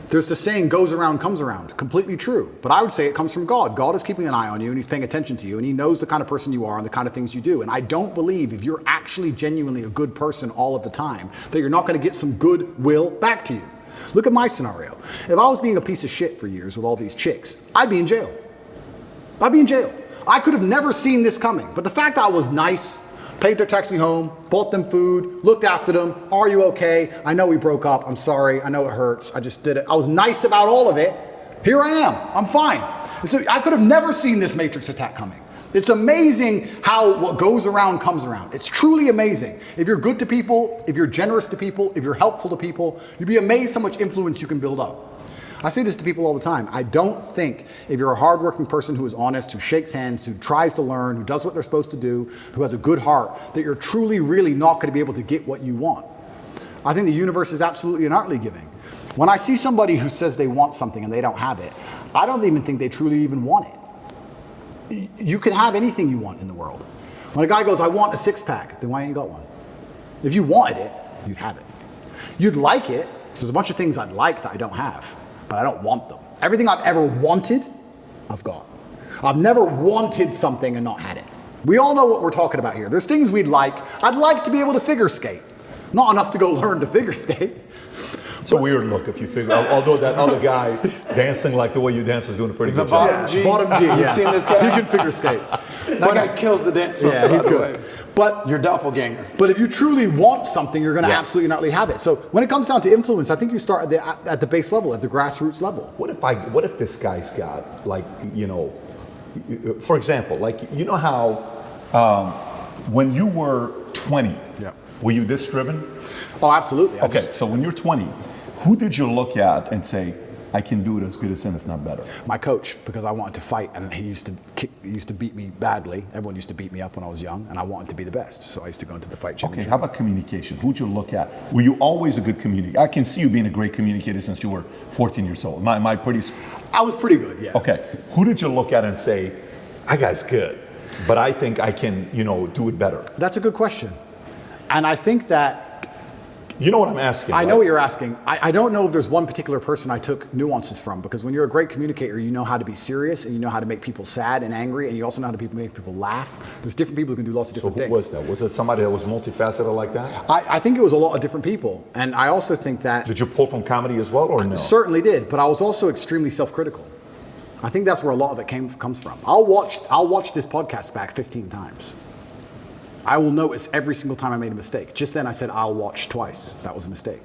There's the saying, goes around, comes around. Completely true. But I would say it comes from God. God is keeping an eye on you, and he's paying attention to you, and he knows the kind of person you are and the kind of things you do. And I don't believe if you're actually genuinely a good person all of the time, that you're not going to get some goodwill back to you. Look at my scenario. If I was being a piece of shit for years with all these chicks, I'd be in jail. I'd be in jail. I could have never seen this coming. But the fact I was nice, paid their taxi home, bought them food, looked after them. Are you okay? I know we broke up. I'm sorry. I know it hurts. I just did it. I was nice about all of it. Here I am. I'm fine. So I could have never seen this Matrix attack coming. It's amazing how what goes around comes around. It's truly amazing. If you're good to people, if you're generous to people, if you're helpful to people, you'd be amazed how much influence you can build up. I say this to people all the time. I don't think if you're a hardworking person who is honest, who shakes hands, who tries to learn, who does what they're supposed to do, who has a good heart, that you're truly, really not going to be able to get what you want. I think the universe is absolutely and utterly giving. When I see somebody who says they want something and they don't have it, I don't even think they truly even want it. You can have anything you want in the world. When a guy goes, I want a six-pack, then why ain't you got one? If you wanted it, you'd have it. You'd like it. There's a bunch of things I'd like that I don't have, but I don't want them. Everything I've ever wanted, I've got. I've never wanted something and not had it. We all know what we're talking about here. There's things we'd like. I'd like to be able to figure skate. Not enough to go learn to figure skate. It's a weird look if you figure, although that other guy dancing like the way you dance is doing a pretty good job. Bottom G. Bottom G, yeah. You've seen this guy? He can figure skate. That guy kills the dance moves, Yeah, by he's the good. way. But Your doppelganger. But if you truly want something, you're going to absolutely not have it. So when it comes down to influence, I think you start at the base level, at the grassroots level. What if this guy's got, like, you know, for example, like, you know how when you were 20, were you this driven? Oh, absolutely. Okay, so when you're 20, who did you look at and say, I can do it as good as him, if not better? My coach, because I wanted to fight, and he used to beat me badly. Everyone used to beat me up when I was young, and I wanted to be the best. So I used to go into the fight championship. Okay, how about communication? Who'd you look at? Were you always a good communicator? I can see you being a great communicator since you were 14 years old. Am I pretty? I was pretty good, yeah. Okay, who did you look at and say, that guy's good, but I think I can, you know, do it better? That's a good question. And I think that you know what I'm asking. I know what you're asking. I don't know if there's one particular person I took nuances from, because when you're a great communicator, you know how to be serious, and you know how to make people sad and angry, and you also know how to make people laugh. There's different people who can do lots of different things. So who was that? Was it somebody that was multifaceted like that? I think it was a lot of different people. And I also think that... Did you pull from comedy as well, or no? Certainly did, but I was also extremely self-critical. I think that's where a lot of it comes from. I'll watch this podcast back 15 times. I will notice every single time I made a mistake. Just then I said, I'll watch twice. That was a mistake.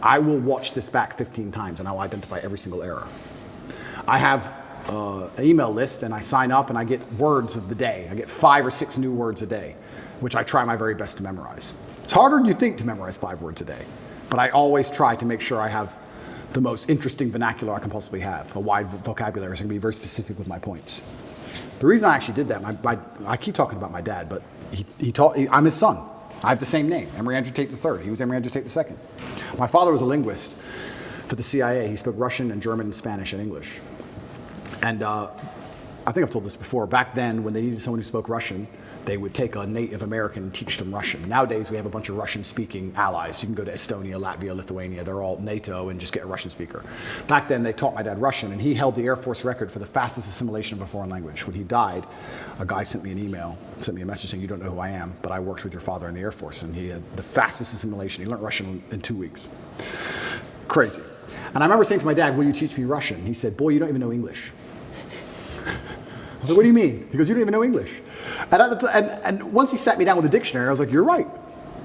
I will watch this back 15 times and I will identify every single error. I have an email list and I sign up and I get words of the day. I get 5 or 6 new words a day, which I try my very best to memorize. It's harder than you think to memorize 5 words a day, but I always try to make sure I have the most interesting vernacular I can possibly have, a wide vocabulary, so I can be very specific with my points. The reason I actually did that, I keep talking about my dad, but I'm his son. I have the same name, Emory Andrew Tate III. He was Emory Andrew Tate II. My father was a linguist for the CIA. He spoke Russian and German and Spanish and English. And I think I've told this before. Back then, when they needed someone who spoke Russian, they would take a Native American and teach them Russian. Nowadays, we have a bunch of Russian-speaking allies. You can go to Estonia, Latvia, Lithuania. They're all NATO and just get a Russian speaker. Back then, they taught my dad Russian, and he held the Air Force record for the fastest assimilation of a foreign language. When he died, a guy sent me a message saying, you don't know who I am, but I worked with your father in the Air Force, and he had the fastest assimilation. He learned Russian in 2 weeks. Crazy. And I remember saying to my dad, will you teach me Russian? He said, boy, you don't even know English. I was like, what do you mean? He goes, you don't even know English. And once he sat me down with a dictionary, I was like, you're right.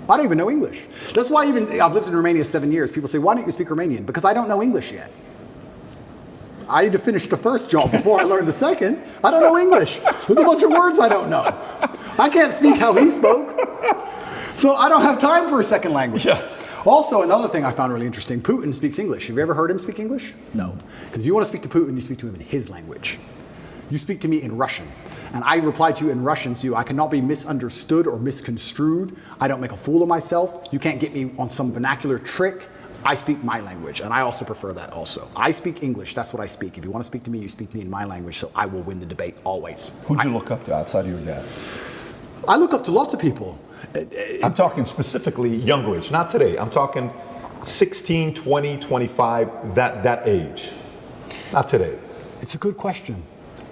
I don't even know English. That's why I've lived in Romania 7 years. People say, why don't you speak Romanian? Because I don't know English yet. I need to finish the first job before I learn the second. I don't know English. There's a bunch of words I don't know. I can't speak how he spoke. So I don't have time for a second language. Yeah. Also, another thing I found really interesting, Putin speaks English. Have you ever heard him speak English? No. Because if you want to speak to Putin, you speak to him in his language. You speak to me in Russian, and I reply to you in Russian to you. I cannot be misunderstood or misconstrued. I don't make a fool of myself. You can't get me on some vernacular trick. I speak my language, and I also prefer that also. I speak English. That's what I speak. If you want to speak to me, you speak to me in my language, so I will win the debate always. Who'd you look up to outside of your dad? I look up to lots of people. I'm talking specifically younger age, not today. I'm talking 16, 20, 25, that age. Not today. It's a good question.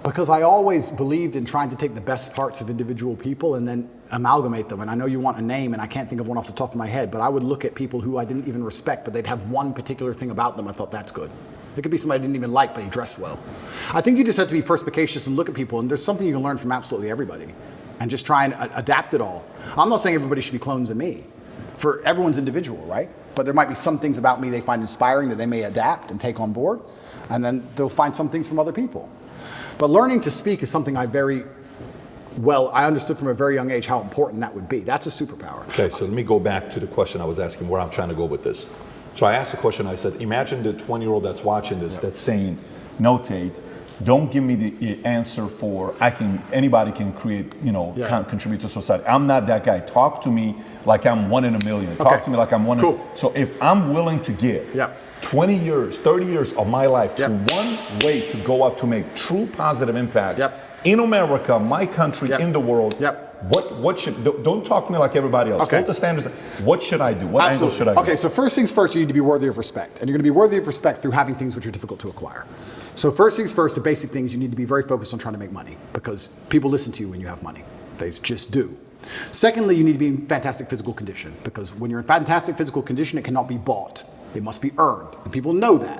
Because I always believed in trying to take the best parts of individual people and then amalgamate them. And I know you want a name, and I can't think of one off the top of my head, but I would look at people who I didn't even respect, but they'd have one particular thing about them. I thought, that's good. It could be somebody I didn't even like, but he dressed well. I think you just have to be perspicacious and look at people, and there's something you can learn from absolutely everybody, and just try and adapt it all. I'm not saying everybody should be clones of me. For everyone's individual, right? But there might be some things about me they find inspiring that they may adapt and take on board, and then they'll find some things from other people. But learning to speak is something I understood from a very young age how important that would be. That's a superpower. Okay, so let me go back to the question I was asking, where I'm trying to go with this. So I asked a question. I said, imagine the 20-year-old that's watching this that's saying, no, Tate, don't give me the answer for anybody can create, contribute to society. I'm not that guy. Talk to me like I'm one in a million. Talk to me like I'm one in. So if I'm willing to give 20 years, 30 years of my life to one way to go up to make true positive impact in America, my country, in the world, what should, don't talk to me like everybody else. Hold the standards. What should I do? What angle should I do? Okay, so first things first, you need to be worthy of respect. And you're going to be worthy of respect through having things which are difficult to acquire. So first things first, the basic things, you need to be very focused on trying to make money because people listen to you when you have money. They just do. Secondly, you need to be in fantastic physical condition because when you're in fantastic physical condition, it cannot be bought. It must be earned. And people know that.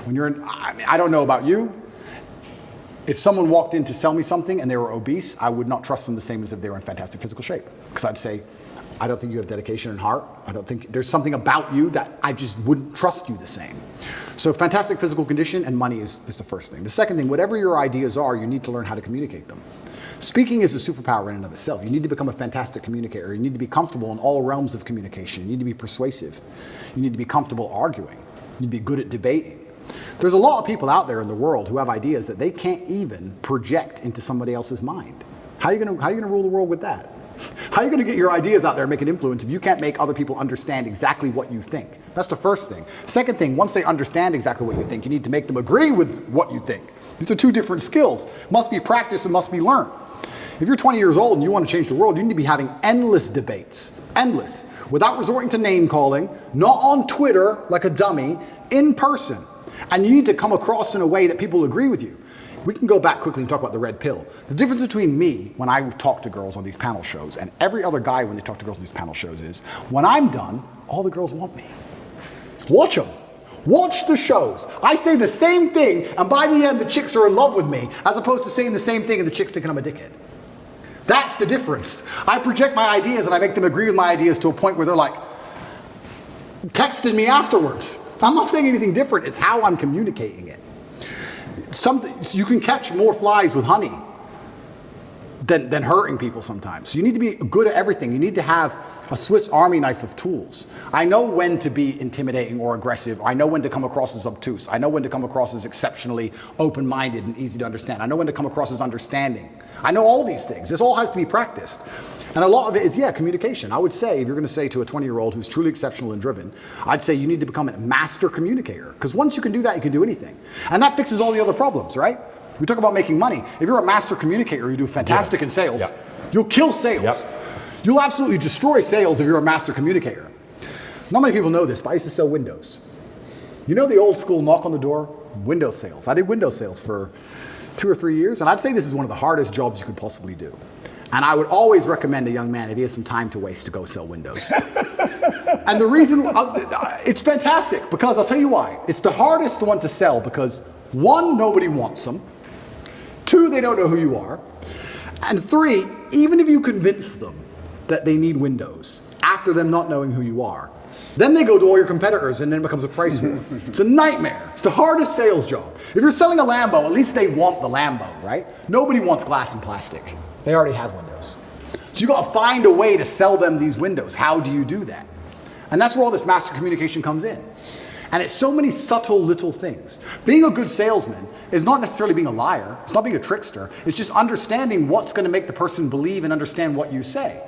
When you're in, I don't know about you, if someone walked in to sell me something and they were obese, I would not trust them the same as if they were in fantastic physical shape. Because I'd say, I don't think you have dedication and heart. I don't think there's something about you that I just wouldn't trust you the same. So fantastic physical condition and money is the first thing. The second thing, whatever your ideas are, you need to learn how to communicate them. Speaking is a superpower in and of itself. You need to become a fantastic communicator. You need to be comfortable in all realms of communication. You need to be persuasive. You need to be comfortable arguing. You need to be good at debating. There's a lot of people out there in the world who have ideas that they can't even project into somebody else's mind. How are you going to rule the world with that? How are you going to get your ideas out there and make an influence if you can't make other people understand exactly what you think? That's the first thing. Second thing, once they understand exactly what you think, you need to make them agree with what you think. These are two different skills. Must be practiced and must be learned. If you're 20 years old and you want to change the world, you need to be having endless debates. Endless. Without resorting to name calling, not on Twitter like a dummy, in person. And you need to come across in a way that people agree with you. We can go back quickly and talk about the red pill. The difference between me, when I talk to girls on these panel shows, and every other guy when they talk to girls on these panel shows is, when I'm done, all the girls want me. Watch them. Watch the shows. I say the same thing, and by the end, the chicks are in love with me, as opposed to saying the same thing and the chicks thinking I'm a dickhead. That's the difference. I project my ideas and I make them agree with my ideas to a point where they're like, texting me afterwards. I'm not saying anything different, it's how I'm communicating it. You can catch more flies with honey than hurting people sometimes. So you need to be good at everything. You need to have a Swiss Army knife of tools. I know when to be intimidating or aggressive. I know when to come across as obtuse. I know when to come across as exceptionally open-minded and easy to understand. I know when to come across as understanding. I know all these things. This all has to be practiced. And a lot of it is, communication. I would say, if you're going to say to a 20-year-old who's truly exceptional and driven, I'd say you need to become a master communicator. Because once you can do that, you can do anything. And that fixes all the other problems, right? We talk about making money. If you're a master communicator, you do fantastic in sales. You'll kill sales. You'll absolutely destroy sales if you're a master communicator. Not many people know this, but I used to sell windows. You know the old school knock on the door? Window sales. I did window sales for 2 or 3 years, and I'd say this is one of the hardest jobs you could possibly do. And I would always recommend a young man, if he has some time to waste, to go sell windows. And the reason, it's fantastic, because I'll tell you why. It's the hardest one to sell because, 1, nobody wants them. 2, they don't know who you are. And 3, even if you convince them that they need windows, after them not knowing who you are, then they go to all your competitors and then it becomes a price war. It's a nightmare. It's the hardest sales job. If you're selling a Lambo, at least they want the Lambo, right? Nobody wants glass and plastic. They already have windows. So you got to find a way to sell them these windows. How do you do that? And that's where all this master communication comes in. And it's so many subtle little things. Being a good salesman is not necessarily being a liar. It's not being a trickster. It's just understanding what's going to make the person believe and understand what you say.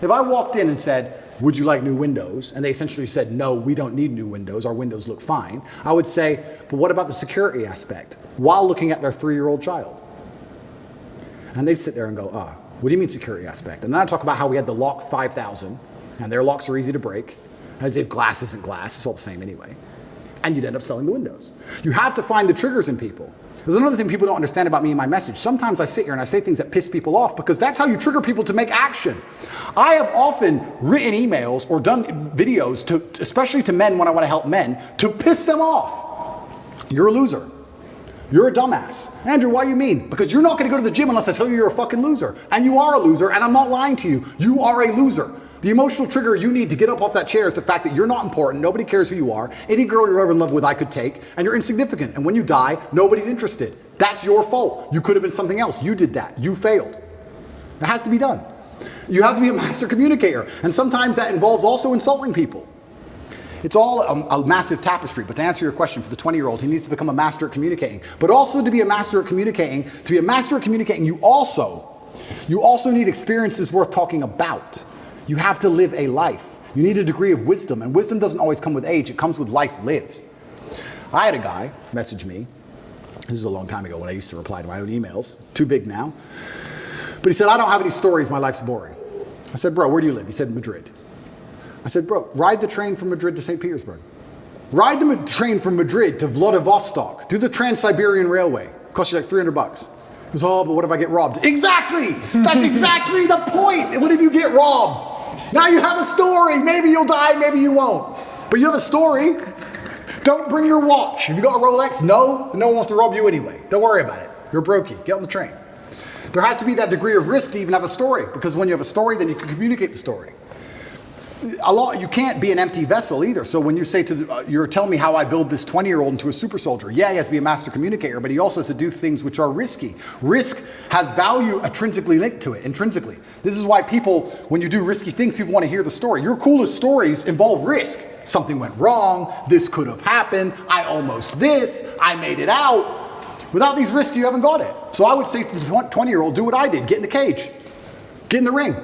If I walked in and said, would you like new windows? And they essentially said, no, we don't need new windows. Our windows look fine. I would say, but what about the security aspect? While looking at their 3-year-old child. And they'd sit there and go, what do you mean security aspect? And then I'd talk about how we had the Lock 5000, and their locks are easy to break, as if glass isn't glass. It's all the same anyway. And you'd end up selling the windows. You have to find the triggers in people. There's another thing people don't understand about me and my message. Sometimes I sit here and I say things that piss people off because that's how you trigger people to make action. I have often written emails or done videos, especially to men when I want to help men, to piss them off. You're a loser. You're a dumbass. Andrew, why you mean? Because you're not going to go to the gym unless I tell you you're a fucking loser. And you are a loser, and I'm not lying to you. You are a loser. The emotional trigger you need to get up off that chair is the fact that you're not important, nobody cares who you are, any girl you're ever in love with I could take, and you're insignificant. And when you die, nobody's interested. That's your fault. You could have been something else. You did that. You failed. It has to be done. You have to be a master communicator. And sometimes that involves also insulting people. It's all a massive tapestry. But to answer your question, for the 20-year-old, he needs to become a master at communicating. But also to be a master at communicating, you also need experiences worth talking about. You have to live a life. You need a degree of wisdom, and wisdom doesn't always come with age. It comes with life lived. I had a guy message me. This is a long time ago when I used to reply to my own emails. Too big now. But he said, I don't have any stories. My life's boring. I said, bro, where do you live? He said, Madrid. I said, bro, ride the train from Madrid to St. Petersburg. Ride the train from Madrid to Vladivostok. Do the Trans-Siberian Railway. Cost you like $300. He goes, oh, but what if I get robbed? Exactly! That's exactly the point! What if you get robbed? Now you have a story. Maybe you'll die, maybe you won't. But you have a story. Don't bring your watch. Have you got a Rolex? No. No one wants to rob you anyway. Don't worry about it. You're a brokey. Get on the train. There has to be that degree of risk to even have a story, because when you have a story, then you can communicate the story. You can't be an empty vessel either. So when you say you're telling me how I build this 20-year-old into a super soldier. Yeah, he has to be a master communicator, but he also has to do things which are risky. Risk has value intrinsically linked to it, intrinsically. This is why people, when you do risky things, people want to hear the story. Your coolest stories involve risk. Something went wrong, this could have happened, I almost this, I made it out. Without these risks, you haven't got it. So I would say to the 20-year-old, do what I did. Get in the cage. Get in the ring.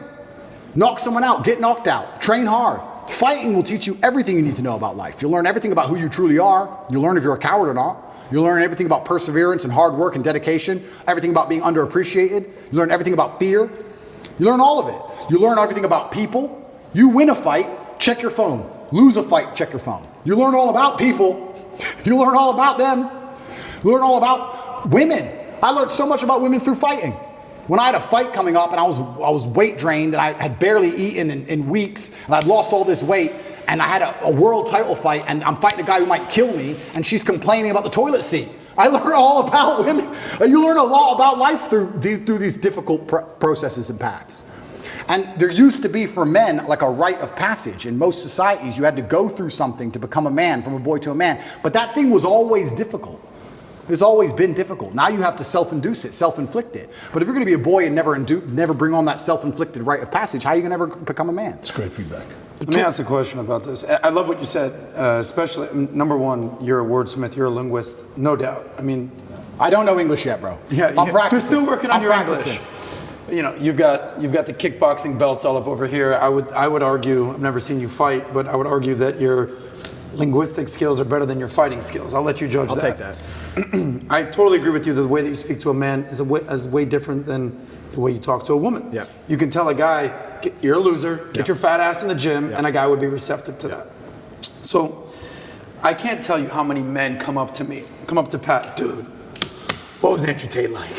Knock someone out, get knocked out, train hard. Fighting will teach you everything you need to know about life. You'll learn everything about who you truly are. You'll learn if you're a coward or not. You'll learn everything about perseverance and hard work and dedication, everything about being underappreciated. You learn everything about fear. You learn all of it. You learn everything about people. You win a fight, check your phone. Lose a fight, check your phone. You learn all about people. You learn all about them. You learn all about women. I learned so much about women through fighting. When I had a fight coming up and I was weight drained and I had barely eaten in weeks and I'd lost all this weight and I had a world title fight and I'm fighting a guy who might kill me and she's complaining about the toilet seat. I learned all about women. You learn a lot about life through these difficult processes and paths. And there used to be for men like a rite of passage. In most societies, you had to go through something to become a man, from a boy to a man. But that thing was always difficult. It's always been difficult. Now you have to self-induce it, self-inflict it. But if you're going to be a boy and never bring on that self-inflicted rite of passage, how are you going to ever become a man? It's great feedback. Let me ask a question about this. I love what you said, especially, number one, you're a wordsmith, you're a linguist, no doubt. I mean, I don't know English yet, bro. Yeah, I'm practicing. You're still working on your practicing. English. You know, you've got the kickboxing belts all up over here. I would argue, I've never seen you fight, but I would argue that your linguistic skills are better than your fighting skills. I'll let you judge that. I'll take that. I totally agree with you that the way that you speak to a man is way different than the way you talk to a woman. Yeah. You can tell a guy, you're a loser, get your fat ass in the gym, and a guy would be receptive to that. So I can't tell you how many men come up to Pat, dude, what was Andrew Tate like?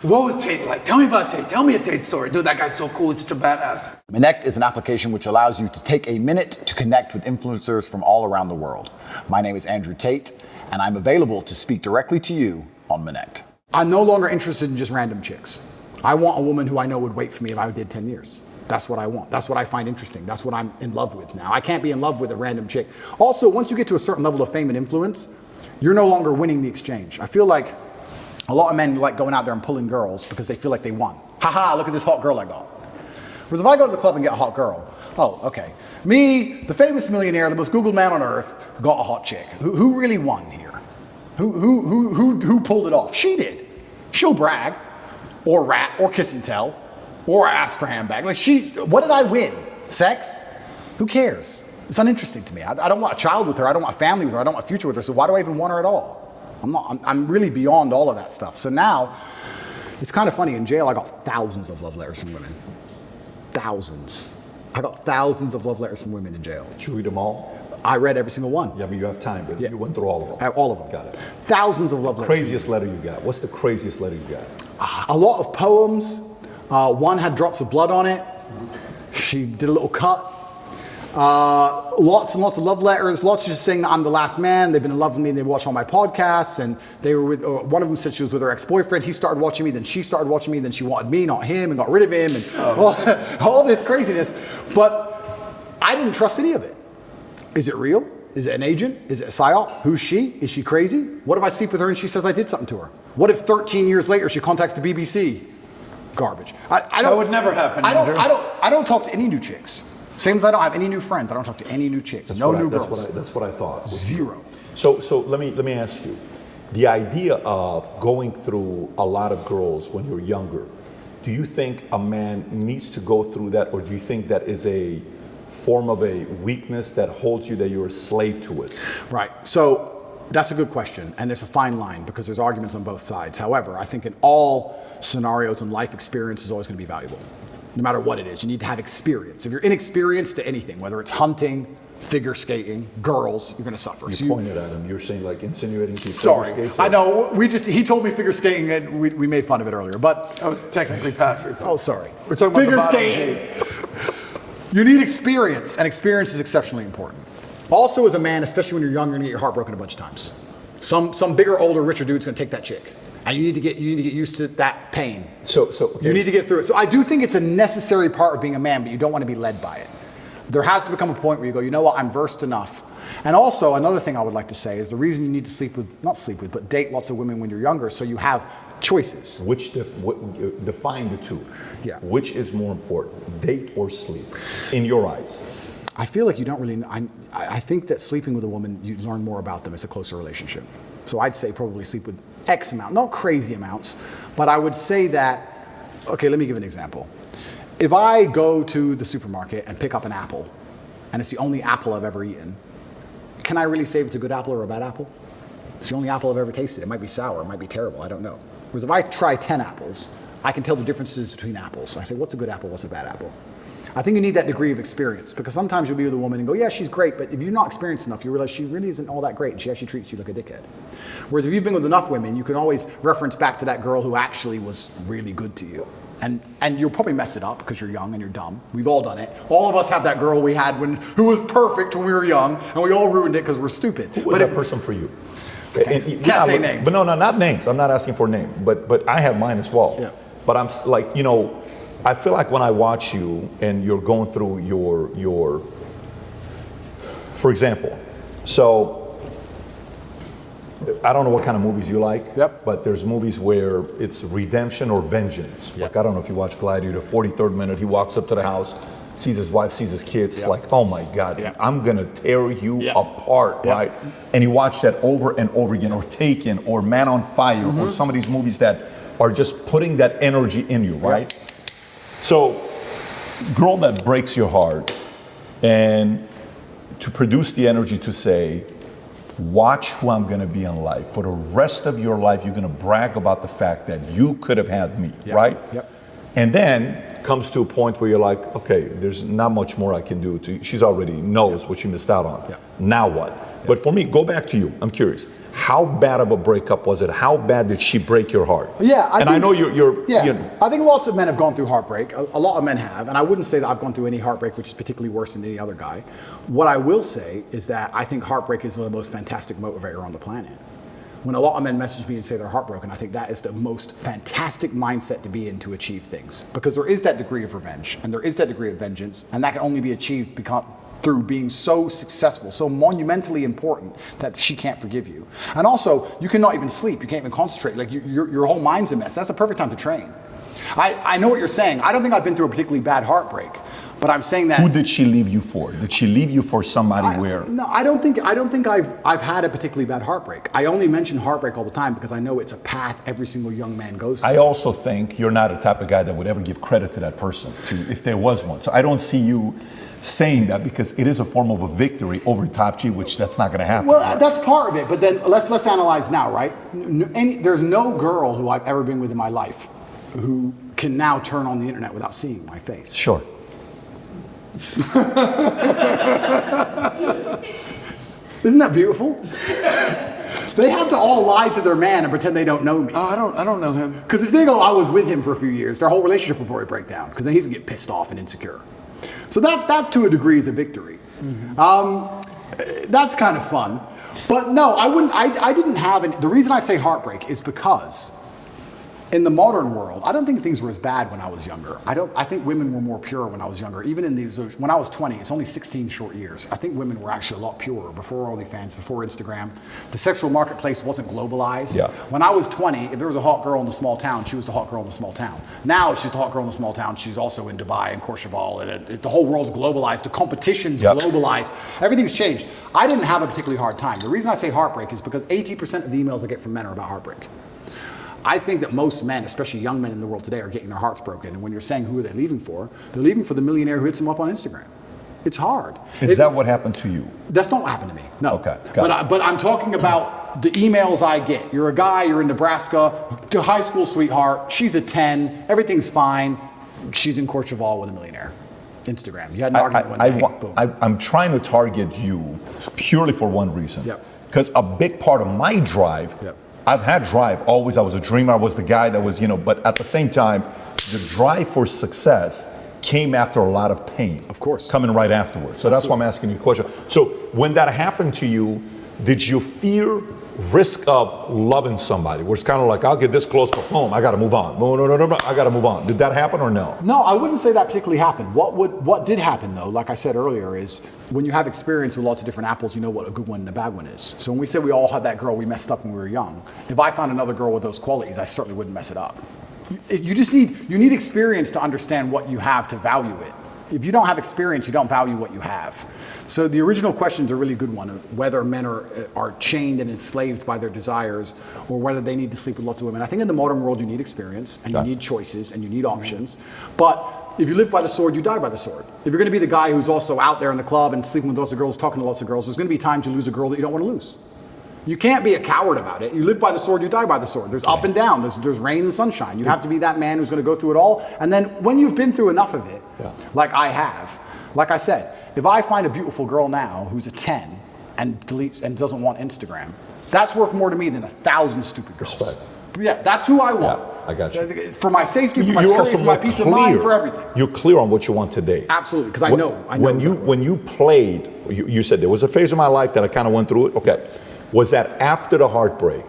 What was Tate like? Tell me about Tate. Tell me a Tate story. Dude, that guy's so cool. He's such a badass. Connect is an application which allows you to take a minute to connect with influencers from all around the world. My name is Andrew Tate, and I'm available to speak directly to you on Connect. I'm no longer interested in just random chicks. I want a woman who I know would wait for me if I did 10 years. That's what I want. That's what I find interesting. That's what I'm in love with now. I can't be in love with a random chick. Also, once you get to a certain level of fame and influence, you're no longer winning the exchange. I feel like a lot of men like going out there and pulling girls because they feel like they won. Haha, look at this hot girl I got. Whereas if I go to the club and get a hot girl, oh, okay. Me, the famous millionaire, the most Googled man on earth, got a hot chick. Who really won here? Who pulled it off? She did. She'll brag, or rat, or kiss and tell, or ask for handbag. Like what did I win? Sex? Who cares? It's uninteresting to me. I don't want a child with her. I don't want a family with her. I don't want a future with her. So why do I even want her at all? I'm really beyond all of that stuff. So now, it's kind of funny. In jail, I got thousands of love letters from women. Thousands. I got thousands of love letters from women in jail. Did you read them all? I read every single one. Yeah, but you have time, but you went through all of them. All of them. Got it. Thousands of love letters. Craziest letter you got? What's the craziest letter you got? A lot of poems. One had drops of blood on it. She did a little cut. Lots and lots of love letters. Lots just saying that I'm the last man. They've been in love with me. They watch all my podcasts. And they were with, one of them said she was with her ex-boyfriend. He started watching me. Then she started watching me. Then she wanted me, not him, and got rid of him. And all this craziness. But I didn't trust any of it. Is it real? Is it an agent? Is it a psyop? Who's she? Is she crazy? What if I sleep with her and she says I did something to her? What if 13 years later she contacts the BBC? Garbage. That would never happen, I Andrew. don't talk to any new chicks. Same as I don't have any new friends. I don't talk to any new chicks. No new girls. That's what I thought. Zero. So let me ask you, the idea of going through a lot of girls when you're younger, do you think a man needs to go through that, or do you think that is a form of a weakness that holds you, that you're a slave to it? Right. So that's a good question, and there's a fine line because there's arguments on both sides. However, I think in all scenarios and life experience is always going to be valuable, no matter what it is. You need to have experience. If you're inexperienced to anything, whether it's hunting, figure skating, girls, you're going to suffer. You pointed at him. You're saying like insinuating. Sorry, I know. He told me figure skating, and we made fun of it earlier. But I was technically Patrick. oh, sorry. We're talking figure about the skating. You need experience, and experience is exceptionally important. Also, as a man, especially when you're young, you're going to get your heart broken a bunch of times. Some bigger, older, richer dude's going to take that chick, and you need to get used to that pain. So okay. You need to get through it. So I do think it's a necessary part of being a man, but you don't want to be led by it. There has to become a point where you go, you know what, I'm versed enough. And also, another thing I would like to say is the reason you need to but date lots of women when you're younger, so you have choices. Define the two. Yeah. Which is more important, date or sleep, in your eyes? I feel like you don't really, I think that sleeping with a woman, you learn more about them. It's a closer relationship. So I'd say probably sleep with X amount, not crazy amounts, but I would say that, okay, let me give an example. If I go to the supermarket and pick up an apple, and it's the only apple I've ever eaten, can I really say if it's a good apple or a bad apple? It's the only apple I've ever tasted. It might be sour, it might be terrible, I don't know. Whereas if I try 10 apples, I can tell the differences between apples. I say, what's a good apple, what's a bad apple? I think you need that degree of experience, because sometimes you'll be with a woman and go, yeah, she's great, but if you're not experienced enough, you realize she really isn't all that great, and she actually treats you like a dickhead. Whereas if you've been with enough women, you can always reference back to that girl who actually was really good to you. And you'll probably mess it up because you're young and you're dumb. We've all done it. All of us have that girl we had who was perfect when we were young, and we all ruined it because we're stupid. Who was that person for you? Can't say names. But no, not names. I'm not asking for names. But I have mine as well. Yeah. But I'm like, I feel like when I watch you and you're going through your for example, so I don't know what kind of movies you like, Yep. but there's movies where it's redemption or vengeance. Yep. Like, I don't know if you watch Gladiator, 43rd minute, he walks up to the house, sees his wife, sees his kids, it's like, oh my God, Yep. I'm gonna tear you Yep. apart, Yep. right? And you watch that over and over again, or Taken, or Man on Fire, or some of these movies that are just putting that energy in you, right? So, girl that breaks your heart, and to produce the energy to say, watch who I'm gonna be in life. For the rest of your life, you're gonna brag about the fact that you could have had me, right? Yep. And then comes to a point where you're like, okay, there's not much more I can do. She's already knows what she missed out on. Yep. Now what? But for me, go back to you. I'm curious. How bad of a breakup was it? How bad did she break your heart? Yeah, I know you're. Yeah, I think lots of men have gone through heartbreak. A lot of men have, and I wouldn't say that I've gone through any heartbreak which is particularly worse than any other guy. What I will say is that I think heartbreak is one of the most fantastic motivator on the planet. When a lot of men message me and say they're heartbroken, I think that is the most fantastic mindset to be in to achieve things, because there is that degree of revenge and there is that degree of vengeance, and that can only be achieved through being so successful, so monumentally important that she can't forgive you. And also, you cannot even sleep, you can't even concentrate, like your whole mind's a mess. That's the perfect time to train. I know what you're saying. I don't think I've been through a particularly bad heartbreak, but I'm saying that. Who did she leave you for? Did she leave you for somebody where? No, I don't think I've had a particularly bad heartbreak. I only mention heartbreak all the time because I know it's a path every single young man goes through. I also think you're not the type of guy that would ever give credit to that person, if there was one. So I don't see you saying that, because it is a form of a victory over Top G, which that's not going to happen. Well, that's part of it, but then let's analyze now, right? There's no girl who I've ever been with in my life who can now turn on the internet without seeing my face. Sure. Isn't that beautiful? They have to all lie to their man and pretend they don't know me. Oh, I don't know him. Because if they go, I was with him for a few years, their whole relationship will probably break down, because then he's gonna get pissed off and insecure. So that to a degree is a victory. That's kind of fun. But no, I didn't have any. The reason I say heartbreak is because In the modern world, I don't think things were as bad when I was younger. I think women were more pure when I was younger. Even in these, when I was 20, it's only 16 short years. I think women were actually a lot purer before OnlyFans, before Instagram. The sexual marketplace wasn't globalized. Yeah. When I was 20, if there was a hot girl in the small town, she was the hot girl in the small town. Now, if she's the hot girl in the small town, she's also in Dubai and Courchevel, and the whole world's globalized. The competition's globalized. Everything's changed. I didn't have a particularly hard time. The reason I say heartbreak is because 80% of the emails I get from men are about heartbreak. I think that most men, especially young men in the world today, are getting their hearts broken. And when you're saying who are they leaving for, they're leaving for the millionaire who hits them up on Instagram. It's hard. Is that what happened to you? That's not what happened to me. No. Okay. Got it. But I'm talking about the emails I get. You're a guy, you're in Nebraska, to high school sweetheart, she's a 10, everything's fine. She's in Courchevel with a millionaire. Instagram. You had an argument one day. I'm trying to target you purely for one reason. Yep. Because a big part of my drive, I've had drive always. I was a dreamer. I was the guy that was, but at the same time, the drive for success came after a lot of pain. Of course. Coming right afterwards. So that's why I'm asking you a question. So when that happened to you, did you fear risk of loving somebody? Where it's kind of like, I'll get this close to home. I got to move on. No, I got to move on. Did that happen or no? No, I wouldn't say that particularly happened. What did happen though, like I said earlier, is when you have experience with lots of different apples, you know what a good one and a bad one is. So when we say we all had that girl we messed up when we were young, if I found another girl with those qualities, I certainly wouldn't mess it up. You need experience to understand what you have to value it. If you don't have experience, you don't value what you have. So the original question is a really good one of whether men are chained and enslaved by their desires or whether they need to sleep with lots of women. I think in the modern world, you need experience and you need choices and you need options. But if you live by the sword, you die by the sword. If you're going to be the guy who's also out there in the club and sleeping with lots of girls, talking to lots of girls, there's going to be times you lose a girl that you don't want to lose. You can't be a coward about it. You live by the sword, you die by the sword. There's up and down, there's rain and sunshine. You have to be that man who's going to go through it all. And then when you've been through enough of it, like I have, like I said, if I find a beautiful girl now who's a 10 and deletes and doesn't want Instagram, that's worth more to me than 1,000 stupid girls. Respect. Yeah, that's who I want. Yeah, I got you. For my safety, for my security, for my peace of mind, for everything. You're clear on what you want today. Absolutely, because I know. When you played, you said there was a phase of my life that I kind of went through it. Okay. Was that after the heartbreak?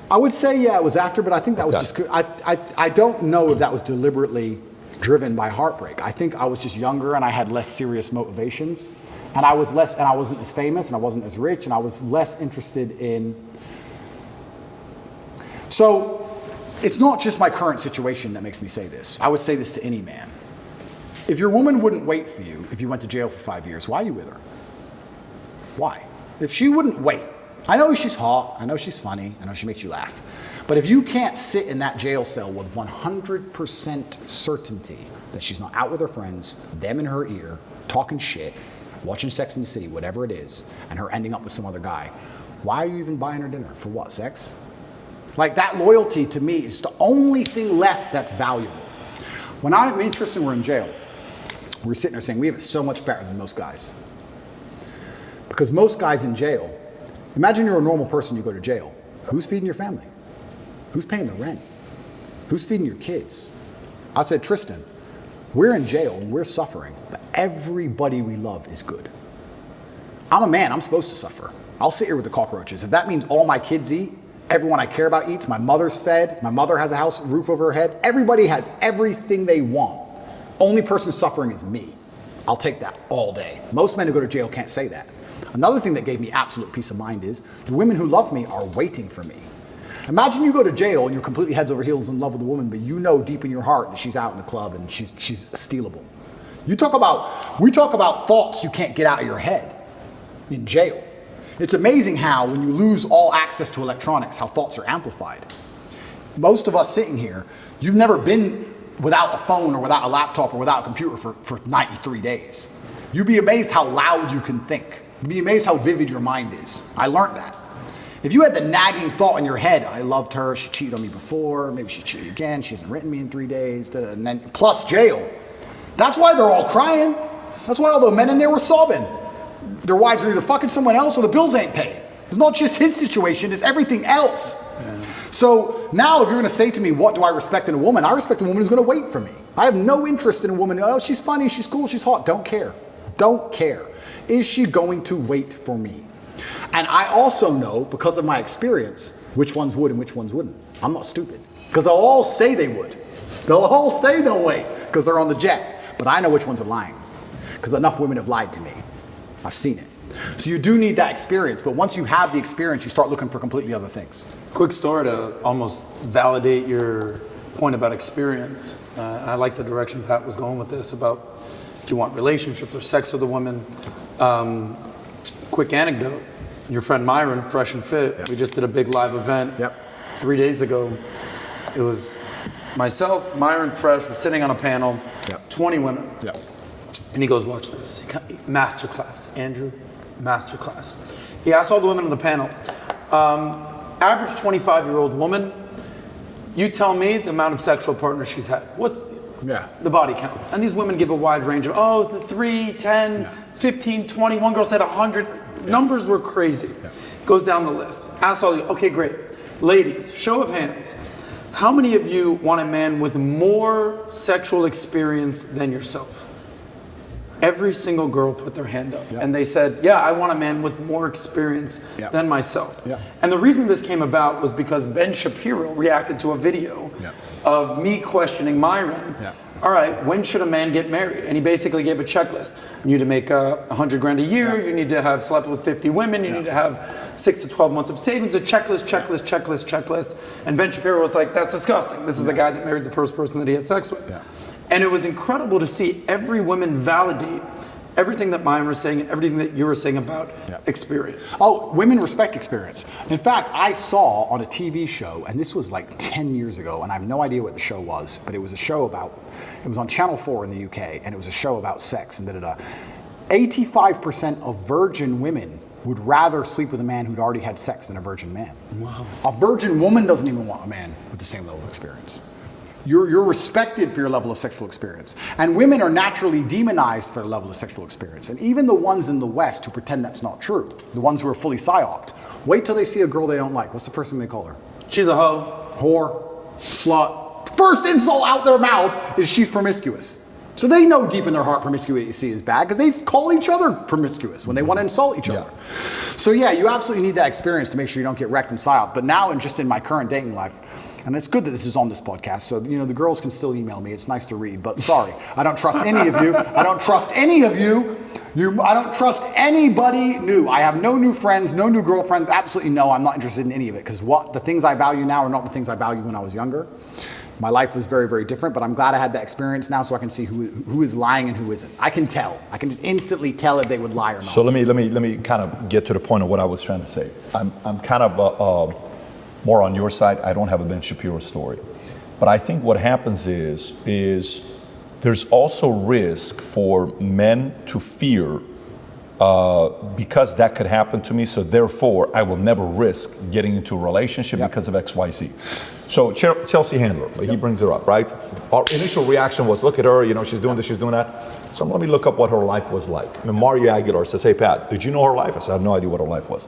I would say, yeah, it was after, but I think that was just, I don't know if that was deliberately driven by heartbreak. I think I was just younger and I had less serious motivations. And I wasn't as famous and I wasn't as rich and I was less interested in. So it's not just my current situation that makes me say this. I would say this to any man. If your woman wouldn't wait for you if you went to jail for 5 years, why are you with her? Why? If she wouldn't wait, I know she's hot, I know she's funny, I know she makes you laugh, but if you can't sit in that jail cell with 100% certainty that she's not out with her friends, them in her ear, talking shit, watching Sex and the City, whatever it is, and her ending up with some other guy, why are you even buying her dinner? For what, sex? Like that loyalty to me is the only thing left that's valuable. When I'm interested and we're in jail, we're sitting there saying we have it so much better than most guys. Because most guys in jail, imagine you're a normal person, you go to jail. Who's feeding your family? Who's paying the rent? Who's feeding your kids? I said, Tristan, we're in jail and we're suffering, but everybody we love is good. I'm a man, I'm supposed to suffer. I'll sit here with the cockroaches. If that means all my kids eat, everyone I care about eats, my mother's fed, my mother has a house, roof over her head, everybody has everything they want. Only person suffering is me. I'll take that all day. Most men who go to jail can't say that. Another thing that gave me absolute peace of mind is the women who love me are waiting for me. Imagine you go to jail and you're completely heads over heels in love with a woman, but you know deep in your heart that she's out in the club and she's stealable. We talk about thoughts you can't get out of your head in jail. It's amazing how when you lose all access to electronics, how thoughts are amplified. Most of us sitting here, you've never been without a phone or without a laptop or without a computer for 93 days. You'd be amazed how loud you can think. You'd be amazed how vivid your mind is. I learned that. If you had the nagging thought in your head, I loved her, she cheated on me before, maybe she cheated again, she hasn't written me in 3 days, and then plus jail. That's why they're all crying. That's why all the men in there were sobbing. Their wives are either fucking someone else or the bills ain't paid. It's not just his situation, it's everything else. Yeah. So now if you're gonna say to me, what do I respect in a woman? I respect a woman who's gonna wait for me. I have no interest in a woman, oh, she's funny, she's cool, she's hot. Don't care. Don't care. Is she going to wait for me? And I also know, because of my experience, which ones would and which ones wouldn't. I'm not stupid. Because they'll all say they would. They'll all say they'll wait because they're on the jet. But I know which ones are lying. Because enough women have lied to me. I've seen it. So you do need that experience. But once you have the experience, you start looking for completely other things. Quick story to almost validate your point about experience. I like the direction Pat was going with this about if you want relationships or sex with a woman. Quick anecdote. Your friend Myron, Fresh and Fit, we just did a big live event 3 days ago. It was myself, Myron, Fresh, we're sitting on a panel, 20 women. And he goes, watch this. Masterclass. Andrew, masterclass. He asked all the women on the panel, average 25-year-old woman, you tell me the amount of sexual partners she's had. What's the body count? And these women give a wide range of, the 3, 10, 15, 20. One girl said 100. Numbers were crazy. Goes down the list. Ask all the, okay, great. Ladies, show of hands. How many of you want a man with more sexual experience than yourself? Every single girl put their hand up. And they said, yeah, I want a man with more experience than myself. And the reason this came about was because Ben Shapiro reacted to a video of me questioning Myron. All right, when should a man get married? And he basically gave a checklist. You need to make $100,000 a year. You need to have slept with 50 women. You need to have 6 to 12 months of savings. A checklist. And Ben Shapiro was like, that's disgusting. This is a guy that married the first person that he had sex with. And it was incredible to see every woman validate everything that Myron was saying and everything that you were saying about experience. Oh, women respect experience. In fact, I saw on a TV show, and this was like 10 years ago, and I have no idea what the show was, but it was a show about, it was on Channel 4 in the UK, and it was a show about sex and 85% of virgin women would rather sleep with a man who'd already had sex than a virgin man. Wow. A virgin woman doesn't even want a man with the same level of experience. You're respected for your level of sexual experience. And women are naturally demonized for their level of sexual experience. And even the ones in the West who pretend that's not true, the ones who are fully psyoped, wait till they see a girl they don't like. What's the first thing they call her? She's a hoe. Whore, slut. First insult out their mouth is she's promiscuous. So they know deep in their heart promiscuity is bad because they call each other promiscuous when they want to insult each other. So yeah, you absolutely need that experience to make sure you don't get wrecked in psyop. But now, and just in my current dating life, and it's good that this is on this podcast, so the girls can still email me. It's nice to read, but sorry, I don't trust any of you. I don't trust any of you. I don't trust anybody new. I have no new friends, no new girlfriends. Absolutely no. I'm not interested in any of it because the things I value now are not the things I valued when I was younger. My life was very, very different, but I'm glad I had that experience now, so I can see who is lying and who isn't. I can tell. I can just instantly tell if they would lie or not. So let me kind of get to the point of what I was trying to say. I'm kind of more on your side. I don't have a Ben Shapiro story, but I think what happens is there's also risk for men to fear because that could happen to me. So therefore, I will never risk getting into a relationship because of X, Y, Z. So Chelsea Handler, he brings her up, right? Our initial reaction was, look at her, she's doing this, she's doing that. So let me look up what her life was like. And Mario Aguilar says, hey, Pat, did you know her life? I said, I have no idea what her life was.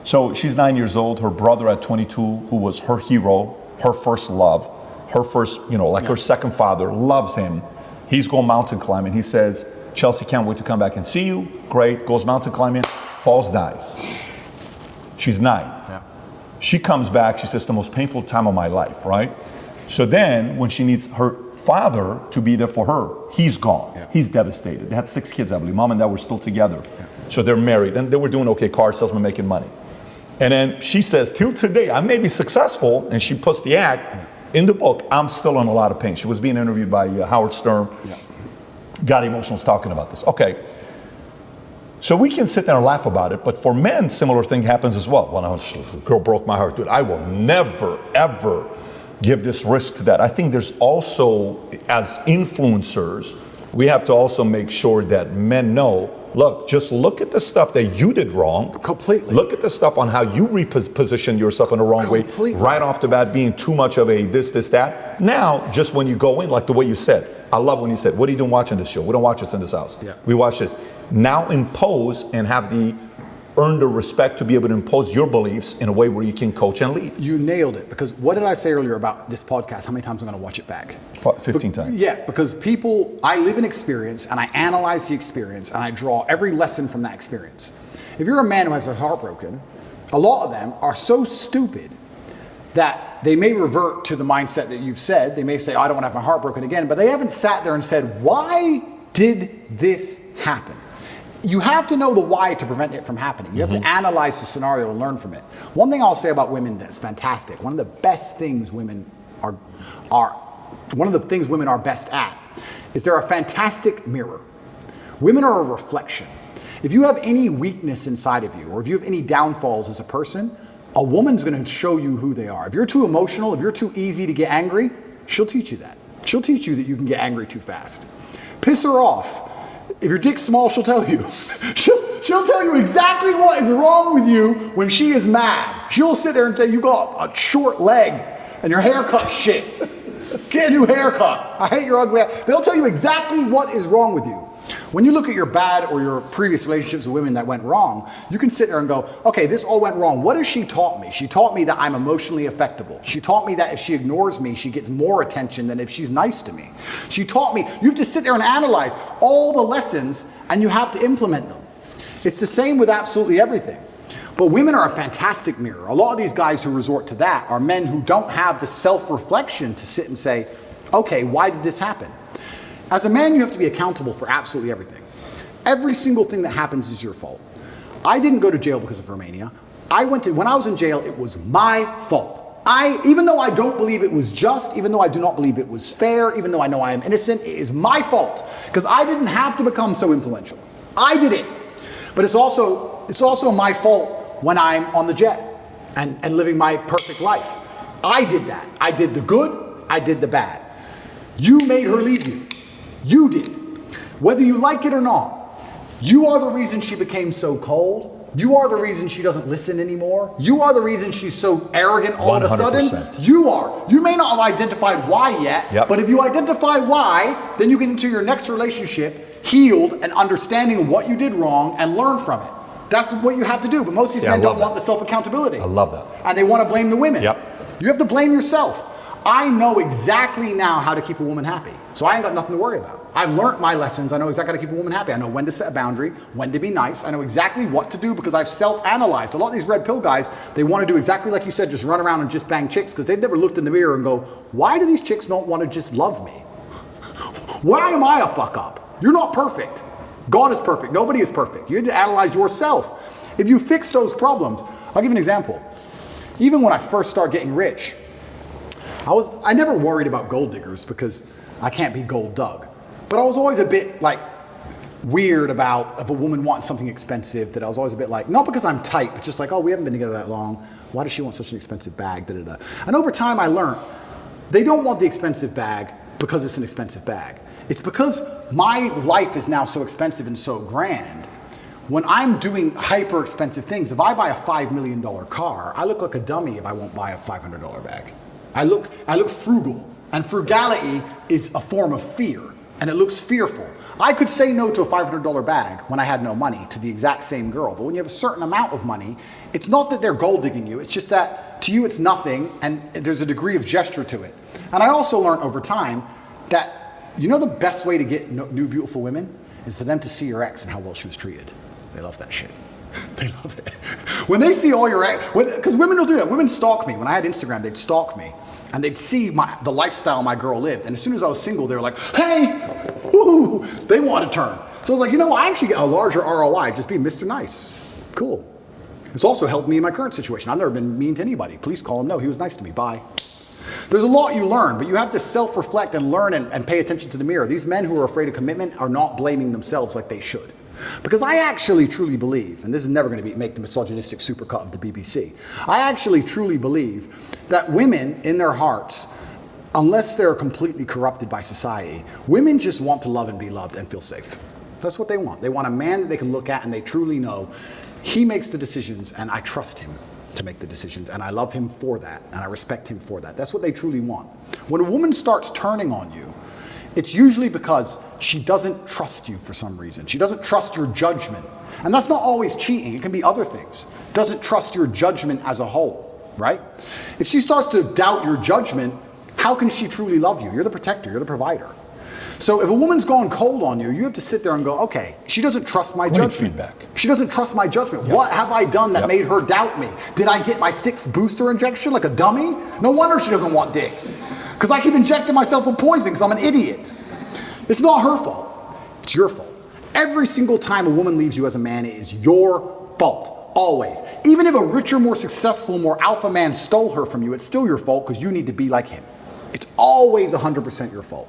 So she's 9 years old. Her brother at 22, who was her hero, her first love, her first, her second father, loves him. He's going mountain climbing. He says, Chelsea, can't wait to come back and see you. Great, goes mountain climbing, falls, dies. She's 9. She comes back, she says, the most painful time of my life, right? So then when she needs her father to be there for her, he's gone. He's devastated. They had 6 kids, I believe. Mom and dad were still together. So they're married and they were doing okay, car salesman, making money. And then she says, till today, I may be successful, and she puts the act in the book, I'm still in a lot of pain. She was being interviewed by Howard Stern. Got emotional talking about this. Okay. So we can sit there and laugh about it, but for men, similar thing happens as well. Well, a girl broke my heart. Dude, I will never, ever give this risk to that. I think there's also, as influencers, we have to also make sure that men know, look, just look at the stuff that you did wrong. Completely. Look at the stuff on how you repositioned yourself in the wrong way. Right off the bat, being too much of a this, that. Now, just when you go in, like the way you said, I love when you said, what are you doing watching this show? We don't watch this in this house. We watch this. Now impose and earn the respect to be able to impose your beliefs in a way where you can coach and lead. You nailed it. Because what did I say earlier about this podcast? How many times am I going to watch it back? 15 times. Yeah, because I live in experience and I analyze the experience and I draw every lesson from that experience. If you're a man who has a heart broken, a lot of them are so stupid that they may revert to the mindset that you've said. They may say, I don't want to have my heart broken again, but they haven't sat there and said, why did this happen? You have to know the why to prevent it from happening. You have to analyze the scenario and learn from it. One thing I'll say about women that's fantastic, one of the best things women are best at is they're a fantastic mirror. Women are a reflection. If you have any weakness inside of you, or if you have any downfalls as a person, a woman's gonna show you who they are. If you're too emotional, if you're too easy to get angry, she'll teach you that. She'll teach you that you can get angry too fast. Piss her off. If your dick's small, she'll tell you. She'll tell you exactly what is wrong with you when she is mad. She'll sit there and say, you got a short leg and your haircut's shit. Get a new haircut. I hate your ugly ass. They'll tell you exactly what is wrong with you. When you look at your bad or your previous relationships with women that went wrong, you can sit there and go, okay, this all went wrong. What has she taught me? She taught me that I'm emotionally affectable. She taught me that if she ignores me, she gets more attention than if she's nice to me. She taught me, you have to sit there and analyze all the lessons and you have to implement them. It's the same with absolutely everything. But women are a fantastic mirror. A lot of these guys who resort to that are men who don't have the self-reflection to sit and say, okay, why did this happen? As a man, you have to be accountable for absolutely everything. Every single thing that happens is your fault. I didn't go to jail because of Romania. When I was in jail, it was my fault. Even though I don't believe it was just, even though I do not believe it was fair, even though I know I am innocent, it is my fault. Because I didn't have to become so influential. I did it. But it's also my fault when I'm on the jet and living my perfect life. I did that. I did the good, I did the bad. You made her leave you. You did. Whether you like it or not, you are the reason she became so cold. You are the reason she doesn't listen anymore. You are the reason she's so arrogant all of a sudden. 100%. You are. You may not have identified why yet, but if you identify why, then you get into your next relationship healed and understanding what you did wrong and learn from it. That's what you have to do. But most of these men don't want the self-accountability. I love that. And they want to blame the women. Yep. You have to blame yourself. I know exactly now how to keep a woman happy. So I ain't got nothing to worry about. I've learned my lessons. I know exactly how to keep a woman happy. I know when to set a boundary, when to be nice. I know exactly what to do because I've self-analyzed. A lot of these red pill guys, they want to do exactly like you said, just run around and just bang chicks because they've never looked in the mirror and go, why do these chicks not want to just love me? Why am I a fuck up? You're not perfect. God is perfect. Nobody is perfect. You have to analyze yourself. If you fix those problems, I'll give you an example. Even when I first started getting rich, I never worried about gold diggers because I can't be gold dug. But I was always a bit like weird about if a woman wants something expensive, that I was always a bit like, not because I'm tight, but just like, oh, we haven't been together that long. Why does she want such an expensive bag? Da, da, da. And over time I learned they don't want the expensive bag because it's an expensive bag. It's because my life is now so expensive and so grand. When I'm doing hyper expensive things, if I buy a $5 million car, I look like a dummy if I won't buy a $500 bag. I look frugal, and frugality is a form of fear, and it looks fearful. I could say no to a $500 bag when I had no money to the exact same girl, but when you have a certain amount of money, it's not that they're gold digging you, it's just that to you it's nothing, and there's a degree of gesture to it. And I also learned over time that, you know, the best way to get new beautiful women is for them to see your ex and how well she was treated. They love that shit. They love it. When they see all your ex, because women will do that. Women stalk me. When I had Instagram, they'd stalk me. And they'd see the lifestyle my girl lived. And as soon as I was single, they were like, hey, woo, they want to turn. So I was like, you know, I actually get a larger ROI just being Mr. Nice. Cool. It's also helped me in my current situation. I've never been mean to anybody. Please call him. No, he was nice to me. Bye. There's a lot you learn, but you have to self-reflect and learn and pay attention to the mirror. These men who are afraid of commitment are not blaming themselves like they should. Because I actually truly believe, and this is never going to make the misogynistic supercut of the BBC, I actually truly believe that women in their hearts, unless they're completely corrupted by society, women just want to love and be loved and feel safe. That's what they want. They want a man that they can look at and they truly know he makes the decisions and I trust him to make the decisions and I love him for that and I respect him for that. That's what they truly want. When a woman starts turning on you, it's usually because she doesn't trust you for some reason. She doesn't trust your judgment. And that's not always cheating. It can be other things. Doesn't trust your judgment as a whole, right? If she starts to doubt your judgment, how can she truly love you? You're the protector. You're the provider. So if a woman's gone cold on you, you have to sit there and go, okay, she doesn't trust my Great judgment. feedback. She doesn't trust my judgment. What have I done that made her doubt me? Did I get my 6th booster injection like a dummy? No wonder she doesn't want dick. Because I keep injecting myself with poison because I'm an idiot. It's not her fault. It's your fault. Every single time a woman leaves you as a man, it is your fault. Always. Even if a richer, more successful, more alpha man stole her from you, it's still your fault because you need to be like him. It's always 100% your fault.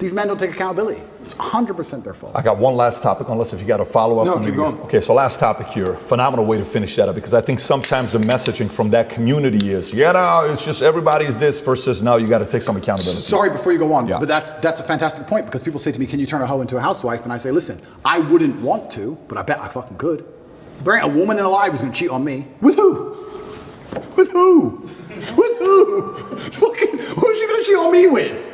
These men don't take accountability. It's 100% their fault. I got one last topic, unless if you got a follow-up. No, keep going. Okay, so last topic here. Phenomenal way to finish that up, because I think sometimes the messaging from that community is, no, it's just everybody's this versus no, you got to take some accountability. Sorry, before you go on, Yeah. but that's a fantastic point, because people say to me, can you turn a hoe into a housewife? And I say, listen, I wouldn't want to, but I bet I fucking could. There ain't a woman alive who's going to cheat on me. With who? With who? With who? Fucking, who's she going to cheat on me with?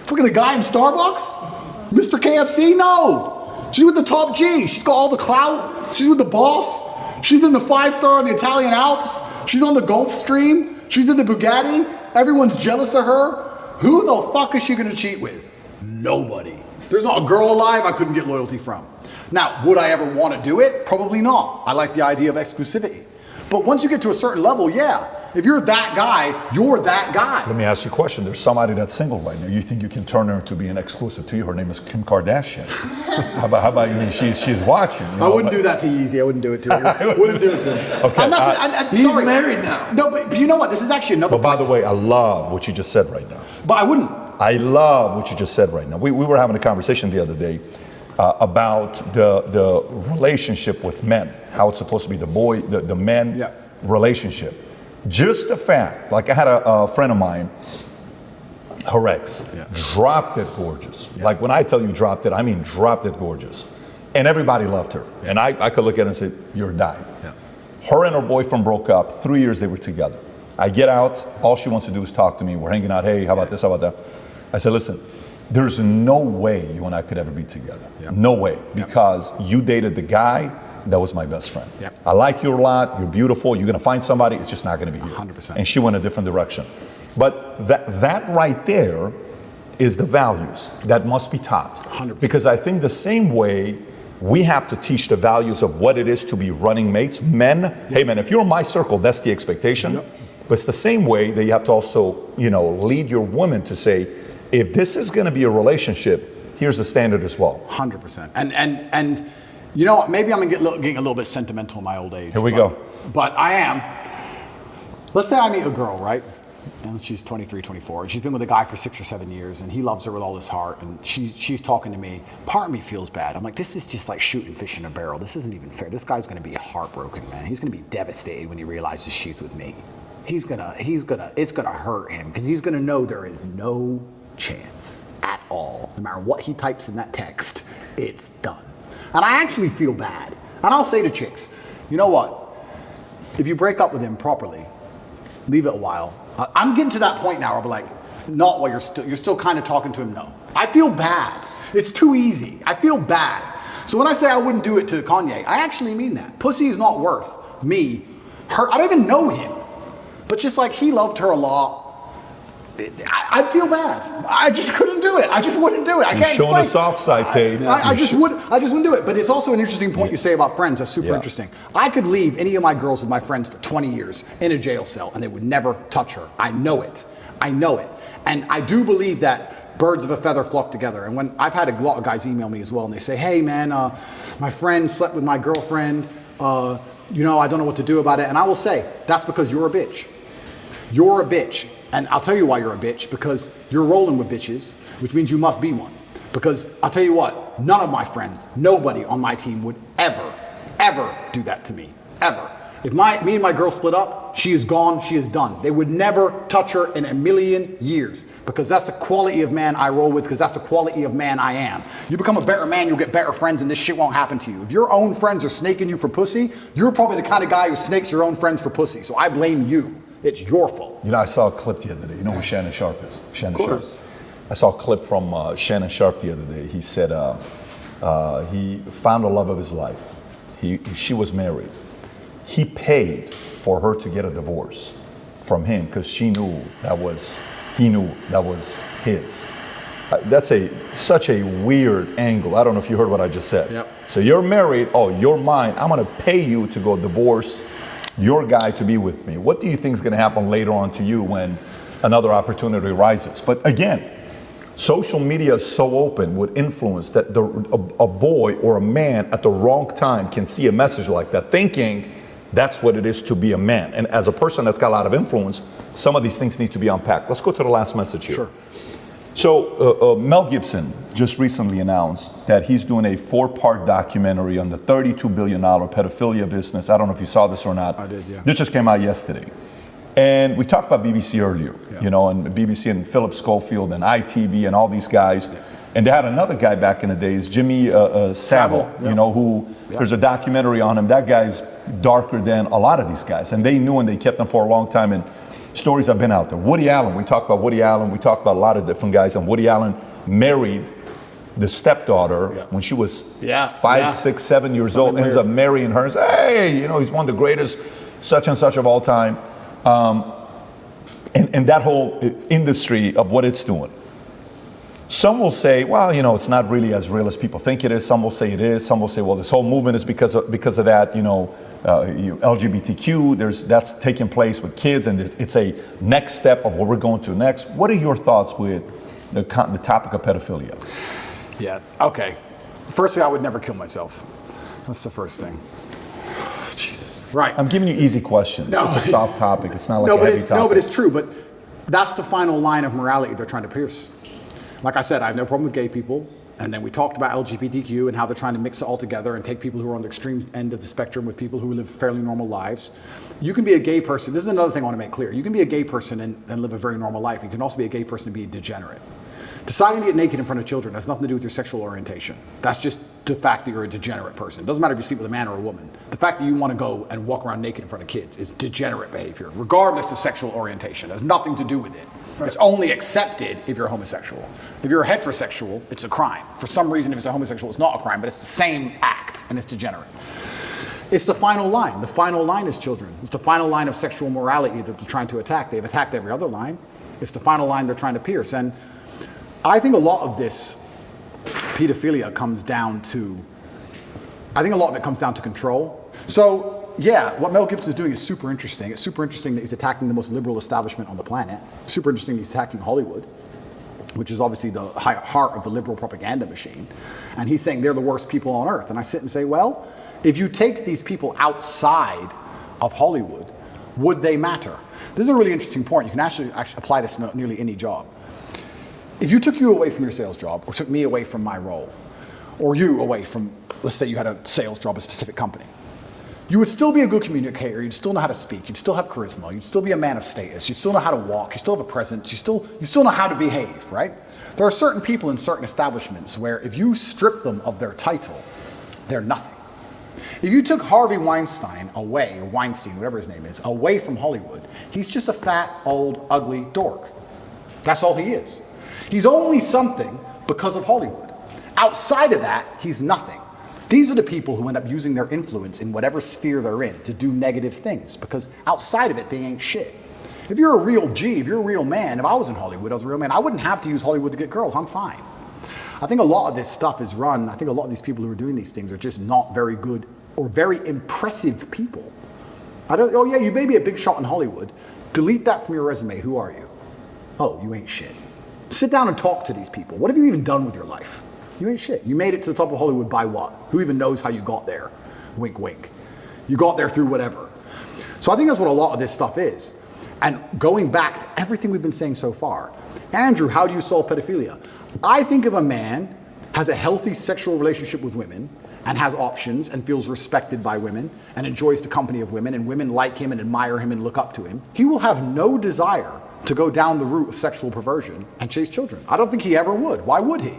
Fucking the guy in Starbucks? Mr. KFC? No. She's with the top G. She's got all the clout. She's with the boss. She's in the 5-star in the Italian Alps. She's on the Gulf Stream. She's in the Bugatti. Everyone's jealous of her. Who the fuck is she going to cheat with? Nobody. There's not a girl alive I couldn't get loyalty from. Now, would I ever want to do it? Probably not. I like the idea of exclusivity. But once you get to a certain level, yeah. If you're that guy, you're that guy. Let me ask you a question. There's somebody that's single right now. You think you can turn her into being exclusive to you? Her name is Kim Kardashian. how about you? I mean, she's watching. You know, I wouldn't do that to Yeezy. I wouldn't do it to her. Wouldn't do it to him. Okay, I'm not, He's sorry. married now. No, but you know what? This is actually another But by point. the way, I love what you just said right now. But I wouldn't. I love what you just said right now. We were having a conversation the other day about the relationship with men, how it's supposed to be the men relationship. Just the fact, like I had a friend of mine, her ex, dropped it gorgeous. Like when I tell you dropped it, I mean dropped it gorgeous. And everybody loved her. And I could look at her and say, you're dying. Her and her boyfriend broke up. 3 years they were together. I get out, all she wants to do is talk to me. We're hanging out, hey, how about this, how about that? I said, listen, there's no way you and I could ever be together. No way, because you dated the guy that was my best friend. I like you a lot, you're beautiful, you're gonna find somebody, it's just not gonna be you. 100%. And she went a different direction. But that right there is the values that must be taught. 100%. Because I think the same way we have to teach the values of what it is to be running mates. Men, hey man, if you're in my circle, that's the expectation. But it's the same way that you have to also, lead your women to say, if this is gonna be a relationship, here's the standard as well. 100%. And you know what? Maybe I'm getting a little bit sentimental in my old age. Here we go. But I am. Let's say I meet a girl, right? And she's 23, 24. And she's been with a guy for 6 or 7 years, and he loves her with all his heart. And she's talking to me. Part of me feels bad. I'm like, this is just like shooting fish in a barrel. This isn't even fair. This guy's going to be heartbroken, man. He's going to be devastated when he realizes she's with me. It's going to hurt him, because he's going to know there is no chance at all. No matter what he types in that text, it's done. And I actually feel bad. And I'll say to chicks, you know what? If you break up with him properly, leave it a while. I'm getting to that point now where I'll be like, not while you're still kind of talking to him, no. I feel bad. It's too easy. I feel bad. So when I say I wouldn't do it to Kanye, I actually mean that. Pussy is not worth me, her. I don't even know him. But just like he loved her a lot, I'd feel bad. I just couldn't do it. I just wouldn't do it. I can't showing explain. the soft side, Tate. I just wouldn't do it. But it's also an interesting point you say about friends. That's super interesting. I could leave any of my girls with my friends for 20 years in a jail cell, and they would never touch her. I know it. I know it. And I do believe that birds of a feather flock together. And when I've had a lot of guys email me as well, and they say, hey man, my friend slept with my girlfriend. I don't know what to do about it. And I will say, that's because you're a bitch. You're a bitch. And I'll tell you why you're a bitch, because you're rolling with bitches, which means you must be one. Because I'll tell you what, none of my friends, nobody on my team would ever do that to me, ever. If me and my girl split up, she is gone, she is done. They would never touch her in a million years, because that's the quality of man I roll with, because that's the quality of man I am. You become a better man, you'll get better friends, and this shit won't happen to you. If your own friends are snaking you for pussy, you're probably the kind of guy who snakes your own friends for pussy. So I blame you. It's your fault. I saw a clip the other day. You know who Shannon Sharp is? Shannon Of course. Sharp. I saw a clip from Shannon Sharp the other day. He said he found the love of his life. She was married. He paid for her to get a divorce from him because he knew that was his. That's such a weird angle. I don't know if you heard what I just said. Yep. So you're married. Oh, you're mine. I'm going to pay you to go divorce your guy to be with me. What do you think is going to happen later on to you when another opportunity arises? But again, social media is so open with influence that a boy or a man at the wrong time can see a message like that, thinking that's what it is to be a man. And as a person that's got a lot of influence, some of these things need to be unpacked. Let's go to the last message here. Sure. So Mel Gibson just recently announced that he's doing a 4-part documentary on the $32 billion pedophilia business. I don't know if you saw this or not. I did, yeah. This just came out yesterday. And we talked about BBC earlier, you know, and BBC and Philip Schofield and ITV and all these guys. Yeah. And they had another guy back in the days, Jimmy Savile, you know, who there's a documentary on him. That guy's darker than a lot of these guys. And they knew and they kept him for a long time. And stories have been out there. Woody Allen, we talked about Woody Allen. We talked about a lot of different guys. And Woody Allen married the stepdaughter when she was 5, 6, 7 years old. Ends up marrying her. And says, hey, you know, he's one of the greatest such and such of all time. And that whole industry of what it's doing. Some will say, well, you know, it's not really as real as people think it is. Some will say it is. Some will say, well, this whole movement is because of that, you know, LGBTQ, that's taking place with kids, and it's a next step of what we're going to next. What are your thoughts with the topic of pedophilia? Yeah, okay. Firstly, I would never kill myself. That's the first thing. Jesus. Right. I'm giving you easy questions. It's just a soft topic. It's not like a heavy topic. No, but it's true. But that's the final line of morality they're trying to pierce. Like I said, I have no problem with gay people. And then we talked about LGBTQ and how they're trying to mix it all together and take people who are on the extreme end of the spectrum with people who live fairly normal lives. You can be a gay person. This is another thing I want to make clear. You can be a gay person and live a very normal life. You can also be a gay person and be a degenerate. Deciding to get naked in front of children has nothing to do with your sexual orientation. That's just the fact that you're a degenerate person. It doesn't matter if you sleep with a man or a woman. The fact that you want to go and walk around naked in front of kids is degenerate behavior, regardless of sexual orientation. It has nothing to do with it. It's only accepted if you're homosexual. If you're a heterosexual, it's a crime. For some reason, if it's a homosexual, it's not a crime, but it's the same act, and it's degenerate. It's the final line. The final line is children. It's the final line of sexual morality that they're trying to attack. They've attacked every other line. It's the final line they're trying to pierce. And I think a lot of this pedophilia comes down to, control. So, yeah, what Mel Gibson is doing is super interesting. It's super interesting that he's attacking the most liberal establishment on the planet. Super interesting that he's attacking Hollywood, which is obviously the heart of the liberal propaganda machine. And he's saying they're the worst people on earth. And I sit and say, well, if you take these people outside of Hollywood, would they matter? This is a really interesting point. You can actually apply this to nearly any job. If you took you away from your sales job, or took me away from my role, or you away from, let's say you had a sales job at a specific company, you would still be a good communicator, you'd still know how to speak, you'd still have charisma, you'd still be a man of status, you'd still know how to walk, you still have a presence, you still know how to behave, right? There are certain people in certain establishments where if you strip them of their title, they're nothing. If you took Harvey Weinstein away, or Weinstein, whatever his name is, away from Hollywood, he's just a fat, old, ugly dork. That's all he is. He's only something because of Hollywood. Outside of that, he's nothing. These are the people who end up using their influence in whatever sphere they're in to do negative things, because outside of it, they ain't shit. If you're a real G, if you're a real man, if I was in Hollywood, I was a real man, I wouldn't have to use Hollywood to get girls. I'm fine. I think a lot of this stuff is run. I think a lot of these people who are doing these things are just not very good or very impressive people. Oh yeah, you may be a big shot in Hollywood. Delete that from your resume. Who are you? Oh, you ain't shit. Sit down and talk to these people. What have you even done with your life? You ain't shit. You made it to the top of Hollywood by what? Who even knows how you got there? Wink, wink. You got there through whatever. So I think that's what a lot of this stuff is. And going back to everything we've been saying so far, Andrew, how do you solve pedophilia? I think if a man has a healthy sexual relationship with women and has options and feels respected by women and enjoys the company of women and women like him and admire him and look up to him, he will have no desire to go down the route of sexual perversion and chase children. I don't think he ever would. Why would he?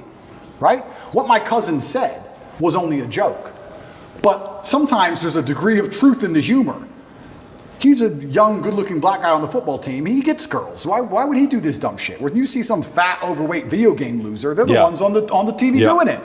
Right? What my cousin said was only a joke. But sometimes there's a degree of truth in the humor. He's a young, good-looking black guy on the football team. He gets girls. Why would he do this dumb shit? When you see some fat, overweight video game loser, they're the ones on the TV doing it.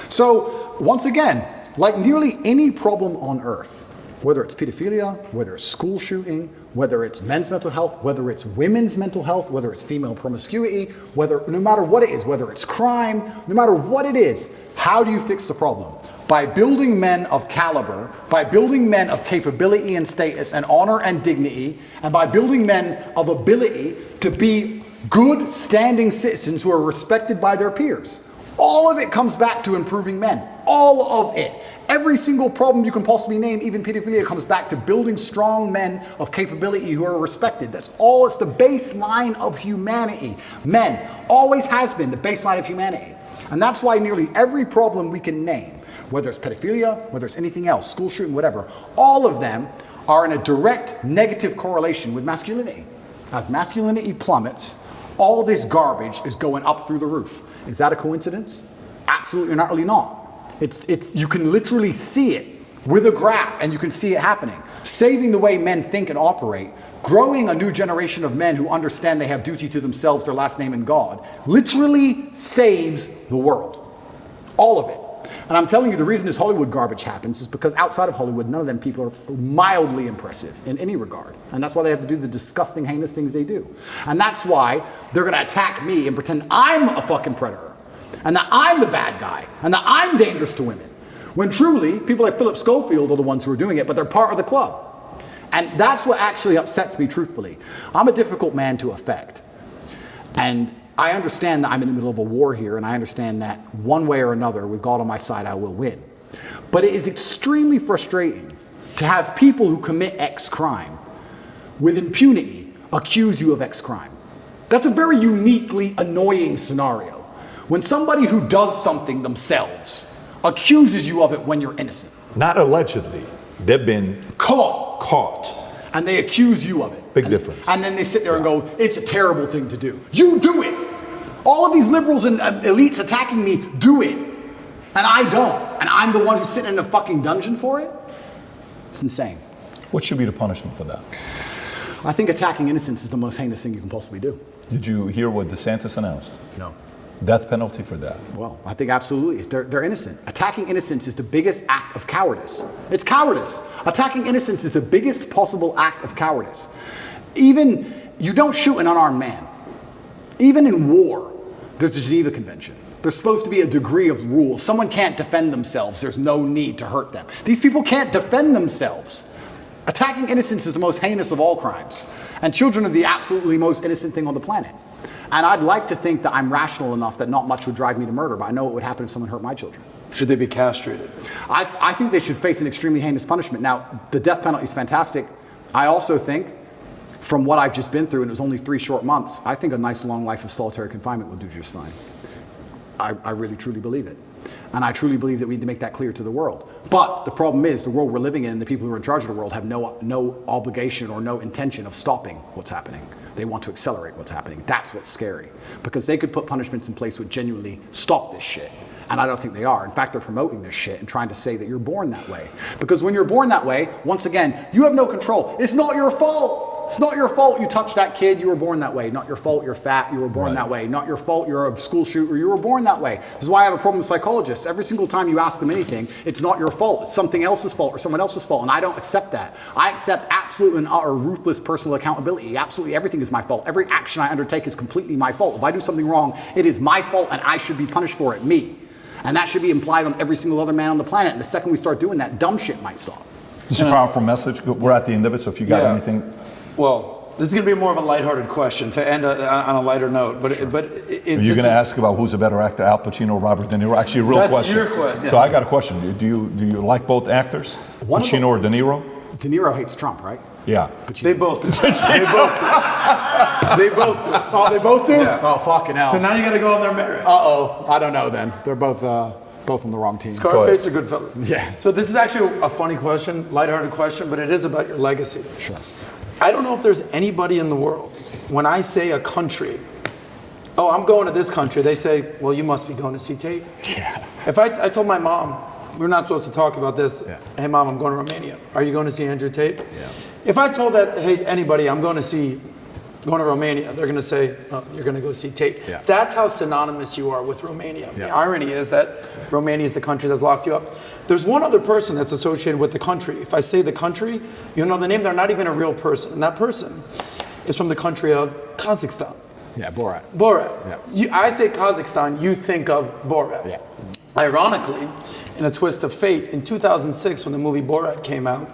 So, once again, like nearly any problem on earth, Whether it's pedophilia, whether it's school shooting, whether it's men's mental health, whether it's women's mental health, whether it's female promiscuity, no matter what it is, whether it's crime, no matter what it is, how do you fix the problem? By building men of caliber, by building men of capability and status and honor and dignity, and by building men of ability to be good standing citizens who are respected by their peers. All of it comes back to improving men. All of it. Every single problem you can possibly name, even pedophilia, comes back to building strong men of capability who are respected. That's all. It's the baseline of humanity. Men always has been the baseline of humanity. And that's why nearly every problem we can name, whether it's pedophilia, whether it's anything else, school shooting, whatever, all of them are in a direct negative correlation with masculinity. As masculinity plummets, all this garbage is going up through the roof. Is that a coincidence? Absolutely not, really not. You can literally see it with a graph, and you can see it happening. Saving the way men think and operate, growing a new generation of men who understand they have duty to themselves, their last name, and God, literally saves the world. All of it. And I'm telling you, the reason this Hollywood garbage happens is because outside of Hollywood, none of them people are mildly impressive in any regard. And that's why they have to do the disgusting, heinous things they do. And that's why they're going to attack me and pretend I'm a fucking predator. And that I'm the bad guy, and that I'm dangerous to women. When truly, people like Philip Schofield are the ones who are doing it, but they're part of the club. And that's what actually upsets me, truthfully. I'm a difficult man to affect. And I understand that I'm in the middle of a war here, and I understand that one way or another, with God on my side, I will win. But it is extremely frustrating to have people who commit X crime with impunity accuse you of X crime. That's a very uniquely annoying scenario. When somebody who does something themselves accuses you of it when you're innocent. Not allegedly. They've been caught. And they accuse you of it. Big difference. And then they sit there and go, it's a terrible thing to do. You do it. All of these liberals and elites attacking me do it. And I don't. And I'm the one who's sitting in a fucking dungeon for it? It's insane. What should be the punishment for that? I think attacking innocence is the most heinous thing you can possibly do. Did you hear what DeSantis announced? No. Death penalty for that. Well, I think absolutely. They're innocent. Attacking innocence is the biggest act of cowardice. It's cowardice. Attacking innocence is the biggest possible act of cowardice. Even, you don't shoot an unarmed man. Even in war, there's the Geneva Convention. There's supposed to be a degree of rule. If someone can't defend themselves, there's no need to hurt them. These people can't defend themselves. Attacking innocence is the most heinous of all crimes. And children are the absolutely most innocent thing on the planet. And I'd like to think that I'm rational enough that not much would drive me to murder, but I know what would happen if someone hurt my children. Should they be castrated? I think they should face an extremely heinous punishment. Now, the death penalty is fantastic. I also think, from what I've just been through, and it was only 3 short months, I think a nice long life of solitary confinement would do just fine. I really, truly believe it. And I truly believe that we need to make that clear to the world. But the problem is, the world we're living in, and the people who are in charge of the world have no obligation or no intention of stopping what's happening. They want to accelerate what's happening. That's what's scary. Because they could put punishments in place which genuinely stop this shit. And I don't think they are. In fact, they're promoting this shit and trying to say that you're born that way. Because when you're born that way, once again, you have no control. It's not your fault. It's not your fault you touched that kid, you were born that way. Not your fault you're fat, you were born that way. Not your fault you're a school shooter, you were born that way. This is why I have a problem with psychologists. Every single time you ask them anything, it's not your fault. It's something else's fault or someone else's fault. And I don't accept that. I accept absolute and utter ruthless personal accountability. Absolutely everything is my fault. Every action I undertake is completely my fault. If I do something wrong, it is my fault and I should be punished for it, me. And that should be implied on every single other man on the planet. And the second we start doing that, dumb shit might stop. It's a powerful message. We're at the end of it, so if you got anything. Well, this is going to be more of a lighthearted question to end on a lighter note. But Are you going to ask about who's a better actor, Al Pacino or Robert De Niro? Actually, a real question. That's your question. So I got a question. Do you like both actors, Pacino or De Niro? De Niro hates Trump, right? Yeah. They both do. They both do. They both do. Oh, they both do? Yeah. Oh, fucking hell. So now you got to go on their merit. Uh-oh. I don't know then. They're both on the wrong team. Scarface or Goodfellas? Yeah. So this is actually a funny question, lighthearted question, but it is about your legacy. Sure. I don't know if there's anybody in the world, when I say a country, oh, I'm going to this country, they say, well, you must be going to see Tate. Yeah. If I told my mom, we're not supposed to talk about this, Yeah. Hey, Mom, I'm going to Romania. Are you going to see Andrew Tate? Yeah. If I told that, hey, anybody, I'm going to see going to Romania, they're going to say, oh, you're going to go see Tate. Yeah. That's how synonymous you are with Romania. Yeah. The irony is that Romania is the country that's locked you up. There's one other person that's associated with the country. If I say the country, you'll know the name. They're not even a real person. And that person is from the country of Kazakhstan. Yeah, Borat. Borat. Yeah. I say Kazakhstan, you think of Borat. Yeah. Ironically, in a twist of fate, in 2006 when the movie Borat came out,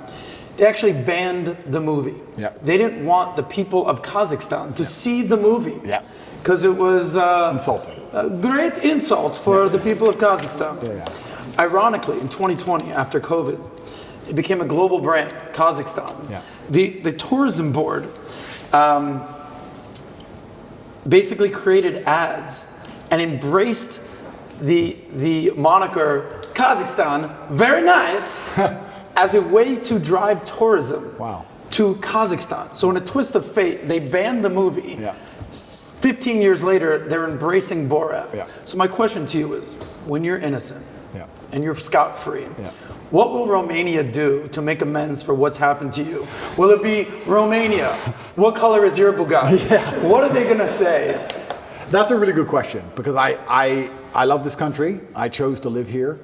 they actually banned the movie. Yeah. They didn't want the people of Kazakhstan to see the movie. Yeah. Because it was Insulting. a great insult for the people of Kazakhstan. Yeah. Ironically, in 2020, after COVID, it became a global brand, Kazakhstan. Yeah. The tourism board basically created ads and embraced the moniker Kazakhstan, very nice, as a way to drive tourism Wow. to Kazakhstan. So in a twist of fate, they banned the movie. Yeah. 15 years later, they're embracing Borat. Yeah. So my question to you is, when you're innocent Yeah. and you're scot-free, Yeah. what will Romania do to make amends for what's happened to you? Will it be Romania? What color is your Bugatti? What are they gonna say? That's a really good question because I love this country. I chose to live here.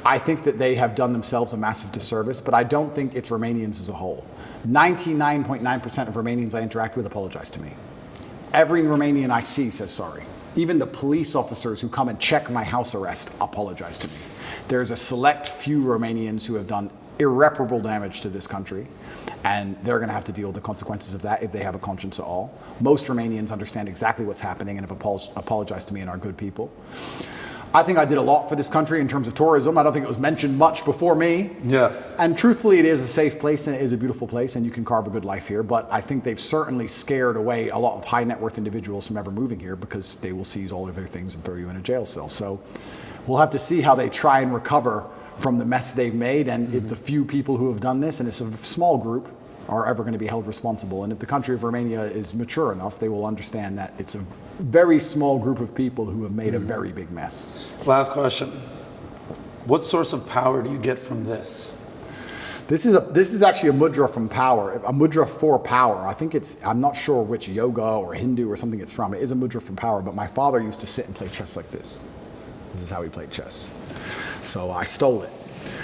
I think that they have done themselves a massive disservice, but I don't think it's Romanians as a whole. 99.9% of Romanians I interact with apologize to me. Every Romanian I see says sorry. Even the police officers who come and check my house arrest apologize to me. There's a select few Romanians who have done irreparable damage to this country, and they're going to have to deal with the consequences of that if they have a conscience at all. Most Romanians understand exactly what's happening and have apologized to me and are good people. I think I did a lot for this country in terms of tourism. I don't think it was mentioned much before me. Yes. And truthfully, it is a safe place and it is a beautiful place and you can carve a good life here. But I think they've certainly scared away a lot of high net worth individuals from ever moving here because they will seize all of their things and throw you in a jail cell. So we'll have to see how they try and recover from the mess they've made and if the few people who have done this, and it's a small group, are ever going to be held responsible. And if the country of Romania is mature enough, they will understand that it's a very small group of people who have made a very big mess. Last question. What source of power do you get from this? This is actually a mudra from power, a mudra for power. I think I'm not sure which yoga or Hindu or something it's from. It is a mudra from power, but my father used to sit and play chess like this. This is how he played chess. So I stole it.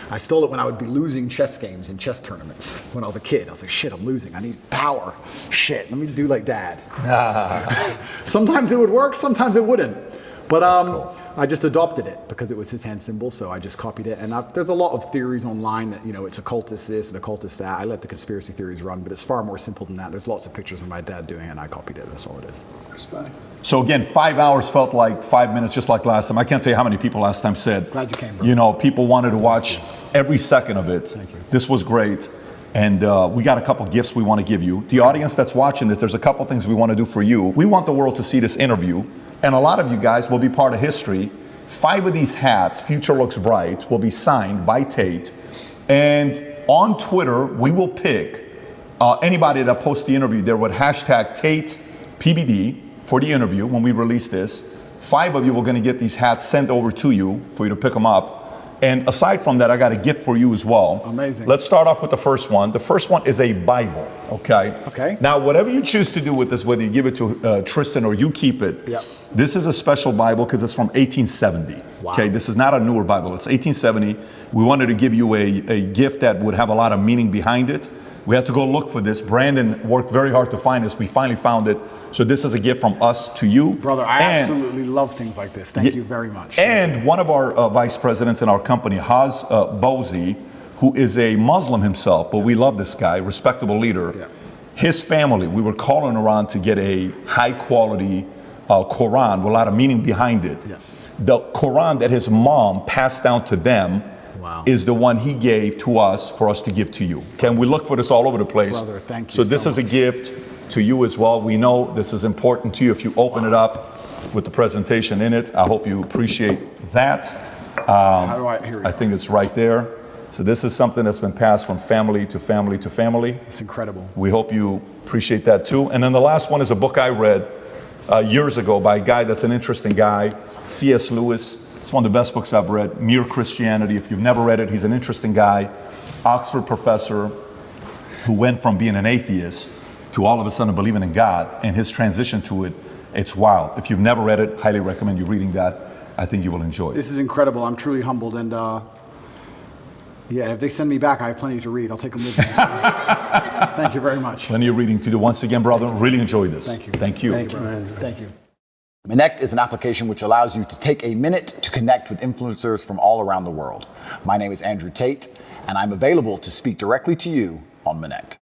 I stole it when I would be losing chess games in chess tournaments. When I was a kid, I was like, shit, I'm losing. I need power. Shit, let me do like dad. Sometimes it would work, sometimes it wouldn't. But I just adopted it because it was his hand symbol, so I just copied it. And there's a lot of theories online that, it's occultist this and occultist that. I let the conspiracy theories run, but it's far more simple than that. There's lots of pictures of my dad doing it, and I copied it. That's all it is. Respect. So again, 5 hours felt like 5 minutes, just like last time. I can't tell you how many people last time said, Glad you came, bro. People wanted to watch every second of it. Thank you. This was great. And we got a couple gifts we want to give you. The audience that's watching this, there's a couple things we want to do for you. We want the world to see this interview. And a lot of you guys will be part of history. 5 of these hats, Future Looks Bright, will be signed by Tate. And on Twitter, we will pick anybody that posts the interview there with hashtag TatePBD for the interview when we release this. 5 of you are going to get these hats sent over to you for you to pick them up. And aside from that, I got a gift for you as well. Amazing. Let's start off with the first one. The first one is a Bible, okay? Okay. Now, whatever you choose to do with this, whether you give it to Tristan or you keep it, Yep. This is a special Bible because it's from 1870. Wow. Okay, this is not a newer Bible. It's 1870. We wanted to give you a gift that would have a lot of meaning behind it. We had to go look for this. Brandon worked very hard to find this. We finally found it. So this is a gift from us to you. Brother, I absolutely love things like this. Thank you very much. And one of our vice presidents in our company, Haz Bouzi, who is a Muslim himself, but we love this guy, respectable leader. Yeah. His family, we were calling around to get a high quality Quran with a lot of meaning behind it. Yeah. The Quran that his mom passed down to them is the one he gave to us for us to give to you. Can we look for this all over the place? Brother, thank you So this so is a much. gift to you as well. We know this is important to you. If you open it up with the presentation in it, I hope you appreciate that. How do here we I go. think it's right there. So this is something that's been passed from family to family to family. It's incredible. We hope you appreciate that too. And then the last one is a book I read years ago by a guy that's an interesting guy, C.S. Lewis. It's one of the best books I've read, Mere Christianity. If you've never read it, he's an interesting guy, Oxford professor who went from being an atheist to all of a sudden believing in God, and his transition to it, it's wild. If you've never read it, highly recommend you reading that. I think you will enjoy it. This is incredible. I'm truly humbled, and yeah, if they send me back, I have plenty to read. I'll take them with me. So, thank you very much. Plenty of reading to do. Once again, brother, really enjoyed this. Thank you. Thank you. Thank you, Andrew. Thank you. Connect is an application which allows you to take a minute to connect with influencers from all around the world. My name is Andrew Tate, and I'm available to speak directly to you on Connect.